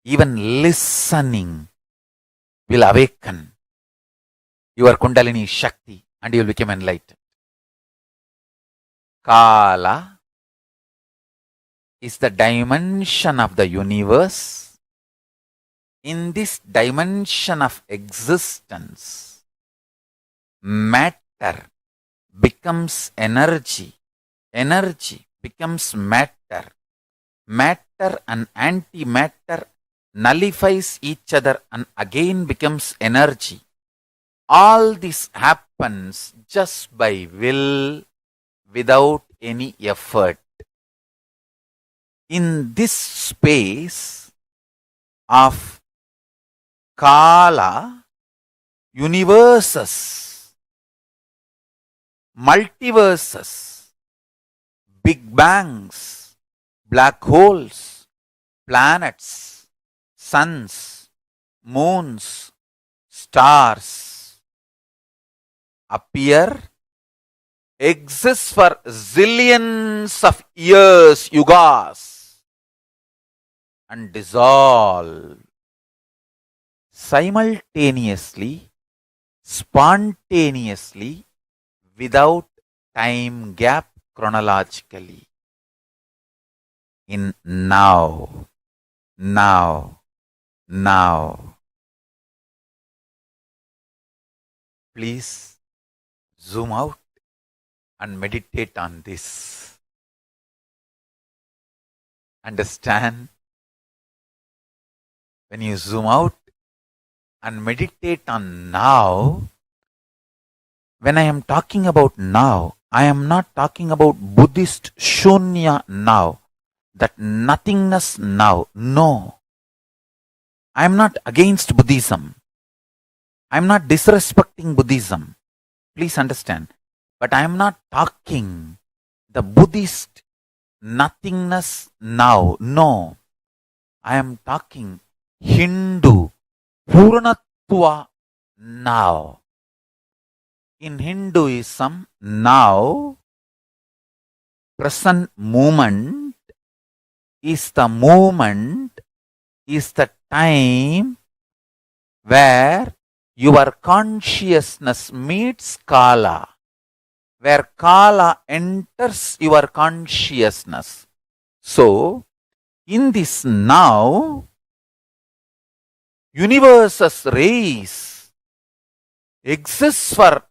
Even listening will awaken your Kundalini Shakti and you will become enlightened. Kala is the dimension of the universe. In this dimension of existence, matter becomes energy. Energy becomes matter. Matter and antimatter nullifies each other and again becomes energy. All this happens just by will, without any effort. In this space of Kala, universes, multiverses, big bangs, black holes, planets, suns, moons, stars appear, exist for zillions of years, yugas, and dissolve simultaneously, spontaneously, without time gap chronologically. In now, now, now. Please zoom out and meditate on this. Understand? When you zoom out and meditate on now, when I am talking about now, I am not talking about Buddhist Shunya now, that nothingness now. No. I am not against Buddhism. I am not disrespecting Buddhism. Please understand. But I am not talking the Buddhist nothingness now. No. I am talking Hindu Purnatva now. In Hinduism, now, present moment is the moment, is the time where your consciousness meets Kala, where Kala enters your consciousness. So, in this now, universe's rays exists for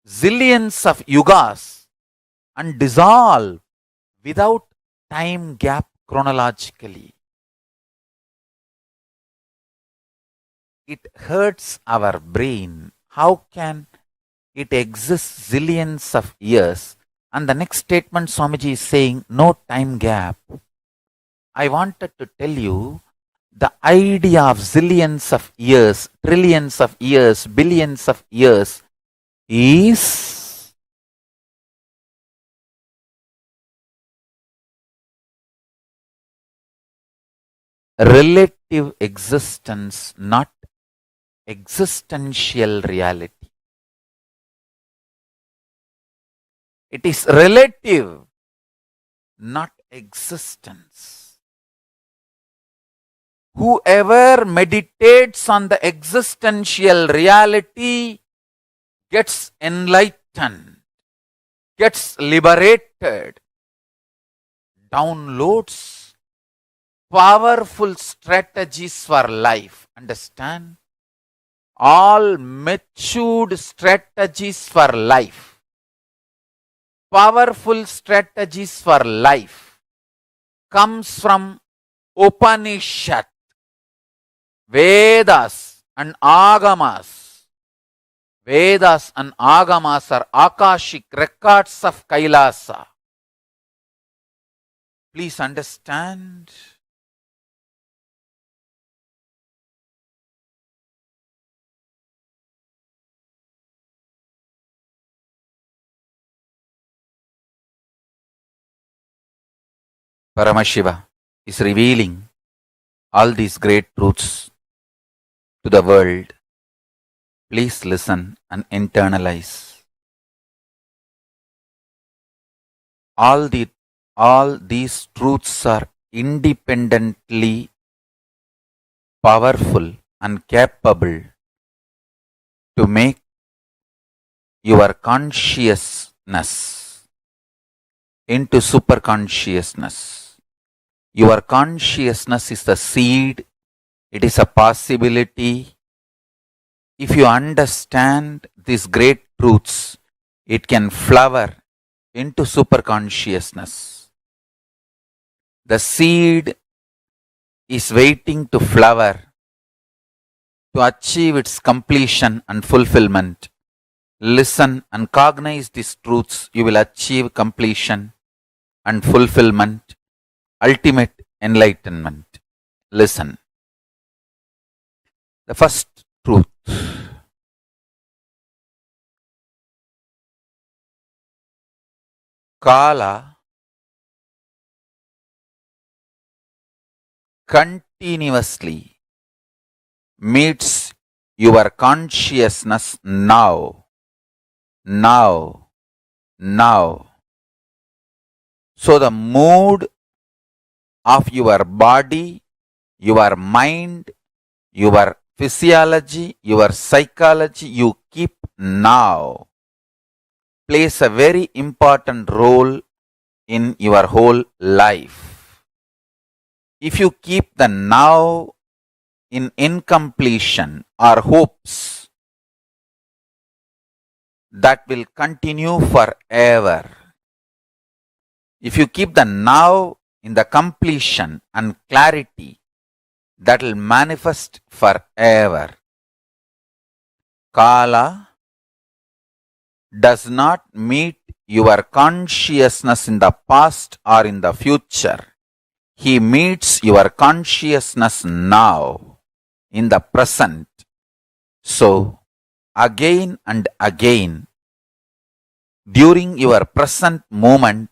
zillions of yugas and dissolve without time gap chronologically. It hurts our brain. How can it exist zillions of years? And the next statement Swamiji is saying, no time gap. I wanted to tell you, the idea of zillions of years, trillions of years, billions of years is relative existence, not existential reality. It is relative, not existence. Whoever meditates on the existential reality gets enlightened, gets liberated, downloads powerful strategies for life. Understand? All matured strategies for life, powerful strategies for life comes from Upanishad, Vedas and Agamas. Vedas and Agamas are Akashic records of KAILASA. Please understand. Paramashiva is revealing all these great truths to the world. Please listen and internalize. All these truths are independently powerful and capable to make your consciousness into super consciousness. Your consciousness is the seed, it is a possibility. If you understand these great truths, it can flower into super consciousness. The seed is waiting to flower to achieve its completion and fulfillment. Listen and cognize these truths, you will achieve completion and fulfillment, ultimate enlightenment. Listen. The first truth. Kala continuously meets your consciousness now. So the mood of your body, your mind, your physiology, your psychology, you keep now, plays a very important role in your whole life. If you keep the now in incompletion or hopes, that will continue forever. If you keep the now in the completion and clarity, that will manifest forever. Kala does not meet your consciousness in the past or in the future. He meets your consciousness now, in the present. So, again and again, during your present moment,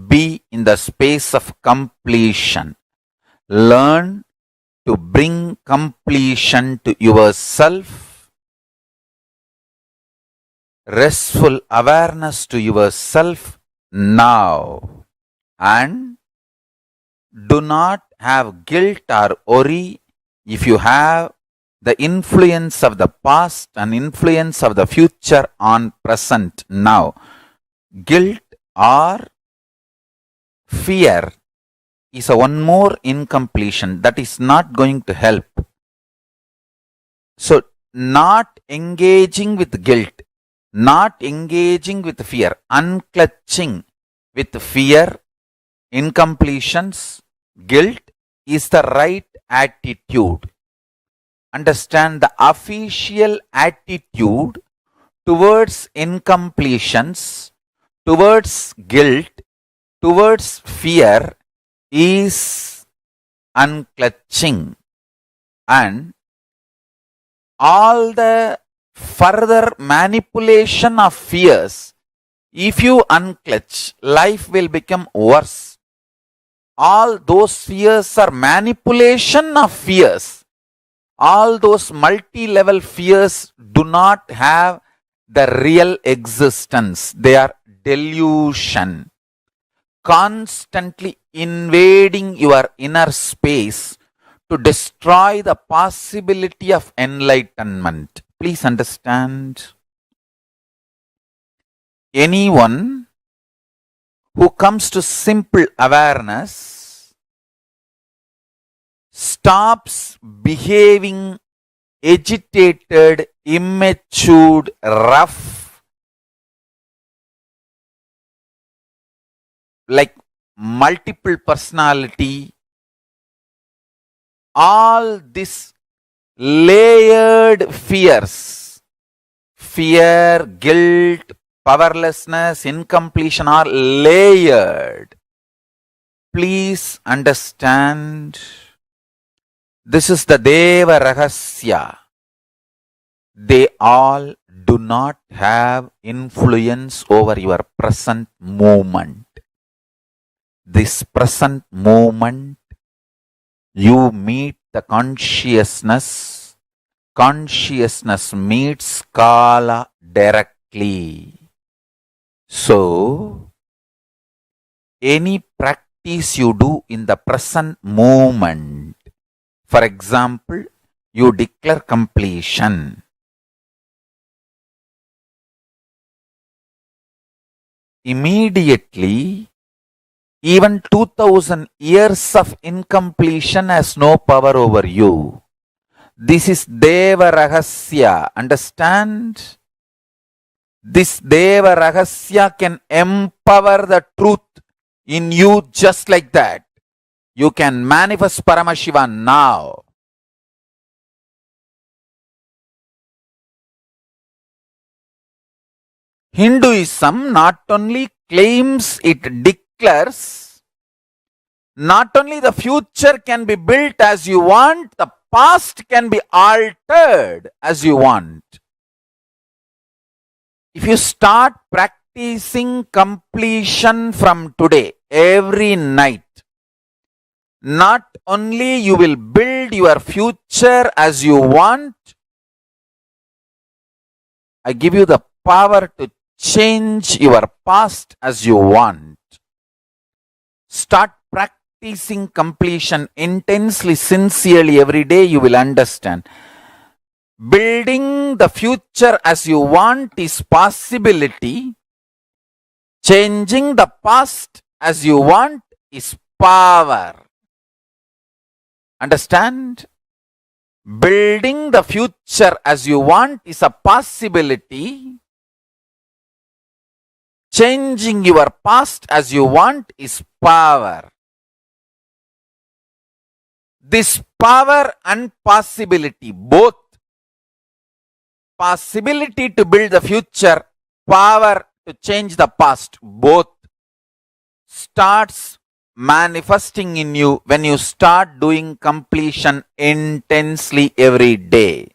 be in the space of completion. Learn to bring completion to yourself, restful awareness to yourself now, and do not have guilt or worry if you have the influence of the past and influence of the future on present now. Guilt or fear is a one more incompletion that is not going to help. So, not engaging with guilt, not engaging with fear, unclutching with fear, incompletions, guilt is the right attitude. Understand the official attitude towards incompletions, towards guilt, towards fear is unclutching, and all the further manipulation of fears, if you unclutch, life will become worse. All those fears are manipulation of fears. All those multi-level fears do not have the real existence. They are delusion. Constantly invading your inner space to destroy the possibility of enlightenment. Please understand. Anyone who comes to simple awareness stops behaving agitated, immature, rough, like multiple personality, all this layered fears, fear, guilt, powerlessness, incompletion are layered. Please understand, this is the Deva Rahasya. They all do not have influence over your present moment. this present moment, you meet the consciousness. Consciousness meets Kala directly. So, any practice you do in the present moment, for example, you declare completion. Immediately, even 2000 years of incompletion has no power over you. This is Deva Rahasya. Understand? This Deva Rahasya can empower the truth in you just like that. You can manifest Paramashivam now. Hinduism not only claims, it declares, not only the future can be built as you want, the past can be altered as you want. If you start practicing completion from today, every night, not only you will build your future as you want, I give you the power to change your past as you want. Start practicing completion intensely, sincerely every day, you will understand. Building the future as you want is possibility. Changing the past as you want is power. Understand? Building the future as you want is a possibility. Changing your past as you want is power. This power and possibility, both possibility to build the future, power to change the past, both starts manifesting in you when you start doing completion intensely every day.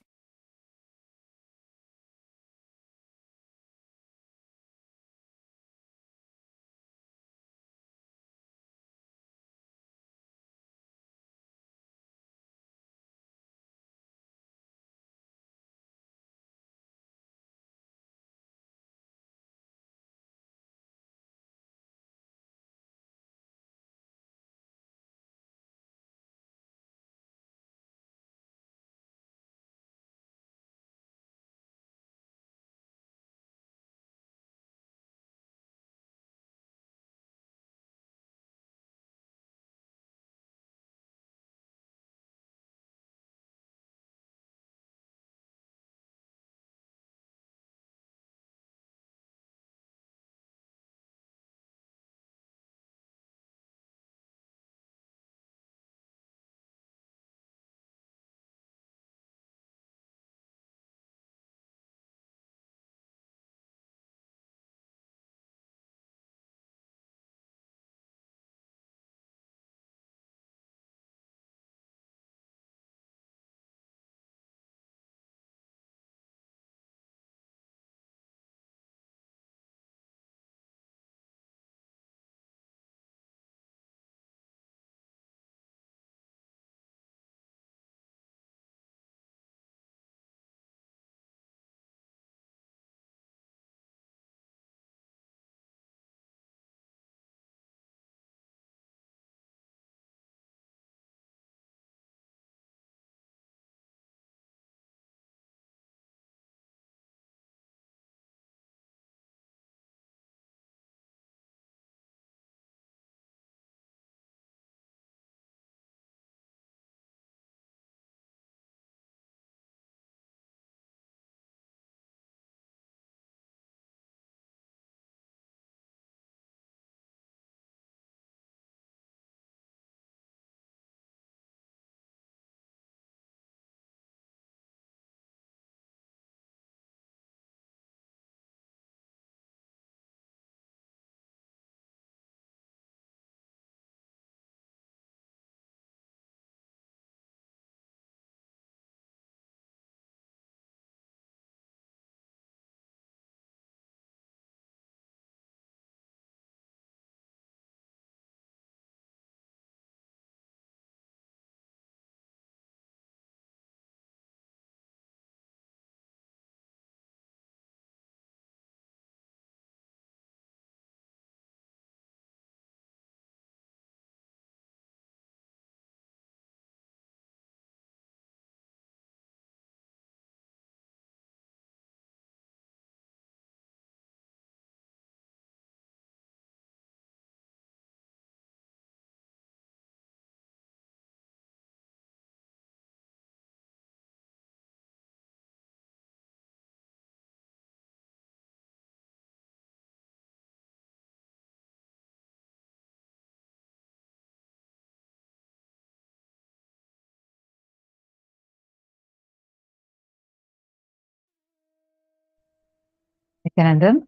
Nithyananda.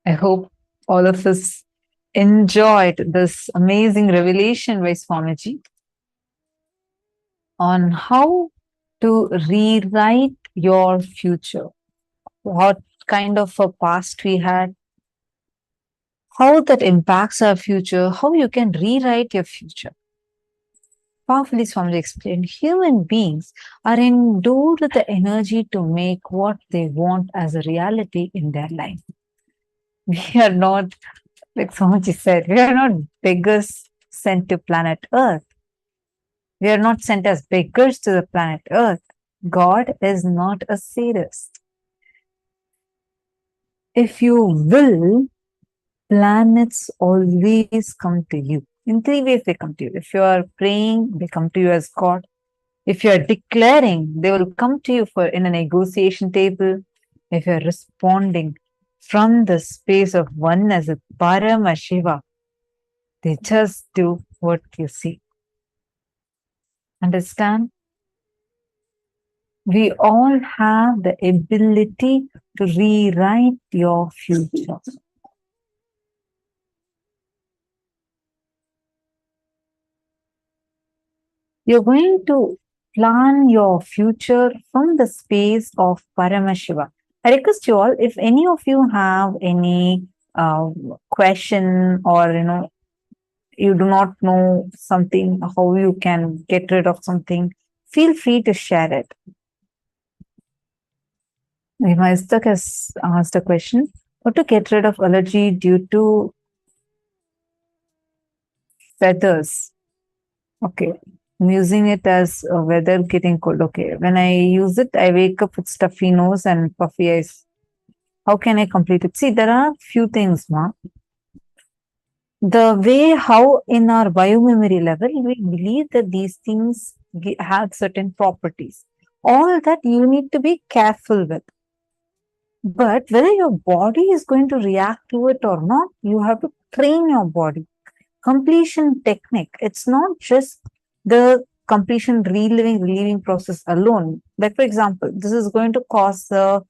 I hope all of us enjoyed this amazing revelation by Swamiji on how to rewrite your future. What kind of a past we had, how that impacts our future, how you can rewrite your future. Powerfully, Swamiji explained, human beings are endowed with the energy to make what they want as a reality in their life. We are not, like Swamiji said, we are not beggars sent to planet Earth. We are not sent as beggars to the planet Earth. God is not a sadist. If you will, planets always come to you. In three ways they come to you. If you are praying, they come to you as God. If you are declaring, they will come to you for in a negotiation table. If you are responding from the space of oneness with Paramashiva, they just do what you see. Understand? We all have the ability to rewrite your future. You're going to plan your future from the space of Paramashiva. I request you all, if any of you have any question, or you do not know something, how you can get rid of something, feel free to share it. Maistak has asked a question: how to get rid of allergy due to feathers? Okay. I'm using it as weather getting cold. Okay. When I use it, I wake up with stuffy nose and puffy eyes. How can I complete it? See, there are few things, ma. The way how in our biomemory level, we believe that these things have certain properties. All that you need to be careful with. But whether your body is going to react to it or not, you have to train your body. Completion technique. It's not just the completion relieving process alone. Like, for example, this is going to cause a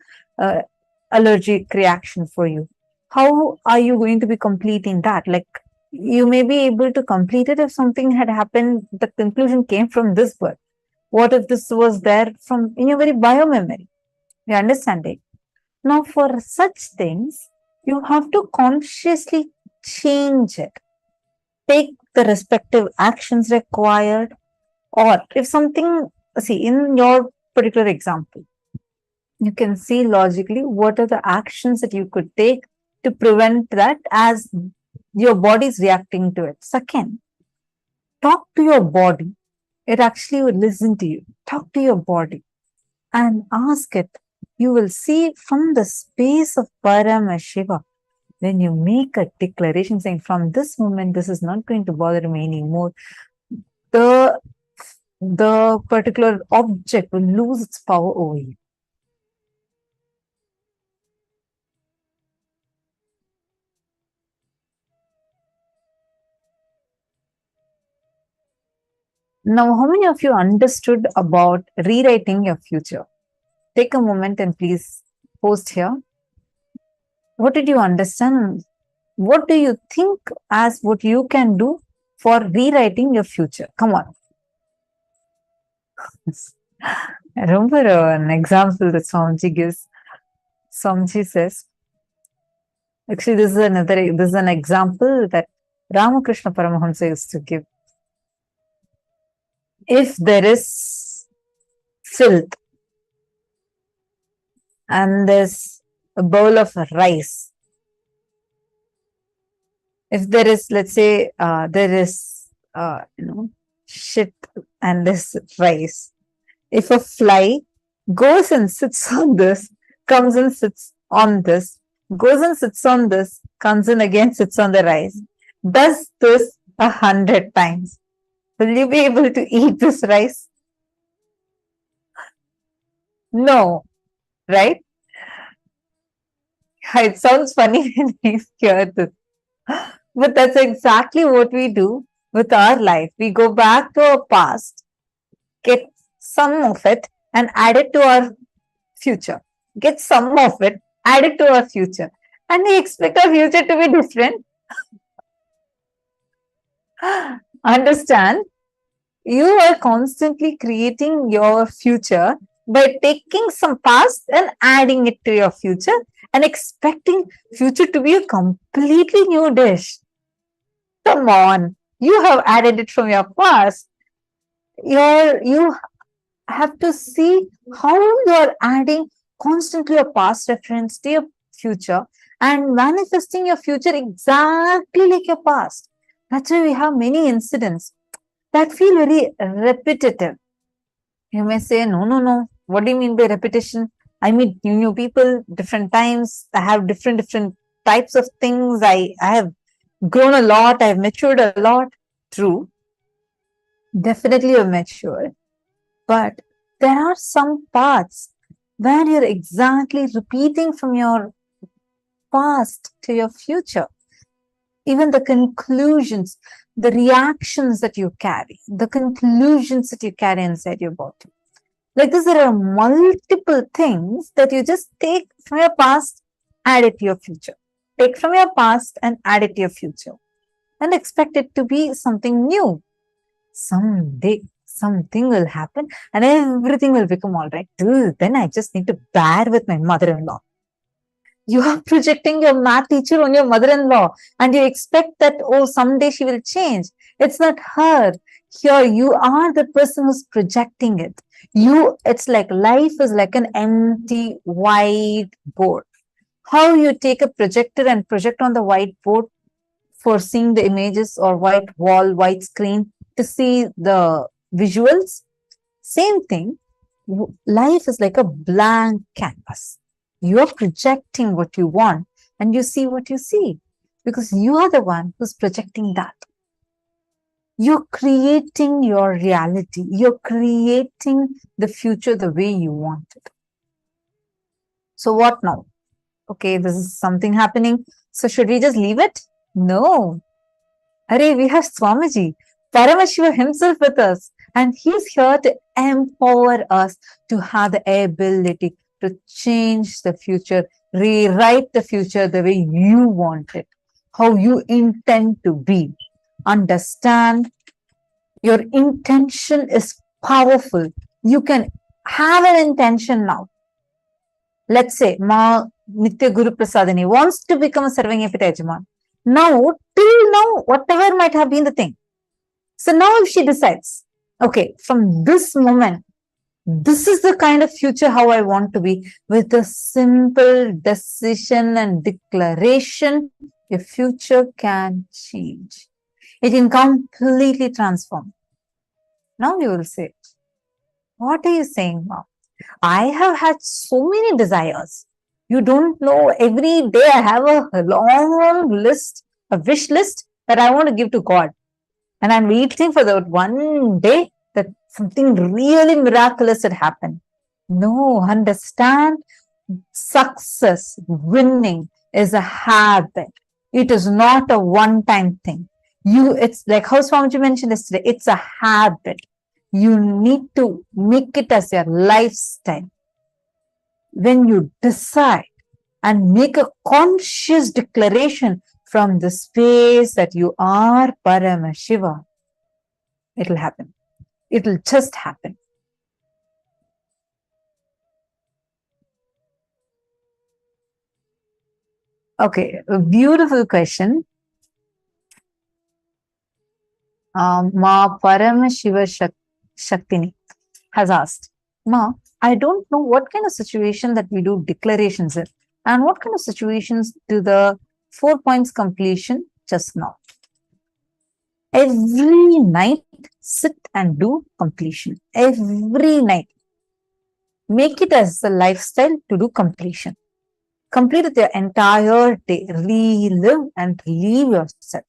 allergic reaction for you. How are you going to be completing that? Like, you may be able to complete it if something had happened, the conclusion came from this birth. What if this was there from in your very biomemory? You understand it? Now, for such things, you have to consciously change it. Take the respective actions required, or if something, see, in your particular example, you can see logically what are the actions that you could take to prevent that as your body is reacting to it. Second, talk to your body. It actually will listen to you. Talk to your body and ask it. You will see from the space of Paramashiva, when you make a declaration saying, from this moment, this is not going to bother me anymore, the particular object will lose its power over you. Now, how many of you understood about rewriting your future? Take a moment and please post here. What did you understand? What do you think as what you can do for rewriting your future? Come on. I remember an example that Swamiji gives. Swamiji says, actually, this is an example that Ramakrishna Paramahamsa used to give. If there is filth and there's a bowl of rice, if there is, let's say, there is, shit and this rice, if a fly goes and sits on this, comes and sits on this, goes and sits on this, comes and again sits on the rice, does this 100 times, will you be able to eat this rice? No, right? It sounds funny when you hear this. But that's exactly what we do with our life. We go back to our past, get some of it, and add it to our future. get some of it, add it to our future, and we expect our future to be different. Understand? You are constantly creating your future by taking some past and adding it to your future and expecting future to be a completely new dish. Come on, you have added it from your past. You have to see how you are adding constantly a past reference to your future and manifesting your future exactly like your past. That's why we have many incidents that feel very repetitive. You may say, no. What do you mean by repetition? I meet new people, different times. I have different types of things. I have grown a lot. I've matured a lot. True. Definitely you've matured. But there are some parts where you're exactly repeating from your past to your future. Even the conclusions, the reactions that you carry, the conclusions that you carry inside your body. Like this, there are multiple things that you just take from your past, add it to your future. Take from your past and add it to your future. And expect it to be something new. Someday, something will happen and everything will become all right. Then I just need to bear with my mother-in-law. You are projecting your math teacher on your mother-in-law and you expect that, oh, someday she will change. It's not her. Here, you are the person who's projecting it. It's like life is like an empty white board. How you take a projector and project on the whiteboard for seeing the images, or white wall, white screen to see the visuals. Same thing. Life is like a blank canvas. You are projecting what you want and you see what you see because you are the one who's projecting that. You're creating your reality. You're creating the future the way you want it. So what now? Okay, this is something happening. So should we just leave it? No. Arey, we have Swamiji, Paramashiva himself with us. And he's here to empower us to have the ability to change the future, rewrite the future the way you want it, how you intend to be. Understand, your intention is powerful. You can have an intention now. Let's say, Ma Nitya Guru Prasadini wants to become a Sarvanyapita Yajaman. Now, till now, whatever might have been the thing. So now if she decides, okay, from this moment, this is the kind of future how I want to be, with a simple decision and declaration, your future can change. It can completely transform. Now you will say, what are you saying, Mom? I have had so many desires. You don't know, every day I have a long list, a wish list that I want to give to God. And I'm waiting for that one day that something really miraculous had happened. No, understand, success, winning is a habit. It is not a one-time thing. It's like how Swamiji mentioned yesterday, it's a habit. You need to make it as your lifestyle. When you decide and make a conscious declaration from the space that you are Paramashiva, it will happen. It will just happen. Okay, a beautiful question. Ma Paramashiva Shaktini has asked, Ma, I don't know what kind of situation that we do declarations in, and what kind of situations do the 4 points completion just now. Every night, sit and do completion. Every night. Make it as a lifestyle to do completion. Complete it your entire day. Relive and relieve yourself.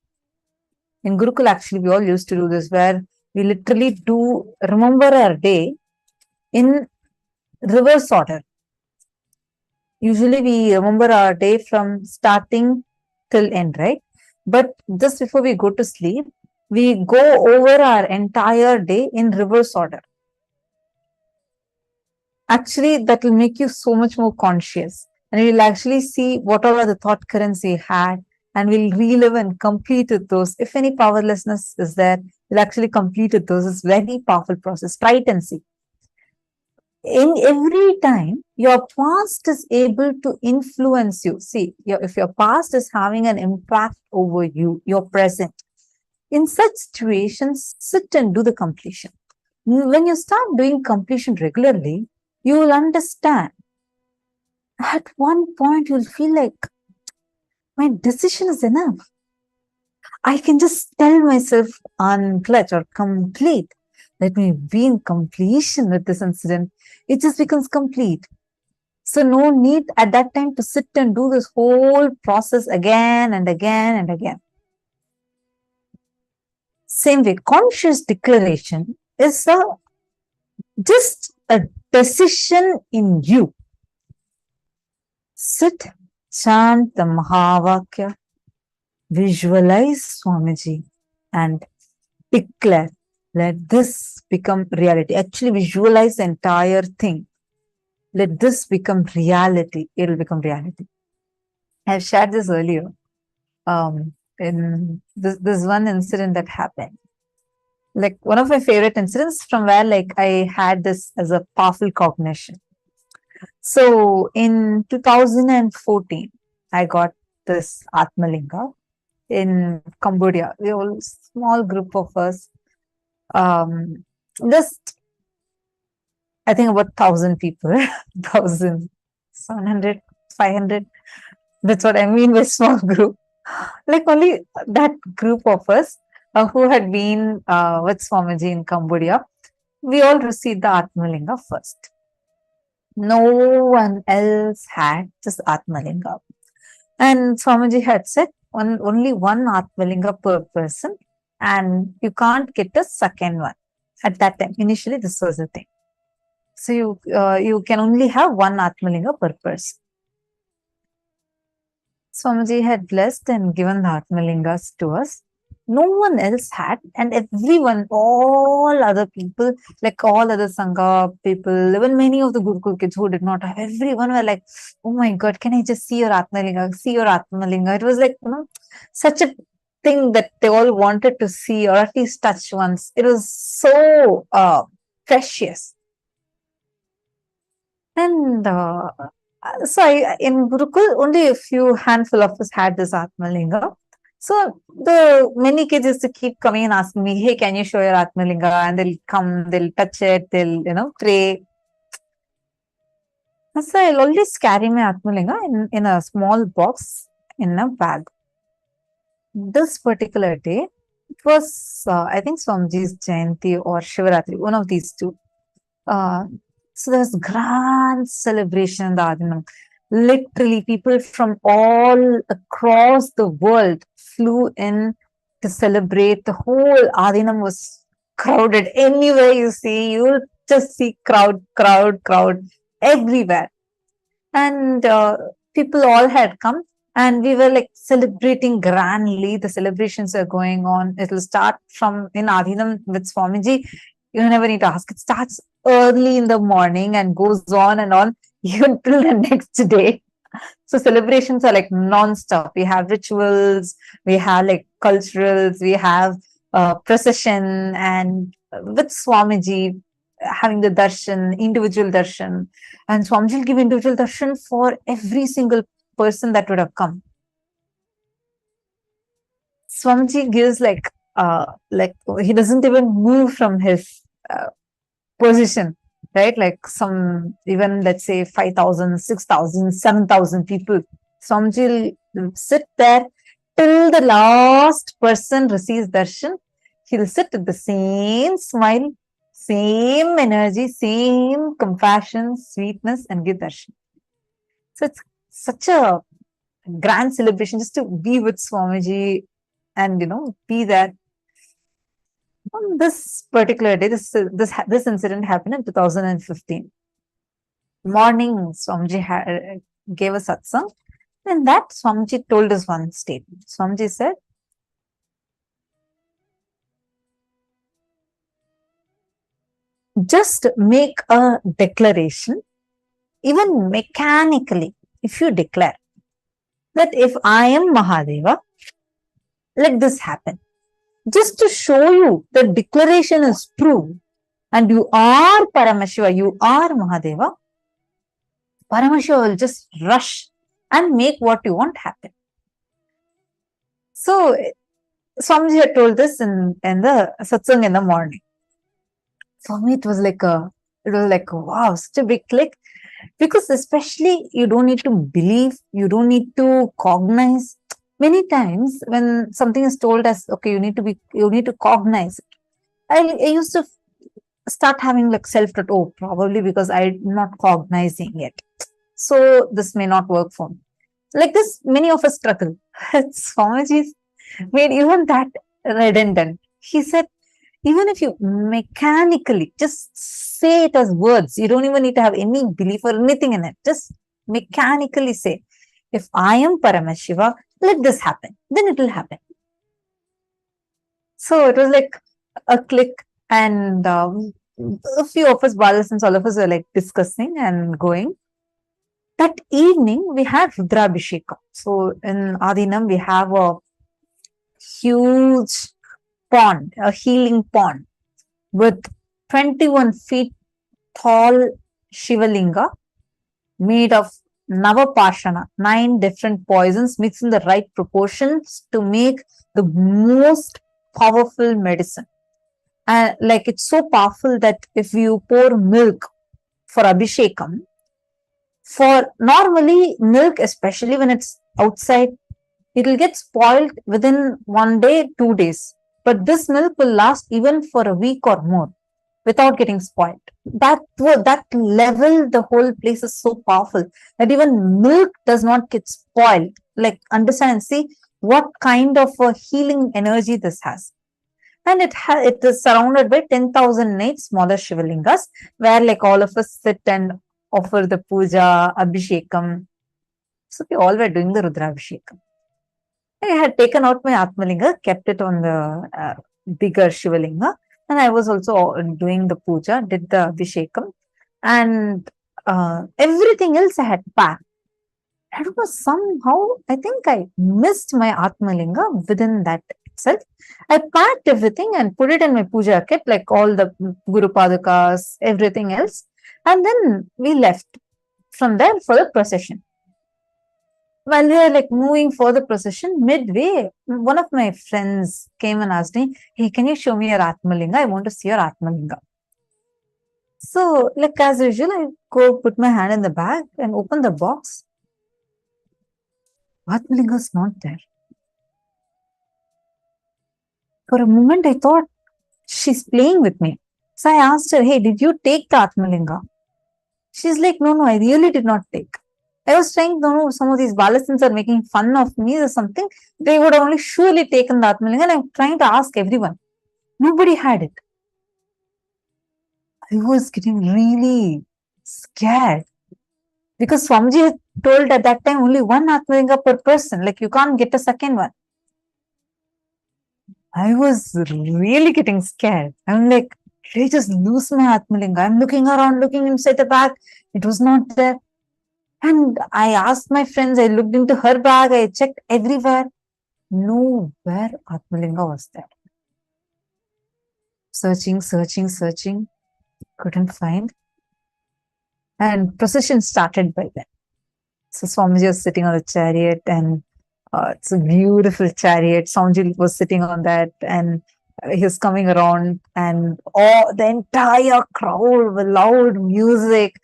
In Gurukul, actually, we all used to do this, where we literally do remember our day in reverse order. Usually, we remember our day from starting till end, right? But just before we go to sleep, we go over our entire day in reverse order. actually that will make you so much more conscious, and you'll actually see whatever the thought currents you had, and we'll relive and complete with those. If any powerlessness is there, we'll actually complete with those. It's very powerful process. Try it and see. In every time your past is able to influence you, see, if your past is having an impact over you, your present, in such situations, sit and do the completion. When you start doing completion regularly, you will understand. At one point, you'll feel like my decision is enough. I can just tell myself unclutch or complete. Let me be in completion with this incident. It just becomes complete. So no need at that time to sit and do this whole process again and again and again. Same way, conscious declaration is just a decision in you. Sit, chant the Mahavakya, visualize Swamiji, and declare, let this become reality. Actually, visualize the entire thing. Let this become reality. It will become reality. I've shared this earlier. In this one incident that happened. Like one of my favorite incidents from where like I had this as a powerful cognition. So in 2014, I got this Atmalinga in Cambodia. We were a small group of us. Just I think about 1,000 people, 1,700, 500. That's what I mean by small group. Like only that group of us who had been with Swamiji in Cambodia, we all received the Atmalinga first. No one else had just Atmalinga. And Swamiji had said only one Atmalinga per person, and you can't get a second one. At that time, initially this was the thing. So you can only have one Atmalinga per person. Swamiji had blessed and given the Atmalingas to us. No one else had, and everyone, all other people, like all other Sangha people, even many of the Gurukul kids who did not have, everyone were like, oh my God, can I just see your Atmalinga? See your Atmalinga. It was like, such a thing that they all wanted to see or at least touch once. It was so precious. And so in Gurukul, only a few handful of us had this Atmalinga. So the many kids used to keep coming and asking me, hey, can you show your Atmalinga? And they'll come, they'll touch it, they'll, pray. So I'll always carry my Atmalinga in a small box in a bag. This particular day, it was, I think, Swamiji's Jayanti or Shivaratri, one of these two. So there's grand celebration in the Adinam. Literally, people from all across the world flew in to celebrate. The whole Adinam was crowded. Anywhere you see, you'll just see crowd everywhere. And people all had come, and we were like celebrating grandly. The celebrations are going on. It will start from in Adinam with Swamiji. You never need to ask. It starts early in the morning and goes on and on even till the next day. So celebrations are like non-stop. We have rituals, we have like culturals, we have procession, and with Swamiji having the darshan, individual darshan, and Swamiji will give individual darshan for every single person that would have come. Swamiji gives like he doesn't even move from his position, right? Like some, even let's say 5,000, 6,000, 7,000 people. Swamiji will sit there till the last person receives darshan. He'll sit with the same smile, same energy, same compassion, sweetness, and give darshan. So it's such a grand celebration just to be with Swamiji and be there. On this particular day, this incident happened in 2015. Morning, Swamiji gave a satsang, and that Swamiji told us one statement. Swamiji said, just make a declaration, even mechanically, if you declare that if I am Mahadeva, let this happen. Just to show you the declaration is true and you are Paramashiva, you are Mahadeva, Paramashiva will just rush and make what you want happen. So, Swamiji had told this in the satsang in the morning. For me, it was like wow, such a big click. Because especially you don't need to believe, you don't need to cognize. Many times when something is told as, okay, you need to cognize it. I used to start having like self-doubt, oh, probably because I'm not cognizing it. So this may not work for me. Like this, many of us struggle. Swamiji made even that redundant. He said, even if you mechanically just say it as words, you don't even need to have any belief or anything in it. Just mechanically say, if I am Paramashiva, let this happen. Then it will happen. So it was like a click, and a few of us, Balas and all of us were like discussing and going. That evening, we had Rudrabhisheka. So in Adinam, we have a huge pond, a healing pond with 21 feet tall Shivalinga made of Navapashana, 9 different poisons mixed in the right proportions to make the most powerful medicine. And like it's so powerful that if you pour milk for Abhishekam, for normally milk, especially when it's outside, it will get spoiled within 1 day, 2 days. But this milk will last even for a week or more without getting spoiled. That level, the whole place is so powerful that even milk does not get spoiled. Like understand and see what kind of a healing energy this has. And it is surrounded by 10,008 smaller Shivalingas, where like all of us sit and offer the puja, Abhishekam. So we all were doing the Rudrabhishekam. I had taken out my Atmalinga, kept it on the bigger Shivalinga, and I was also doing the puja, did the Abhishekam, and everything else I had packed. I don't know, somehow, I think I missed my Atmalinga within that itself. I packed everything and put it in my puja kit, like all the Guru Padukas, everything else, and then we left from there for the procession. While we were like moving for the procession, midway, one of my friends came and asked me, hey, can you show me your Atmalinga? I want to see your Atmalinga. So, like as usual, I go put my hand in the bag and open the box. Atmalinga is not there. For a moment, I thought she's playing with me. So I asked her, hey, did you take the Atmalinga? She's like, no, I really did not take. I was trying to know, some of these Balasins are making fun of me or something. They would have only surely taken the Atmalinga, and I'm trying to ask everyone. Nobody had it. I was getting really scared because Swamiji had told at that time only one Atmalinga per person, like you can't get a second one. I was really getting scared. I'm like, did I just lose my Atmalinga? I'm looking around, looking inside the bag. It was not there. And I asked my friends, I looked into her bag, I checked everywhere. Nowhere Atmalinga was there. Searching, couldn't find. And procession started by then. So Swamiji was sitting on the chariot, and it's a beautiful chariot. Swamiji was sitting on that, and he was coming around, and the entire crowd with loud music,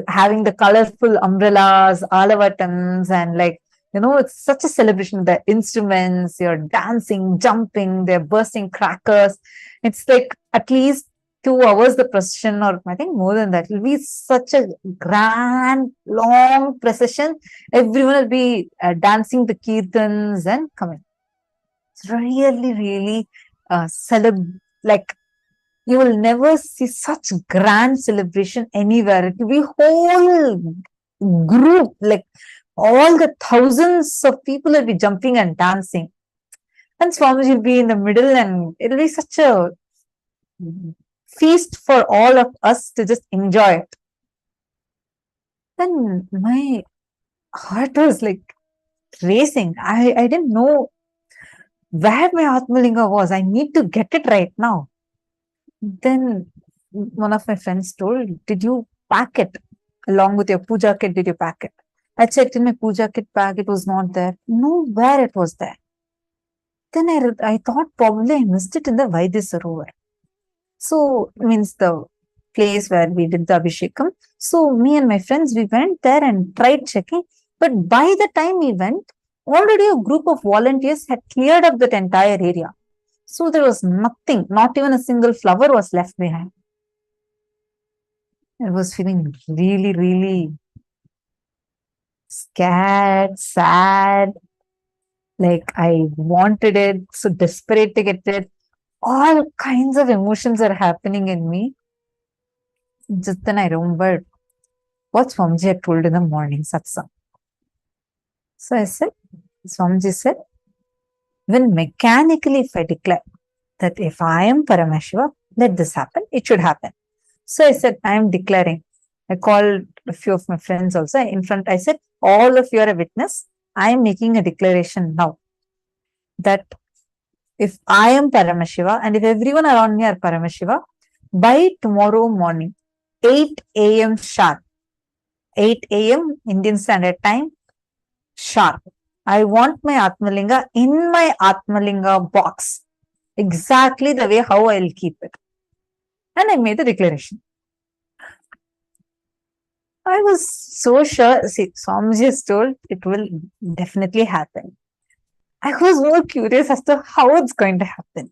having the colorful umbrellas, alavatams, and like, it's such a celebration. The instruments, you're dancing, jumping, they're bursting crackers. It's like at least 2 hours the procession, or I think more than that. It'll be such a grand, long procession. Everyone will be dancing the kirtans and coming. It's really like you will never see such grand celebration anywhere. It will be whole group, like all the thousands of people will be jumping and dancing. And Swamiji will be in the middle, and it'll be such a feast for all of us to just enjoy it. Then my heart was like racing. I didn't know where my Atmalinga was. I need to get it right now. Then one of my friends told, did you pack it along with your puja kit? Did you pack it? I checked in my puja kit bag. It was not there. Nowhere it was there. Then I thought probably I missed it in the Vaidya Sarovar. So, means the place where we did the Abhishekam. So, me and my friends, we went there and tried checking. But by the time we went, already a group of volunteers had cleared up that entire area. So, there was nothing, not even a single flower was left behind. I was feeling really, really scared, sad. Like I wanted it, so desperate to get it. All kinds of emotions are happening in me. Just then I remembered what Swamiji had told in the morning satsang. So I said, Swamiji said, when mechanically if I declare that if I am Paramashiva, let this happen, it should happen. So I said, I am declaring. I called a few of my friends also in front. I said, all of you are a witness. I am making a declaration now that if I am Paramashiva and if everyone around me are Paramashiva, by tomorrow morning, 8 a.m. sharp, 8 a.m. Indian Standard Time, sharp, I want my Atmalinga in my Atmalinga box, exactly the way how I'll keep it. And I made the declaration. I was so sure, see, Swamiji has told it will definitely happen. I was more curious as to how it's going to happen.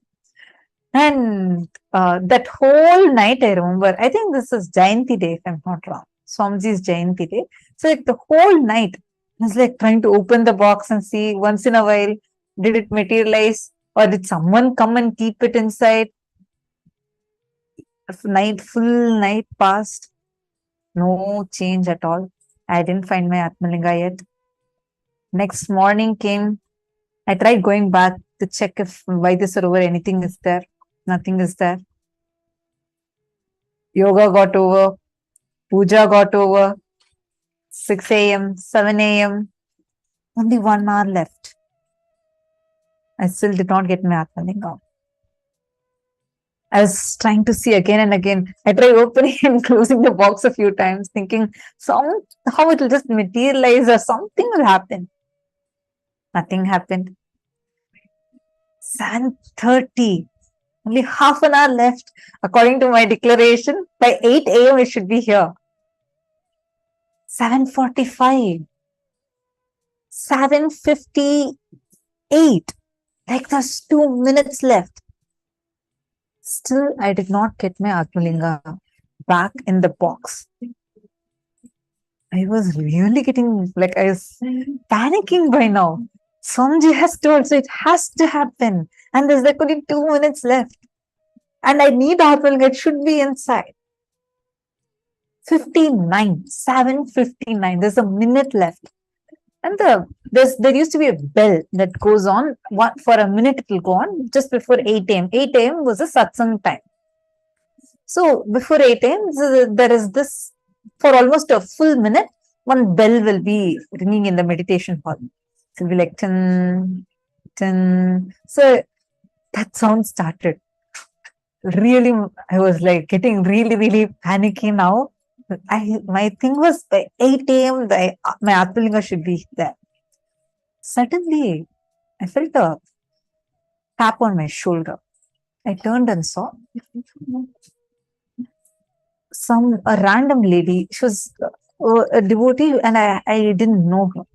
And that whole night, I remember, I think this is Jayanti day, if I'm not wrong. Swamiji's Jayanti day. So, like the whole night, I was like trying to open the box and see once in a while, did it materialize or did someone come and keep it inside? Full night passed. No change at all. I didn't find my Atmalinga yet. Next morning came. I tried going back to check if Vaidya Sarovar anything is there. Nothing is there. Yoga got over. Puja got over. 6 a.m., 7 a.m. Only 1 hour left. I still did not get my Atmalinga. I was trying to see again and again. I tried opening and closing the box a few times, thinking somehow it will just materialize or something will happen. Nothing happened. 7:30. Only half an hour left. According to my declaration, by 8 a.m. it should be here. 7:45. 7:58. Like there's 2 minutes left. Still, I did not get my Atmalinga back in the box. I was really getting, like, I was panicking by now. Swamiji has told, so it has to happen. And there's like only 2 minutes left. And I need Atmalinga, it should be inside. 7:59. There's a minute left. And there used to be a bell that goes on. For a minute it will go on just before 8 a.m. 8 a.m. was a satsang time. So before 8 a.m. there is this, for almost a full minute, one bell will be ringing in the meditation hall. It will be like tin, tin. So that sound started. Really, I was like getting really, really panicky now. My thing was by 8 a.m. my Atmalinga should be there. Suddenly, I felt a tap on my shoulder. I turned and saw a random lady. She was a devotee, and I didn't know her.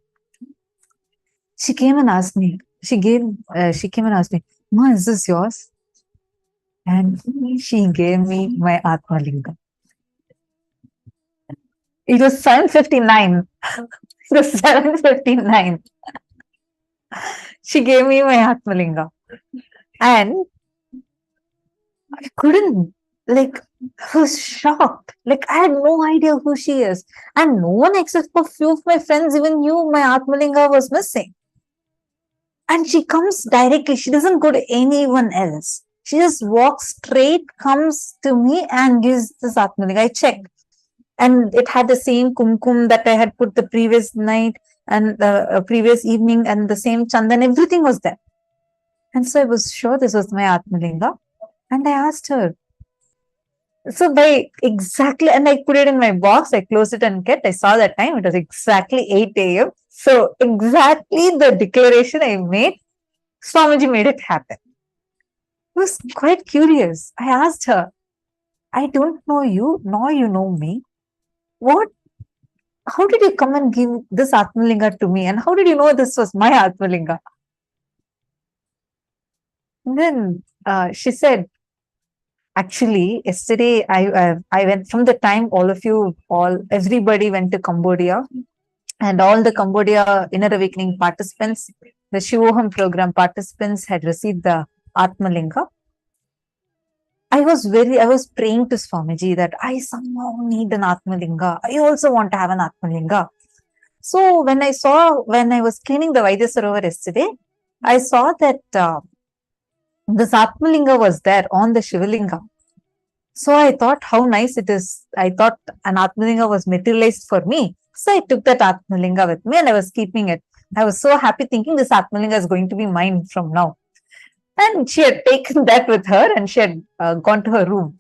She came and asked me. She came and asked me, "Ma, is this yours?" And she gave me my Atmalinga. It was 7:59. It was 7:59. She gave me my Atmalinga. And I couldn't, like, I was shocked. Like, I had no idea who she is. And no one except for few of my friends even knew my Atmalinga was missing. And she comes directly. She doesn't go to anyone else. She just walks straight, comes to me and gives this Atmalinga. I checked. And it had the same kumkum that I had put the previous night and the previous evening, and the same chandan, everything was there. And so I was sure this was my Atmalinga. And I asked her, so by exactly, and I put it in my box, I closed it and kept, I saw that time, it was exactly 8 a.m. So exactly the declaration I made, Swamiji made it happen. I was quite curious. I asked her, I don't know you, nor you know me. How did you come and give this Atmalinga to me? And how did you know this was my Atmalinga? And then she said, actually, yesterday I went, from the time everybody went to Cambodia, and all the Cambodia Inner Awakening participants, the Shivoham program participants had received the Atmalinga. I was praying to Swamiji that I somehow need an Atmalinga. I also want to have an Atmalinga. So when I was cleaning the Vaidya Sarovar yesterday, I saw that this Atmalinga was there on the Shivalinga. So I thought how nice it is. I thought an Atmalinga was materialized for me. So I took that Atmalinga with me and I was keeping it. I was so happy thinking this Atmalinga is going to be mine from now. And she had taken that with her and she had gone to her room.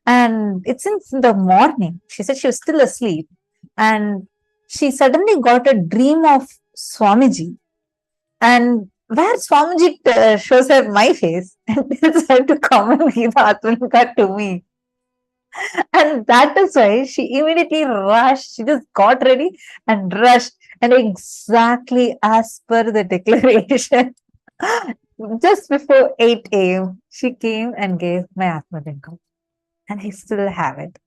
And it's in the morning. She said she was still asleep. And she suddenly got a dream of Swamiji. And where Swamiji shows her my face and tells her to come and give the Atmalinga to me. And that is why she immediately rushed. She just got ready and rushed. And exactly as per the declaration, just before 8 a.m., she came and gave my Atmalinga. And I still have it.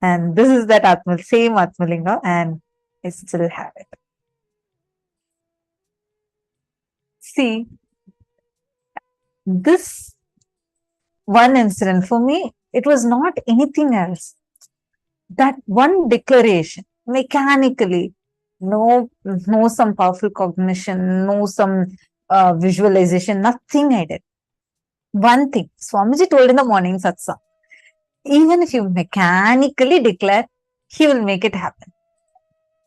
And this is that same Atmalinga, and I still have it. See, this one incident for me, it was not anything else. That one declaration, mechanically, no some powerful cognition, no some visualization, nothing I did. One thing, Swamiji told in the morning satsang, even if you mechanically declare, he will make it happen.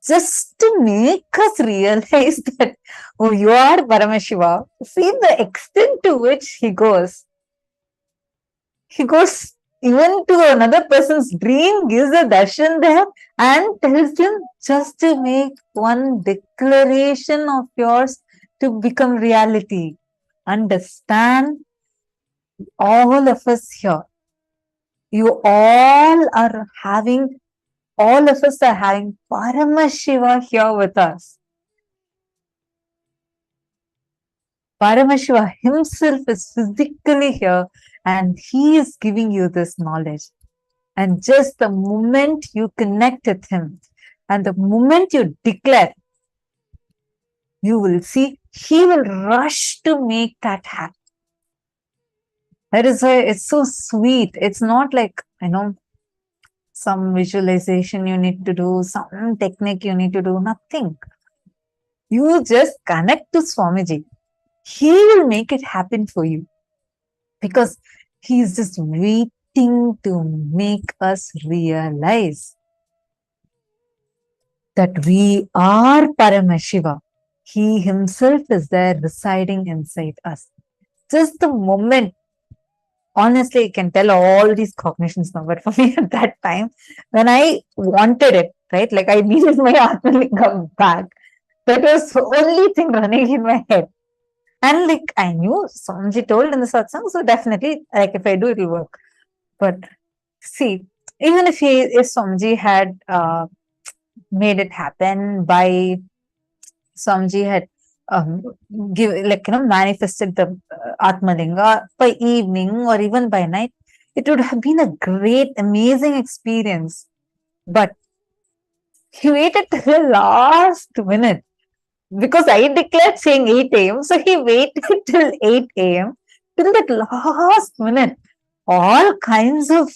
Just to make us realize that, oh, you are Paramashiva. See the extent to which he goes. He goes even to another person's dream, gives a darshan there and tells him just to make one declaration of yours to become reality. Understand, all of us here, all of us are having Paramashiva here with us. Paramashiva himself is physically here and he is giving you this knowledge. And just the moment you connect with him and the moment you declare, you will see he will rush to make that happen. That is why it's so sweet. It's not like, some visualization you need to do, some technique you need to do, nothing. You just connect to Swamiji. He will make it happen for you because he is just waiting to make us realize that we are Paramashiva. He himself is there residing inside us. Just the moment, honestly, I can tell all these cognitions now, but for me at that time, when I wanted it, right, like I needed my Atmalinga back, that was the only thing running in my head. And like I knew Swamiji told in the satsang, so definitely, like if I do, it will work. But see, even if Swamiji had made it happen by Swamiji had manifested the Atmalinga by evening or even by night, it would have been a great, amazing experience. But he waited till the last minute because I declared saying 8 a.m. So he waited till 8 a.m. till that last minute. All kinds of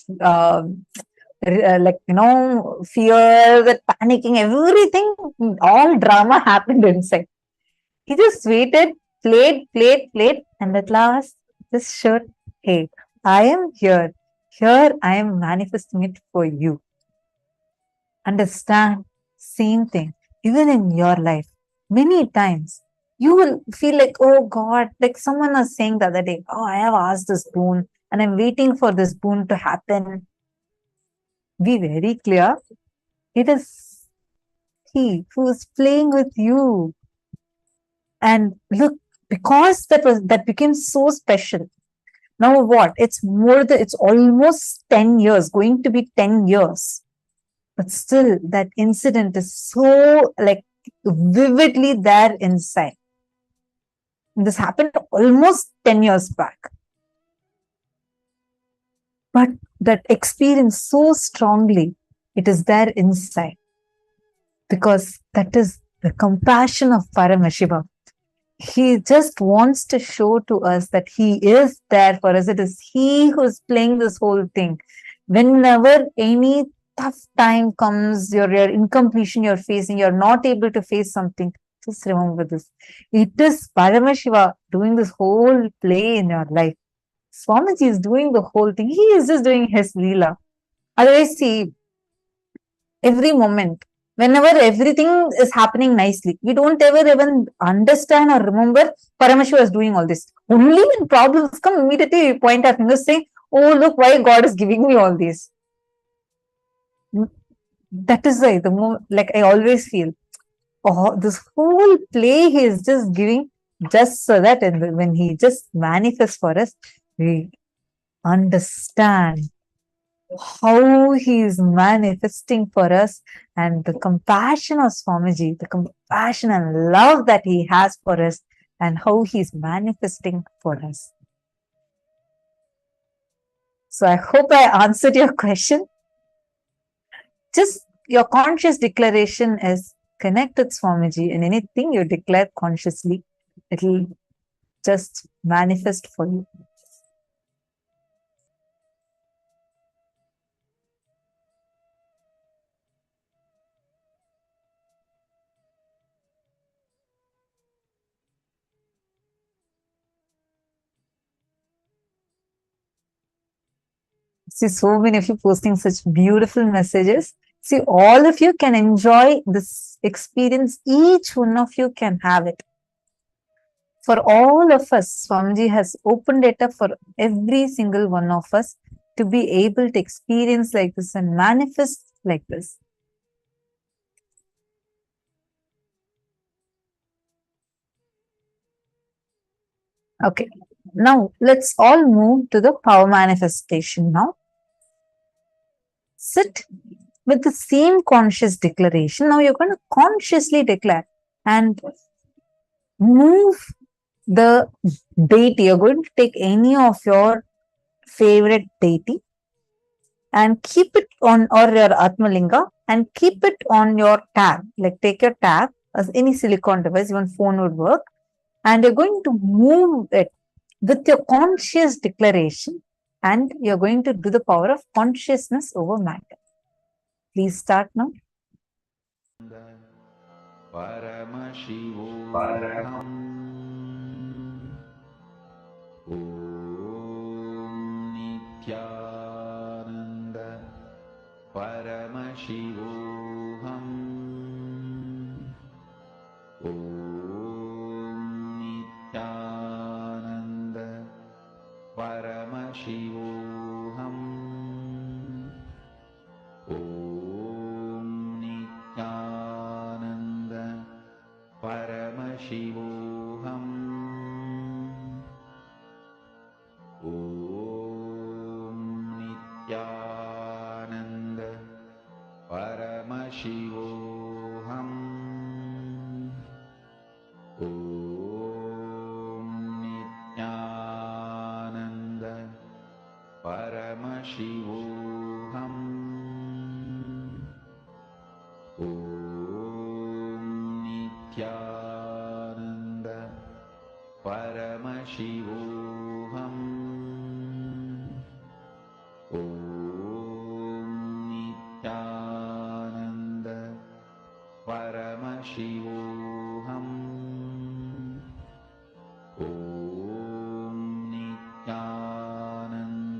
fear, that panicking, everything, all drama happened inside. He just waited, played, and at last just showed, hey, I am here. Here I am manifesting it for you. Understand, same thing, even in your life. Many times you will feel like, oh God, like someone was saying the other day, oh, I have asked this boon and I'm waiting for this boon to happen. Be very clear. It is He who is playing with you. And look, because that became so special. Now what? It's almost 10 years, going to be 10 years. But still, that incident is so like vividly there inside. And this happened almost 10 years back. But that experience so strongly, it is there inside. Because that is the compassion of Paramashivam. He just wants to show to us that he is there for us. It is he who is playing this whole thing. Whenever any tough time comes, your incompletion you're facing, you're not able to face something, just remember this. It is Paramashiva doing this whole play in your life. Swamiji is doing the whole thing. He is just doing his Leela. Otherwise, see, every moment, whenever everything is happening nicely, we don't ever even understand or remember Paramashiva is doing all this. Only when problems come, immediately we point our fingers saying, oh, look, why God is giving me all this. That is why like I always feel, oh, this whole play he is just giving just so that when he just manifests for us, we understand how he is manifesting for us and the compassion of Swamiji, the compassion and love that he has for us and how he is manifesting for us. So I hope I answered your question. Just your conscious declaration is connect with Swamiji, and anything you declare consciously, it will just manifest for you. See, so many of you posting such beautiful messages. See, all of you can enjoy this experience. Each one of you can have it. For all of us, Swamiji has opened it up for every single one of us to be able to experience like this and manifest like this. Okay, now let's all move to the power manifestation now. Sit with the same conscious declaration. Now you're going to consciously declare and move the deity. You're going to take any of your favorite deity and keep it on, or your Atmalinga, and keep it on your tab. Like take your tab, as any silicone device, even phone would work, and you're going to move it with your conscious declaration, and you're going to do the power of consciousness over matter. Please start now. Paramashivoham. Om Nithyananda Paramashivoham. Om Nithyananda Paramashivoham. Om Nithyananda Paramashivoham. Om Nithyananda Paramashivoham. Om Nithyananda Paramashivoham. Om Nithyananda Paramashivoham. Om Nithyananda Paramashivoham. Om Nithyananda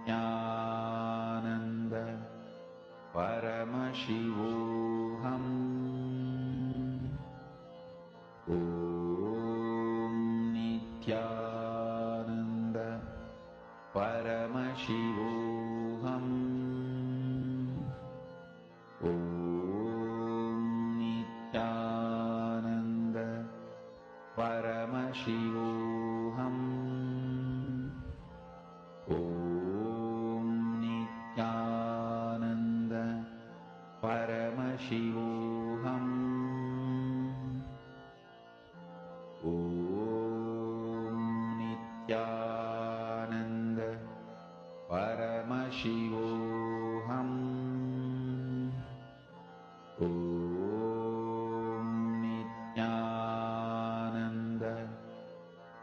Nithyananda Paramashivoham. Om Nithyananda Paramashivoham. Om Nithyananda Paramashivoham. Om Nithyananda Paramashivoham. Om Nithyananda Paramashivoham. Om Nithyananda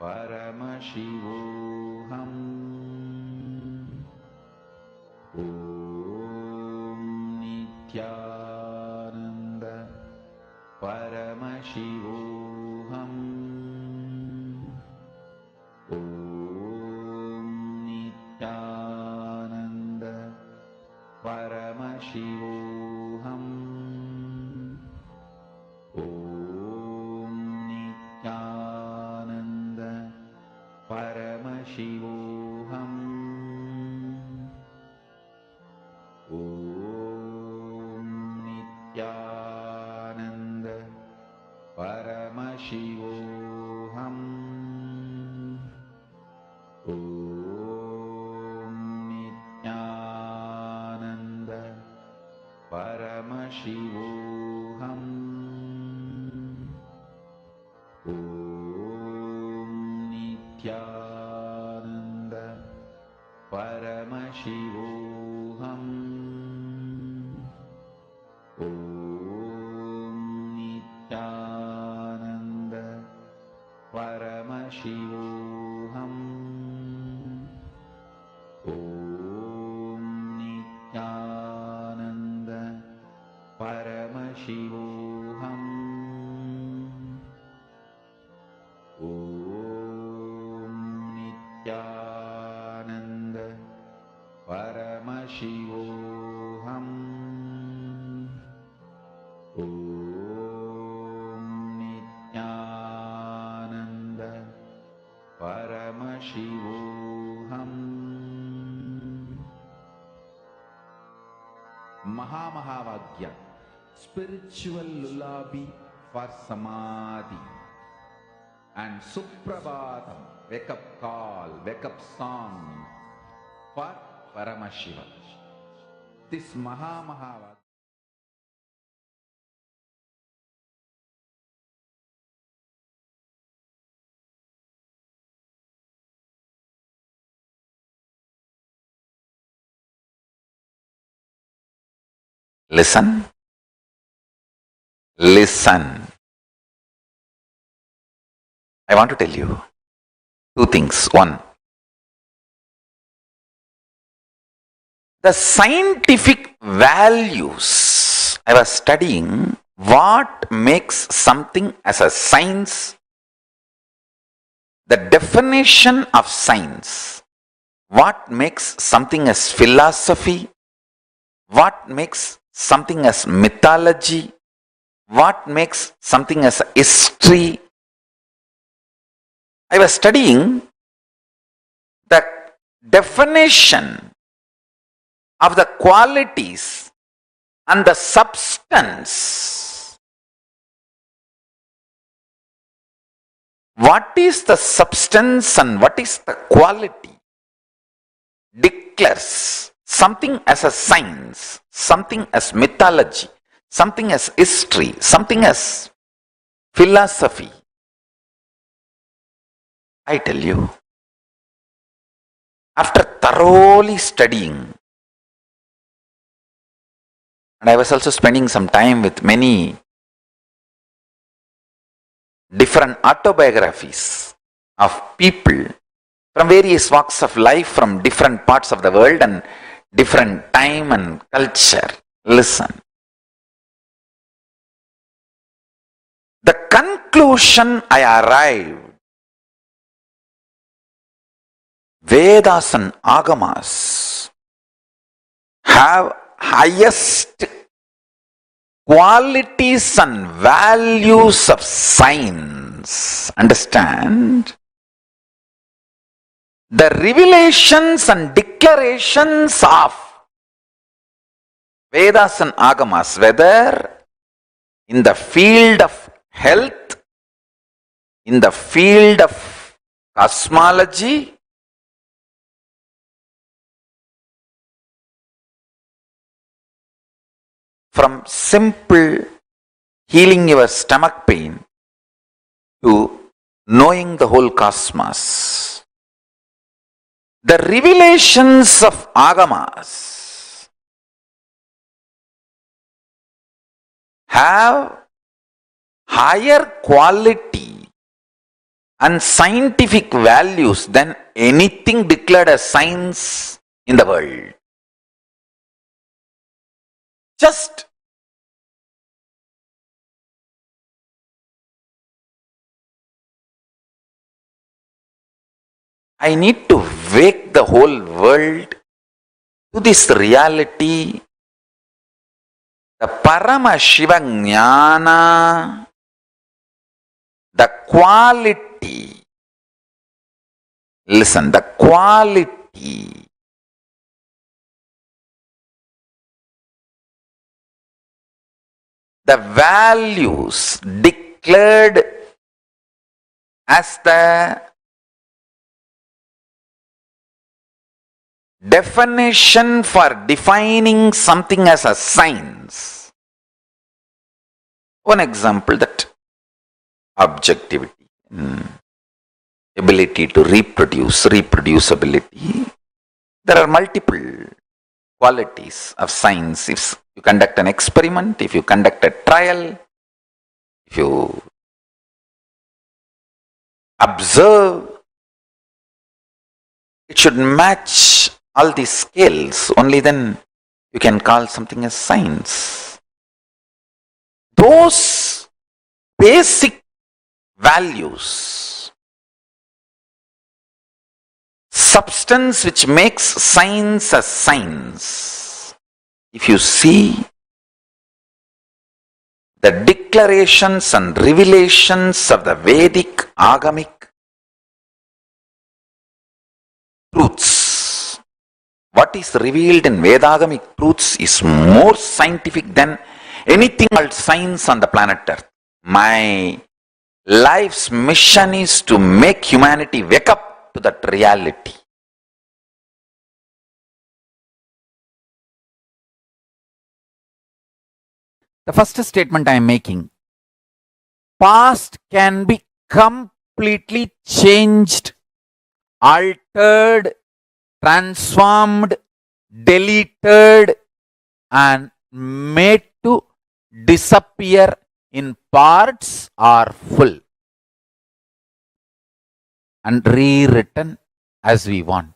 Paramashivoham. Om Nithyananda Paramashivoham. Om Nithyananda Paramashivoham. Om Nithyananda Paramashivoham. Om Nithyananda Paramashivoham. Om Nithyananda Paramashivoham. Om Nithyananda Paramashivoham. Om Nithyananda Paramashivoham. Om Nithyananda Paramashivoham. Om Nithyananda Paramashivoham. Om Nithyananda Paramashivoham. Mahamahāvāgya, spiritual lullaby for Samadhi, and Suprabhatam, wake up call, wake up song for Paramashiva. This Mahamahāvāgya. Listen. Listen. I want to tell you two things. One, the scientific values. I was studying what makes something as a science, the definition of science, what makes something as philosophy, what makes something as mythology, what makes something as history. I was studying the definition of the qualities and the substance. What is the substance and what is the quality declares something as a science, something as mythology, something as history, something as philosophy. I tell you, after thoroughly studying, and I was also spending some time with many different autobiographies of people from various walks of life, from different parts of the world and different time and culture. Listen. The conclusion I arrived Vedas and Agamas have highest qualities and values of science. Understand? The revelations and declarations of Vedas and Agamas, whether in the field of health, in the field of cosmology, from simple healing your stomach pain to knowing the whole cosmos. The revelations of Agamas have higher quality and scientific values than anything declared as science in the world. Just I need to wake the whole world to this reality. The Paramashiva Jnana, the quality, listen, the quality the values declared as the definition for defining something as a science. One example, that objectivity, ability to reproduce, reproducibility. There are multiple qualities of science. If you conduct an experiment, if you conduct a trial, if you observe, it should match all these scales. Only then you can call something as science. Those basic values, substance which makes science a science. If you see the declarations and revelations of the Vedic Agamic truths, what is revealed in Vedagamic truths is more scientific than anything called science on the planet Earth. My life's mission is to make humanity wake up to that reality. The first statement I am making, past can be completely changed, altered, transformed, deleted, and made to disappear in parts or full, and rewritten as we want.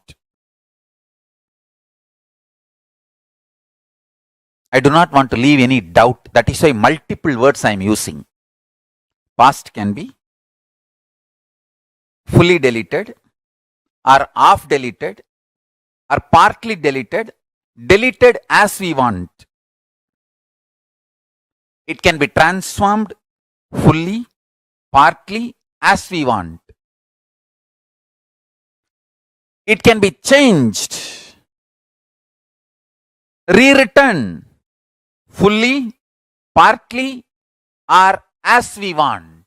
I do not want to leave any doubt. That is why multiple words I am using. Past can be fully deleted, or half deleted, or partly deleted, deleted as we want. It can be transformed fully, partly, as we want. It can be changed, rewritten fully, partly, or as we want.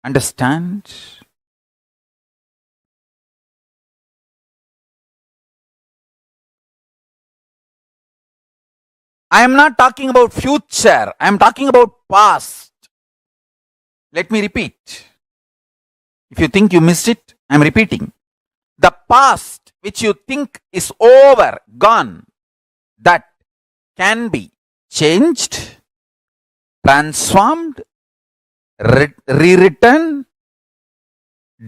Understand? I am not talking about future. I am talking about past. Let me repeat. If you think you missed it, I am repeating. The past which you think is over, gone, that can be changed, transformed, rewritten,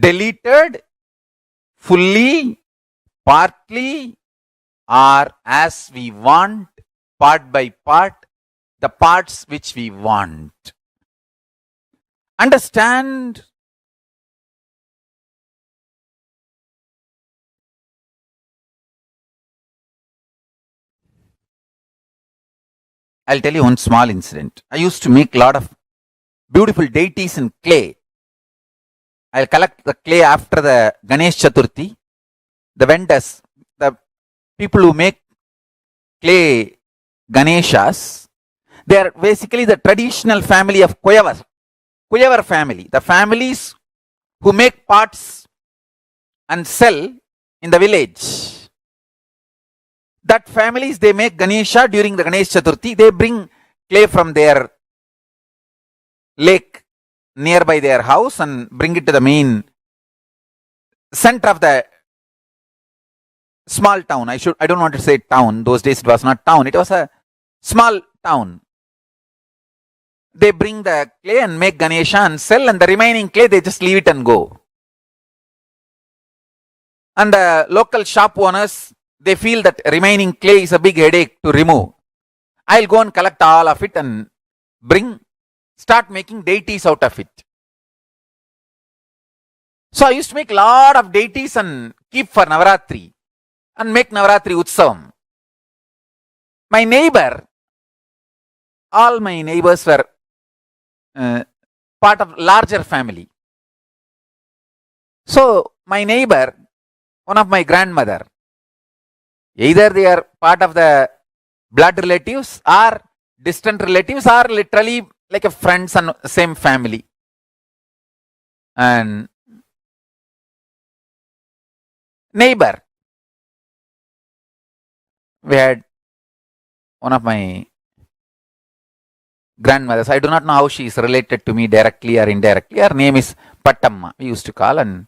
deleted, fully, partly, or as we want, part by part, the parts which we want. Understand? I'll tell you one small incident. I used to make a lot of beautiful deities in clay. I'll collect the clay after the Ganesh Chaturthi. The vendors, the people who make clay Ganeshas, they are basically the traditional family of Kuyavar family. The families who make pots and sell in the village. That families, they make Ganesha during the Ganesh Chaturthi. They bring clay from their lake nearby their house and bring it to the main center of the small town. I don't want to say town. Those days it was not town. It was a small town. They bring the clay and make Ganesha and sell, and the remaining clay they just leave it and go. And the local shop owners, they feel that remaining clay is a big headache to remove. I'll go and collect all of it and start making deities out of it. So I used to make a lot of deities and keep for Navaratri and make Navaratri Utsavam. My neighbor, all my neighbors were part of larger family. So my neighbor, one of my grandmother, either they are part of the blood relatives or distant relatives or literally like a friends and same family. And neighbor, we had one of my grandmothers. I do not know how she is related to me directly or indirectly. Her name is Pattamma, we used to call, and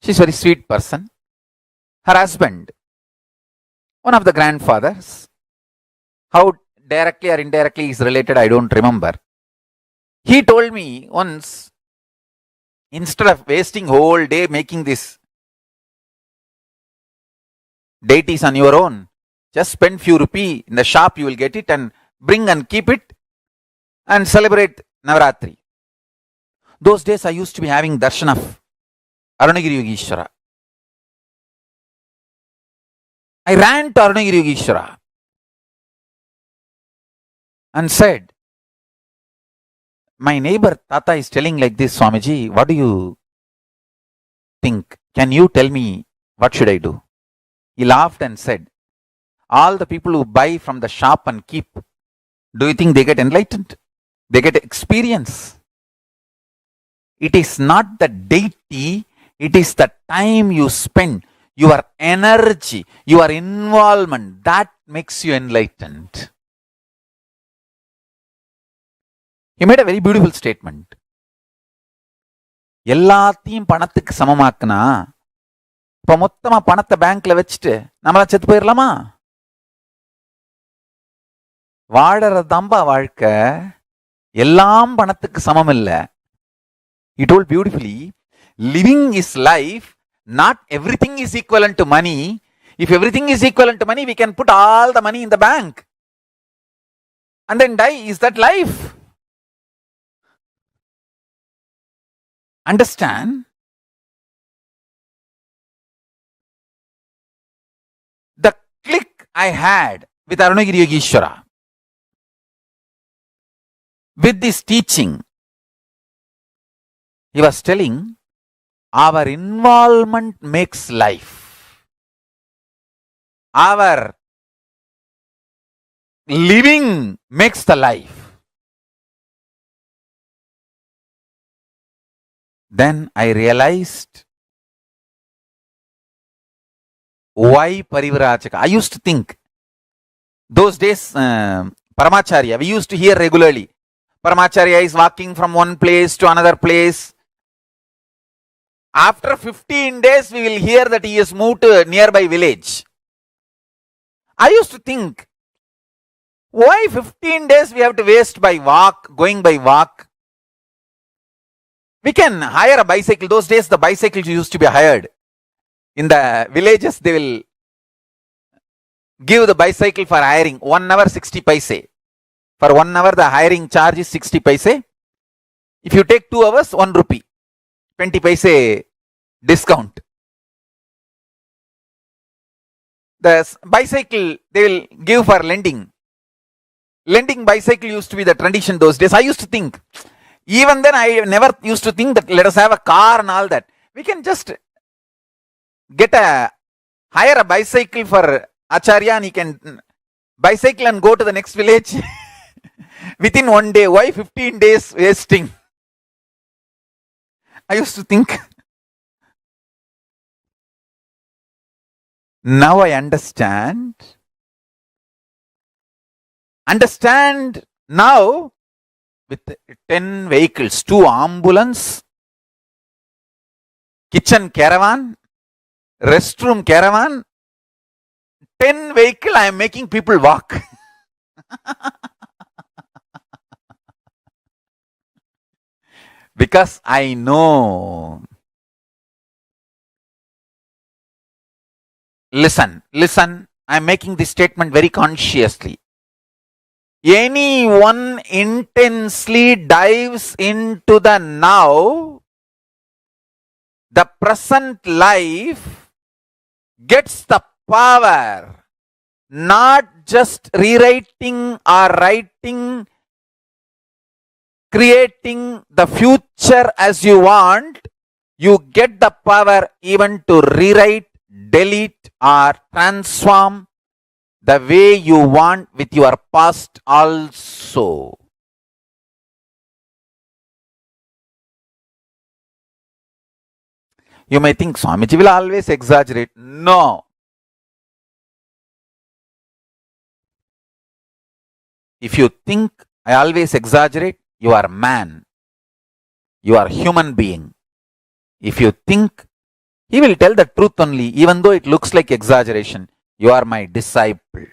she's a very sweet person. Her husband, one of the grandfathers, how directly or indirectly is related, I don't remember. He told me once, instead of wasting whole day making this deities on your own, just spend few rupee in the shop, you will get it and bring and keep it and celebrate Navaratri. Those days I used to be having darshan of Arunagiri Yogeshwara. I ran to Arunagiri Yogeshwara and said, my neighbor Tata is telling like this, Swamiji, what do you think? Can you tell me what should I do? He laughed and said, all the people who buy from the shop and keep, do you think they get enlightened? They get experience. It is not the deity, it is the time you spend, your energy, your involvement, that makes you enlightened. He made a very beautiful statement. எல்லாத்தையும் பணத்துக்கு சமமாக்குனா இப்ப மொத்தமா பணத்தை பேங்க்ல வச்சுட்டு நம்மளா செத்து போயிடலாமா? வாழறதாம்பா வாழ்க்கை, எல்லாம் பணத்துக்கு சமம் இல்ல. He told beautifully, living is life, not everything is equivalent to money. If everything is equivalent to money, we can put all the money in the bank and then die. Is that life? Understand? The click I had with Arunagiri Yogeshwara, with this teaching, he was telling, our involvement makes life. Our living makes the life. Then I realized why Parivrajaka. I used to think, those days, Paramacharya, we used to hear regularly, Paramacharya is walking from one place to another place. After 15 days, we will hear that he has moved to a nearby village. I used to think, why 15 days we have to waste by going by walk? We can hire a bicycle. Those days, the bicycles used to be hired. In the villages, they will give the bicycle for hiring. 1 hour, 60 paise. For 1 hour, the hiring charge is 60 paise. If you take 2 hours, 1 rupee. 20 paise discount. The bicycle, they will give for lending Lending bicycle used to be the tradition those days. I used to think, even then I never used to think that let us have a car and all that. We can just hire a bicycle for Acharya and he can bicycle and go to the next village within one day. Why 15 days wasting? I used to think. Now I understand. Understand now with 10 vehicles, 2 ambulance, kitchen caravan, restroom caravan, 10 vehicle, I am making people walk. Because I know. Listen, I am making this statement very consciously. Anyone intensely dives into the now, the present life, gets the power, not just rewriting or writing, creating the future as you want. You get the power even to rewrite, delete or transform the way you want with your past also. You may think Swamiji will always exaggerate. No. If you think I always exaggerate, you are man. You are human being. If you think he will tell the truth only, even though it looks like exaggeration, you are my disciple.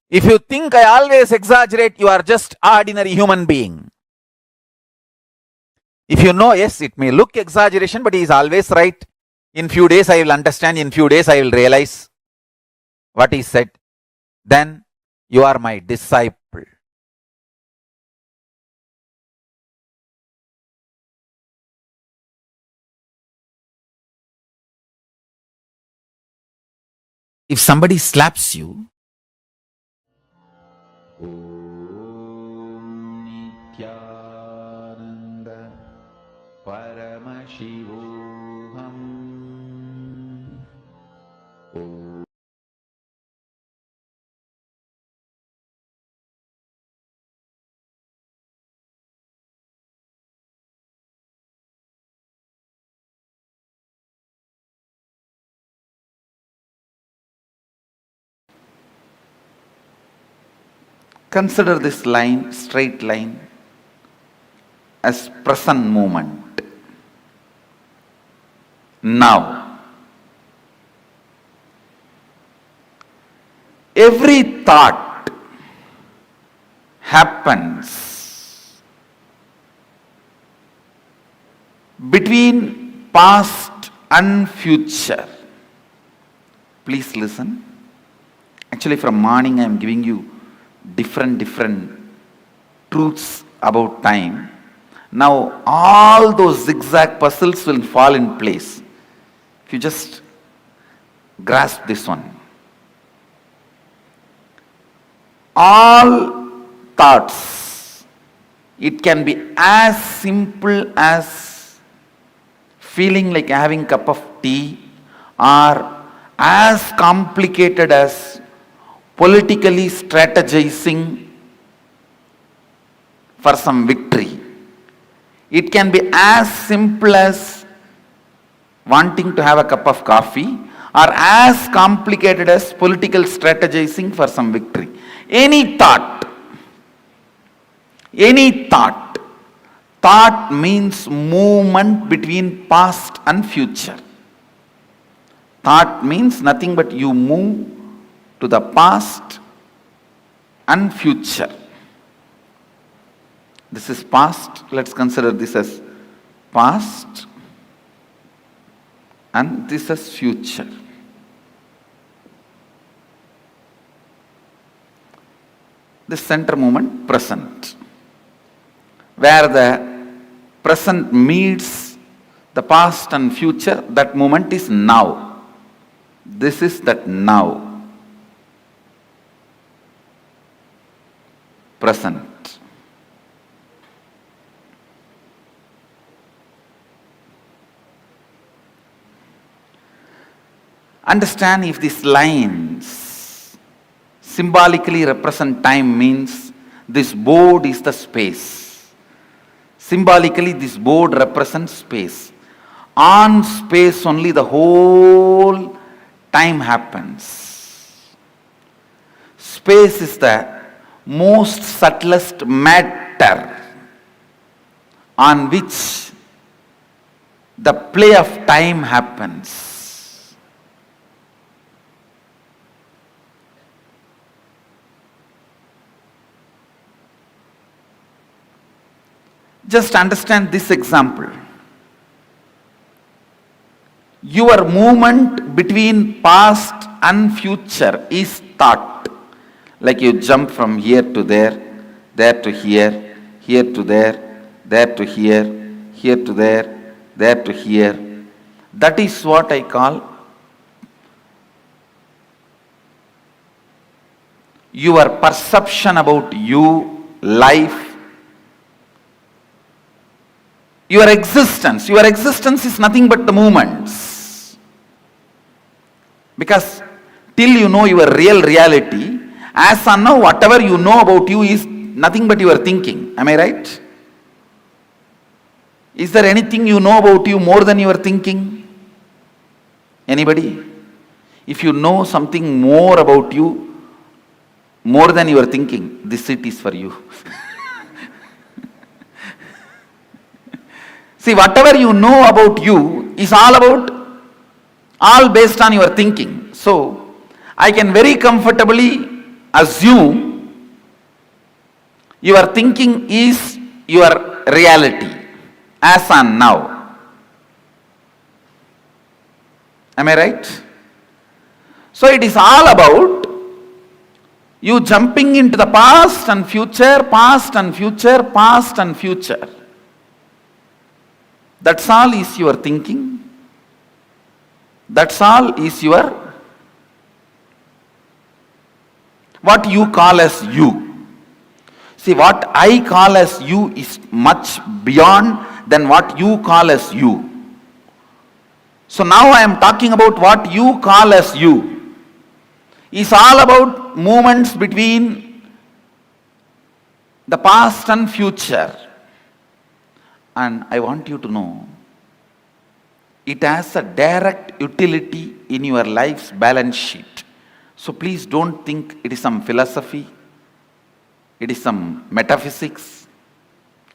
If you think I always exaggerate, you are just ordinary human being. If you know, yes, it may look exaggeration, but he is always right. In few days I will understand, in few days I will realize what he said. Then you are my disciple. If somebody slaps you, Om Nithyananda Paramashivoham. Consider this line, straight line, as present moment. Now, every thought happens between past and future. Please listen. Actually, from morning I am giving you different truths about time. Now all those zigzag puzzles will fall in place if you just grasp this one. All thoughts, it can be as simple as feeling like having a cup of tea, or as complicated as politically strategizing for some victory. It can be as simple as wanting to have a cup of coffee, or as complicated as political strategizing for some victory. Any thought means movement between past and future. Thought means nothing but you move to the past and future. This is past. Let's consider this as past, and this as future. This center moment, present, where the present meets the past and future, that moment is now. This is that now. present. Understand, if these lines symbolically represent time, means this board is the space. Symbolically, this board represents space. On space only the whole time happens. Space is the most subtlest matter on which the play of time happens. Just understand this example. Your movement between past and future is thought. Like you jump from here to there to here, here to there to here, here to there to here. That is what I call your perception about you, life, your existence. Your existence is nothing but the movements. Because till you know your real reality, as of now, whatever you know about you is nothing but your thinking. Am I right? Is there anything you know about you more than your thinking? Anybody? If you know something more about you, more than your thinking, this seat is for you. See, whatever you know about you is all based on your thinking. So, I can very comfortably assume your thinking is your reality as on now. Am I right? So, it is all about you jumping into the past and future, past and future, past and future. That's all is your thinking. That's all is your, what you call as you. See, what I call as you is much beyond than what you call as you. So now I am talking about what you call as you. It's all about movements between the past and future. And I want you to know, it has a direct utility in your life's balance sheet. So please don't think it is some philosophy, it is some metaphysics,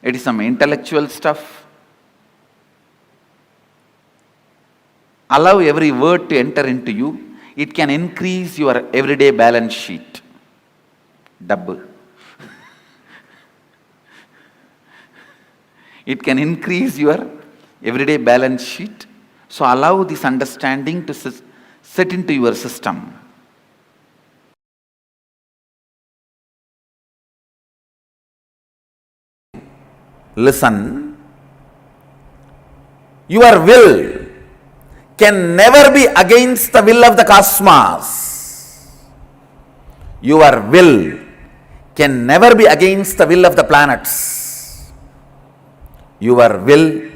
it is some intellectual stuff. Allow every word to enter into you. It can increase your everyday balance sheet. Double. It can increase your everyday balance sheet. So allow this understanding to set into your system. Listen. Your will can never be against the will of the cosmos. Your will can never be against the will of the planets. Your will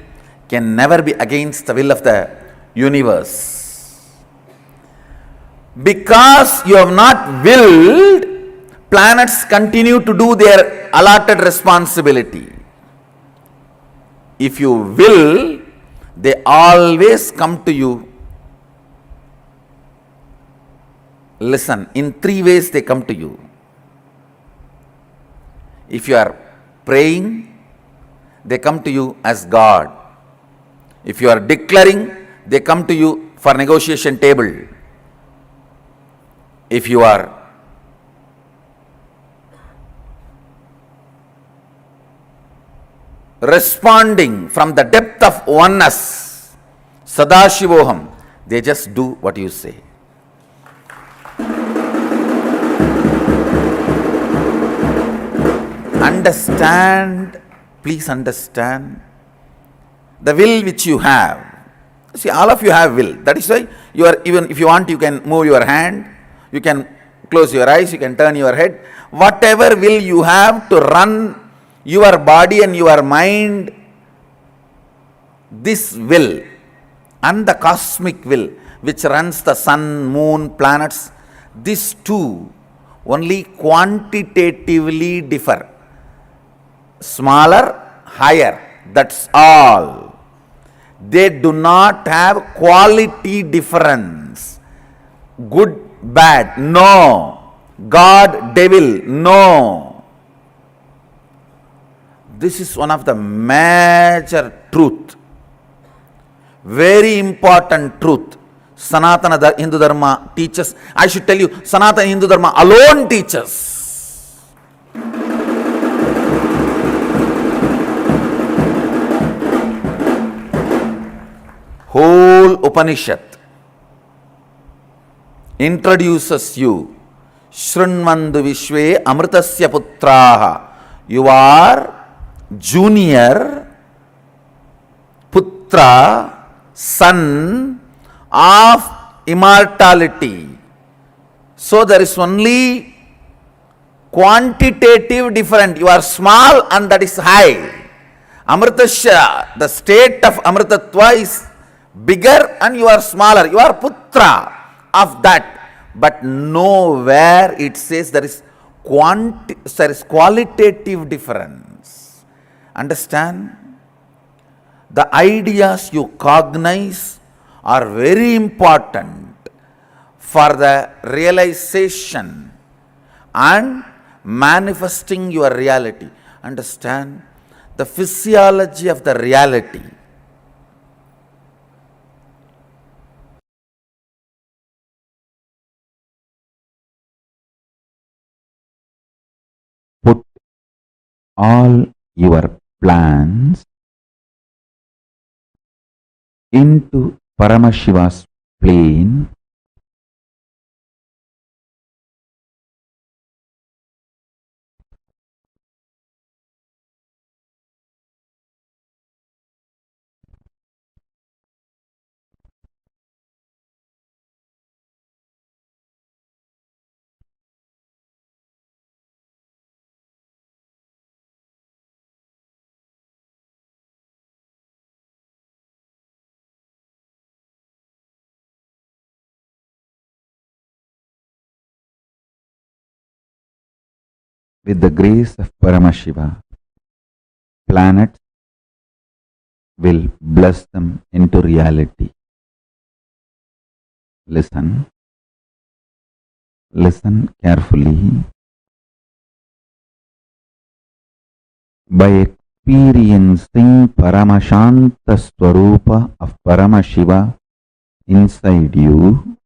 can never be against the will of the universe. Because you have not willed, planets continue to do their allotted responsibility. If you will, they always come to you. Listen, in 3 ways they come to you. If you are praying, they come to you as God. If you are declaring, they come to you for negotiation table. If you are responding from the depth of oneness, Sadashivoham, they just do what you say. Understand, please understand the will which you have. See, all of you have will. That is why you are, even if you want, you can move your hand, you can close your eyes, you can turn your head. Whatever will you have to run your body and your mind, this will and the cosmic will which runs the sun, moon, planets, these two only quantitatively differ. Smaller, higher, that's all. They do not have quality difference. Good, bad, no. God, devil, no. This is one of the major truth. Very important truth. Sanatana Hindu Dharma teaches. I should tell you, Sanatana Hindu Dharma alone teaches. Whole Upanishad introduces you. Shrunvandu Vishve Amritasya Putraha. You are junior Putra, son of immortality. So there is only quantitative difference. You are small and that is high. Amritasya, the state of Amritatva is bigger and you are smaller. You are Putra of that. But nowhere it says there is qualitative difference. Understand? The ideas you cognize are very important for the realization and manifesting your reality. Understand? The physiology of the reality. Put all your plans into Paramashiva's plane with the grace of Paramashiva. Planets will bless them into reality. Listen. Listen carefully. By experiencing Paramashanta Swarupa of Paramashiva inside you,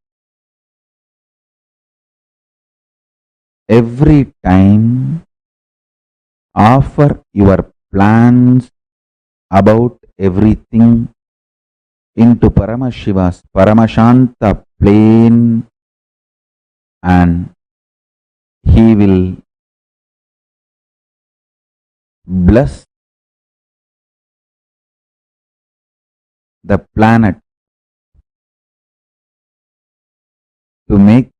every time offer your plans about everything into Paramashiva's Paramashanta plane, and he will bless the planet to make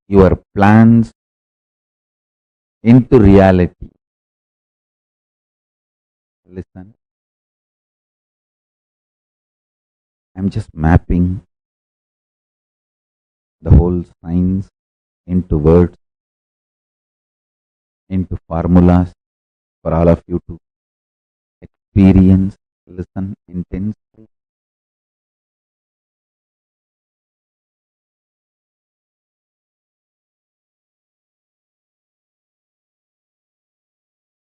your plans into reality. Listen. I'm just mapping the whole science into words, into formulas for all of you to experience, listen intensely.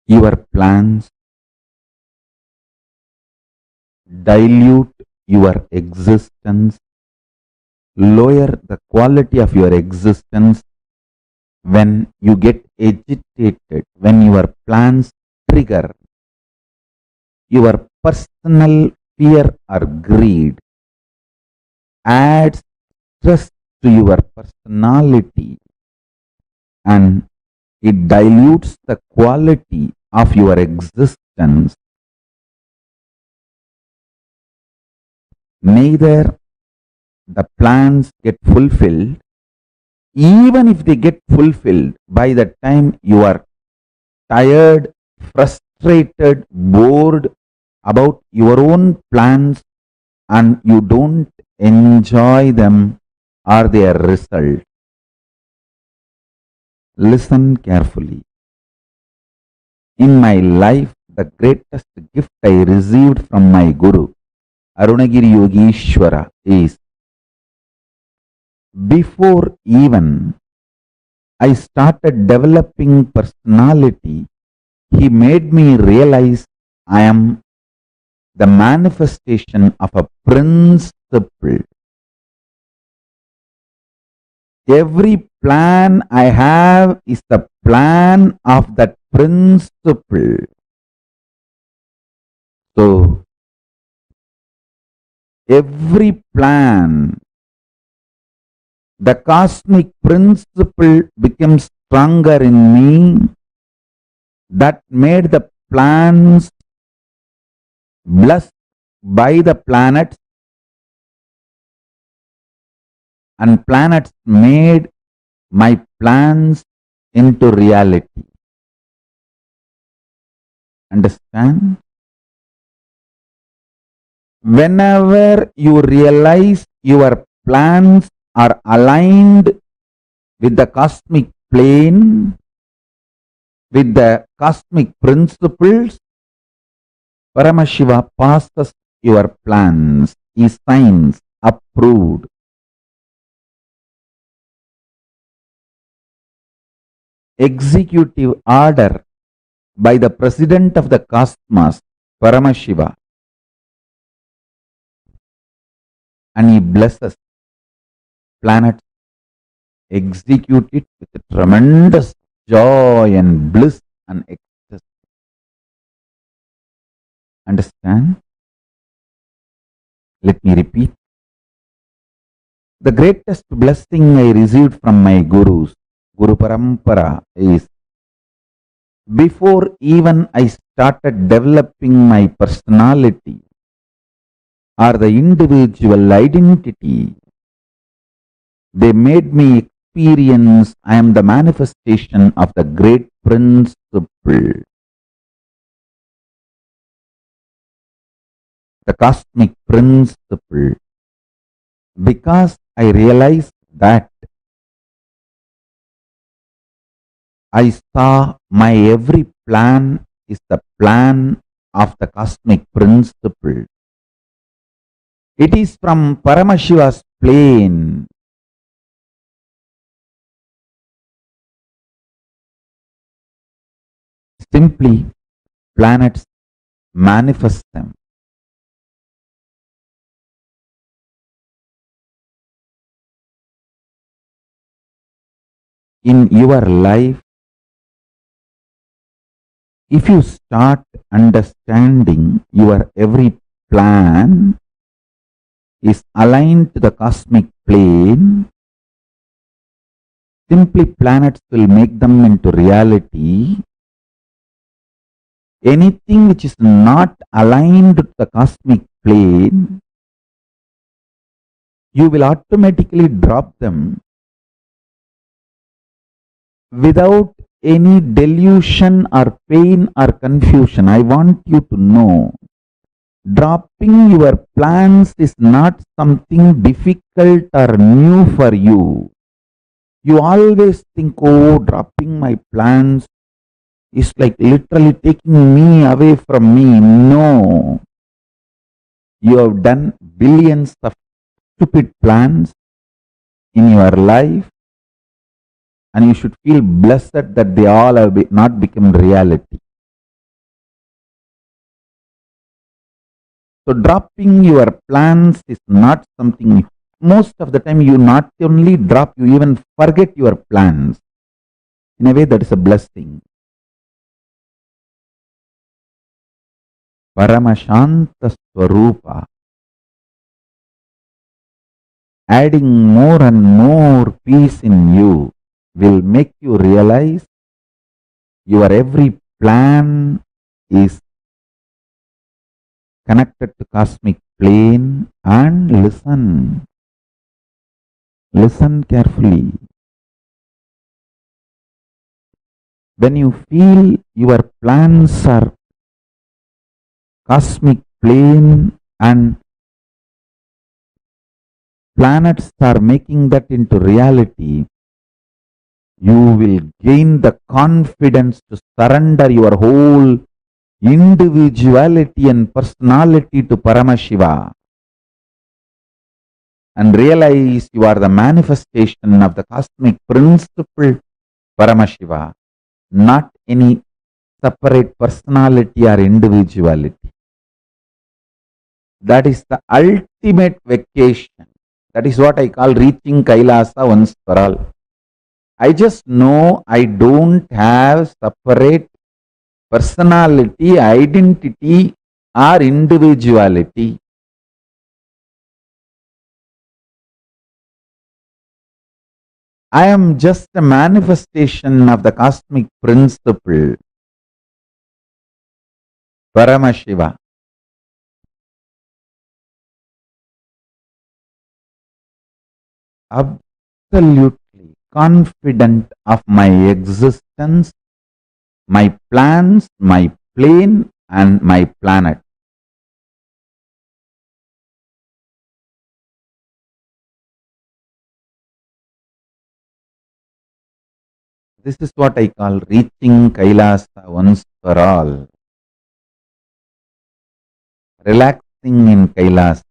Your plans dilute your existence, lower the quality of your existence when you get agitated, when your plans trigger your personal fear or greed, adds stress to your personality, and it dilutes the quality of your existence. Neither the plans get fulfilled even if they get fulfilled, by the time you are tired, frustrated, bored about your own plans and you don't enjoy them or their result. Listen carefully. In my life, the greatest gift I received from my Guru, Arunagiri Yogishwara, is before even I started developing personality, he made me realize I am the manifestation of a principle. Every plan I have is the plan of that principle. So, every plan, the cosmic principle becomes stronger in me, that made the plans blessed by the planets, and planets made my plans into reality. Understand? Whenever you realize your plans are aligned with the cosmic plane, with the cosmic principles, Paramashiva passes your plans, he signs, approved. Executive order by the President of the Cosmos, Paramashiva, and he blesses planets, execute it with tremendous joy and bliss and ecstasy. Understand? Let me repeat. The greatest blessing I received from my gurus, Guru Parampara, is before even I started developing my personality or the individual identity, they made me experience I am the manifestation of the great principle. The cosmic principle. Because I realized that, I saw my every plan is the plan of the cosmic principle. It is from Paramashiva's plane. Simply, planets manifest them. In your life, if you start understanding your every plan is aligned to the cosmic plane, simply planets will make them into reality. Anything which is not aligned to the cosmic plane, you will automatically drop them without any delusion or pain or confusion. I want you to know, dropping your plans is not something difficult or new for you. You always think, oh, dropping my plans is like literally taking me away from me. No. You have done billions of stupid plans in your life, and you should feel blessed that they all have not become reality. So dropping your plans is not something, most of the time you not only drop, you even forget your plans. In a way, that is a blessing. Paramashanta Swarupa, adding more and more peace in you will make you realize your every plan is connected to cosmic plane. And listen carefully. when you feel your plans are cosmic plane and planets are making that into reality, you will gain the confidence to surrender your whole individuality and personality to Paramashiva and realize you are the manifestation of the cosmic principle Paramashiva, not any separate personality or individuality. That is the ultimate vacation. That is what I call reaching Kailasa once for all. I just know I don't have separate personality, identity or individuality. I am just a manifestation of the cosmic principle, Paramashiva. Absolutely confident of my existence, my plans, my plane and my planet. This is what I call reaching Kailasa once for all. Relaxing in Kailasa.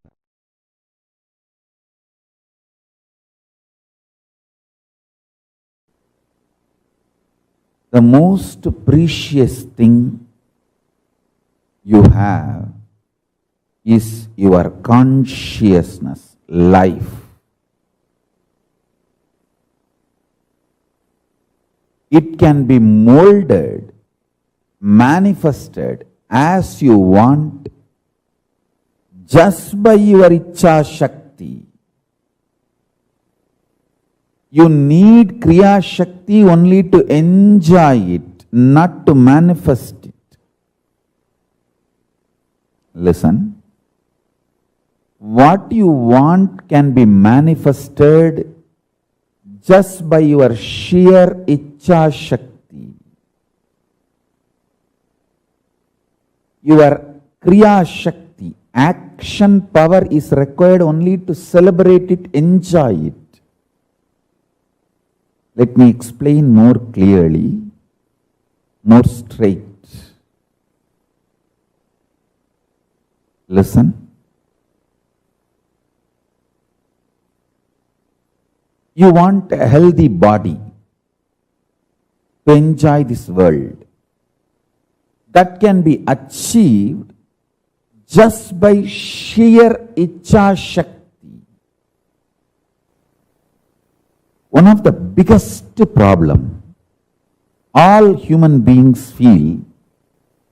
The most precious thing you have is your consciousness, life. It can be molded, manifested as you want just by your Ichcha Shakti. You need Kriya Shakti only to enjoy it, not to manifest it. Listen. What you want can be manifested just by your sheer Ichcha Shakti. Your Kriya Shakti, action power is required only to celebrate it, enjoy it. Let me explain more clearly, more straight. Listen. You want a healthy body to enjoy this world. That can be achieved just by sheer Ichcha Shakti. One of the biggest problem all human beings feel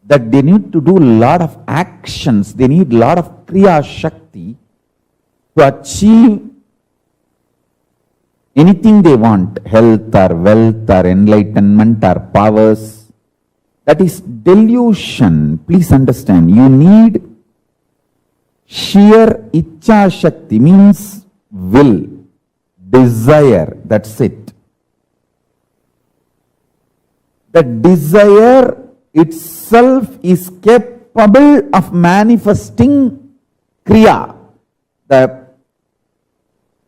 that they need to do a lot of actions, they need a lot of Kriya Shakti to achieve anything they want, health or wealth or enlightenment or powers. That is delusion. Please understand, you need sheer Ichcha Shakti, means will, desire, that's it. The desire itself is capable of manifesting Kriya, the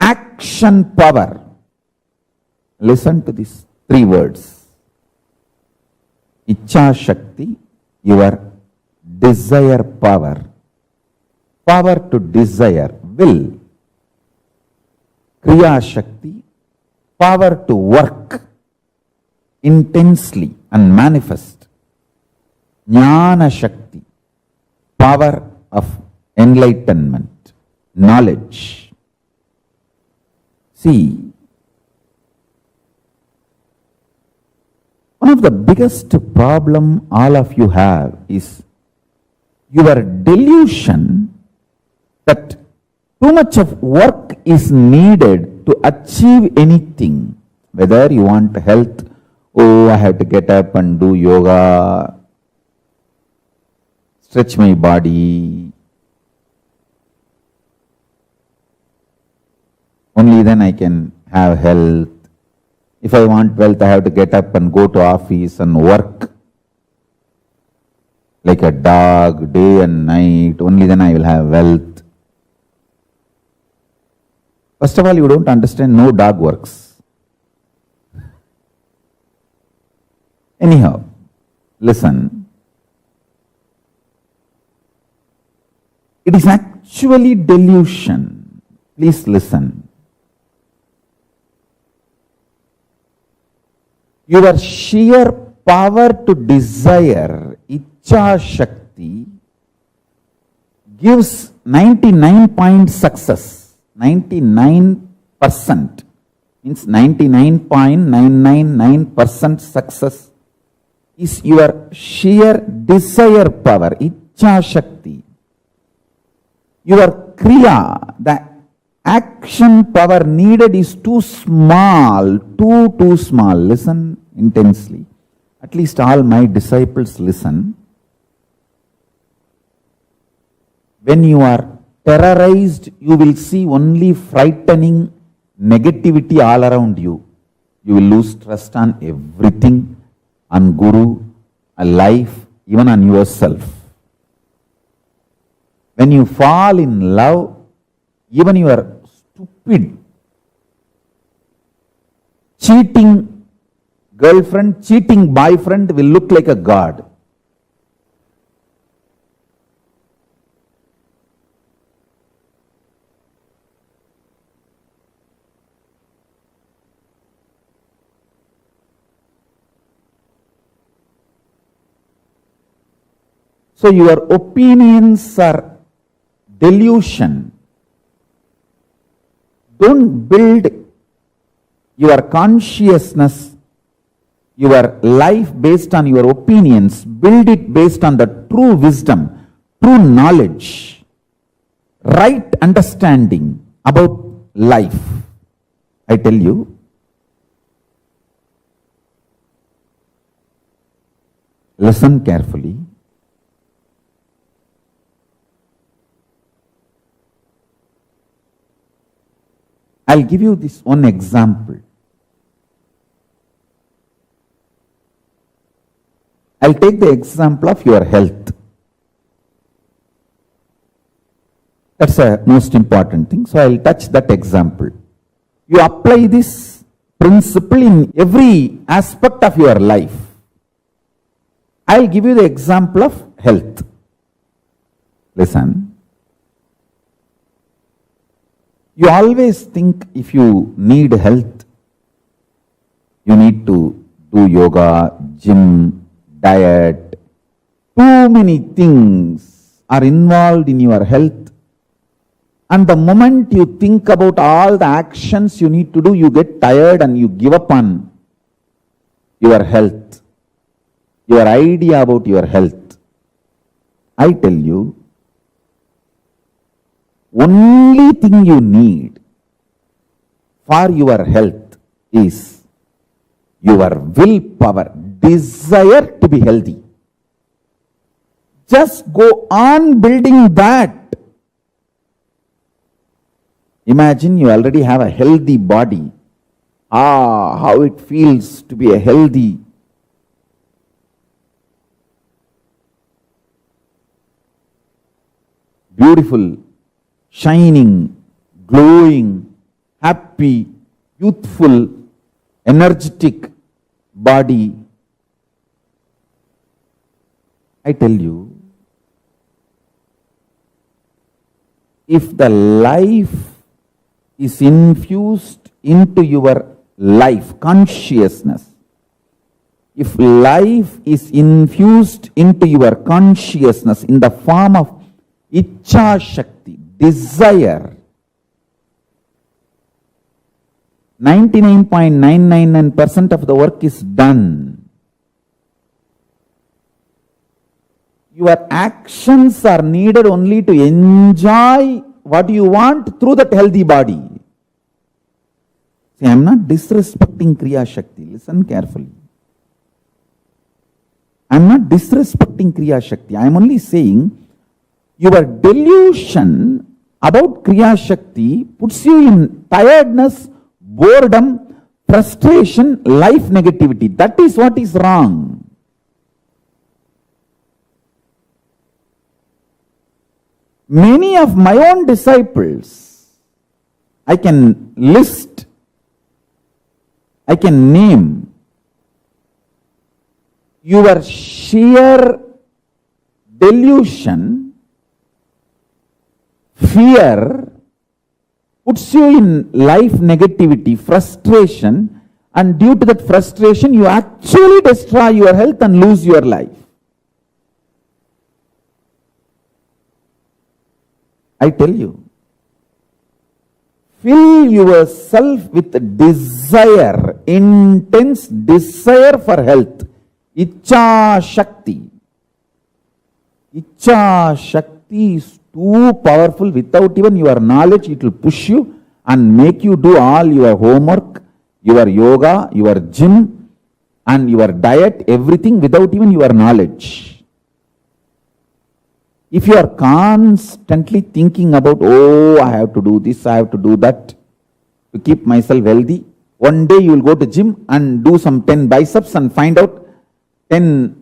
action power. Listen to these three words. Ichcha Shakti, your desire power. Power to desire, will. Kriya Shakti, power to work intensely and manifest. Jnana Shakti, power of enlightenment, knowledge. See, one of the biggest problem all of you have is your delusion that too much of work is needed to achieve anything. Whether you want health, oh, I have to get up and do yoga, stretch my body. Only then I can have health. If I want wealth, I have to get up and go to office and work like a dog, day and night. Only then I will have wealth. First of all, you don't understand, no dog works. Anyhow, listen. It is actually delusion. Please listen. Your sheer power to desire, Icha Shakti, gives 99% success. 99% means 99.999% success is your sheer desire power, Icha Shakti. Your Kriya, the action power needed is too small, too small. Listen intensely. At least all my disciples listen. When you are terrorized, you will see only frightening negativity all around you. You will lose trust on everything, on Guru, on life, even on yourself. When you fall in love, even your stupid, cheating girlfriend, cheating boyfriend will look like a god. So your opinions are delusion. Don't build your consciousness, your life based on your opinions. Build it based on the true wisdom, true knowledge, right understanding about life. I tell you, listen carefully. I'll give you this one example. I'll take the example of your health. That's the most important thing. So I'll touch that example. You apply this principle in every aspect of your life. I'll give you the example of health. Listen. You always think if you need health, you need to do yoga, gym, diet. Too many things are involved in your health. And the moment you think about all the actions you need to do, you get tired and you give up on your health, your idea about your health. I tell you, only thing you need for your health is your willpower, desire to be healthy. Just go on building that. Imagine you already have a healthy body. How it feels to be a healthy. Beautiful, shining, glowing, happy, youthful, energetic body. I tell you, if the life is infused into your life, consciousness, if life is infused into your consciousness in the form of Icha Shakti, desire, 99.999% of the work is done. Your actions are needed only to enjoy what you want through that healthy body. See, I am not disrespecting Kriya Shakti. Listen carefully. I am not disrespecting Kriya Shakti. I am only saying your delusion about Kriya Shakti puts you in tiredness, boredom, frustration, life negativity. That is what is wrong. Many of my own disciples, I can list, I can name, your sheer delusion, fear, puts you in life negativity, frustration, and due to that frustration, you actually destroy your health and lose your life. I tell you, fill yourself with desire, intense desire for health. Icha Shakti. Icha Shakti is too powerful. Without even your knowledge, it will push you and make you do all your homework, your yoga, your gym, and your diet, everything without even your knowledge. If you are constantly thinking about, oh, I have to do this, I have to do that to keep myself healthy, one day you will go to gym and do some 10 biceps and find out 10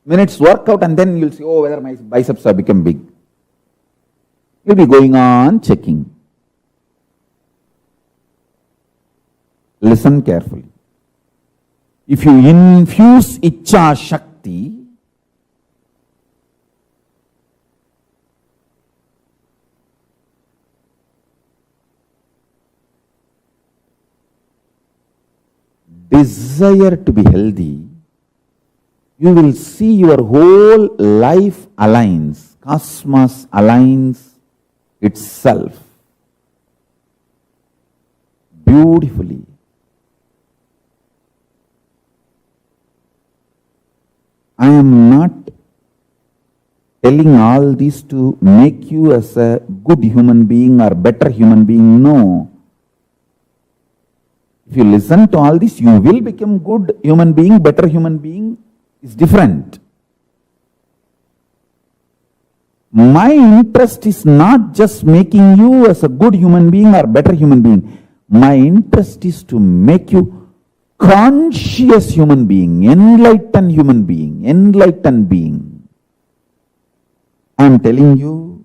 minutes workout, and then you will see, oh, whether my biceps have become big. You will be going on checking. Listen carefully. If you infuse Icha Shakti, desire to be healthy, you will see your whole life aligns, cosmos aligns itself beautifully. I am not telling all this to make you as a good human being or better human being. No. If you listen to all this, you will become good human being, better human being. Is different. My interest is not just making you as a good human being or better human being. My interest is to make you conscious human being, enlightened human being, enlightened being. I am telling you,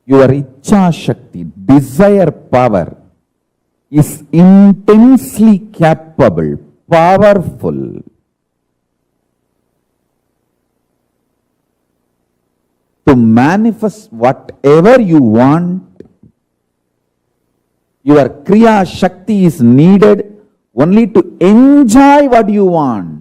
your Icha Shakti, desire power, is intensely capable, powerful to manifest whatever you want. Your Kriya Shakti is needed only to enjoy what you want.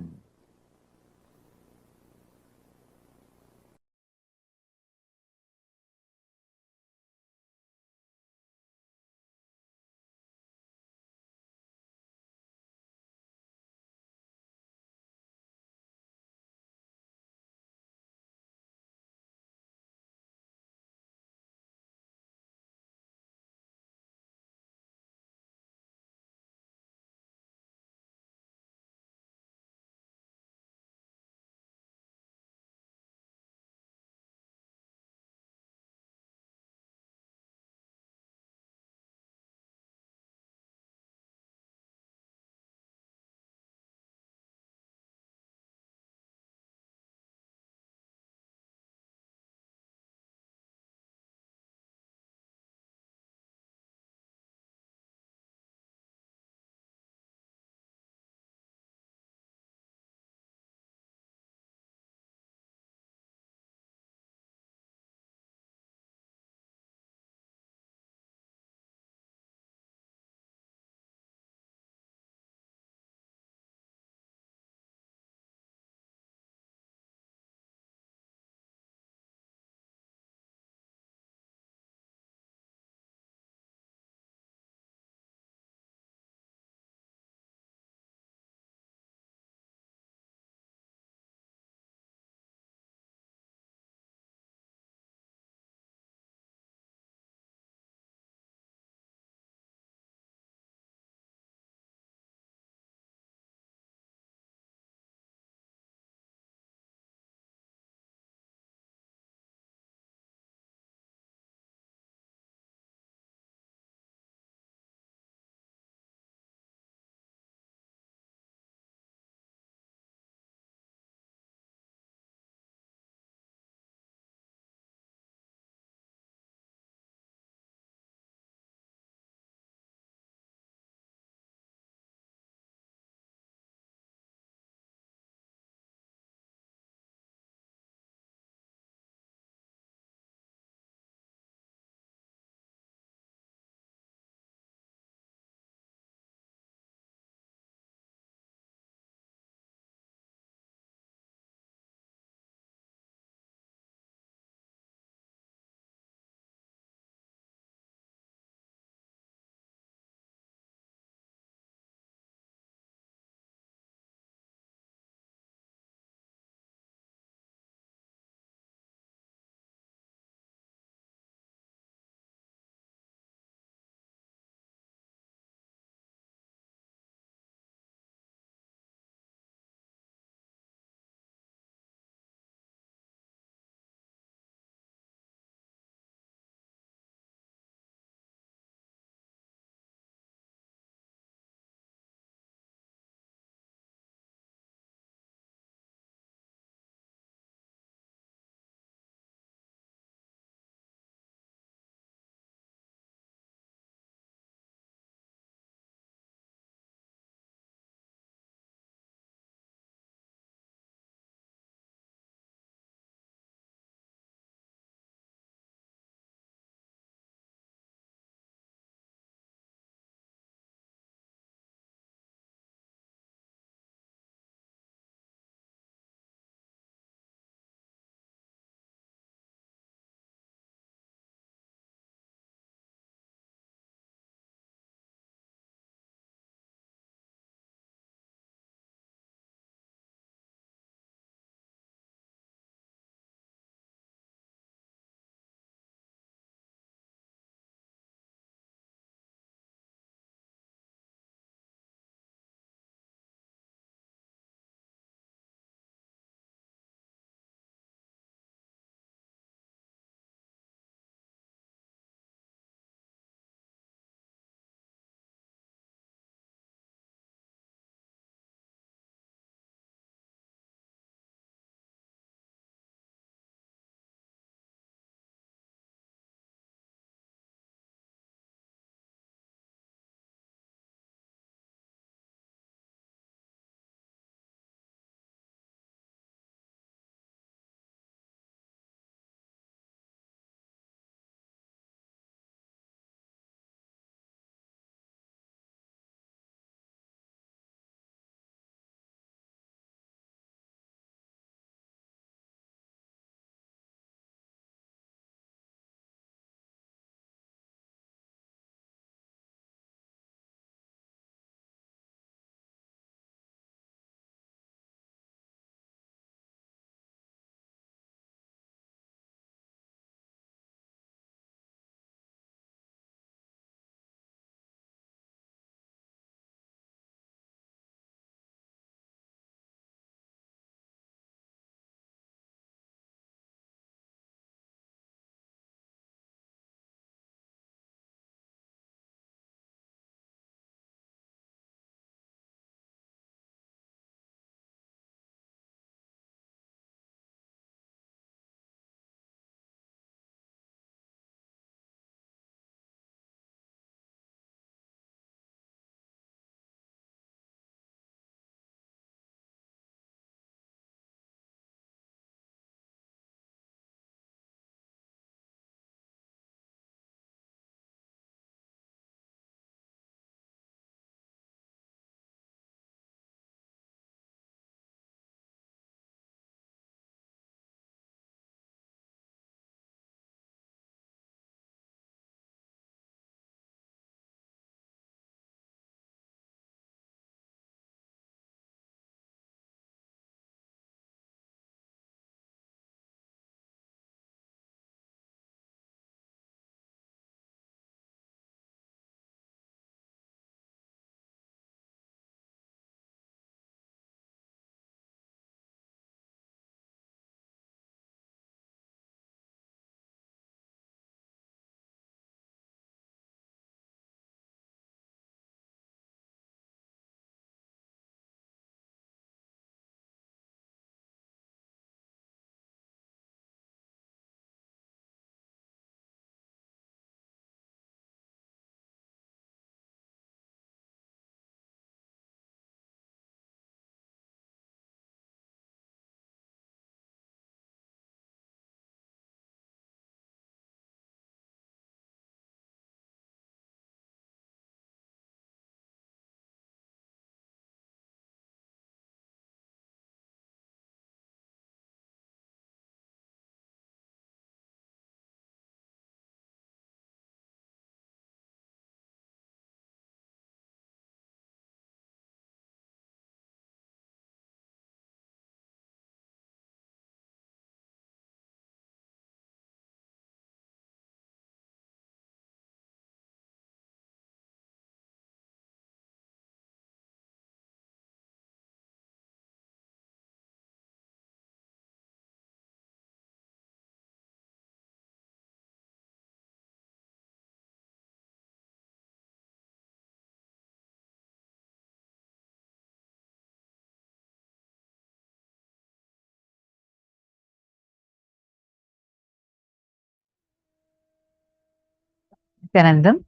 Nityananda,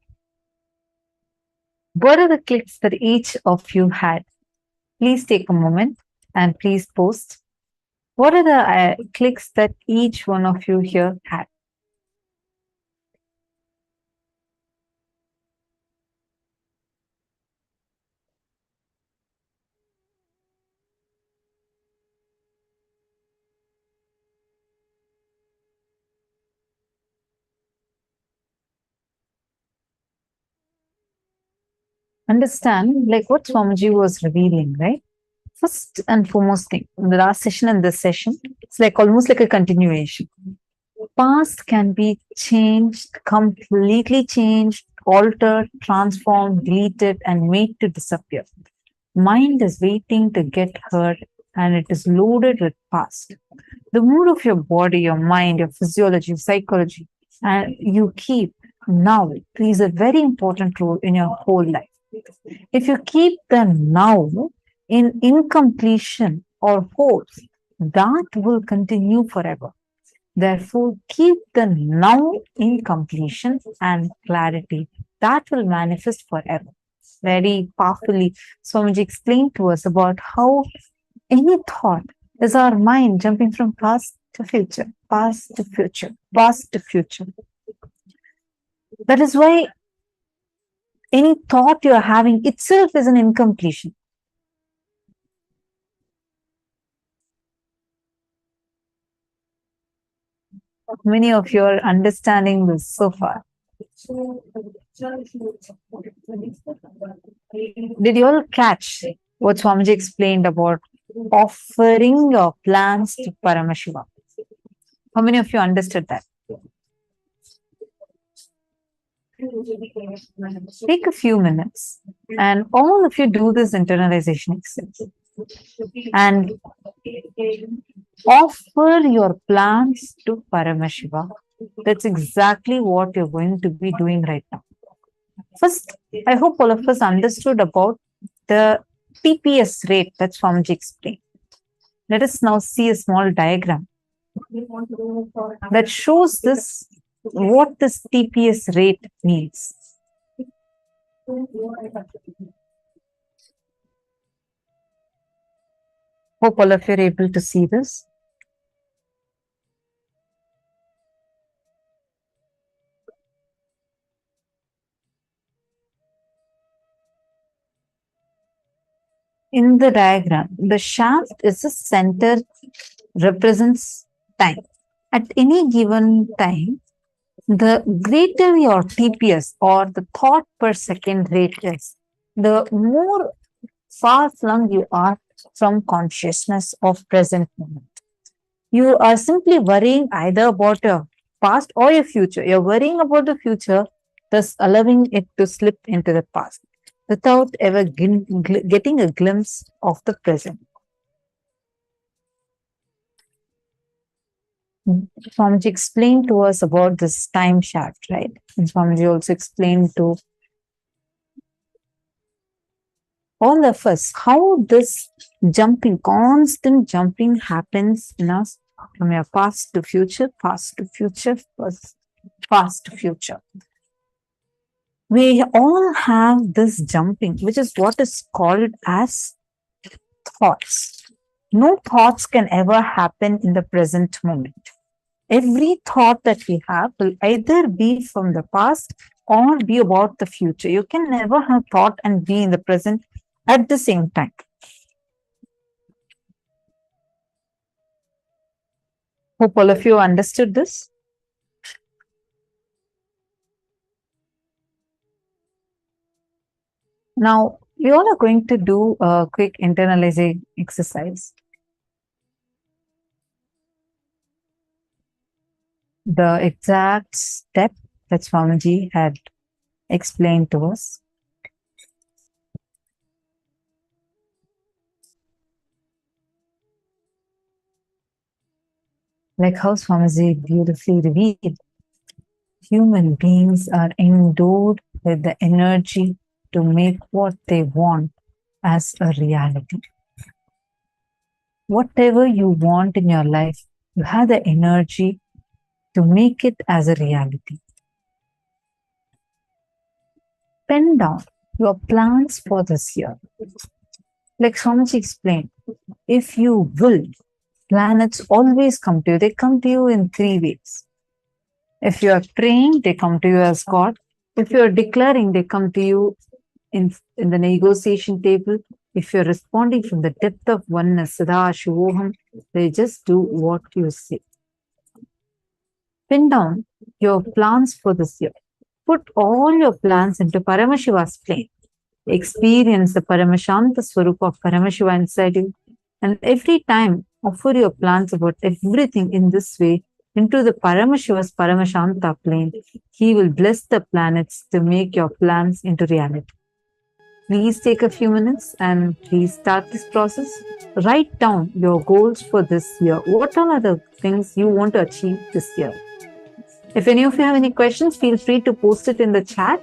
what are the clicks that each of you had? Please take a moment and please post. What are the clicks that each one of you here had? Understand, like what Swamiji was revealing, right? First and foremost thing, in the last session and this session, it's like almost like a continuation. Past can be changed, completely changed, altered, transformed, deleted, and made to disappear. Mind is waiting to get heard, and it is loaded with past. The mood of your body, your mind, your physiology, your psychology, and you keep now plays a very important role in your whole life. If you keep the now in incompletion or holes, that will continue forever. Therefore, keep the now in completion and clarity. That will manifest forever. Very powerfully, Swamiji explained to us about how any thought is our mind jumping from past to future, past to future, past to future. That is why any thought you are having itself is an incompletion. Many of you are understanding this so far. Did you all catch what Swamiji explained about offering your plans to Paramashivam? How many of you understood that? Take a few minutes and all of you do this internalization exercise and offer your plans to Paramashiva. That's exactly what you're going to be doing right now. First, I hope all of us understood about the TPS rate that Swamiji explained. Let us now see a small diagram that shows this, what this TPS rate means. Hope all of you are able to see this. In the diagram, the shaft is the center, represents time. At any given time, the greater your TPS or the thought per second rate is, the more far flung you are from consciousness of present moment. You are simply worrying either about your past or your future. You're worrying about the future, thus allowing it to slip into the past without ever getting a glimpse of the present. Swamiji explained to us about this time shaft, right? And Swamiji also explained to all of us how this jumping, constant jumping happens in us from your past to future, past to future, past to future. We all have this jumping, which is what is called as thoughts. No thoughts can ever happen in the present moment. Every thought that we have will either be from the past or be about the future. You can never have thought and be in the present at the same time. Hope all of you understood this. Now, we all are going to do a quick internalizing exercise. The exact step that Swamiji had explained to us. Like how Swamiji beautifully revealed, human beings are endowed with the energy to make what they want as a reality. Whatever you want in your life, you have the energy to make it as a reality. pen down your plans for this year. Like Swamiji explained, if you will, planets always come to you. They come to you in three ways. If you are praying, they come to you as God. If you are declaring, they come to you in the negotiation table. If you're responding from the depth of oneness, Sadashivoham, they just do what you say. Pin down your plans for this year. Put all your plans into Paramashiva's plane. Experience the Paramashanta Swarupa of Paramashiva inside you. And every time, offer your plans about everything in this way into the Paramashiva's Paramashanta plane. He will bless the planets to make your plans into reality. Please take a few minutes and please start this process. Write down your goals for this year. What all are the things you want to achieve this year? If any of you have any questions, feel free to post it in the chat.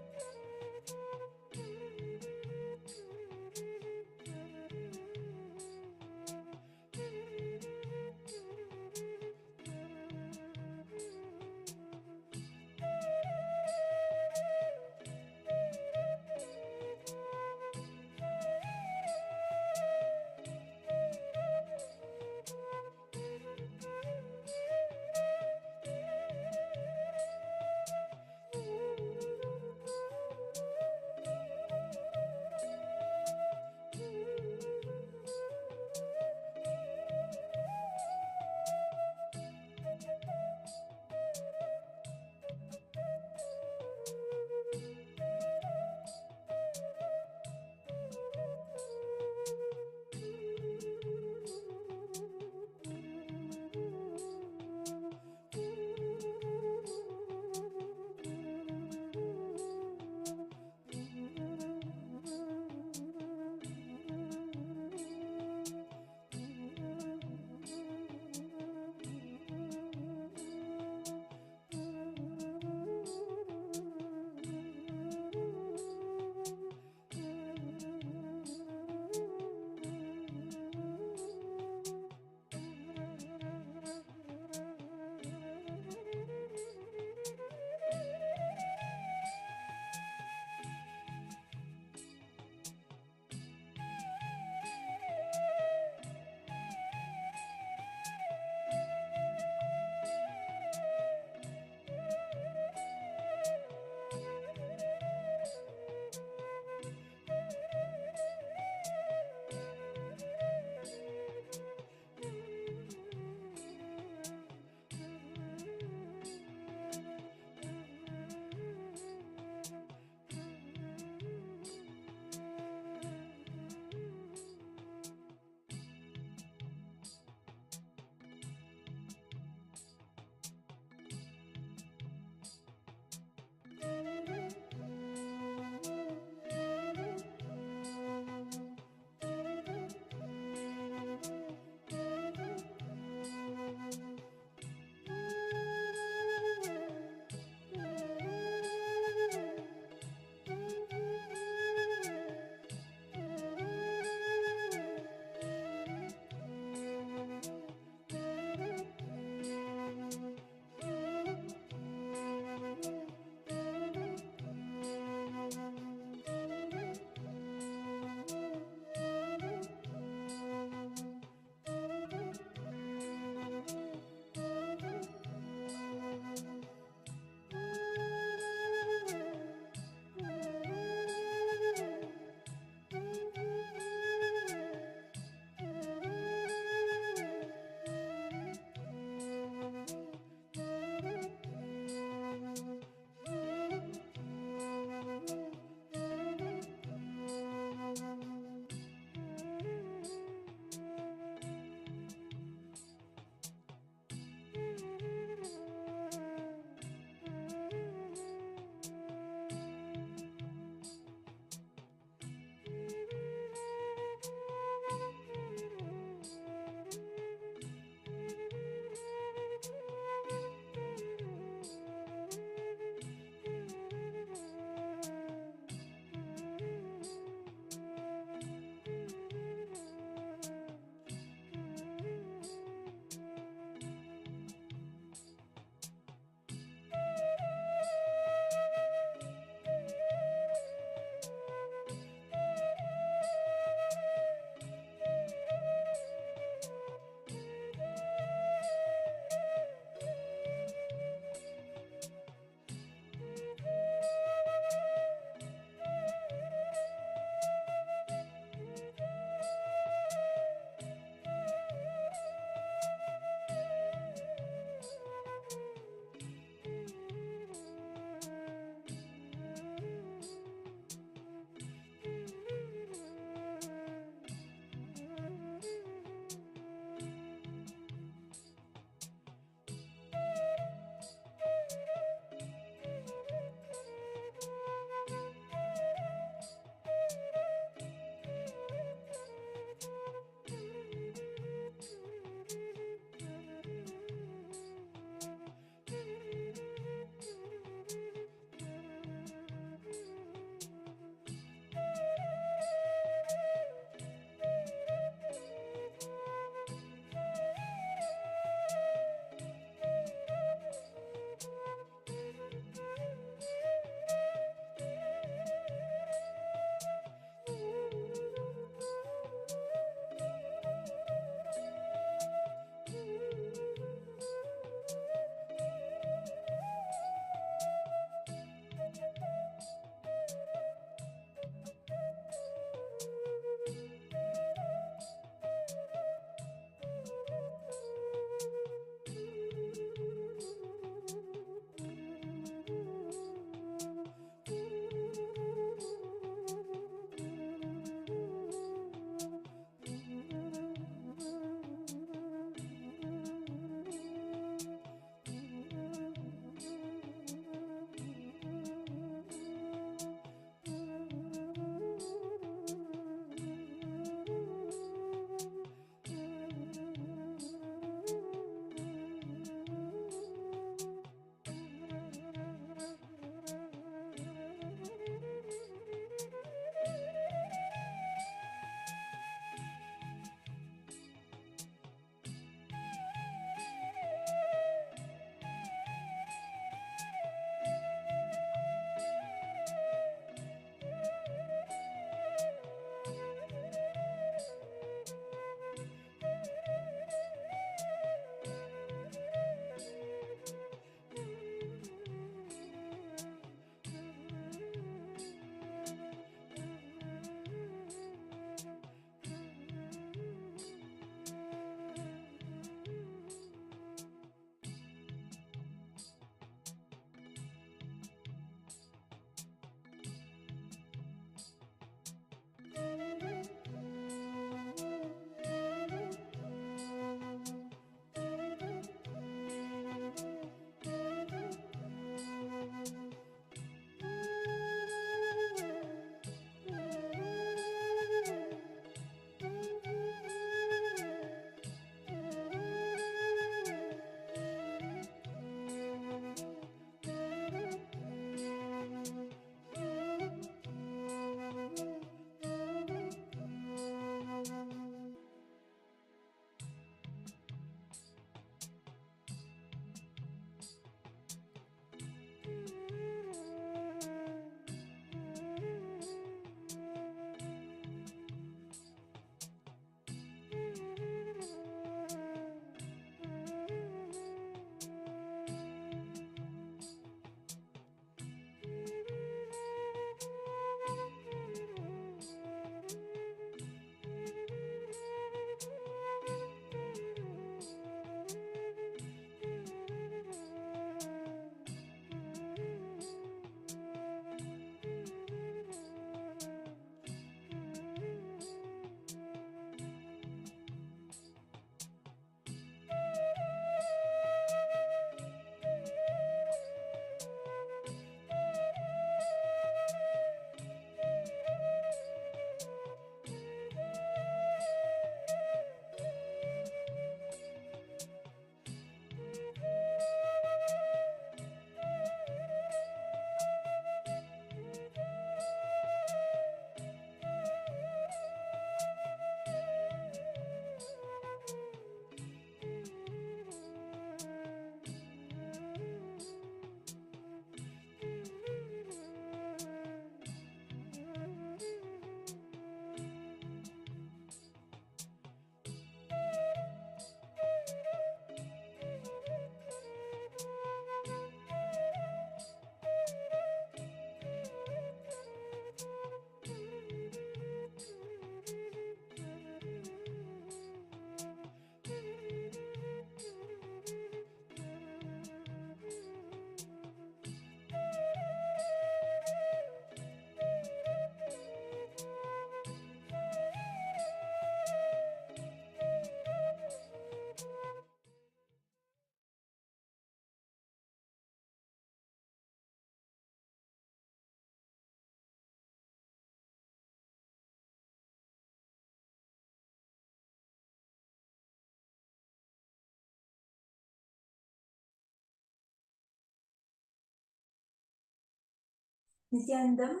Nithyanandam,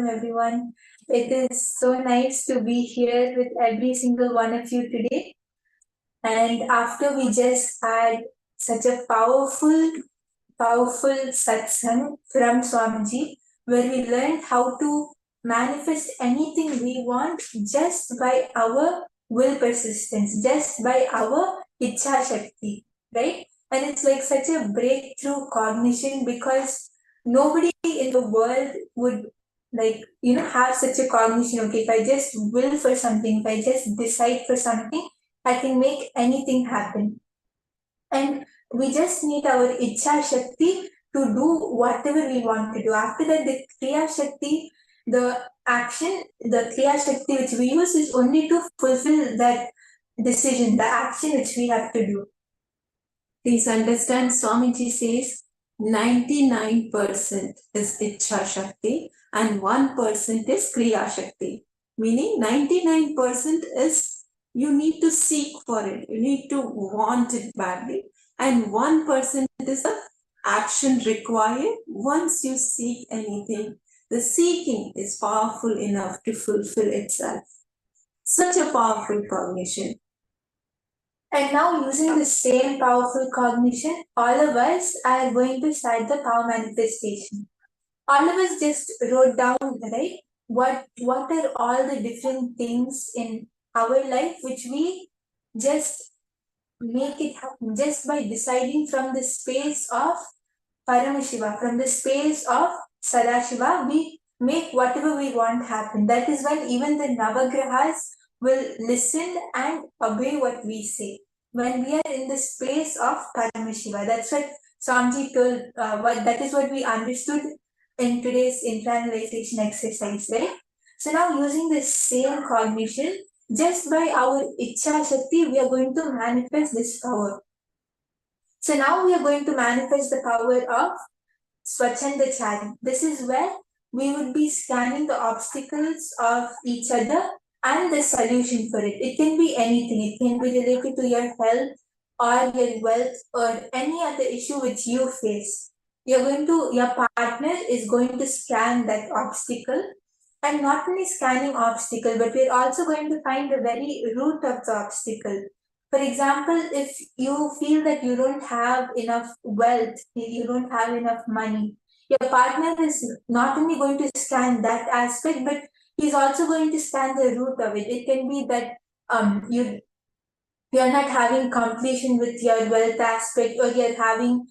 everyone. It is so nice to be here with every single one of you today. And after we just had such a powerful satsang from Swamiji, where we learned how to manifest anything we want just by our will persistence, just by our Ichha Shakti, right? And it's like such a breakthrough cognition because nobody in the world would have such a cognition. Okay, if I just will for something, if I just decide for something, I can make anything happen. And we just need our Ichha Shakti to do whatever we want to do. After that, the Kriya Shakti, the Kriya Shakti which we use is only to fulfill that decision, the action which we have to do. Please understand, Swamiji says 99% is Ichha Shakti and 1% is Kriya Shakti. Meaning 99% is you need to seek for it, you need to want it badly, and 1% is the action required once you seek anything. The seeking is powerful enough to fulfill itself. Such a powerful cognition. And now, using the same powerful cognition, all of us are going to start the power manifestation. All of us just wrote down, right? What are all the different things in our life which we just make it happen just by deciding from the space of Paramashiva, from the space of Sadashiva, we make whatever we want happen. That is when even the Navagrahas will listen and obey what we say. When we are in the space of Paramashiva, that's what Swamiji told, that is what we understood in today's internalization exercise, right? So now using the same cognition, just by our Ichha Shakti, we are going to manifest this power. So now we are going to manifest the power of Swachandachari. This is where we would be scanning the obstacles of each other and the solution for it. It can be anything. It can be related to your health or your wealth or any other issue which you face. Your partner is going to scan that obstacle, and not only scanning obstacle, but we're also going to find the very root of the obstacle. For example, if you feel that you don't have enough wealth, you don't have enough money, your partner is not only going to scan that aspect, but he's also going to scan the root of it. It can be that you're not having completion with your wealth aspect, or you're having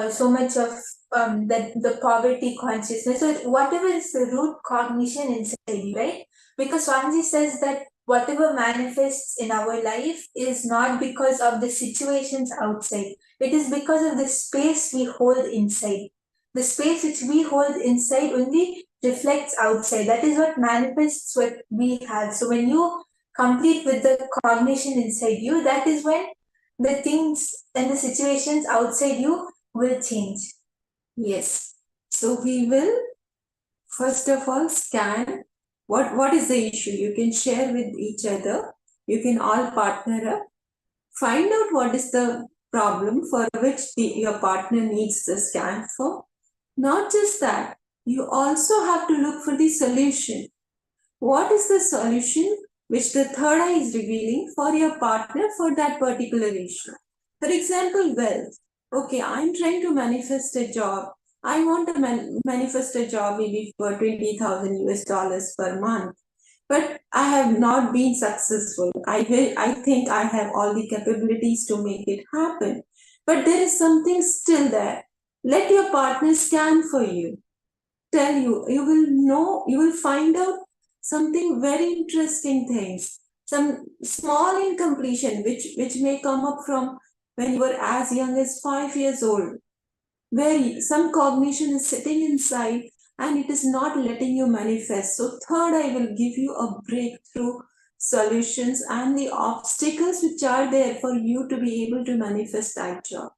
so much of the poverty consciousness, or whatever is the root cognition inside you, right? Because Swamiji says that whatever manifests in our life is not because of the situations outside. It is because of the space we hold inside. The space which we hold inside only reflects outside. That is what manifests what we have. So when you complete with the cognition inside you, that is when the things and the situations outside you will change. Yes. So we will first of all scan what is the issue. You can share with each other. You can all partner up. Find out what is the problem for which your partner needs the scan for. Not just that, you also have to look for the solution. What is the solution which the third eye is revealing for your partner for that particular issue? For example, wealth. Okay, I'm trying to manifest a job. I want to manifest a job maybe for $20,000 US per month. But I have not been successful. I think I have all the capabilities to make it happen. But there is something still there. Let your partner scan for you. Tell you, you will know, you will find out something very interesting things. Some small incompletion which may come up from when you were as young as 5 years old, where some cognition is sitting inside and it is not letting you manifest. So third eye will give you a breakthrough solutions and the obstacles which are there for you to be able to manifest that job,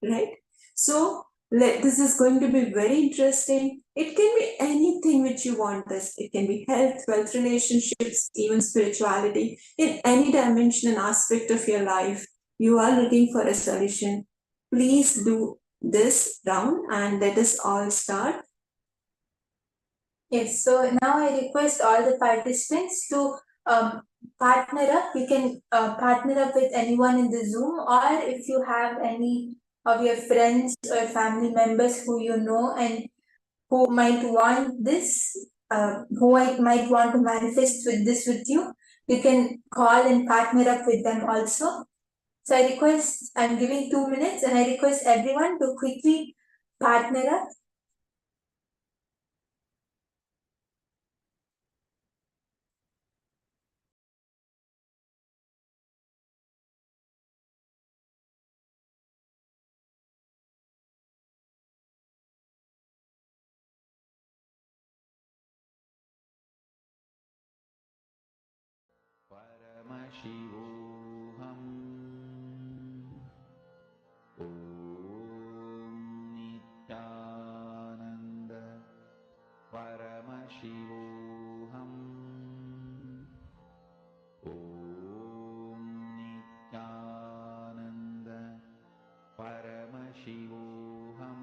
right? So this is going to be very interesting. It can be anything which you want this. It can be health, wealth, relationships, even spirituality. In any dimension and aspect of your life, you are looking for a solution. Please do this round and let us all start Yes, so now I request all the participants to partner up. You can partner up with anyone in the Zoom, or if you have any of your friends or family members who you know and who might want this, might want to manifest with this with you, you can call and partner up with them also. So I request, I'm giving 2 minutes, and I request everyone to quickly partner up. Paramashivoham. Om Nithyananda. Paramashivoham. Om Nithyananda. Paramashivoham.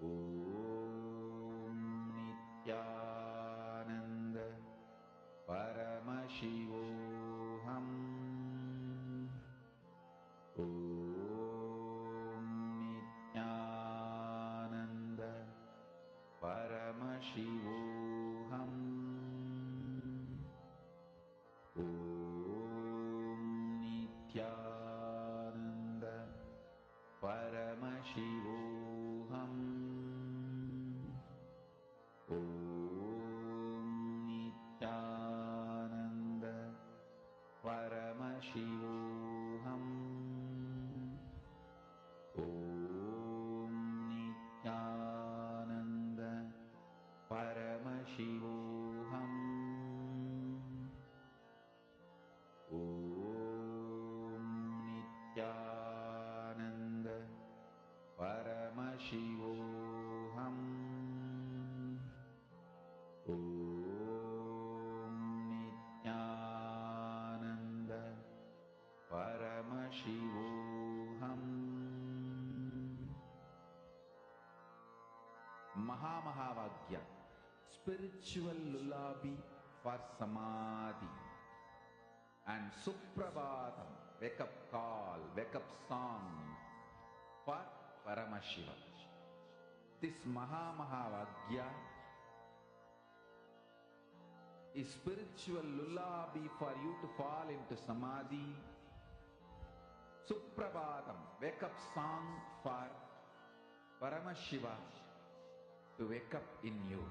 Om Nithyananda. Paramashivoham. Om Nithyananda. Paramashivoham. Om Nithyananda. Paramashivoham. Om Nithyananda. Paramashivoham. Om Nithyananda. Paramashivoham. Om Nithyananda. Paramashivoham. Om Nithyananda. Paramashivoham. Mahamahavagya, spiritual lullaby for Samadhi, and Suprabhatam, wake up call, wake up song for Paramashivam. This Mahamahavagya is spiritual lullaby for you to fall into Samadhi. Suprabhatam, wake up song for Paramashiva to wake up in you.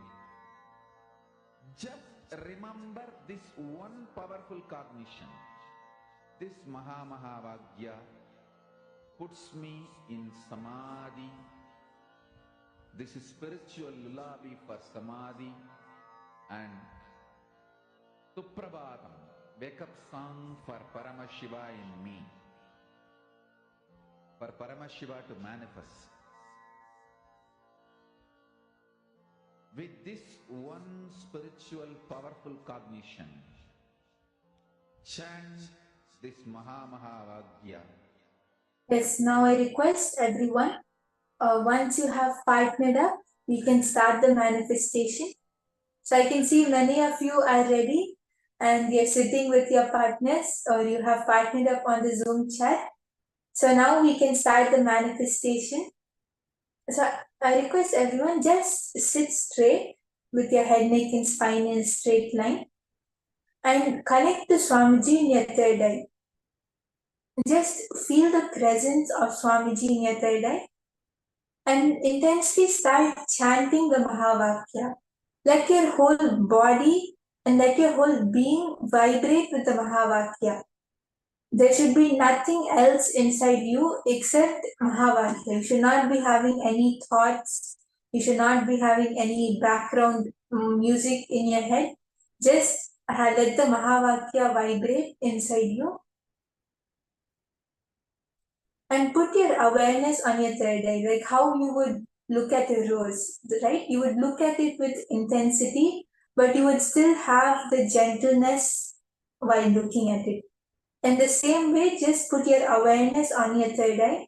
Just remember this one powerful cognition. This Mahamahavagya puts me in Samadhi. This is spiritual lullaby for Samadhi, and Suprabhatam, wake up song for Paramashiva in me. For Paramashiva to manifest. With this one spiritual powerful cognition, chant this Mahamahavagya. Yes, now I request everyone, once you have partnered up, we can start the manifestation. So I can see many of you are ready and you're sitting with your partners, or you have partnered up on the Zoom chat. So now we can start the manifestation. So I request everyone, just sit straight with your head, neck and spine in a straight line, and connect to Swamiji in your third eye. Just feel the presence of Swamiji in your third eye and intensely start chanting the Mahavakya. Let your whole body and let your whole being vibrate with the Mahavakya. There should be nothing else inside you except Mahavakya. You should not be having any thoughts. You should not be having any background music in your head. Just let the Mahavakya vibrate inside you. And put your awareness on your third eye, like how you would look at a rose, right? You would look at it with intensity, but you would still have the gentleness while looking at it. In the same way, just put your awareness on your third eye.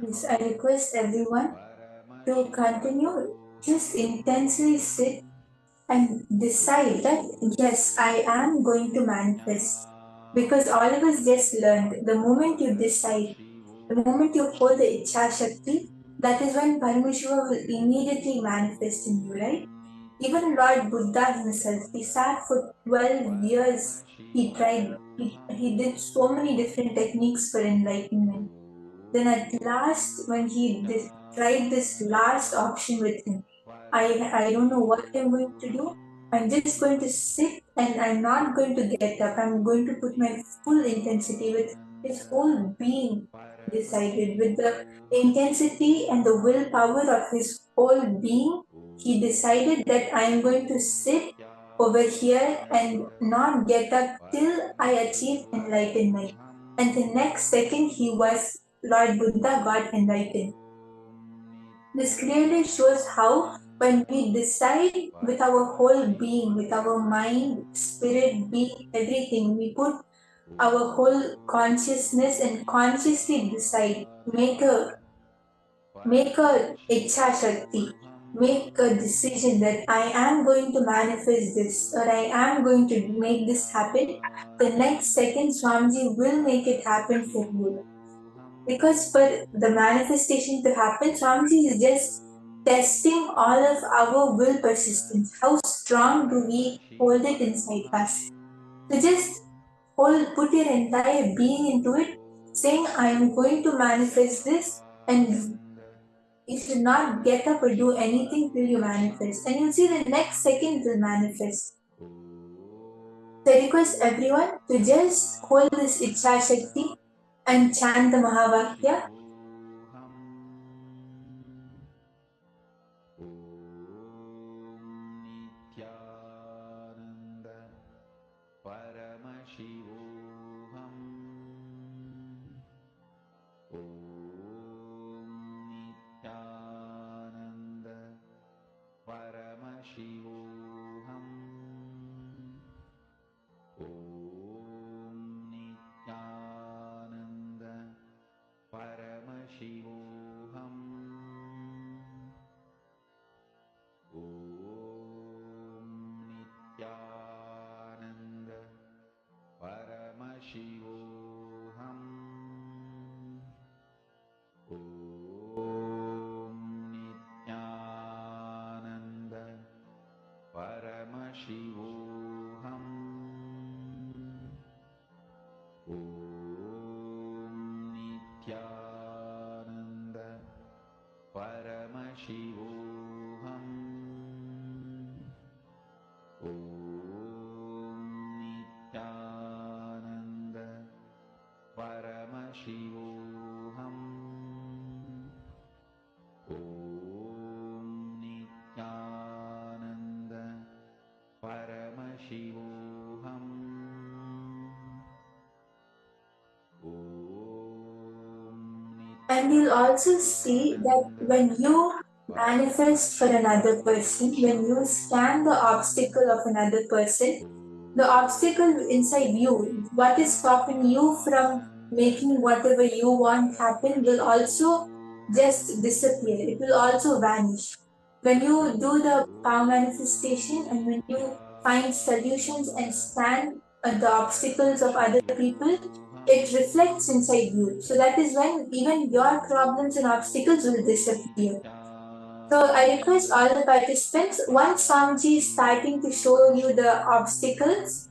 Yes, I request everyone to continue, just intensely sit and decide that yes, I am going to manifest. Because all of us just learned the moment you decide, the moment you hold the Ichha Shakti, that is when Paramashiva will immediately manifest in you, right? Even Lord Buddha himself, he sat for 12 years. He tried, he did so many different techniques for enlightenment. Then at last, when he tried this last option with him, I don't know what I'm going to do. I'm just going to sit and I'm not going to get up. I'm going to put my full intensity with his whole being decided. With the intensity and the willpower of his whole being, he decided that I'm going to sit over here and not get up till I achieve enlightenment. And the next second, he was Lord Buddha got enlightened. This clearly shows how when we decide with our whole being, with our mind, spirit, being, everything, we put our whole consciousness and consciously decide, make a Ichha Shakti, make a decision that I am going to manifest this or I am going to make this happen. The next second, Swamiji will make it happen for you. Because for the manifestation to happen, Swamiji is just testing all of our will persistence. How strong do we hold it inside us? So just put your entire being into it, saying, I am going to manifest this, and you should not get up or do anything till you manifest. And you'll see the next second will manifest. So I request everyone to just hold this Ichha Shakti and chant the Mahavakya. And you'll also see that when you manifest for another person, when you scan the obstacle of another person, the obstacle inside you, what is stopping you from making whatever you want happen, will also just disappear. It will also vanish. When you do the power manifestation and when you find solutions and scan the obstacles of other people, it reflects inside you. So that is when even your problems and obstacles will disappear. So I request all the participants, once Swamiji is starting to show you the obstacles,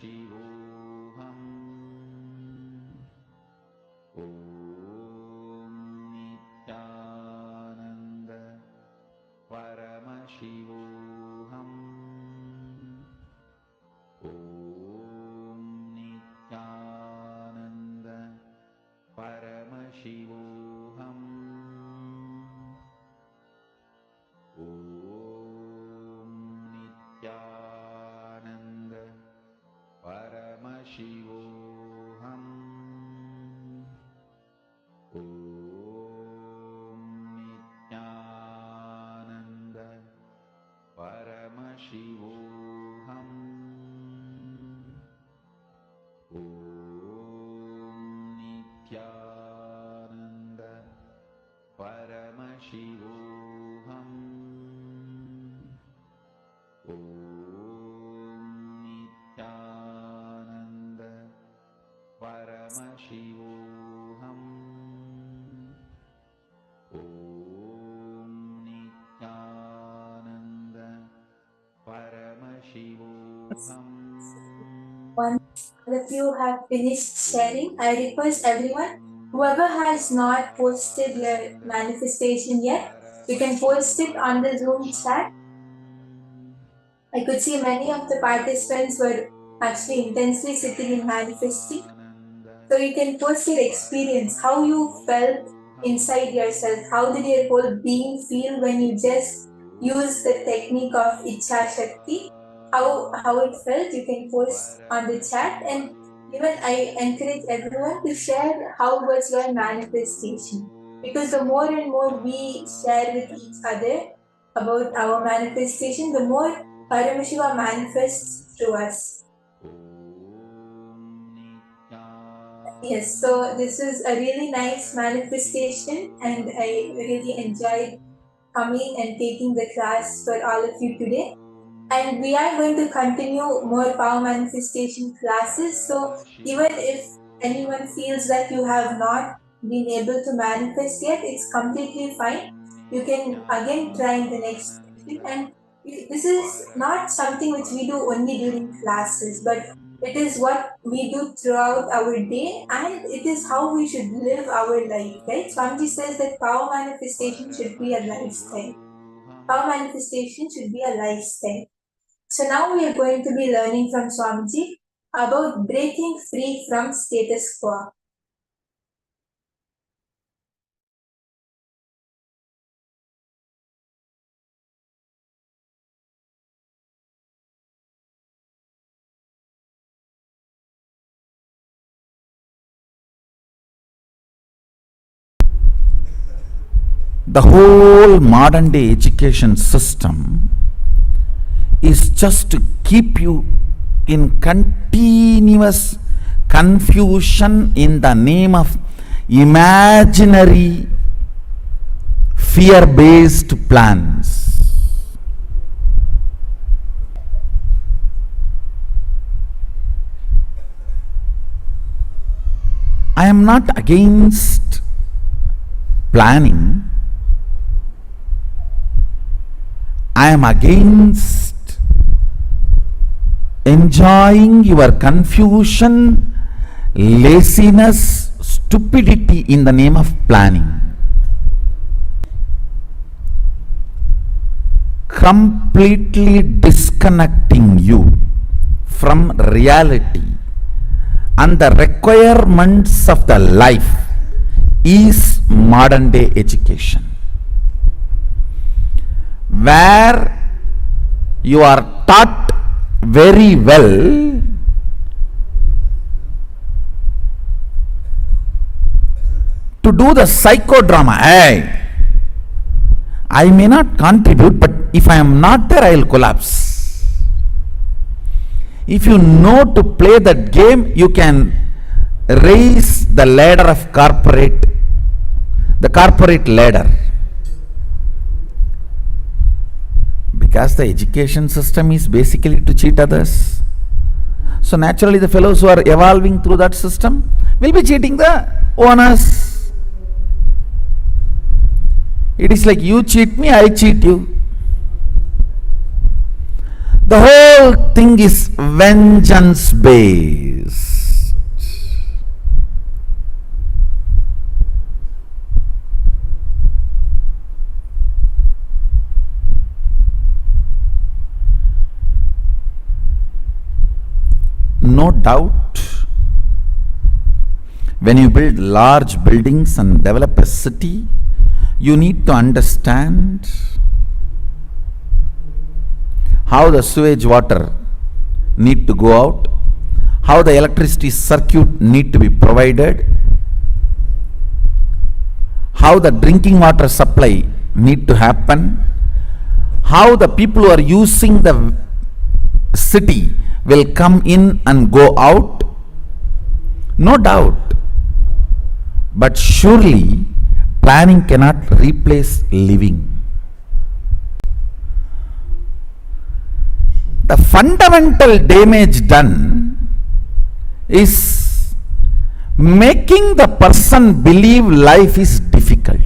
Paramashivoham. Om Nithyananda Paramashivoham. Om Nithyananda Paramashivoham. Om Nithyananda Paramashivoham. Om Nithyananda Paramashivoham. Om Nithyananda Paramashivoham. Om Nithyananda Paramashivoham. Once all of you have finished sharing, I request everyone, whoever has not posted your manifestation yet, you can post it on the Zoom chat. I could see many of the participants were actually intensely sitting in manifesting. So you can post your experience, how you felt inside yourself, how did your whole being feel when you just used the technique of Ichha Shakti, how it felt. You can post on the chat, and even I encourage everyone to share how was your manifestation, because the more and more we share with each other about our manifestation, the more Paramashiva manifests through us. Yes, so this is a really nice manifestation, and I really enjoyed coming and taking the class for all of you today. And we are going to continue more power manifestation classes. So even if anyone feels that you have not been able to manifest yet, it's completely fine. You can again try in the next session. And this is not something which we do only during classes, but it is what we do throughout our day, and it is how we should live our life, right? Swamiji says that power manifestation should be a lifestyle. Power manifestation should be a lifestyle. So now we are going to be learning from Swamiji about breaking free from status quo. The whole modern day education system is just to keep you in continuous confusion in the name of imaginary fear-based plans. I am not against planning. I am against enjoying your confusion, laziness, stupidity in the name of planning. Completely disconnecting you from reality and the requirements of the life is modern day education, where you are taught very well to do the psychodrama. Hey, I may not contribute, but if I am not there, I will collapse. If you know to play that game, you can raise the ladder of the corporate ladder. Because the education system is basically to cheat others. So naturally the fellows who are evolving through that system will be cheating the owners. It is like you cheat me, I cheat you. The whole thing is vengeance based. No doubt, when you build large buildings and develop a city, you need to understand how the sewage water need to go out, how the electricity circuit need to be provided, how the drinking water supply need to happen, how the people who are using the city will come in and go out. No doubt. But surely planning cannot replace living. The fundamental damage done is making the person believe life is difficult.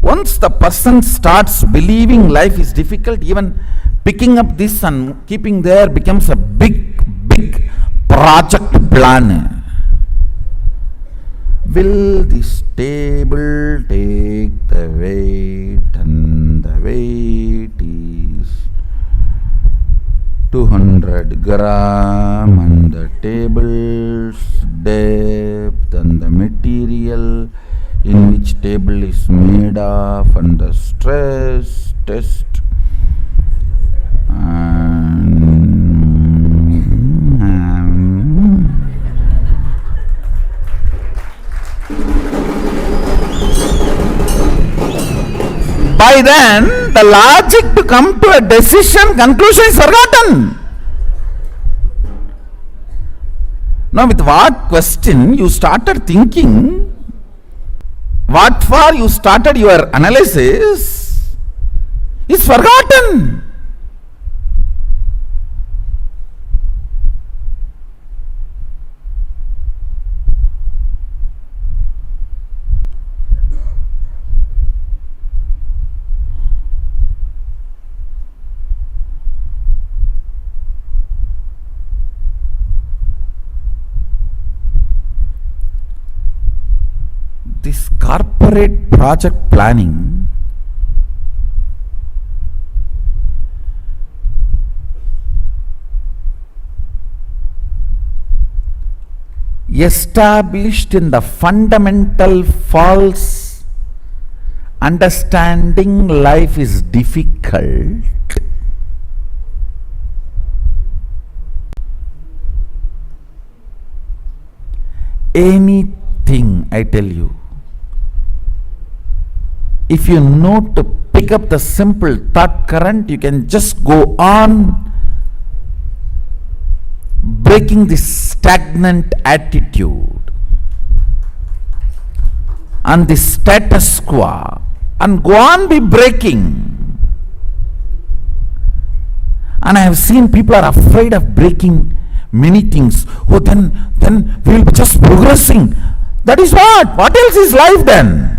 Once the person starts believing life is difficult, even picking up this and keeping there becomes a big project plan. Will this table take the weight, and the weight is 200 gram, and the table's depth and the material in which table is made of, and the stress test by then the logic to come to a decision conclusion is forgotten. Now with what question you started thinking, what for you started your analysis is forgotten. This corporate project planning established in the fundamental false understanding life is difficult. Anything, I tell you, if you know to pick up the simple thought current, you can just go on breaking this stagnant attitude and the status quo, and go on be breaking. And I have seen people are afraid of breaking many things. Oh, then we will be just progressing. That is what? What else is life then?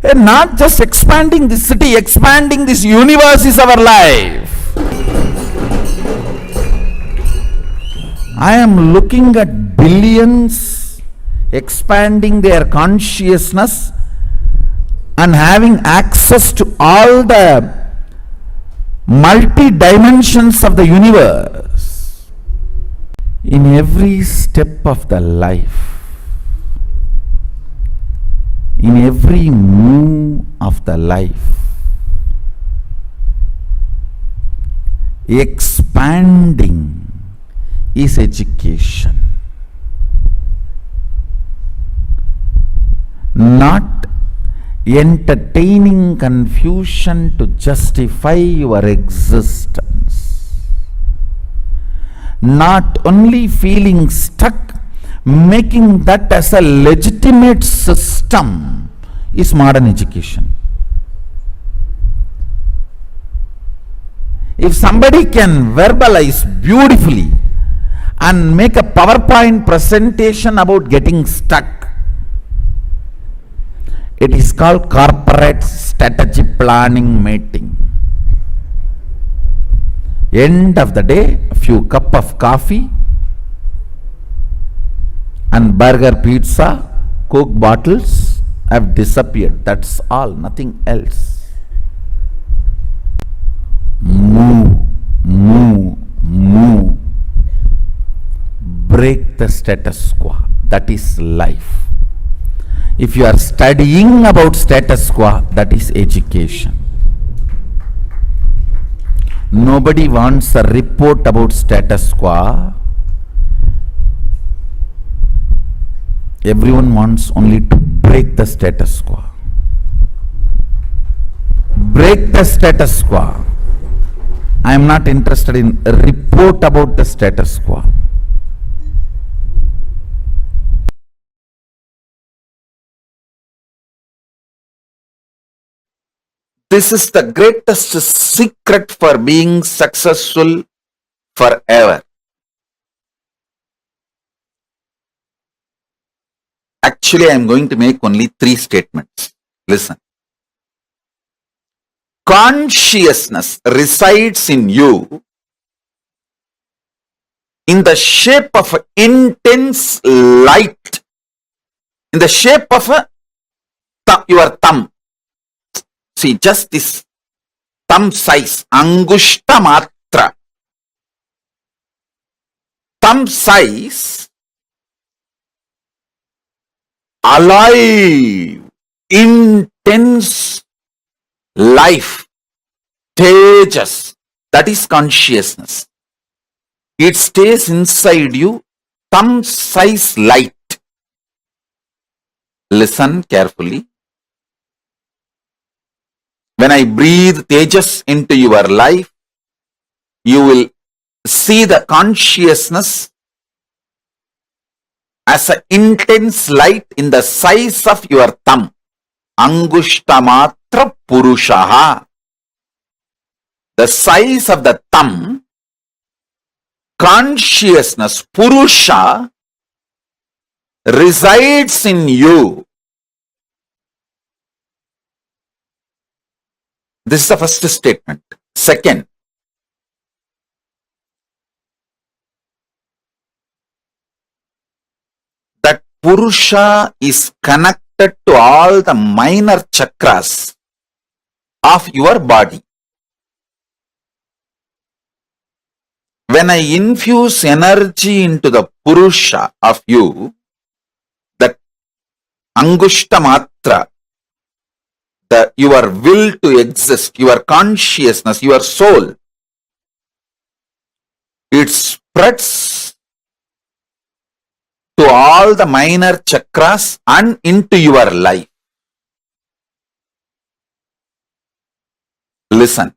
And not just expanding this city, expanding this universe is our life. I am looking at billions expanding their consciousness and having access to all the multi-dimensions of the universe in every step of the life. In every move of the life, expanding is education, not entertaining confusion to justify your existence, not only feeling stuck, making that as a legitimate system is modern education. If somebody can verbalize beautifully and make a PowerPoint presentation about getting stuck, It is called corporate strategy planning meeting. End of the day, a few cup of coffee and burger, pizza, Coke bottles have disappeared. That's all, nothing else. Move, move, move. Break the status quo. That is life. If you are studying about status quo, that is education. Nobody wants a report about status quo. Everyone wants only to break the status quo. Break the status quo. I am not interested in a report about the status quo. This is the greatest secret for being successful forever. Actually, I am going to make only 3 statements. Listen. Consciousness resides in you in the shape of intense light, in the shape of your thumb. See, just this thumb size, angushta matra. Thumb size, alive, intense life, tejas. That is consciousness. It stays inside you, thumb size light. Listen carefully. When I breathe tejas into your life, you will see the consciousness as an intense light in the size of your thumb. Angushtamatra purushaha. The size of the thumb, consciousness, purusha, resides in you. This is the first statement. Second, that Purusha is connected to all the minor chakras of your body. When I infuse energy into the Purusha of you, that Angushta Matra, your will to exist, your consciousness, your soul, it spreads to all the minor chakras and into your life. Listen.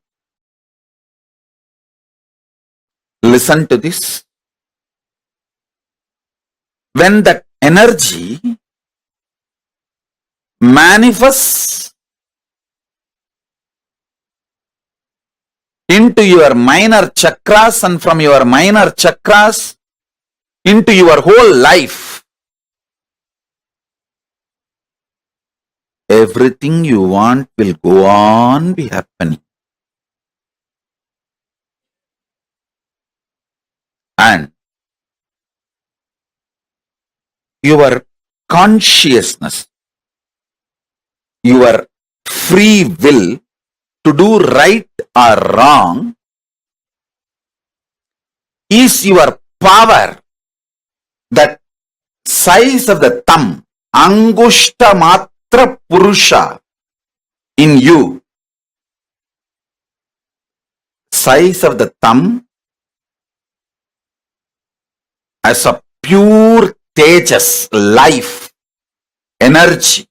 Listen to this. When that energy manifests into your minor chakras and from your minor chakras into your whole life, everything you want will go on be happening. And your consciousness, your free will to do right or wrong is your power. That size of the thumb, Angushta Matra Purusha in you, size of the thumb as a pure tejas, life, energy.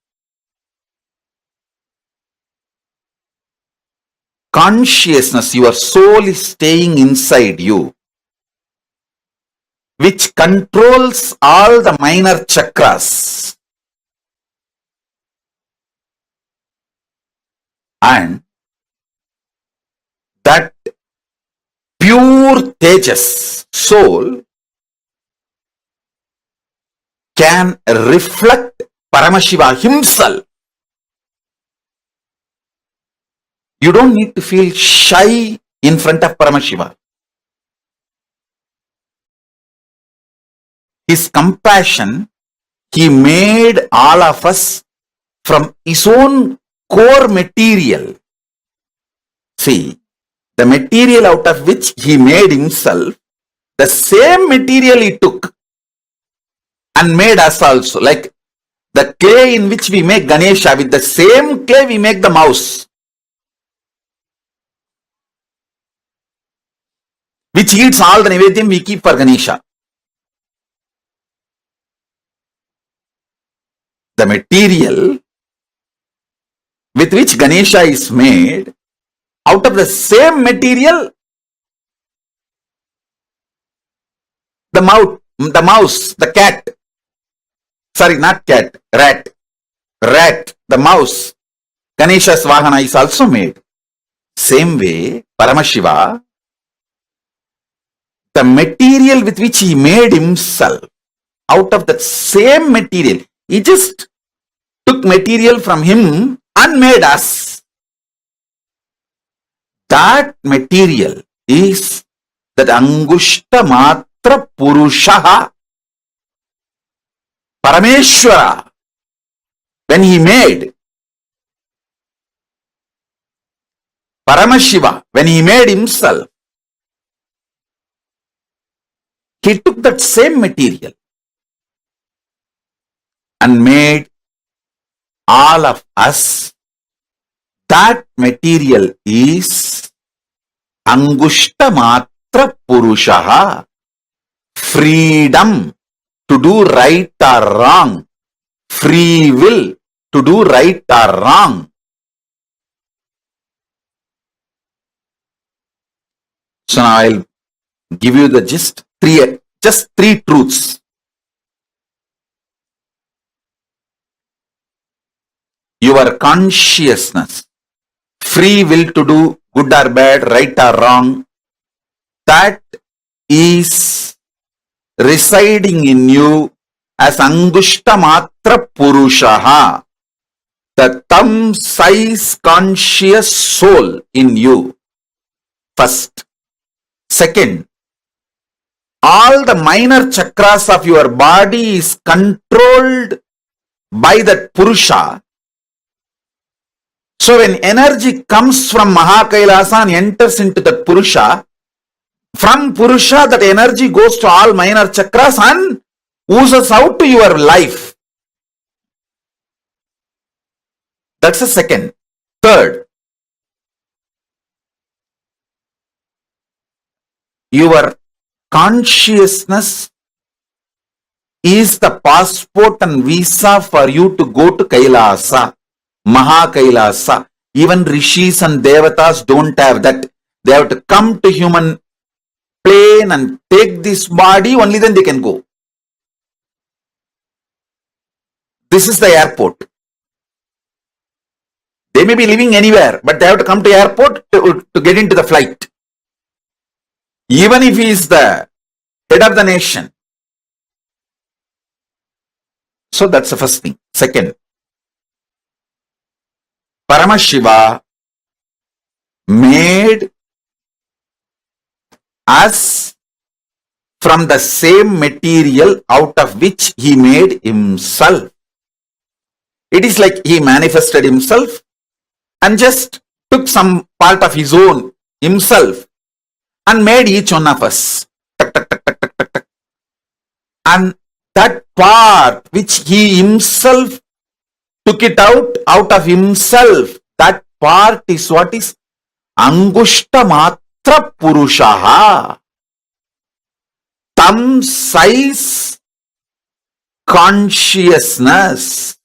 Consciousness, your soul is staying inside you, which controls all the minor chakras. And that pure tejas, soul, can reflect Paramashiva himself You don't need to feel shy in front of Paramashiva. His compassion, he made all of us from his own core material. See, the material out of which he made himself, the same material he took and made us also. Like the clay in which we make Ganesha, with the same clay we make the mouse, which eats all the Nivedyam we keep for Ganesha. The material with which Ganesha is made, out of the same material, the mouse, the cat, sorry, not cat, rat, the mouse, Ganesha's Vahana is also made. Same way, Paramashiva, the material with which he made himself, out of that same material, he just took material from him and made us. That material is that Angushta Matra Purushaha, Parameshwara. When he made Paramashiva, when he made himself, he took that same material and made all of us. That material is Angushta Matra Purushaha, freedom to do right or wrong, free will to do right or wrong. So now I'll give you the gist, just three truths. Your consciousness, free will to do good or bad, right or wrong, that is residing in you as Angushta Matra Purushaha, the thumb size conscious soul in you. First. Second, all the minor chakras of your body is controlled by that Purusha. So when energy comes from Mahakailasa and enters into that Purusha, from Purusha that energy goes to all minor chakras and oozes out to your life. That's the second. Third, your consciousness is the passport and visa for you to go to Kailasa, Mahakailasa. Even Rishis and Devatas don't have that. They have to come to human plane and take this body, only then they can go. This is the airport. They may be living anywhere, but they have to come to airport to get into the flight. Even if he is the head of the nation. So that's the first thing. Second, Paramashiva made us from the same material out of which he made himself. It is like he manifested himself and just took some part of his own himself and made each one of us. And that part which he himself took it out of himself, that part is what is Angushta Matra Purushaha, thumb size consciousness.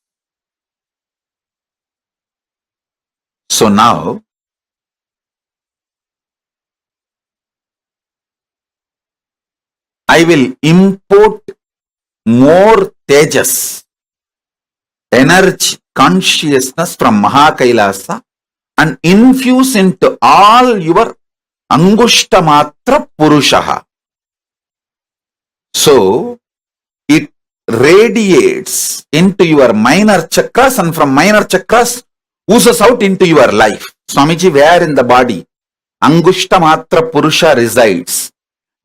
So now, I will import more tejas, energy, consciousness from Mahakailasa and infuse into all your Angushta Matra Purushaha. So, it radiates into your minor chakras and from minor chakras oozes out into your life. Swamiji, where in the body Angushta Matra Purusha resides,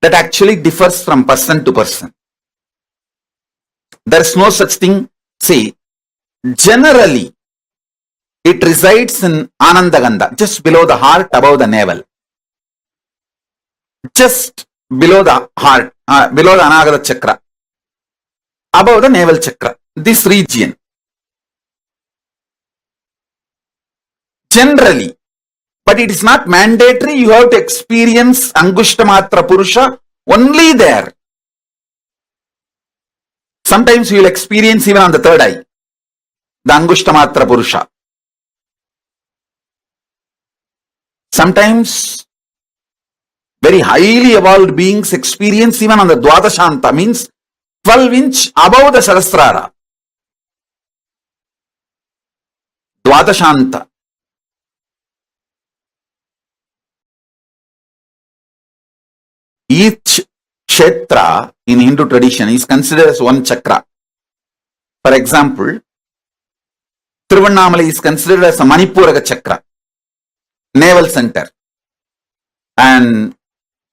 that actually differs from person to person. There is no such thing. See, generally, it resides in Anandagandha, just below the heart, above the navel. Just below the heart, below the Anagata chakra, above the navel chakra, this region. Generally, but it is not mandatory. You have to experience Angushta Matra Purusha only there. Sometimes you will experience even on the third eye, the Angushta Matra Purusha. Sometimes very highly evolved beings experience even on the Dwadashanta, means 12-inch above the Sahasrara. Dwadashanta. Each kshetra in Hindu tradition is considered as one chakra. For example, Tiruvannamalai is considered as a Manipuraga chakra, navel center. And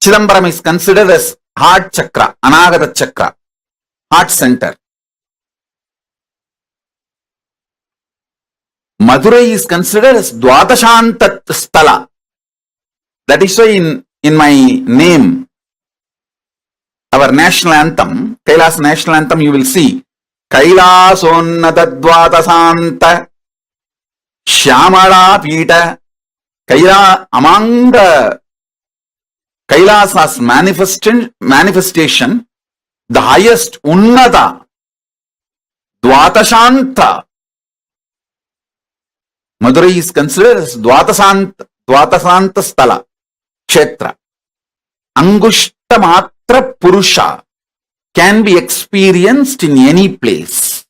Chidambaram is considered as heart chakra, Anagata chakra, heart center. Madurai is considered as Dwadashanta Sthala. That is why in my name, our national anthem, KAILASA national anthem, you will see Kailasonnata Dwadasanta Shyamala Pita. Among the Kailasa's manifestation, the highest Unnata, Dvatashanta. Madurai is considered as Dvatasanta Sthala, Kshetra. Angushta Matra Purusha can be experienced in any place.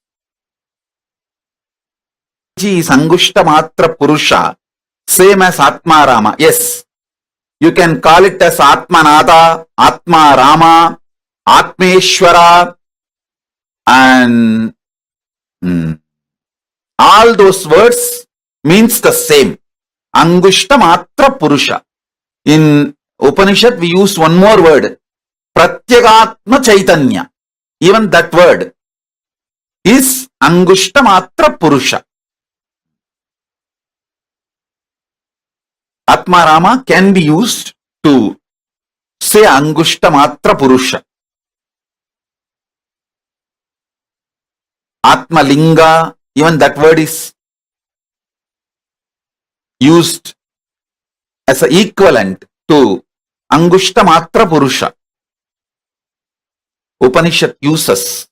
Is Angushta Matra Purusha, same as Atma Rama. Yes, you can call it as Atmanada, Atma Rama, Atmeshwara, and all those words means the same. Angushta Matra Purusha. In Upanishad, we use one more word, Pratyagatma Chaitanya. Even that word is Angushta Matra Purusha. Atma Rama can be used to say Angushta Matra Purusha. Atma Linga, even that word is used as an equivalent to Angushta Matra Purusha. Upanishad uses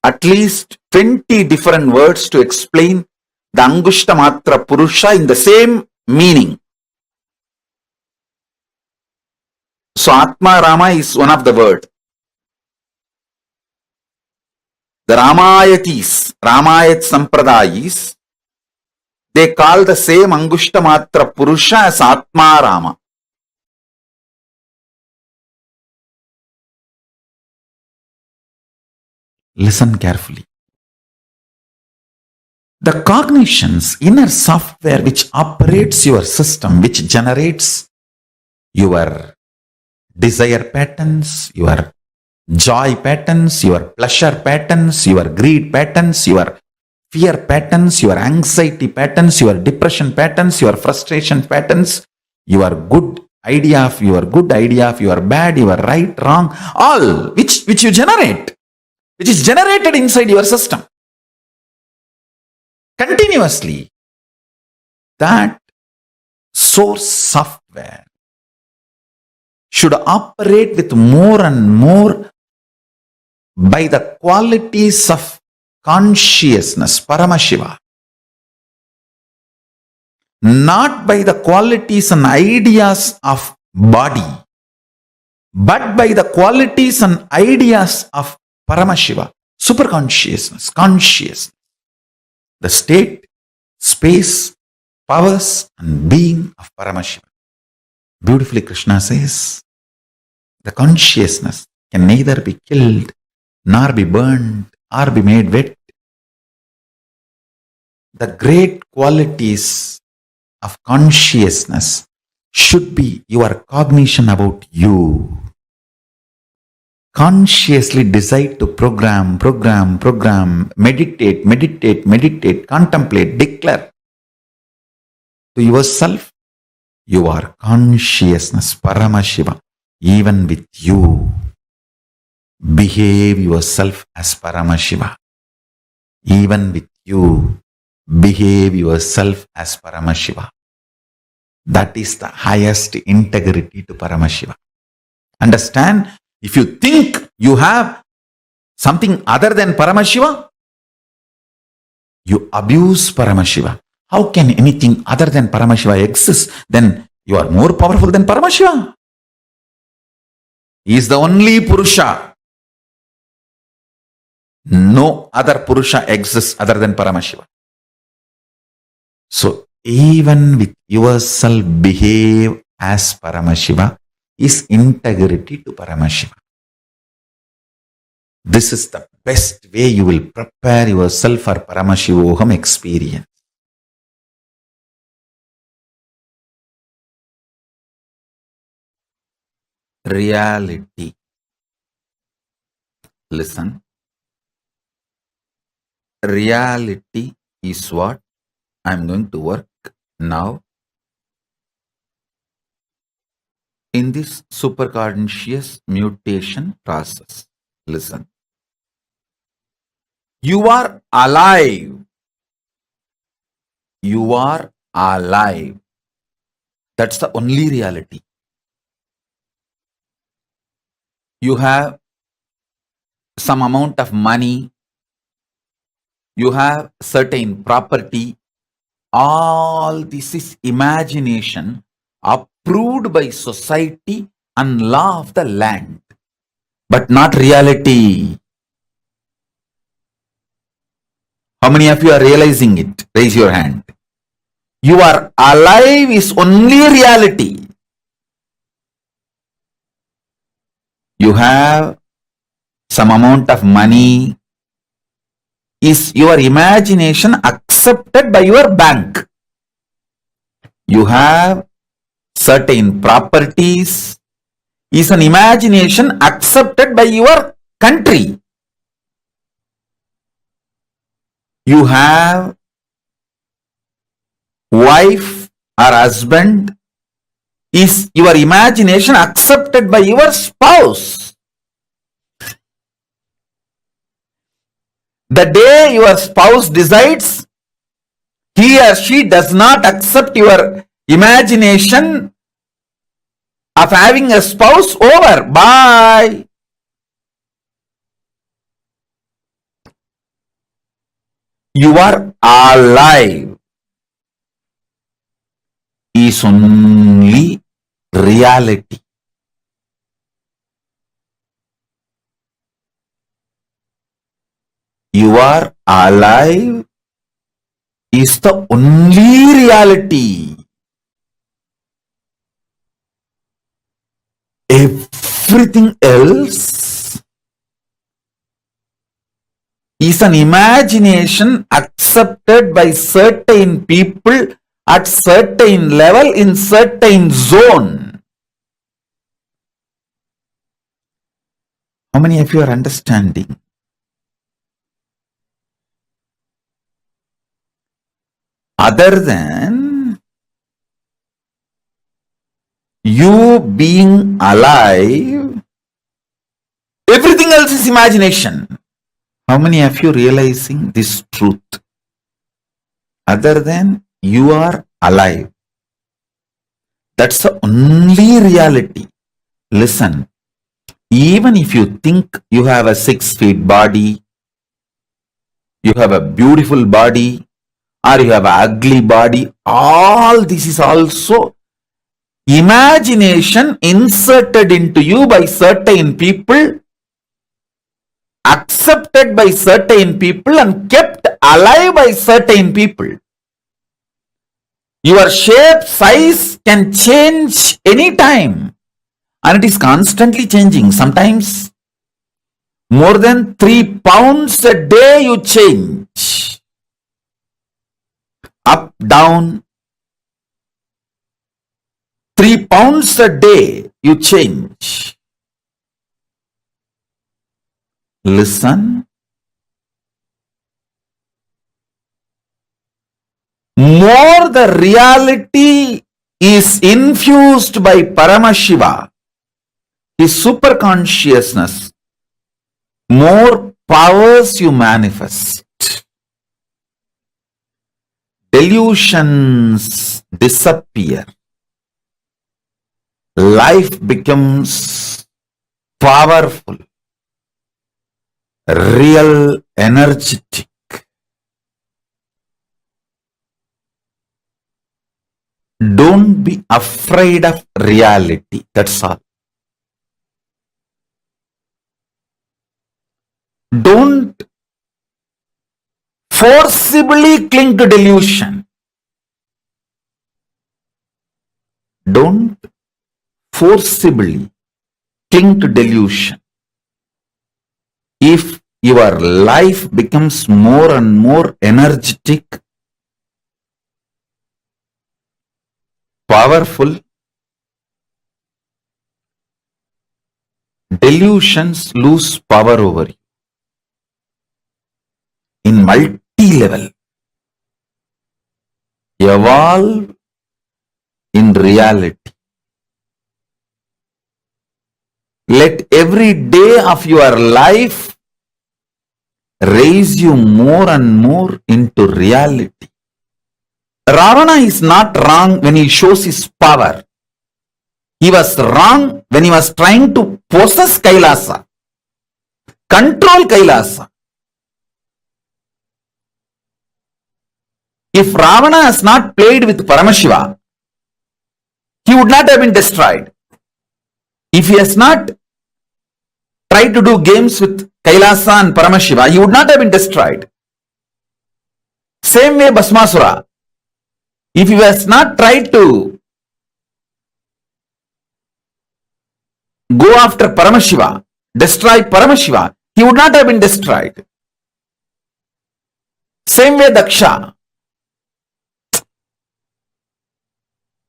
at least 20 different words to explain the Angushta Matra Purusha in the same meaning. So Atma Rama is one of the word. The Ramayatis, Ramayat Sampradayis, they call the same Angushta Matra Purusha as Atma Rama. Listen carefully. The cognition's inner software which operates your system, which generates your desire patterns, your joy patterns, your pleasure patterns, your greed patterns, your fear patterns, your anxiety patterns, your depression patterns, your frustration patterns, your good idea of your bad, your right, wrong, all which you generate, which is generated inside your system continuously. That source software should operate with more and more by the qualities of consciousness, Paramashiva, not by the qualities and ideas of body, but by the qualities and ideas of Paramashiva, superconsciousness, consciousness, the state, space, powers and being of Paramashiva. Beautifully Krishna says, the consciousness can neither be killed nor be burned or be made wet. The great qualities of consciousness should be your cognition about you. Consciously decide to program, meditate, contemplate, declare to yourself, you are consciousness, Paramashiva, even with you. Behave yourself as Paramashiva. Even with you, behave yourself as Paramashiva. That is the highest integrity to Paramashiva. Understand? If you think you have something other than Paramashiva, you abuse Paramashiva. How can anything other than Paramashiva exist? Then you are more powerful than Paramashiva. He is the only Purusha. No other Purusha exists other than Paramashiva. So even with yourself, behave as Paramashiva is integrity to Paramashiva. This is the best way you will prepare yourself for Paramashivoham experience. Reality. Listen. Reality is what I'm going to work now in this superconscious mutation process. Listen. You are alive. You are alive. That's the only reality. You have some amount of money. You have certain property. All this is imagination approved by society and law of the land, but not reality. How many of you are realizing it? Raise your hand. You are alive is only reality. You have some amount of money. Is your imagination accepted by your bank? You have certain properties. Is an imagination accepted by your country? You have wife or husband. Is your imagination accepted by your spouse? The day your spouse decides he or she does not accept your imagination of having a spouse, over. Bye. You are alive is only reality. You are alive is the only reality. Everything else is an imagination accepted by certain people at certain level in certain zone. How many of you are understanding? Other than you being alive, everything else is imagination. How many of you realizing this truth? Other than you are alive. That's the only reality. Listen, even if you think you have a 6 feet body, you have a beautiful body, or you have an ugly body, all this is also imagination inserted into you by certain people, accepted by certain people, and kept alive by certain people. Your shape, size can change anytime, and it is constantly changing. Sometimes more than 3 pounds a day you change. Up, down, 3 pounds a day, you change. Listen. More the reality is infused by Paramashiva, his superconsciousness, more powers you manifest. Delusions disappear. Life becomes powerful, real, energetic. Don't be afraid of reality. That's all. Don't forcibly cling to delusion. Don't forcibly cling to delusion. If your life becomes more and more energetic, powerful, delusions lose power over you in multi-level. Evolve in reality. Let every day of your life raise you more and more into reality. Ravana is not wrong when he shows his power. He was wrong when he was trying to possess Kailasa, control Kailasa. If Ravana has not played with Paramashiva, he would not have been destroyed. If he has not tried to do games with Kailasa and Paramashiva, he would not have been destroyed. Same way Bhasmasura. If he has not tried to go after Paramashiva, destroy Paramashiva, he would not have been destroyed. Same way Daksha.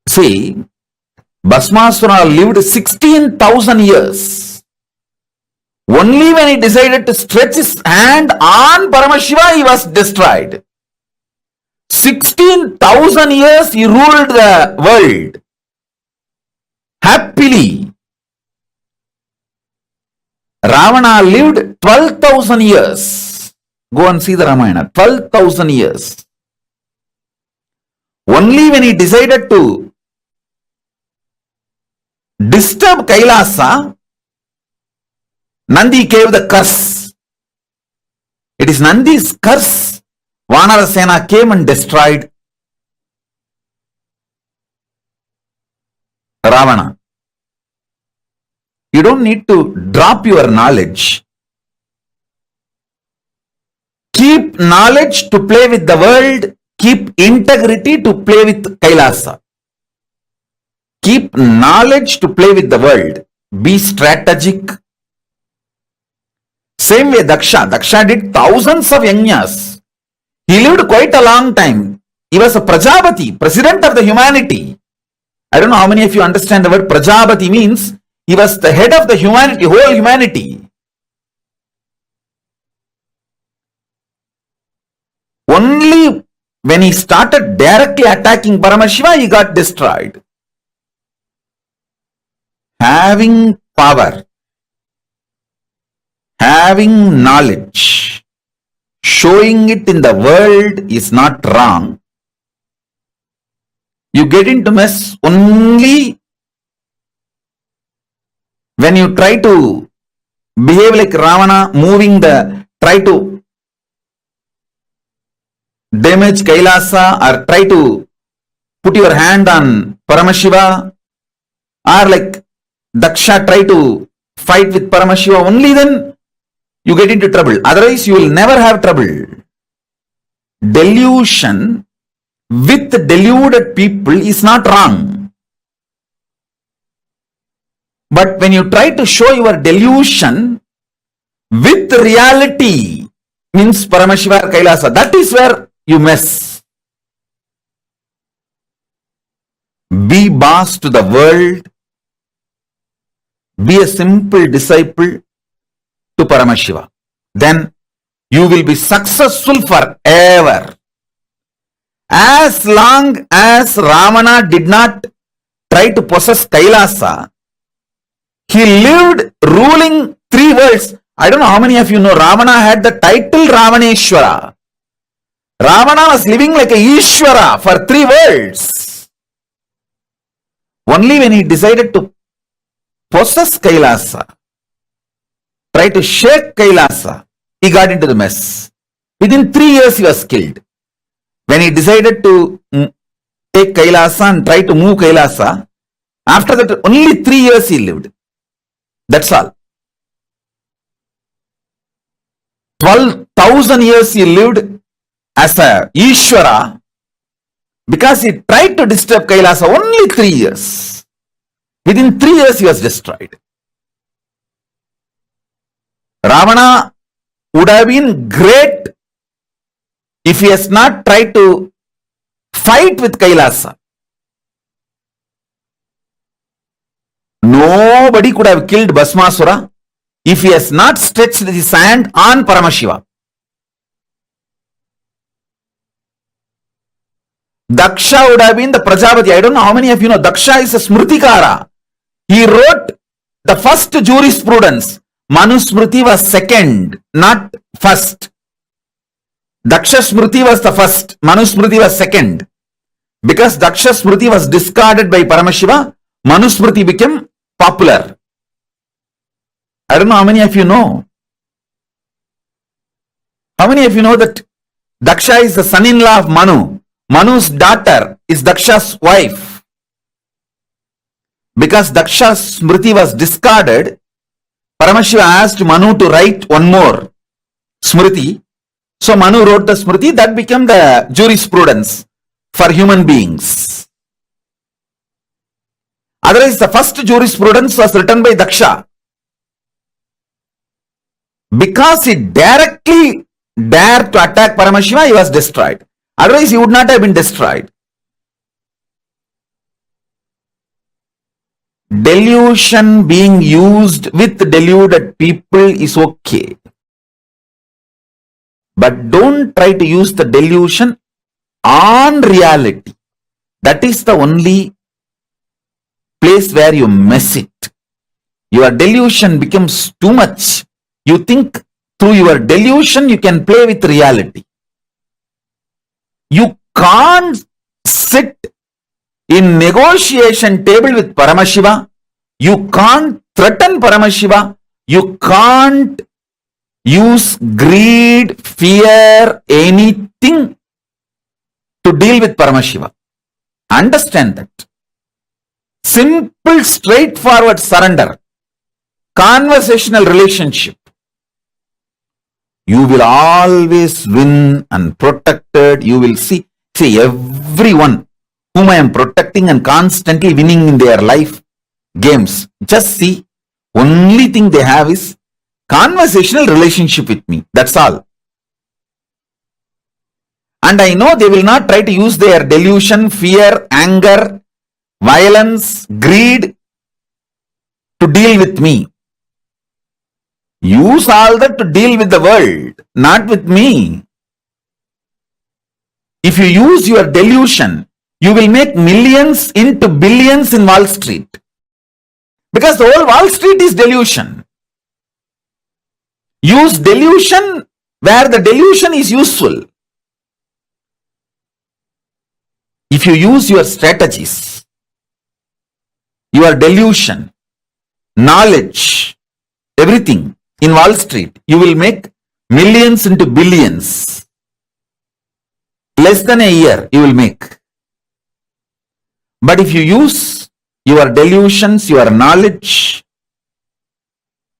See, Bhasmasura lived 16,000 years. Only when he decided to stretch his hand on Paramashiva, he was destroyed. 16,000 years he ruled the world happily. Ravana lived 12,000 years. Go and see the Ramayana. 12,000 years. Only when he decided to disturb Kailasa, Nandi gave the curse. It is Nandi's curse. Vanarasena came and destroyed Ravana. You don't need to drop your knowledge. Keep knowledge to play with the world. Keep integrity to play with Kailasa. Keep knowledge to play with the world. Be strategic. Same way Daksha. Daksha did thousands of yajnas. He lived quite a long time. He was a Prajapati, president of the humanity. I don't know how many of you understand the word Prajapati means. He was the head of the humanity, whole humanity. Only when he started directly attacking Paramashiva, he got destroyed. Having power, having knowledge, showing it in the world is not wrong. You get into mess only when you try to behave like Ravana, try to damage Kailasa or try to put your hand on Paramashiva, or like Daksha try to fight with Paramashiva, only then you get into trouble. Otherwise, you will never have trouble. Delusion with deluded people is not wrong. But when you try to show your delusion with reality, means Paramashiva or Kailasa, that is where you mess. be boss to the world, be a simple disciple to Paramashiva. Then you will be successful forever. As long as Ravana did not try to possess Kailasa, he lived ruling 3 worlds. I don't know how many of you know Ravana had the title Ravaneshwara. Ravana was living like a Ishwara for 3 worlds. Only when he decided to possess Kailasa, try to shake Kailasa, he got into the mess. Within 3 years he was killed. When he decided to take Kailasa and try to move Kailasa, after that only 3 years he lived. That's all. 12,000 years he lived as a Ishwara because he tried to disturb Kailasa only 3 years. Within 3 years he was destroyed. Ravana would have been great if he has not tried to fight with Kailasa. Nobody could have killed Bhasmasura if he has not stretched his hand on Paramashiva. Daksha would have been the Prajapati. I don't know how many of you know Daksha is a Smritikara. He wrote the first jurisprudence. Manusmriti was second, not first. Daksha Smriti was the first. Manusmriti was second. Because Daksha Smriti was discarded by Paramashiva, Manusmriti became popular. I don't know how many of you know. How many of you know that Daksha is the son-in-law of Manu? Manu's daughter is Daksha's wife. Because Daksha's Smriti was discarded, Paramashiva asked Manu to write one more Smriti. So Manu wrote the Smriti, that became the jurisprudence for human beings. Otherwise, the first jurisprudence was written by Daksha. Because he directly dared to attack Paramashiva, he was destroyed. Otherwise, he would not have been destroyed. Delusion being used with deluded people is okay. But don't try to use the delusion on reality. That is the only place where you mess it. Your delusion becomes too much. You think through your delusion you can play with reality. You can't sit in negotiation table with Paramashiva. You can't threaten Paramashiva. You can't use greed, fear, anything to deal with Paramashiva. Understand that. Simple, straightforward surrender. Conversational relationship. You will always win and protected. You will see everyone whom I am protecting and constantly winning in their life games. Just see, only thing they have is conversational relationship with me. That's all. And I know they will not try to use their delusion, fear, anger, violence, greed to deal with me. Use all that to deal with the world, not with me. If you use your delusion, you will make millions into billions in Wall Street. Because the whole Wall Street is delusion. Use delusion where the delusion is useful. If you use your strategies, your delusion, knowledge, everything in Wall Street, you will make millions into billions. Less than a year you will make. But if you use your delusions, your knowledge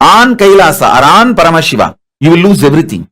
on Kailasa or on Paramashiva, you will lose everything.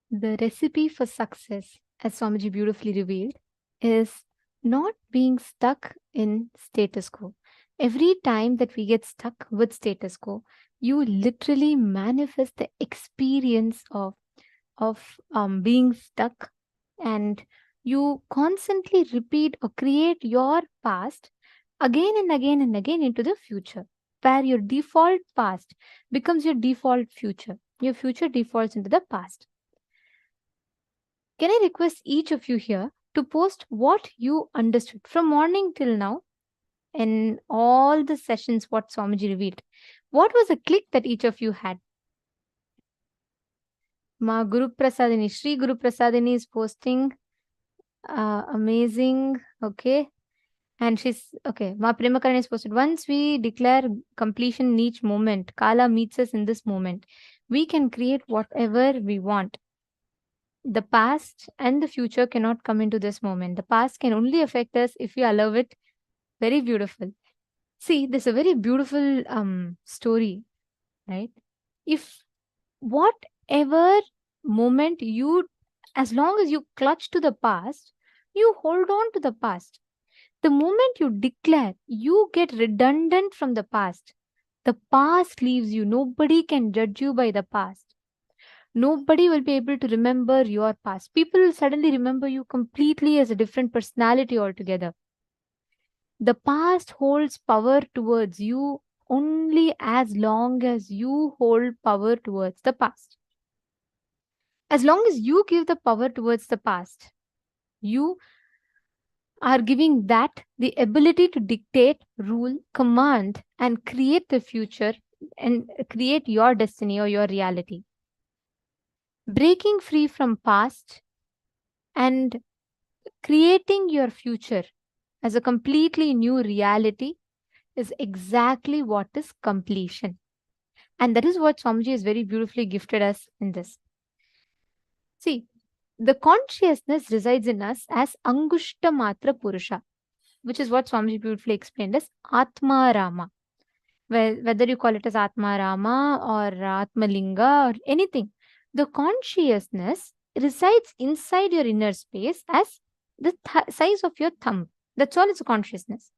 The recipe for success, as Swamiji beautifully revealed, is not being stuck in status quo. Every time that we get stuck with status quo, you literally manifest the experience of being stuck, and you constantly repeat or create your past again and again and again into the future, where your default past becomes your default future. Your future defaults into the past. Can I request each of you here to post what you understood from morning till now in all the sessions what Swamiji revealed? What was a click that each of you had? Ma Guru Prasadini, Sri Guru Prasadini is posting. Amazing. Okay. And she's okay. Ma Premakarani is posted. Once we declare completion in each moment, Kala meets us in this moment. We can create whatever we want. The past and the future cannot come into this moment. The past can only affect us if we allow it. Very beautiful. See, this is a very beautiful story, right? If whatever moment you, as long as you clutch to the past, you hold on to the past. The moment you declare, you get redundant from the past. The past leaves you. Nobody can judge you by the past. Nobody will be able to remember your past. People will suddenly remember you completely as a different personality altogether. The past holds power towards you only as long as you hold power towards the past. As long as you give the power towards the past, you are giving that the ability to dictate, rule, command, and create the future and create your destiny or your reality. Breaking free from past and creating your future as a completely new reality is exactly what is completion. And that is what Swamiji has very beautifully gifted us in this. See, the consciousness resides in us as Angushta Matra Purusha, which is what Swamiji beautifully explained as Atma Rama. Whether you call it as Atma Rama or Atma Linga or anything, the consciousness resides inside your inner space as the size of your thumb. That's all it's a consciousness.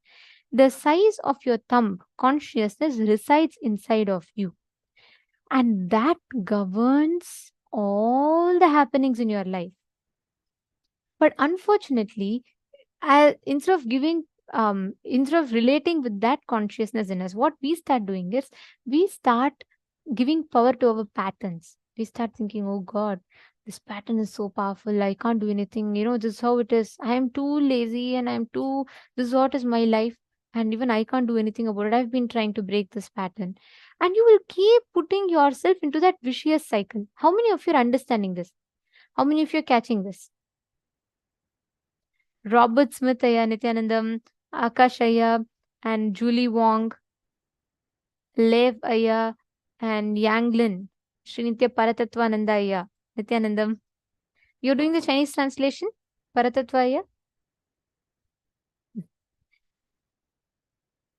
The size of your thumb consciousness resides inside of you. And that governs all the happenings in your life. But unfortunately, instead of relating with that consciousness in us, what we start doing is we start giving power to our patterns. We start thinking, oh God, this pattern is so powerful. I can't do anything. This is how it is. I am too lazy and this is what is my life. And even I can't do anything about it. I've been trying to break this pattern. And you will keep putting yourself into that vicious cycle. How many of you are understanding this? How many of you are catching this? Robert Smith Aya, Nithyanandam, Akash Aya, and Julie Wong, Lev Aya, and Yanglin, Srinitya Paratatvananda Aya, Nithyanandam. You're doing the Chinese translation? Paratatva Aya?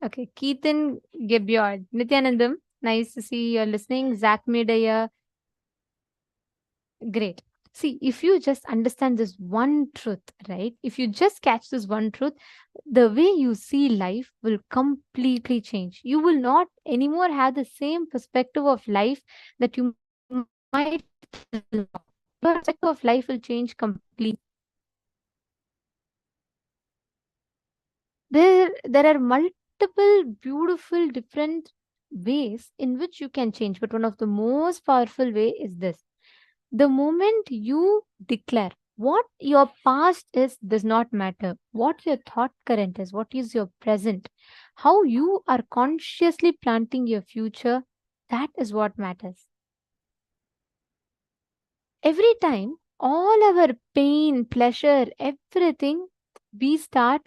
Okay, Keaton Gebyard, Nithyanandam. Nice to see you're listening. Zach Medaya. Great. See, if you just understand this one truth, right? If you just catch this one truth, the way you see life will completely change. You will not anymore have the same perspective of life that you might. Your perspective of life will change completely. There are multiple beautiful different ways in which you can change, but one of the most powerful way is this. The moment you declare what your past is does not matter. What your thought current is, what is your present, how you are consciously planting your future, that is what matters. Every time, all our pain, pleasure, everything, we start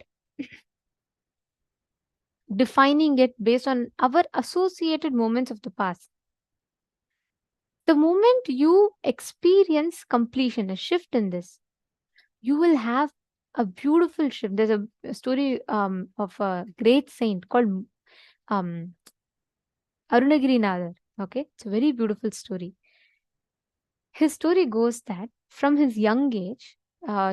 defining it based on our associated moments of the past. The moment you experience completion, a shift in this, you will have a beautiful shift. There's a story of a great saint called Arunagirinadar. Okay, it's a very beautiful story. his story goes that from his young age,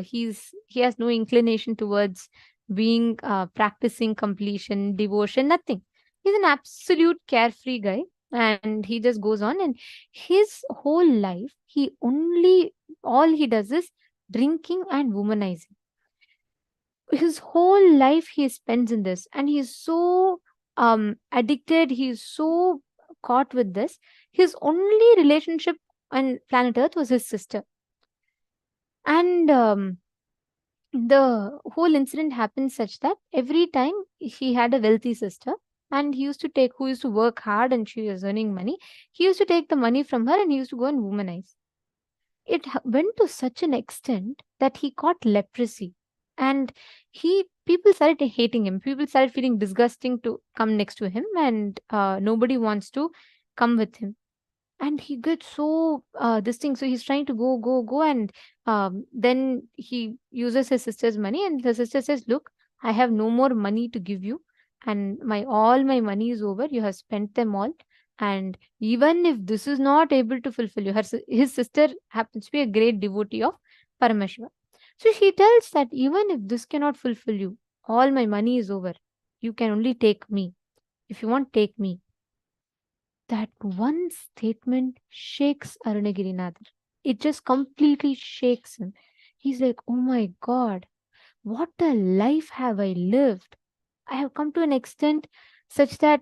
he has no inclination towards being practicing completion, devotion, nothing. He's an absolute carefree guy, and he just goes on. And his whole life, all he does is drinking and womanizing. His whole life he spends in this, and he's so addicted. He's so caught with this. His only relationship on planet Earth was his sister. And the whole incident happened such that every time he had a wealthy sister, and he used to take, who used to work hard and she was earning money, he used to take the money from her and he used to go and womanize. It went to such an extent that he caught leprosy, and people started hating him. People started feeling disgusting to come next to him, and nobody wants to come with him. And he gets so this thing, so he's trying to go, and then he uses his sister's money, and the sister says, look, I have no more money to give you, and all my money is over. You have spent them all, and even if this is not able to fulfill you, his sister happens to be a great devotee of Paramashiva. So she tells that even if this cannot fulfill you, all my money is over. You can only take me. If you want, take me. That one statement shakes Arunagirinadar. It just completely shakes him. He's like, oh my God, what a life have I lived. I have come to an extent such that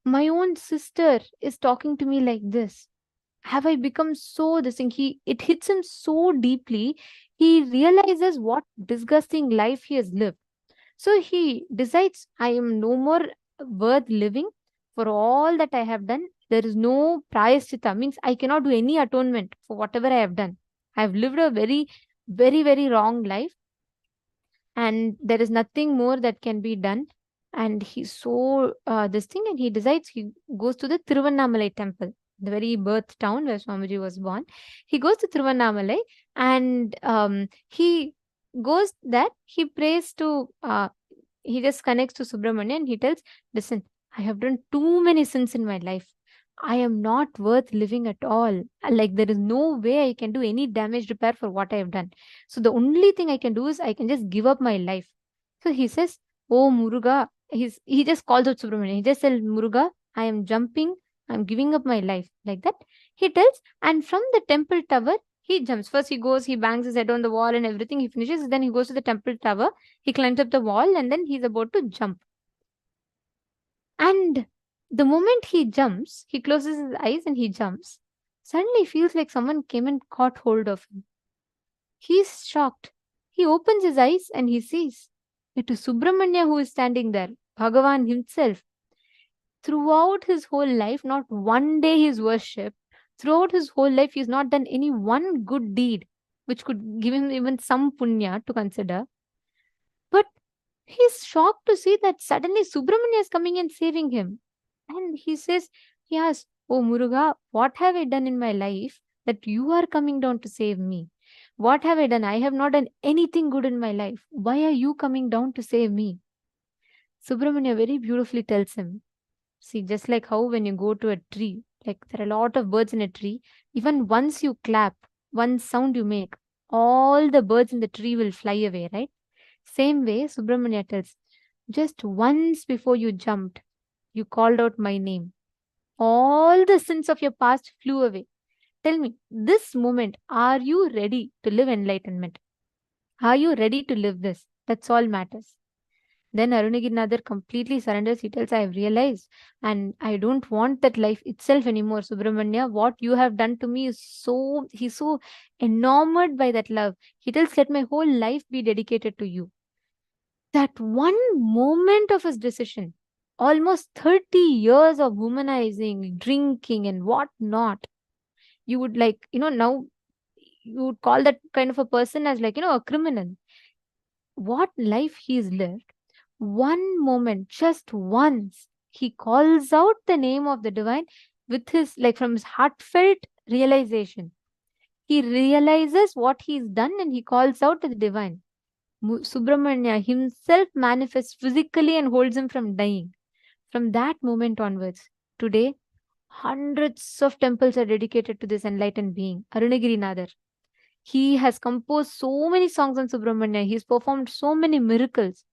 my own sister is talking to me like this. Have I become so this thing? It hits him so deeply. He realizes what disgusting life he has lived. So he decides, I am no more worth living for all that I have done. There is no prayaschitta, means I cannot do any atonement for whatever I have done. I have lived a very, very, very wrong life, and there is nothing more that can be done. And he's so this thing, and he decides he goes to the Tiruvannamalai temple, the very birth town where Swamiji was born. He goes to Tiruvannamalai, and he goes there. He prays to he just connects to Subramanya, and he tells, listen, I have done too many sins in my life. I am not worth living at all. Like, there is no way I can do any damage repair for what I have done. So the only thing I can do is I can just give up my life. So he says, oh Muruga, he just calls out Subramanya. He just says, Muruga, I am jumping, I'm giving up my life. Like that. He tells, and from the temple tower, he jumps. First he goes, he bangs his head on the wall and everything. He finishes, then he goes to the temple tower. He climbs up the wall, and then he's about to jump. And the moment he jumps, he closes his eyes and he jumps. Suddenly he feels like someone came and caught hold of him. He's shocked. He opens his eyes and he sees it is Subramanya who is standing there, Bhagavān himself. Throughout his whole life, not one day he's worshipped. Throughout his whole life, he's not done any one good deed which could give him even some punya to consider. But he's shocked to see that suddenly Subramanya is coming and saving him. And he says, he asks, oh Muruga, what have I done in my life that you are coming down to save me? What have I done? I have not done anything good in my life. Why are you coming down to save me? Subramanya very beautifully tells him, see, just like how when you go to a tree, like there are a lot of birds in a tree, even once you clap, one sound you make, all the birds in the tree will fly away, right? Same way, Subramanya tells, just once before you jumped, you called out my name. All the sins of your past flew away. Tell me, this moment, are you ready to live enlightenment? Are you ready to live this? That's all matters. Then Arunagirinadar completely surrenders. He tells, I have realized, and I don't want that life itself anymore, Subramanya. What you have done to me is he's so enamored by that love. He tells, let my whole life be dedicated to you. That one moment of his decision, almost 30 years of womanizing, drinking, and whatnot, you would now you would call that kind of a person as a criminal. What life he's lived. One moment, just once, he calls out the name of the divine with his, from his heartfelt realization. He realizes what he's done and he calls out to the divine. Subramanya himself manifests physically and holds him from dying. From that moment onwards, today, Hundreds of temples are dedicated to this enlightened being, Arunagirinathar. He has composed so many songs on Subramanya. He's performed so many miracles.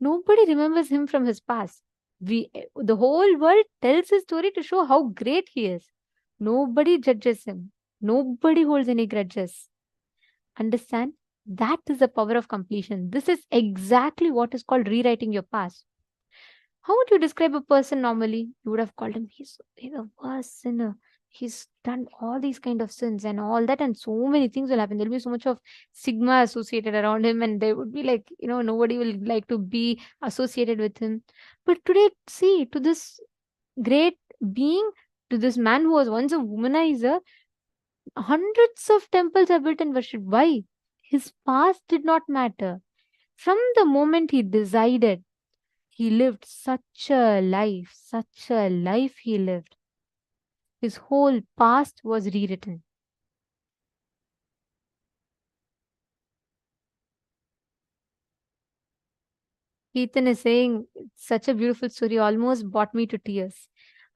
Nobody remembers him from his past. The whole world tells his story to show how great he is. Nobody judges him. Nobody holds any grudges. Understand? That is the power of completion. This is exactly what is called rewriting your past. How would you describe a person normally? You would have called him, he's a worst sinner. He's done all these kind of sins and all that, and so many things will happen. There'll be so much of stigma associated around him, and they would be like, nobody will like to be associated with him. But today, see, to this great being, to this man who was once a womanizer, hundreds of temples are built and worshipped. Why? His past did not matter. From the moment he decided, he lived such a life he lived. His whole past was rewritten. Ethan is saying, such a beautiful story, almost brought me to tears.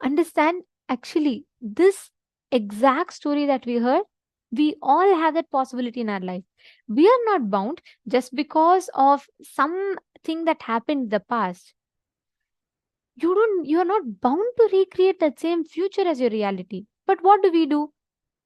Understand, actually, this exact story that we heard, we all have that possibility in our life. We are not bound just because of something that happened in the past. You are not bound to recreate that same future as your reality. But what do we do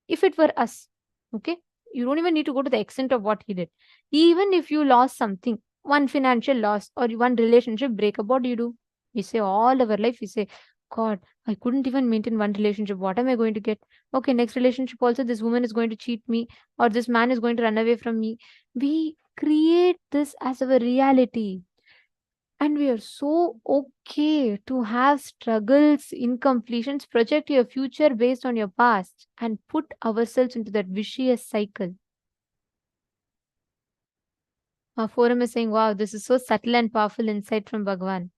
if it were us? Okay, you don't even need to go to the extent of what he did. Even if you lost something, one financial loss or one relationship breakup, what do? We say all our life, we say, God, I couldn't even maintain one relationship. What am I going to get? Okay, next relationship also, this woman is going to cheat me, or this man is going to run away from me. We create this as our reality. And we are so okay to have struggles, incompletions, project your future based on your past, and put ourselves into that vicious cycle. Our forum is saying, wow, this is so subtle and powerful insight from Bhagavān.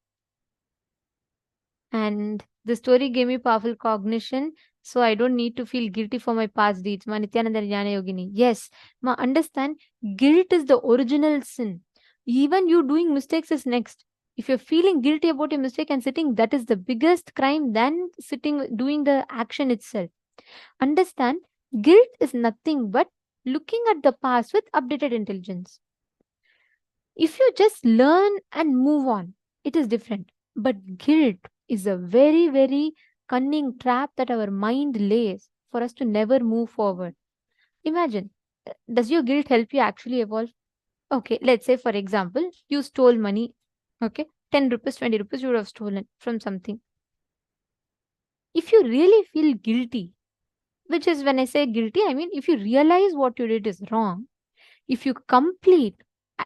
And the story gave me powerful cognition, so I don't need to feel guilty for my past deeds. Ma Nithyananda Jnana Yogini. Yes, ma understand, guilt is the original sin. Even you doing mistakes is next. If you're feeling guilty about your mistake and sitting, that is the biggest crime than sitting doing the action itself. Understand, guilt is nothing but looking at the past with updated intelligence. If you just learn and move on, it is different. But guilt is a very, very cunning trap that our mind lays for us to never move forward. Imagine, does your guilt help you actually evolve? Okay, let's say, for example, you stole money. Okay, 10 rupees, 20 rupees you would have stolen from something. If you really feel guilty, which is when I say guilty, I mean if you realize what you did is wrong, if you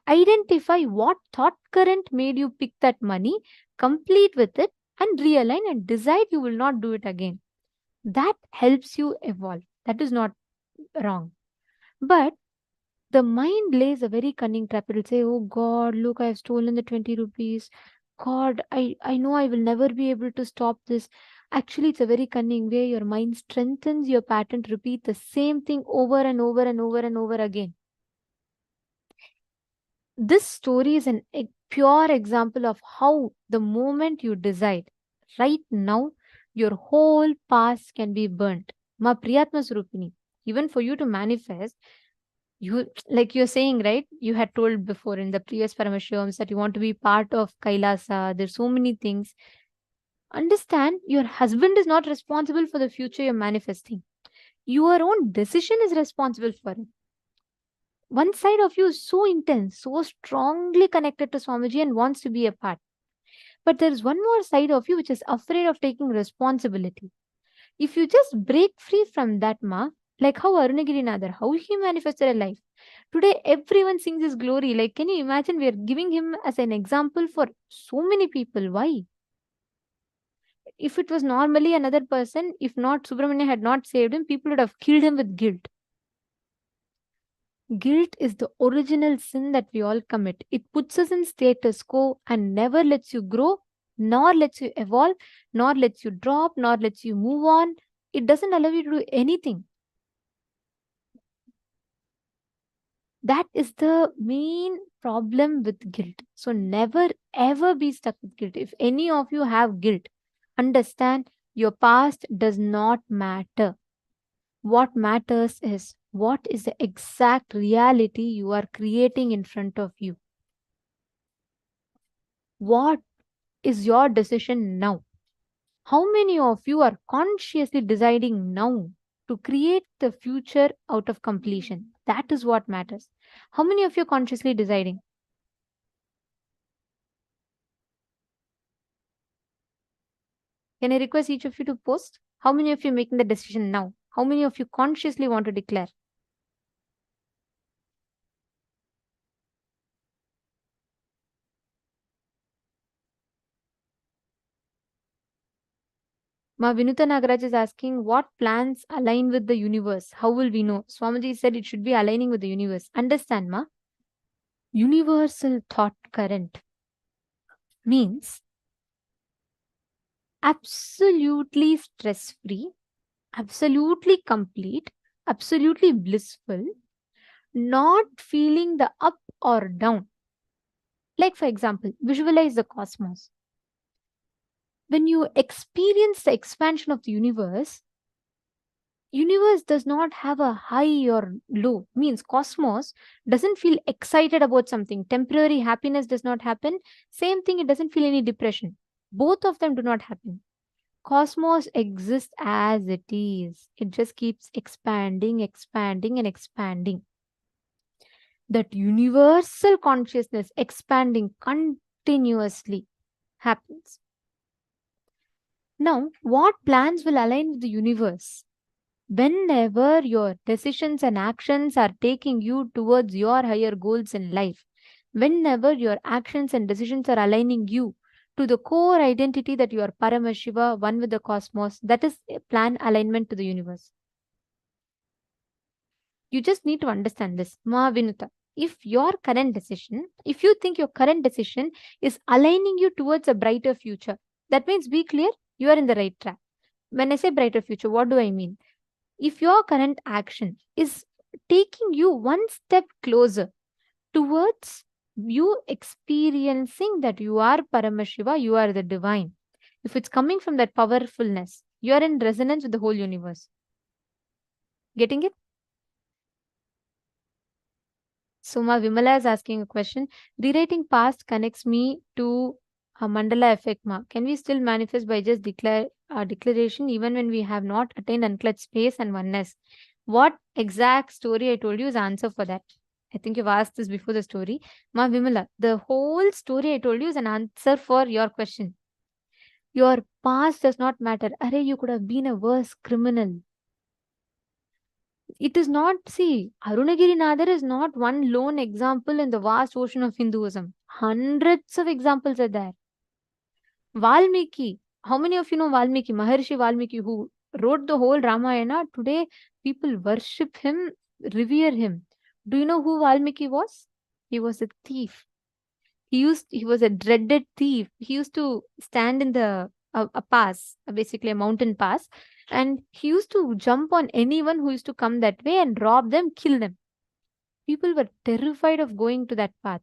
identify what thought current made you pick that money, complete with it, and realign and decide you will not do it again. That helps you evolve. That is not wrong. But the mind lays a very cunning trap. It will say, oh God, look, I have stolen the 20 rupees. God, I know I will never be able to stop this. Actually, it's a very cunning way. Your mind strengthens your pattern to repeat the same thing over and over and over and over again. This story is a pure example of how the moment you decide, right now, your whole past can be burnt. Ma Priyatma Surupini. Even for you to manifest, you, like you're saying, right? You had told before in the previous Paramashivams that you want to be part of KAILASA. There's so many things. Understand, your husband is not responsible for the future you're manifesting. Your own decision is responsible for it. One side of you is so intense, so strongly connected to Swamiji and wants to be a part. But there is one more side of you which is afraid of taking responsibility. If you just break free from that, like how Arunagirinathar, how he manifested a life. Today, everyone sings his glory. Like, can you imagine? We are giving him as an example for so many people. Why? If it was normally another person, if not Subramanya had not saved him, people would have killed him with guilt. Guilt is the original sin that we all commit. It puts us in status quo and never lets you grow, nor lets you evolve, nor lets you drop, nor lets you move on. It doesn't allow you to do anything. That is the main problem with guilt. So never ever be stuck with guilt. If any of you have guilt, understand Your past does not matter. What matters is what is the exact reality you are creating in front of you. What is your decision now? How many of you are consciously deciding now to create the future out of completion? That is what matters. How many of you are consciously deciding? Can I request each of you to post? How many of you are making the decision now? How many of you consciously want to declare? Ma Vinuta Nagaraj is asking, what plans align with the universe? How will we know? Swamiji said it should be aligning with the universe. Understand, Ma? Universal thought current means absolutely stress-free, absolutely complete, absolutely blissful, not feeling the up or down. Like, for example, visualize the cosmos. When you experience the expansion of the universe does not have a high or low. Means cosmos doesn't feel excited about something. Temporary happiness does not happen. Same thing, it doesn't feel any depression. Both of them do not happen. Cosmos exists as it is. It just keeps expanding, expanding, and expanding. That universal consciousness expanding continuously happens. Now, what plans will align with the universe? Whenever your decisions and actions are taking you towards your higher goals in life, whenever your actions and decisions are aligning you to the core identity that you are Paramashiva, one with the cosmos, that is a plan alignment to the universe. You just need to understand this. Ma Vinuta, if your current decision, if you think your current decision is aligning you towards a brighter future, that means be clear, you are in the right track. When I say brighter future, what do I mean? If your current action is taking you one step closer towards you experiencing that you are Paramashiva, you are the divine. If it's coming from that powerfulness, you are in resonance with the whole universe. Getting it? Suma Vimala is asking a question. Rewriting past connects me to a mandala effect. Ma. Can we still manifest by just declaration even when we have not attained unclutched space and oneness? What exact story I told you is answer for that. I think you've asked this before the story. Ma Vimala, the whole story I told you is an answer for your question. Your past does not matter. Array, you could have been a worse criminal. It is not, see, Arunagiri Nadar is not one lone example in the vast ocean of Hinduism. Hundreds of examples are there. Valmiki, how many of you know Valmiki, Maharishi Valmiki, who wrote the whole Ramayana? Today, people worship him, revere him. Do you know who Valmiki was? He was a thief. He was a dreaded thief. He used to stand in a pass, basically a mountain pass, and he used to jump on anyone who used to come that way and rob them, kill them. People were terrified of going to that path.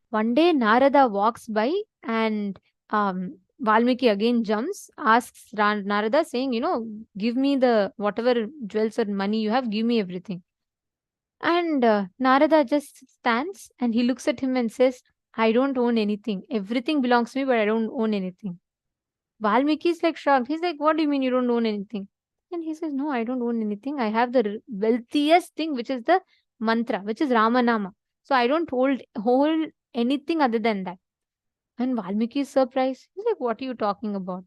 One day, Narada walks by and Valmiki again jumps, asks Narada saying, give me the whatever jewels or money you have, give me everything. And Narada just stands and he looks at him and says, I don't own anything. Everything belongs to me, but I don't own anything. Valmiki is like shocked. He's like, what do you mean you don't own anything? And he says, no, I don't own anything. I have the wealthiest thing, which is the mantra, which is Ramanama. So I don't hold anything other than that. And Valmiki is surprised. He's like, what are you talking about?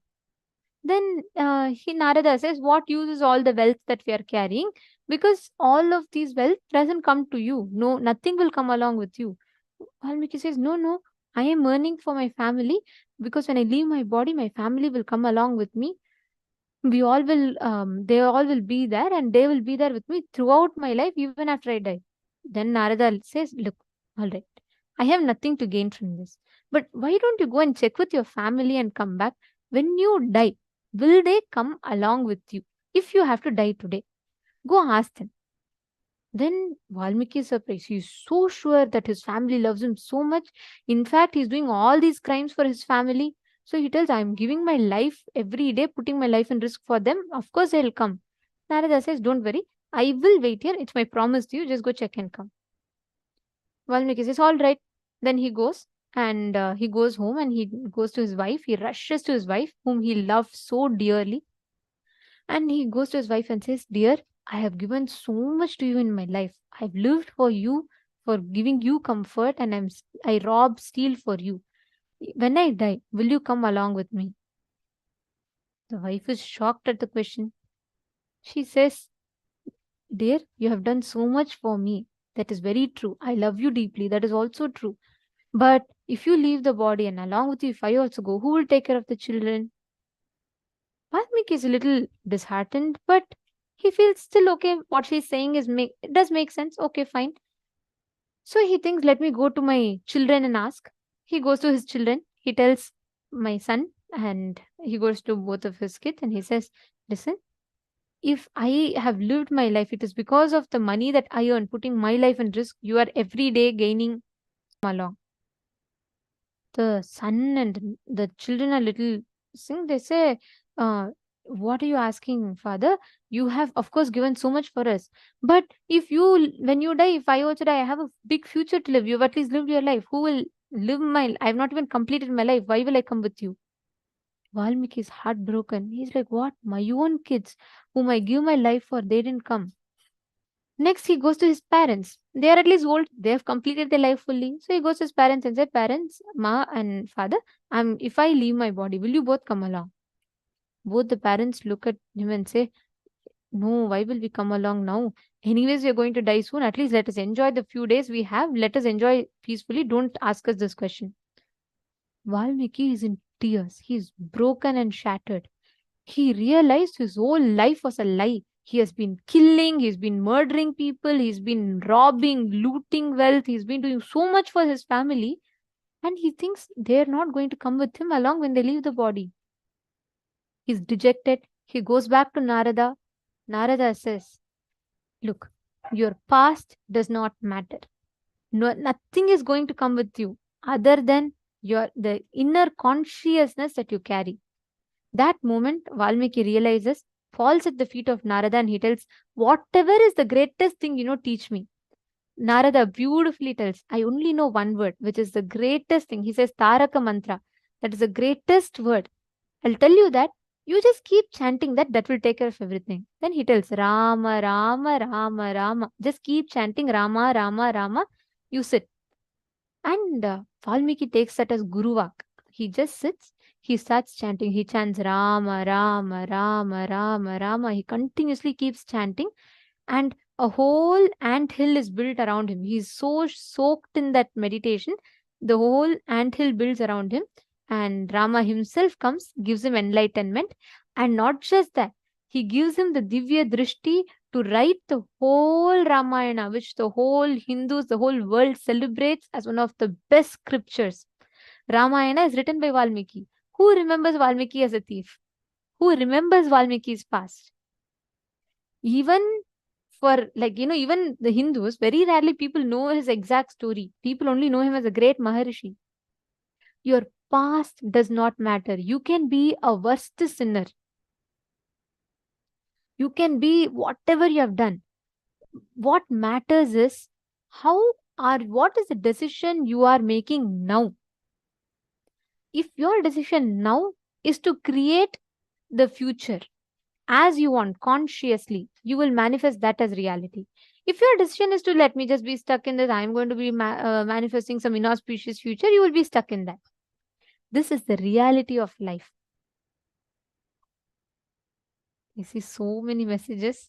Then Narada says, what use is all the wealth that we are carrying? Because all of these wealth doesn't come to you. No, nothing will come along with you. Valmiki says, no, I am earning for my family, because when I leave my body, my family will come along with me. They all will be there, and they will be there with me throughout my life, even after I die. Then Narada says, look, all right, I have nothing to gain from this. But why don't you go and check with your family and come back? When you die, will they come along with you? If you have to die today, go ask them. Then Valmiki is surprised. He's so sure that his family loves him so much. In fact, he's doing all these crimes for his family. So he tells, I'm giving my life every day, putting my life in risk for them. Of course they'll come. Narada says, don't worry, I will wait here. It's my promise to you. Just go check and come. Valmiki says, all right. Then he goes and he goes home and he goes to his wife. He rushes to his wife, whom he loves so dearly. And he goes to his wife and says, dear, I have given so much to you in my life. I've lived for you, for giving you comfort, and I rob, steal for you. When I die, will you come along with me? The wife is shocked at the question. She says, dear, you have done so much for me. That is very true. I love you deeply. That is also true. But if you leave the body and along with you, if I also go, who will take care of the children? Valmiki is a little disheartened, but he feels still okay. What she's saying it does make sense. Okay, fine. So he thinks, let me go to my children and ask. He goes to his children. He tells my son, and he goes to both of his kids and he says, listen, if I have lived my life, it is because of the money that I earn, putting my life in risk. You are every day gaining along. The son and the children are little sing. They say, what are you asking, father? You have, of course, given so much for us. But when you die, if I also die, I have a big future to live. You've at least lived your life. Who will live I have not even completed my life. Why will I come with you? Valmiki is heartbroken. He's like, what? My own kids, whom I give my life for, they didn't come. Next, he goes to his parents. They are at least old. They have completed their life fully. So he goes to his parents and says, parents, ma and father, if I leave my body, will you both come along? Both the parents look at him and say, no, why will we come along now? Anyways, we are going to die soon. At least let us enjoy the few days we have. Let us enjoy peacefully. Don't ask us this question. Valmiki is in tears. He is broken and shattered. He realized his whole life was a lie. He has been killing, he's been murdering people, he's been robbing, looting wealth, he's been doing so much for his family, and he thinks they're not going to come with him along when they leave the body. He's dejected. He goes back to Narada. Narada says, look, your past does not matter. Nothing is going to come with you other than the inner consciousness that you carry. That moment, Valmiki realizes, falls at the feet of Narada, and he tells, whatever is the greatest thing, teach me. Narada beautifully tells, I only know one word, which is the greatest thing. He says, Taraka Mantra. That is the greatest word. I'll tell you that. You just keep chanting that will take care of everything. Then he tells, Rama, Rama, Rama, Rama. Just keep chanting Rama, Rama, Rama. You sit. And Valmiki takes that as Guruvak. He just sits. He starts chanting. He chants Rama, Rama, Rama, Rama, Rama. He continuously keeps chanting. And a whole anthill is built around him. He's so soaked in that meditation. The whole anthill builds around him. And Rama himself comes, gives him enlightenment. And not just that, he gives him the Divya Drishti to write the whole Ramayana, which the whole Hindus, the whole world celebrates as one of the best scriptures. Ramayana is written by Valmiki. Who remembers Valmiki as a thief? Who remembers Valmiki's past? Even for even the Hindus, very rarely people know his exact story. People only know him as a great Maharishi. Your past does not matter. You can be a worst sinner. You can be whatever you have done. What matters is what is the decision you are making now? If your decision now is to create the future as you want consciously, you will manifest that as reality. If your decision is to let me just be stuck in this, I'm going to be manifesting some inauspicious future, you will be stuck in that. This is the reality of life. I see so many messages.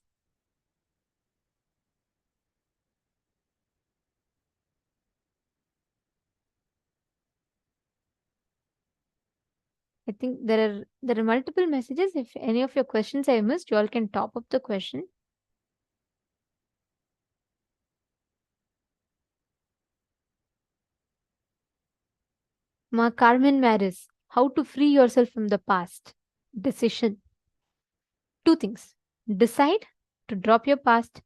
I think there are multiple messages. If any of your questions I missed, you all can top up the question. Ma Carmen Maris, how to free yourself from the past? Decision. Two things. Decide to drop your past.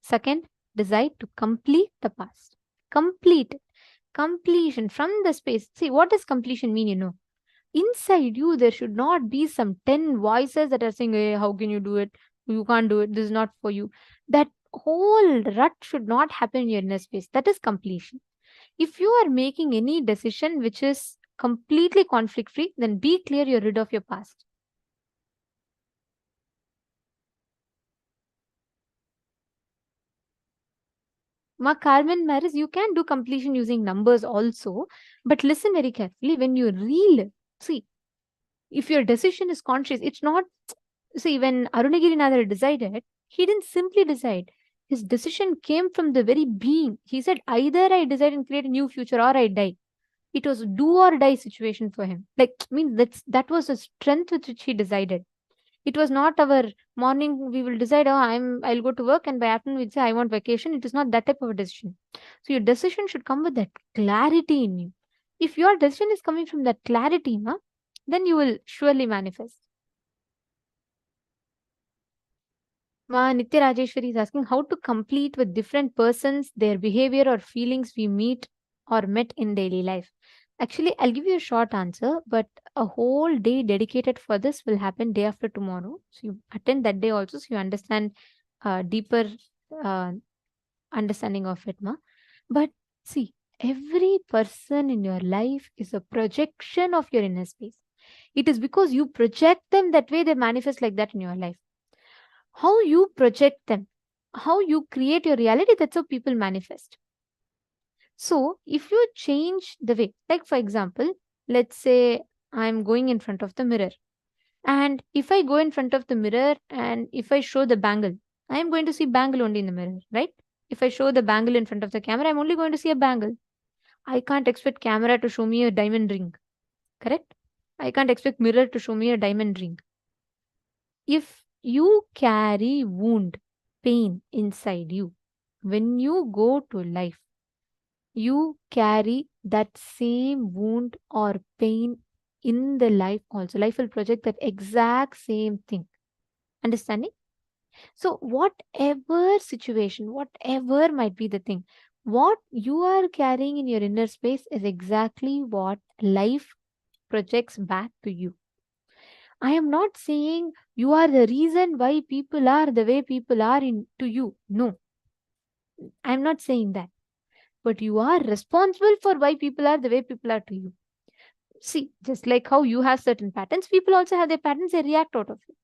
Second, decide to complete the past. Complete it. Completion from the space. See, what does completion mean, inside you, there should not be some 10 voices that are saying, hey, how can you do it? You can't do it. This is not for you. That whole rut should not happen in your inner space. That is completion. If you are making any decision which is completely conflict free, then be clear you're rid of your past. Ma Carmen Maris, you can do completion using numbers also, but listen very carefully. When you relive, see, if your decision is conscious, it's not, see, when Arunagirinatha decided, he didn't simply decide. His decision came from the very being. He said, either I decide and create a new future or I die. It was a do or die situation for him. Like, means that was the strength with which he decided. It was not our morning we will decide, oh, I'll go to work, and by afternoon we'll say I want vacation. It is not that type of a decision. So your decision should come with that clarity in you. If your decision is coming from that clarity, then you will surely manifest. Ma Nitya Rajeshwari is asking how to complete with different persons, their behavior or feelings we meet or met in daily life. Actually, I'll give you a short answer, but a whole day dedicated for this will happen day after tomorrow. So you attend that day also, so you understand deeper understanding of it, ma. But see, every person in your life is a projection of your inner space. It is because you project them that way they manifest like that in your life. How you project them, how you create your reality, that's how people manifest. So if you change the way, like for example, let's say I'm going in front of the mirror, and if I go in front of the mirror and if I show the bangle, I am going to see bangle only in the mirror, right? If I show the bangle in front of the camera, I'm only going to see a bangle. I can't expect camera to show me a diamond ring, correct? I can't expect mirror to show me a diamond ring. If you carry wound, pain inside you, when you go to life, you carry that same wound or pain in the life also. Life will project that exact same thing. Understanding? So, whatever situation, whatever might be the thing, what you are carrying in your inner space is exactly what life projects back to you. I am not saying you are the reason why people are the way people are to you. No, I'm not saying that. But you are responsible for why people are the way people are to you. See, just like how you have certain patterns, people also have their patterns, they react out of it.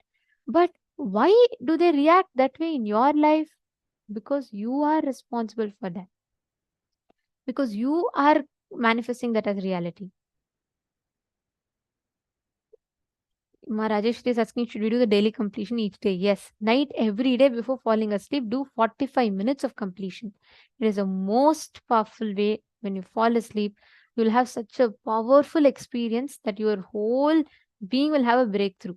But why do they react that way in your life? Because you are responsible for that. Because you are manifesting that as reality. Rajesh is asking, should we do the daily completion each day? Yes. Night, every day before falling asleep, do 45 minutes of completion. It is a most powerful way. When you fall asleep, you will have such a powerful experience that your whole being will have a breakthrough.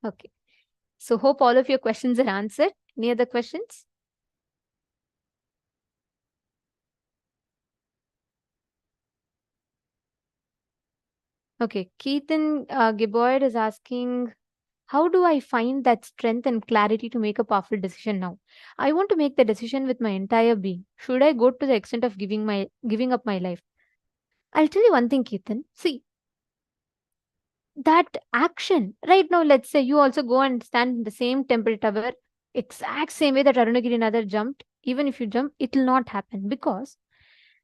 Okay. So hope all of your questions are answered. Any other questions? Okay. Keaton Giboyd is asking, how do I find that strength and clarity to make a powerful decision now? I want to make the decision with my entire being. Should I go to the extent of giving up my life? I'll tell you one thing, Keaton. See, that action right now, let's say you also go and stand in the same temple tower, exact same way that Arunagirinatha jumped. Even if you jump, it will not happen because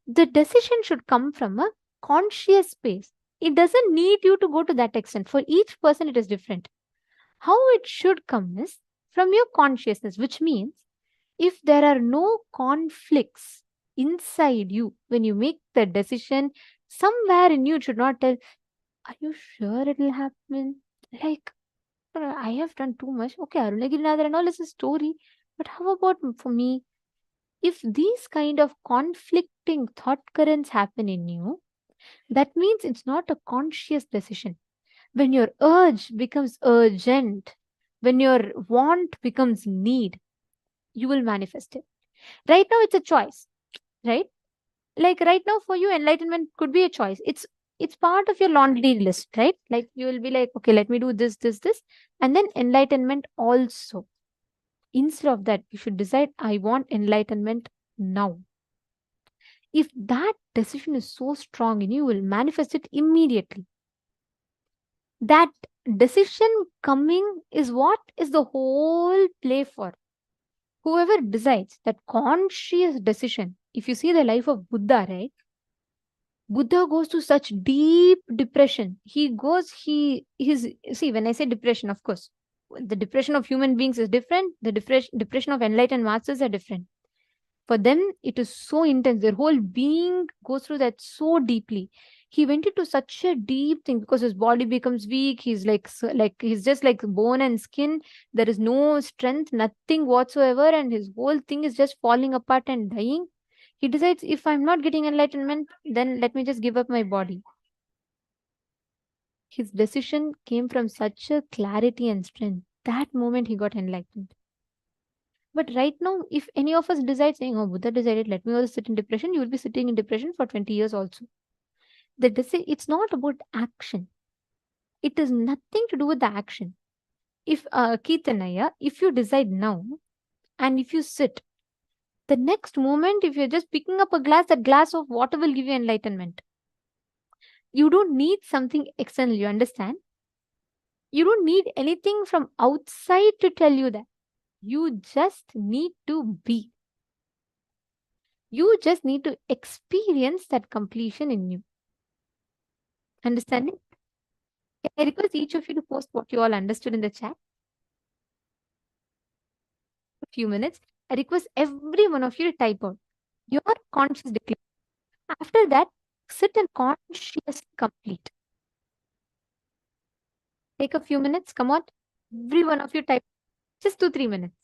the decision should come from a conscious space. It doesn't need you to go to that extent. For each person, it is different. How it should come is from your consciousness, which means if there are no conflicts inside you when you make the decision, somewhere in you it should not tell, are you sure it will happen? Like, I have done too much. Okay, Arunagirinatha and all is a story. But how about for me? If these kind of conflicting thought currents happen in you, that means it's not a conscious decision. When your urge becomes urgent, when your want becomes need, you will manifest it. Right now, it's a choice, right? Like right now, for you, enlightenment could be a choice. It's part of your laundry list, right? Like you will be like, okay, let me do this, and then enlightenment also. Instead of that, you should decide, I want enlightenment now. If that decision is so strong in you, you will manifest it immediately. That decision coming is what is the whole play for. Whoever decides that conscious decision, if you see the life of Buddha, right? Buddha goes to such deep depression. See, when I say depression, of course, the depression of human beings is different. The depression of enlightened masters are different. For them, it is so intense. Their whole being goes through that so deeply. He went into such a deep thing because his body becomes weak. He's he's just like bone and skin. There is no strength, nothing whatsoever, and his whole thing is just falling apart and dying. He decides, if I'm not getting enlightenment, then let me just give up my body. His decision came from such a clarity and strength. That moment he got enlightened. But right now, if any of us decide saying, oh, Buddha decided, let me also sit in depression, you will be sitting in depression for 20 years also. It's not about action. It is nothing to do with the action. If Keetanaya, if you decide now, and if you sit, the next moment, if you're just picking up a glass, that glass of water will give you enlightenment. You don't need something external, you understand? You don't need anything from outside to tell you that. You just need to be. You just need to experience that completion in you. Understanding? I request each of you to post what you all understood in the chat. A few minutes. I request every one of you to type out your conscious declaration. After that, sit and consciously complete. Take a few minutes. Come on. Every one of you type. Just 2-3 minutes.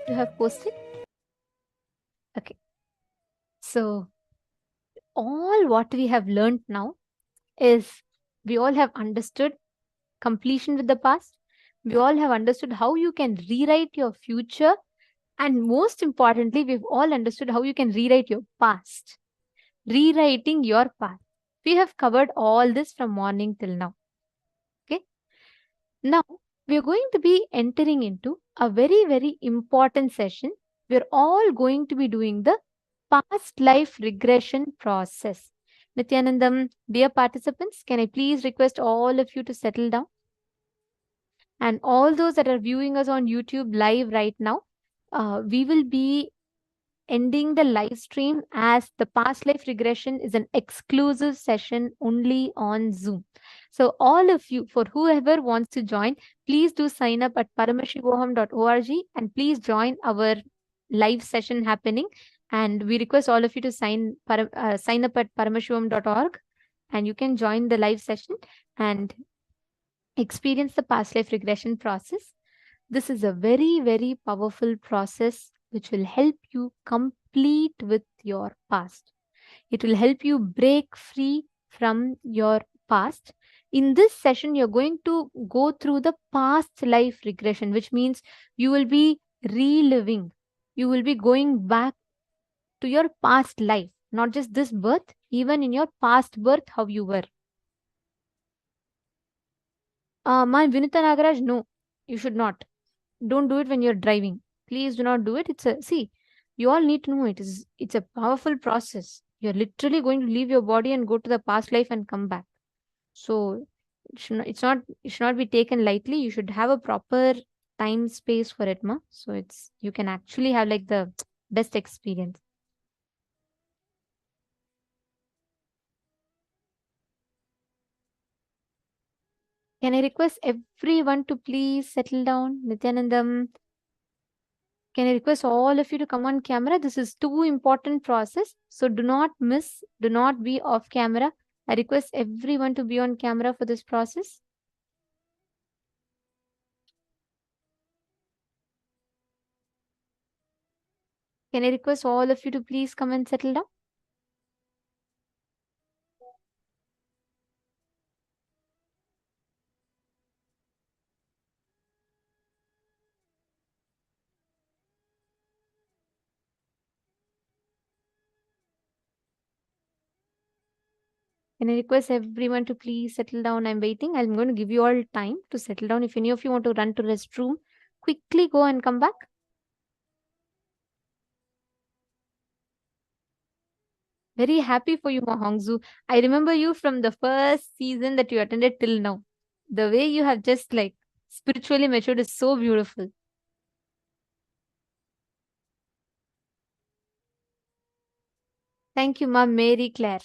You have posted? Okay. So, all what we have learned now is we all have understood completion with the past. We all have understood how you can rewrite your future. And most importantly, we've all understood how you can rewrite your past. Rewriting your past. We have covered all this from morning till now. Okay. Now, we are going to be entering into a very, very important session. We're all going to be doing the past life regression process. Nithyanandam, dear participants, can I please request all of you to settle down? And all those that are viewing us on YouTube live right now, we will be ending the live stream as the past life regression is an exclusive session only on Zoom. So all of you, for whoever wants to join, please do sign up at paramashivoham.org and please join our live session happening. And we request all of you to sign up at paramashivam.org and you can join the live session and experience the past life regression process. This is a very, very powerful process which will help you complete with your past. It will help you break free from your past. In this session, you're going to go through the past life regression, which means you will be reliving. You will be going back to your past life, not just this birth, even in your past birth, how you were. My Vinita Nagaraj, no, you should not. Don't do it when you're driving. Please do not do it. You all need to know it's a powerful process. You're literally going to leave your body and go to the past life and come back. So it should not be taken lightly. You should have a proper time space for it, ma. So you can actually have like the best experience. Can I request everyone to please settle down? Nithyanandam, can I request all of you to come on camera? This is too important process. So do not miss, do not be off camera. I request everyone to be on camera for this process. Can I request all of you to please come and settle down? Can I request everyone to please settle down? I'm waiting. I'm going to give you all time to settle down. If any of you want to run to restroom, quickly go and come back. Very happy for you, Mahongzu. I remember you from the first season that you attended till now. The way you have just like spiritually matured is so beautiful. Thank you, Ma'am Mary Claire.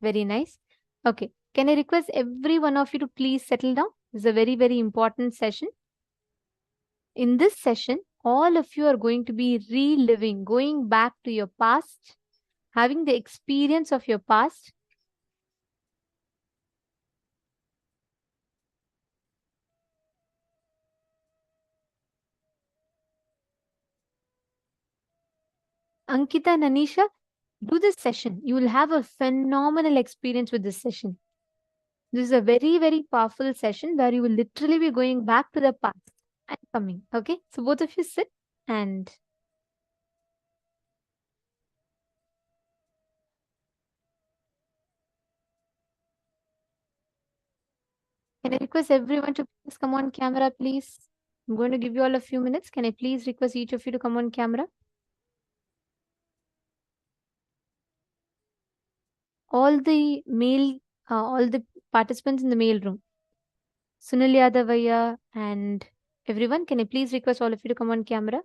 Very nice. Okay. Can I request every one of you to please settle down? This is a very, very important session. In this session, all of you are going to be reliving, going back to your past, having the experience of your past. Ankita and Anisha, do this session. You will have a phenomenal experience with this session. This is a very, very powerful session where you will literally be going back to the past and coming. Okay, so both of you sit and can I request everyone to please come on camera, please? I'm going to give you all a few minutes. Can I please request each of you to come on camera? All the participants in the mail room. Sunil Yadavaya and everyone, can I please request all of you to come on camera?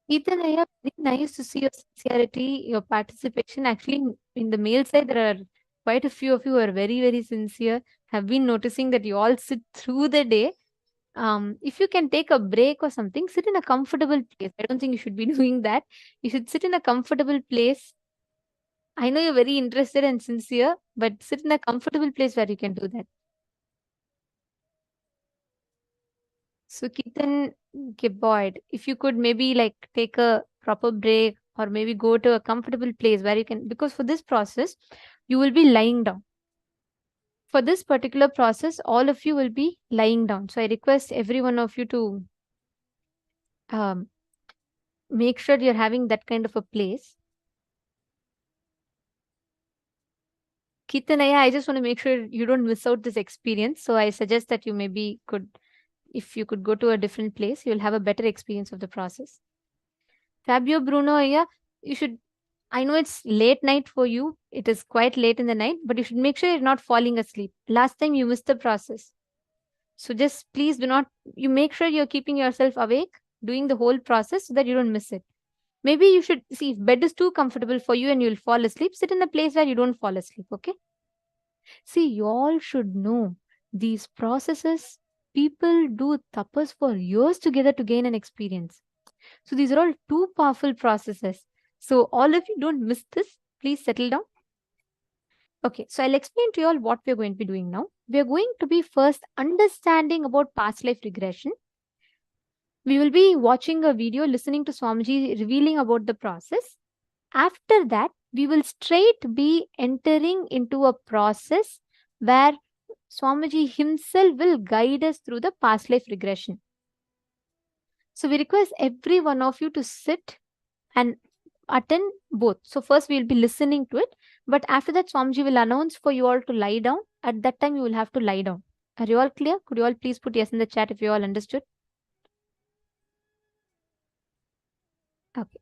Ethan, Aya, very nice to see your sincerity, your participation. Actually, in the male side, there are quite a few of you who are very, very sincere. Have been noticing that you all sit through the day. If you can take a break or something, sit in a comfortable place. I don't think you should be doing that. You should sit in a comfortable place. I know you're very interested and sincere, but sit in a comfortable place where you can do that. So Ketan Giboyd, if you could maybe like take a proper break or maybe go to a comfortable place where you can, because for this process, you will be lying down. For this particular process, all of you will be lying down. So I request every one of you to make sure you're having that kind of a place. Kirtanaya, I just want to make sure you don't miss out this experience. So I suggest that you maybe could, if you could go to a different place, you'll have a better experience of the process. Fabio Bruno, yeah, you should, I know it's late night for you. It is quite late in the night, but you should make sure you're not falling asleep. Last time you missed the process. So just please do not, you make sure you're keeping yourself awake, doing the whole process so that you don't miss it. Maybe you should see if bed is too comfortable for you and you'll fall asleep, sit in a place where you don't fall asleep, okay? See, you all should know these processes, people do tapas for years together to gain an experience. So these are all two powerful processes. So all of you don't miss this. Please settle down. Okay, so I'll explain to you all what we're going to be doing now. We're going to be first understanding about past life regression. We will be watching a video, listening to Swamiji revealing about the process. After that, we will straight be entering into a process where Swamiji himself will guide us through the past life regression. So we request every one of you to sit and attend both. So first we will be listening to it, but after that Swamiji will announce for you all to lie down. At that time you will have to lie down. Are you all clear? Could you all please put yes in the chat if you all understood? Okay.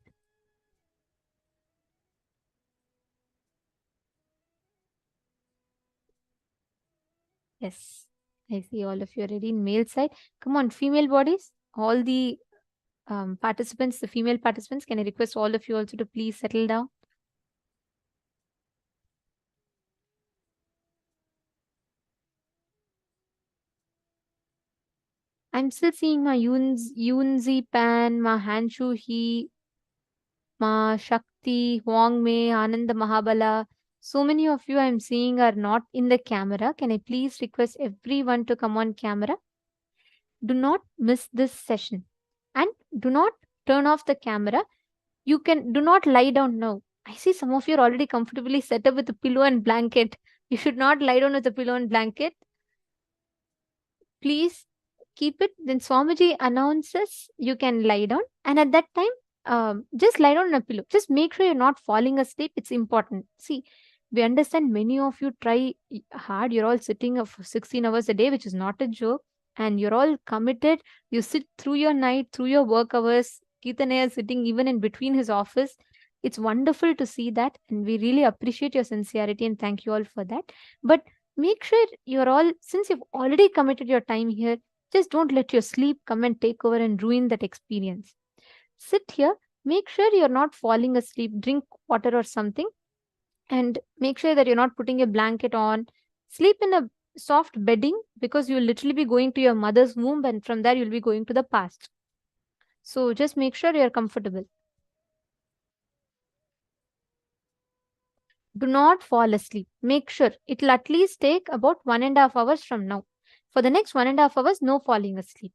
Yes, I see all of you are ready in male side. Come on, female bodies. All the participants, the female participants, can I request all of you also to please settle down? I'm still seeing my Yunzi Pan, my Hanshu He, Ma Shakti, Huang Mei, Ananda Mahabala. So many of you I'm seeing are not in the camera. Can I please request everyone to come on camera? Do not miss this session. And do not turn off the camera. You can do not lie down now. I see some of you are already comfortably set up with a pillow and blanket. You should not lie down with a pillow and blanket. Please keep it. Then Swamiji announces you can lie down. And at that time, just lie down on a pillow. Just make sure you're not falling asleep. It's important. See, we understand many of you try hard. You're all sitting for 16 hours a day, which is not a joke. And you're all committed. You sit through your night, through your work hours. Kirtanaya is sitting even in between his office. It's wonderful to see that. And we really appreciate your sincerity and thank you all for that. But make sure you're all, since you've already committed your time here, just don't let your sleep come and take over and ruin that experience. Sit here, make sure you're not falling asleep, drink water or something, and make sure that you're not putting your blanket on. Sleep in a soft bedding because you'll literally be going to your mother's womb and from there you'll be going to the past. So just make sure you're comfortable. Do not fall asleep. Make sure it'll at least take about 1.5 hours from now. For the next 1.5 hours, no falling asleep.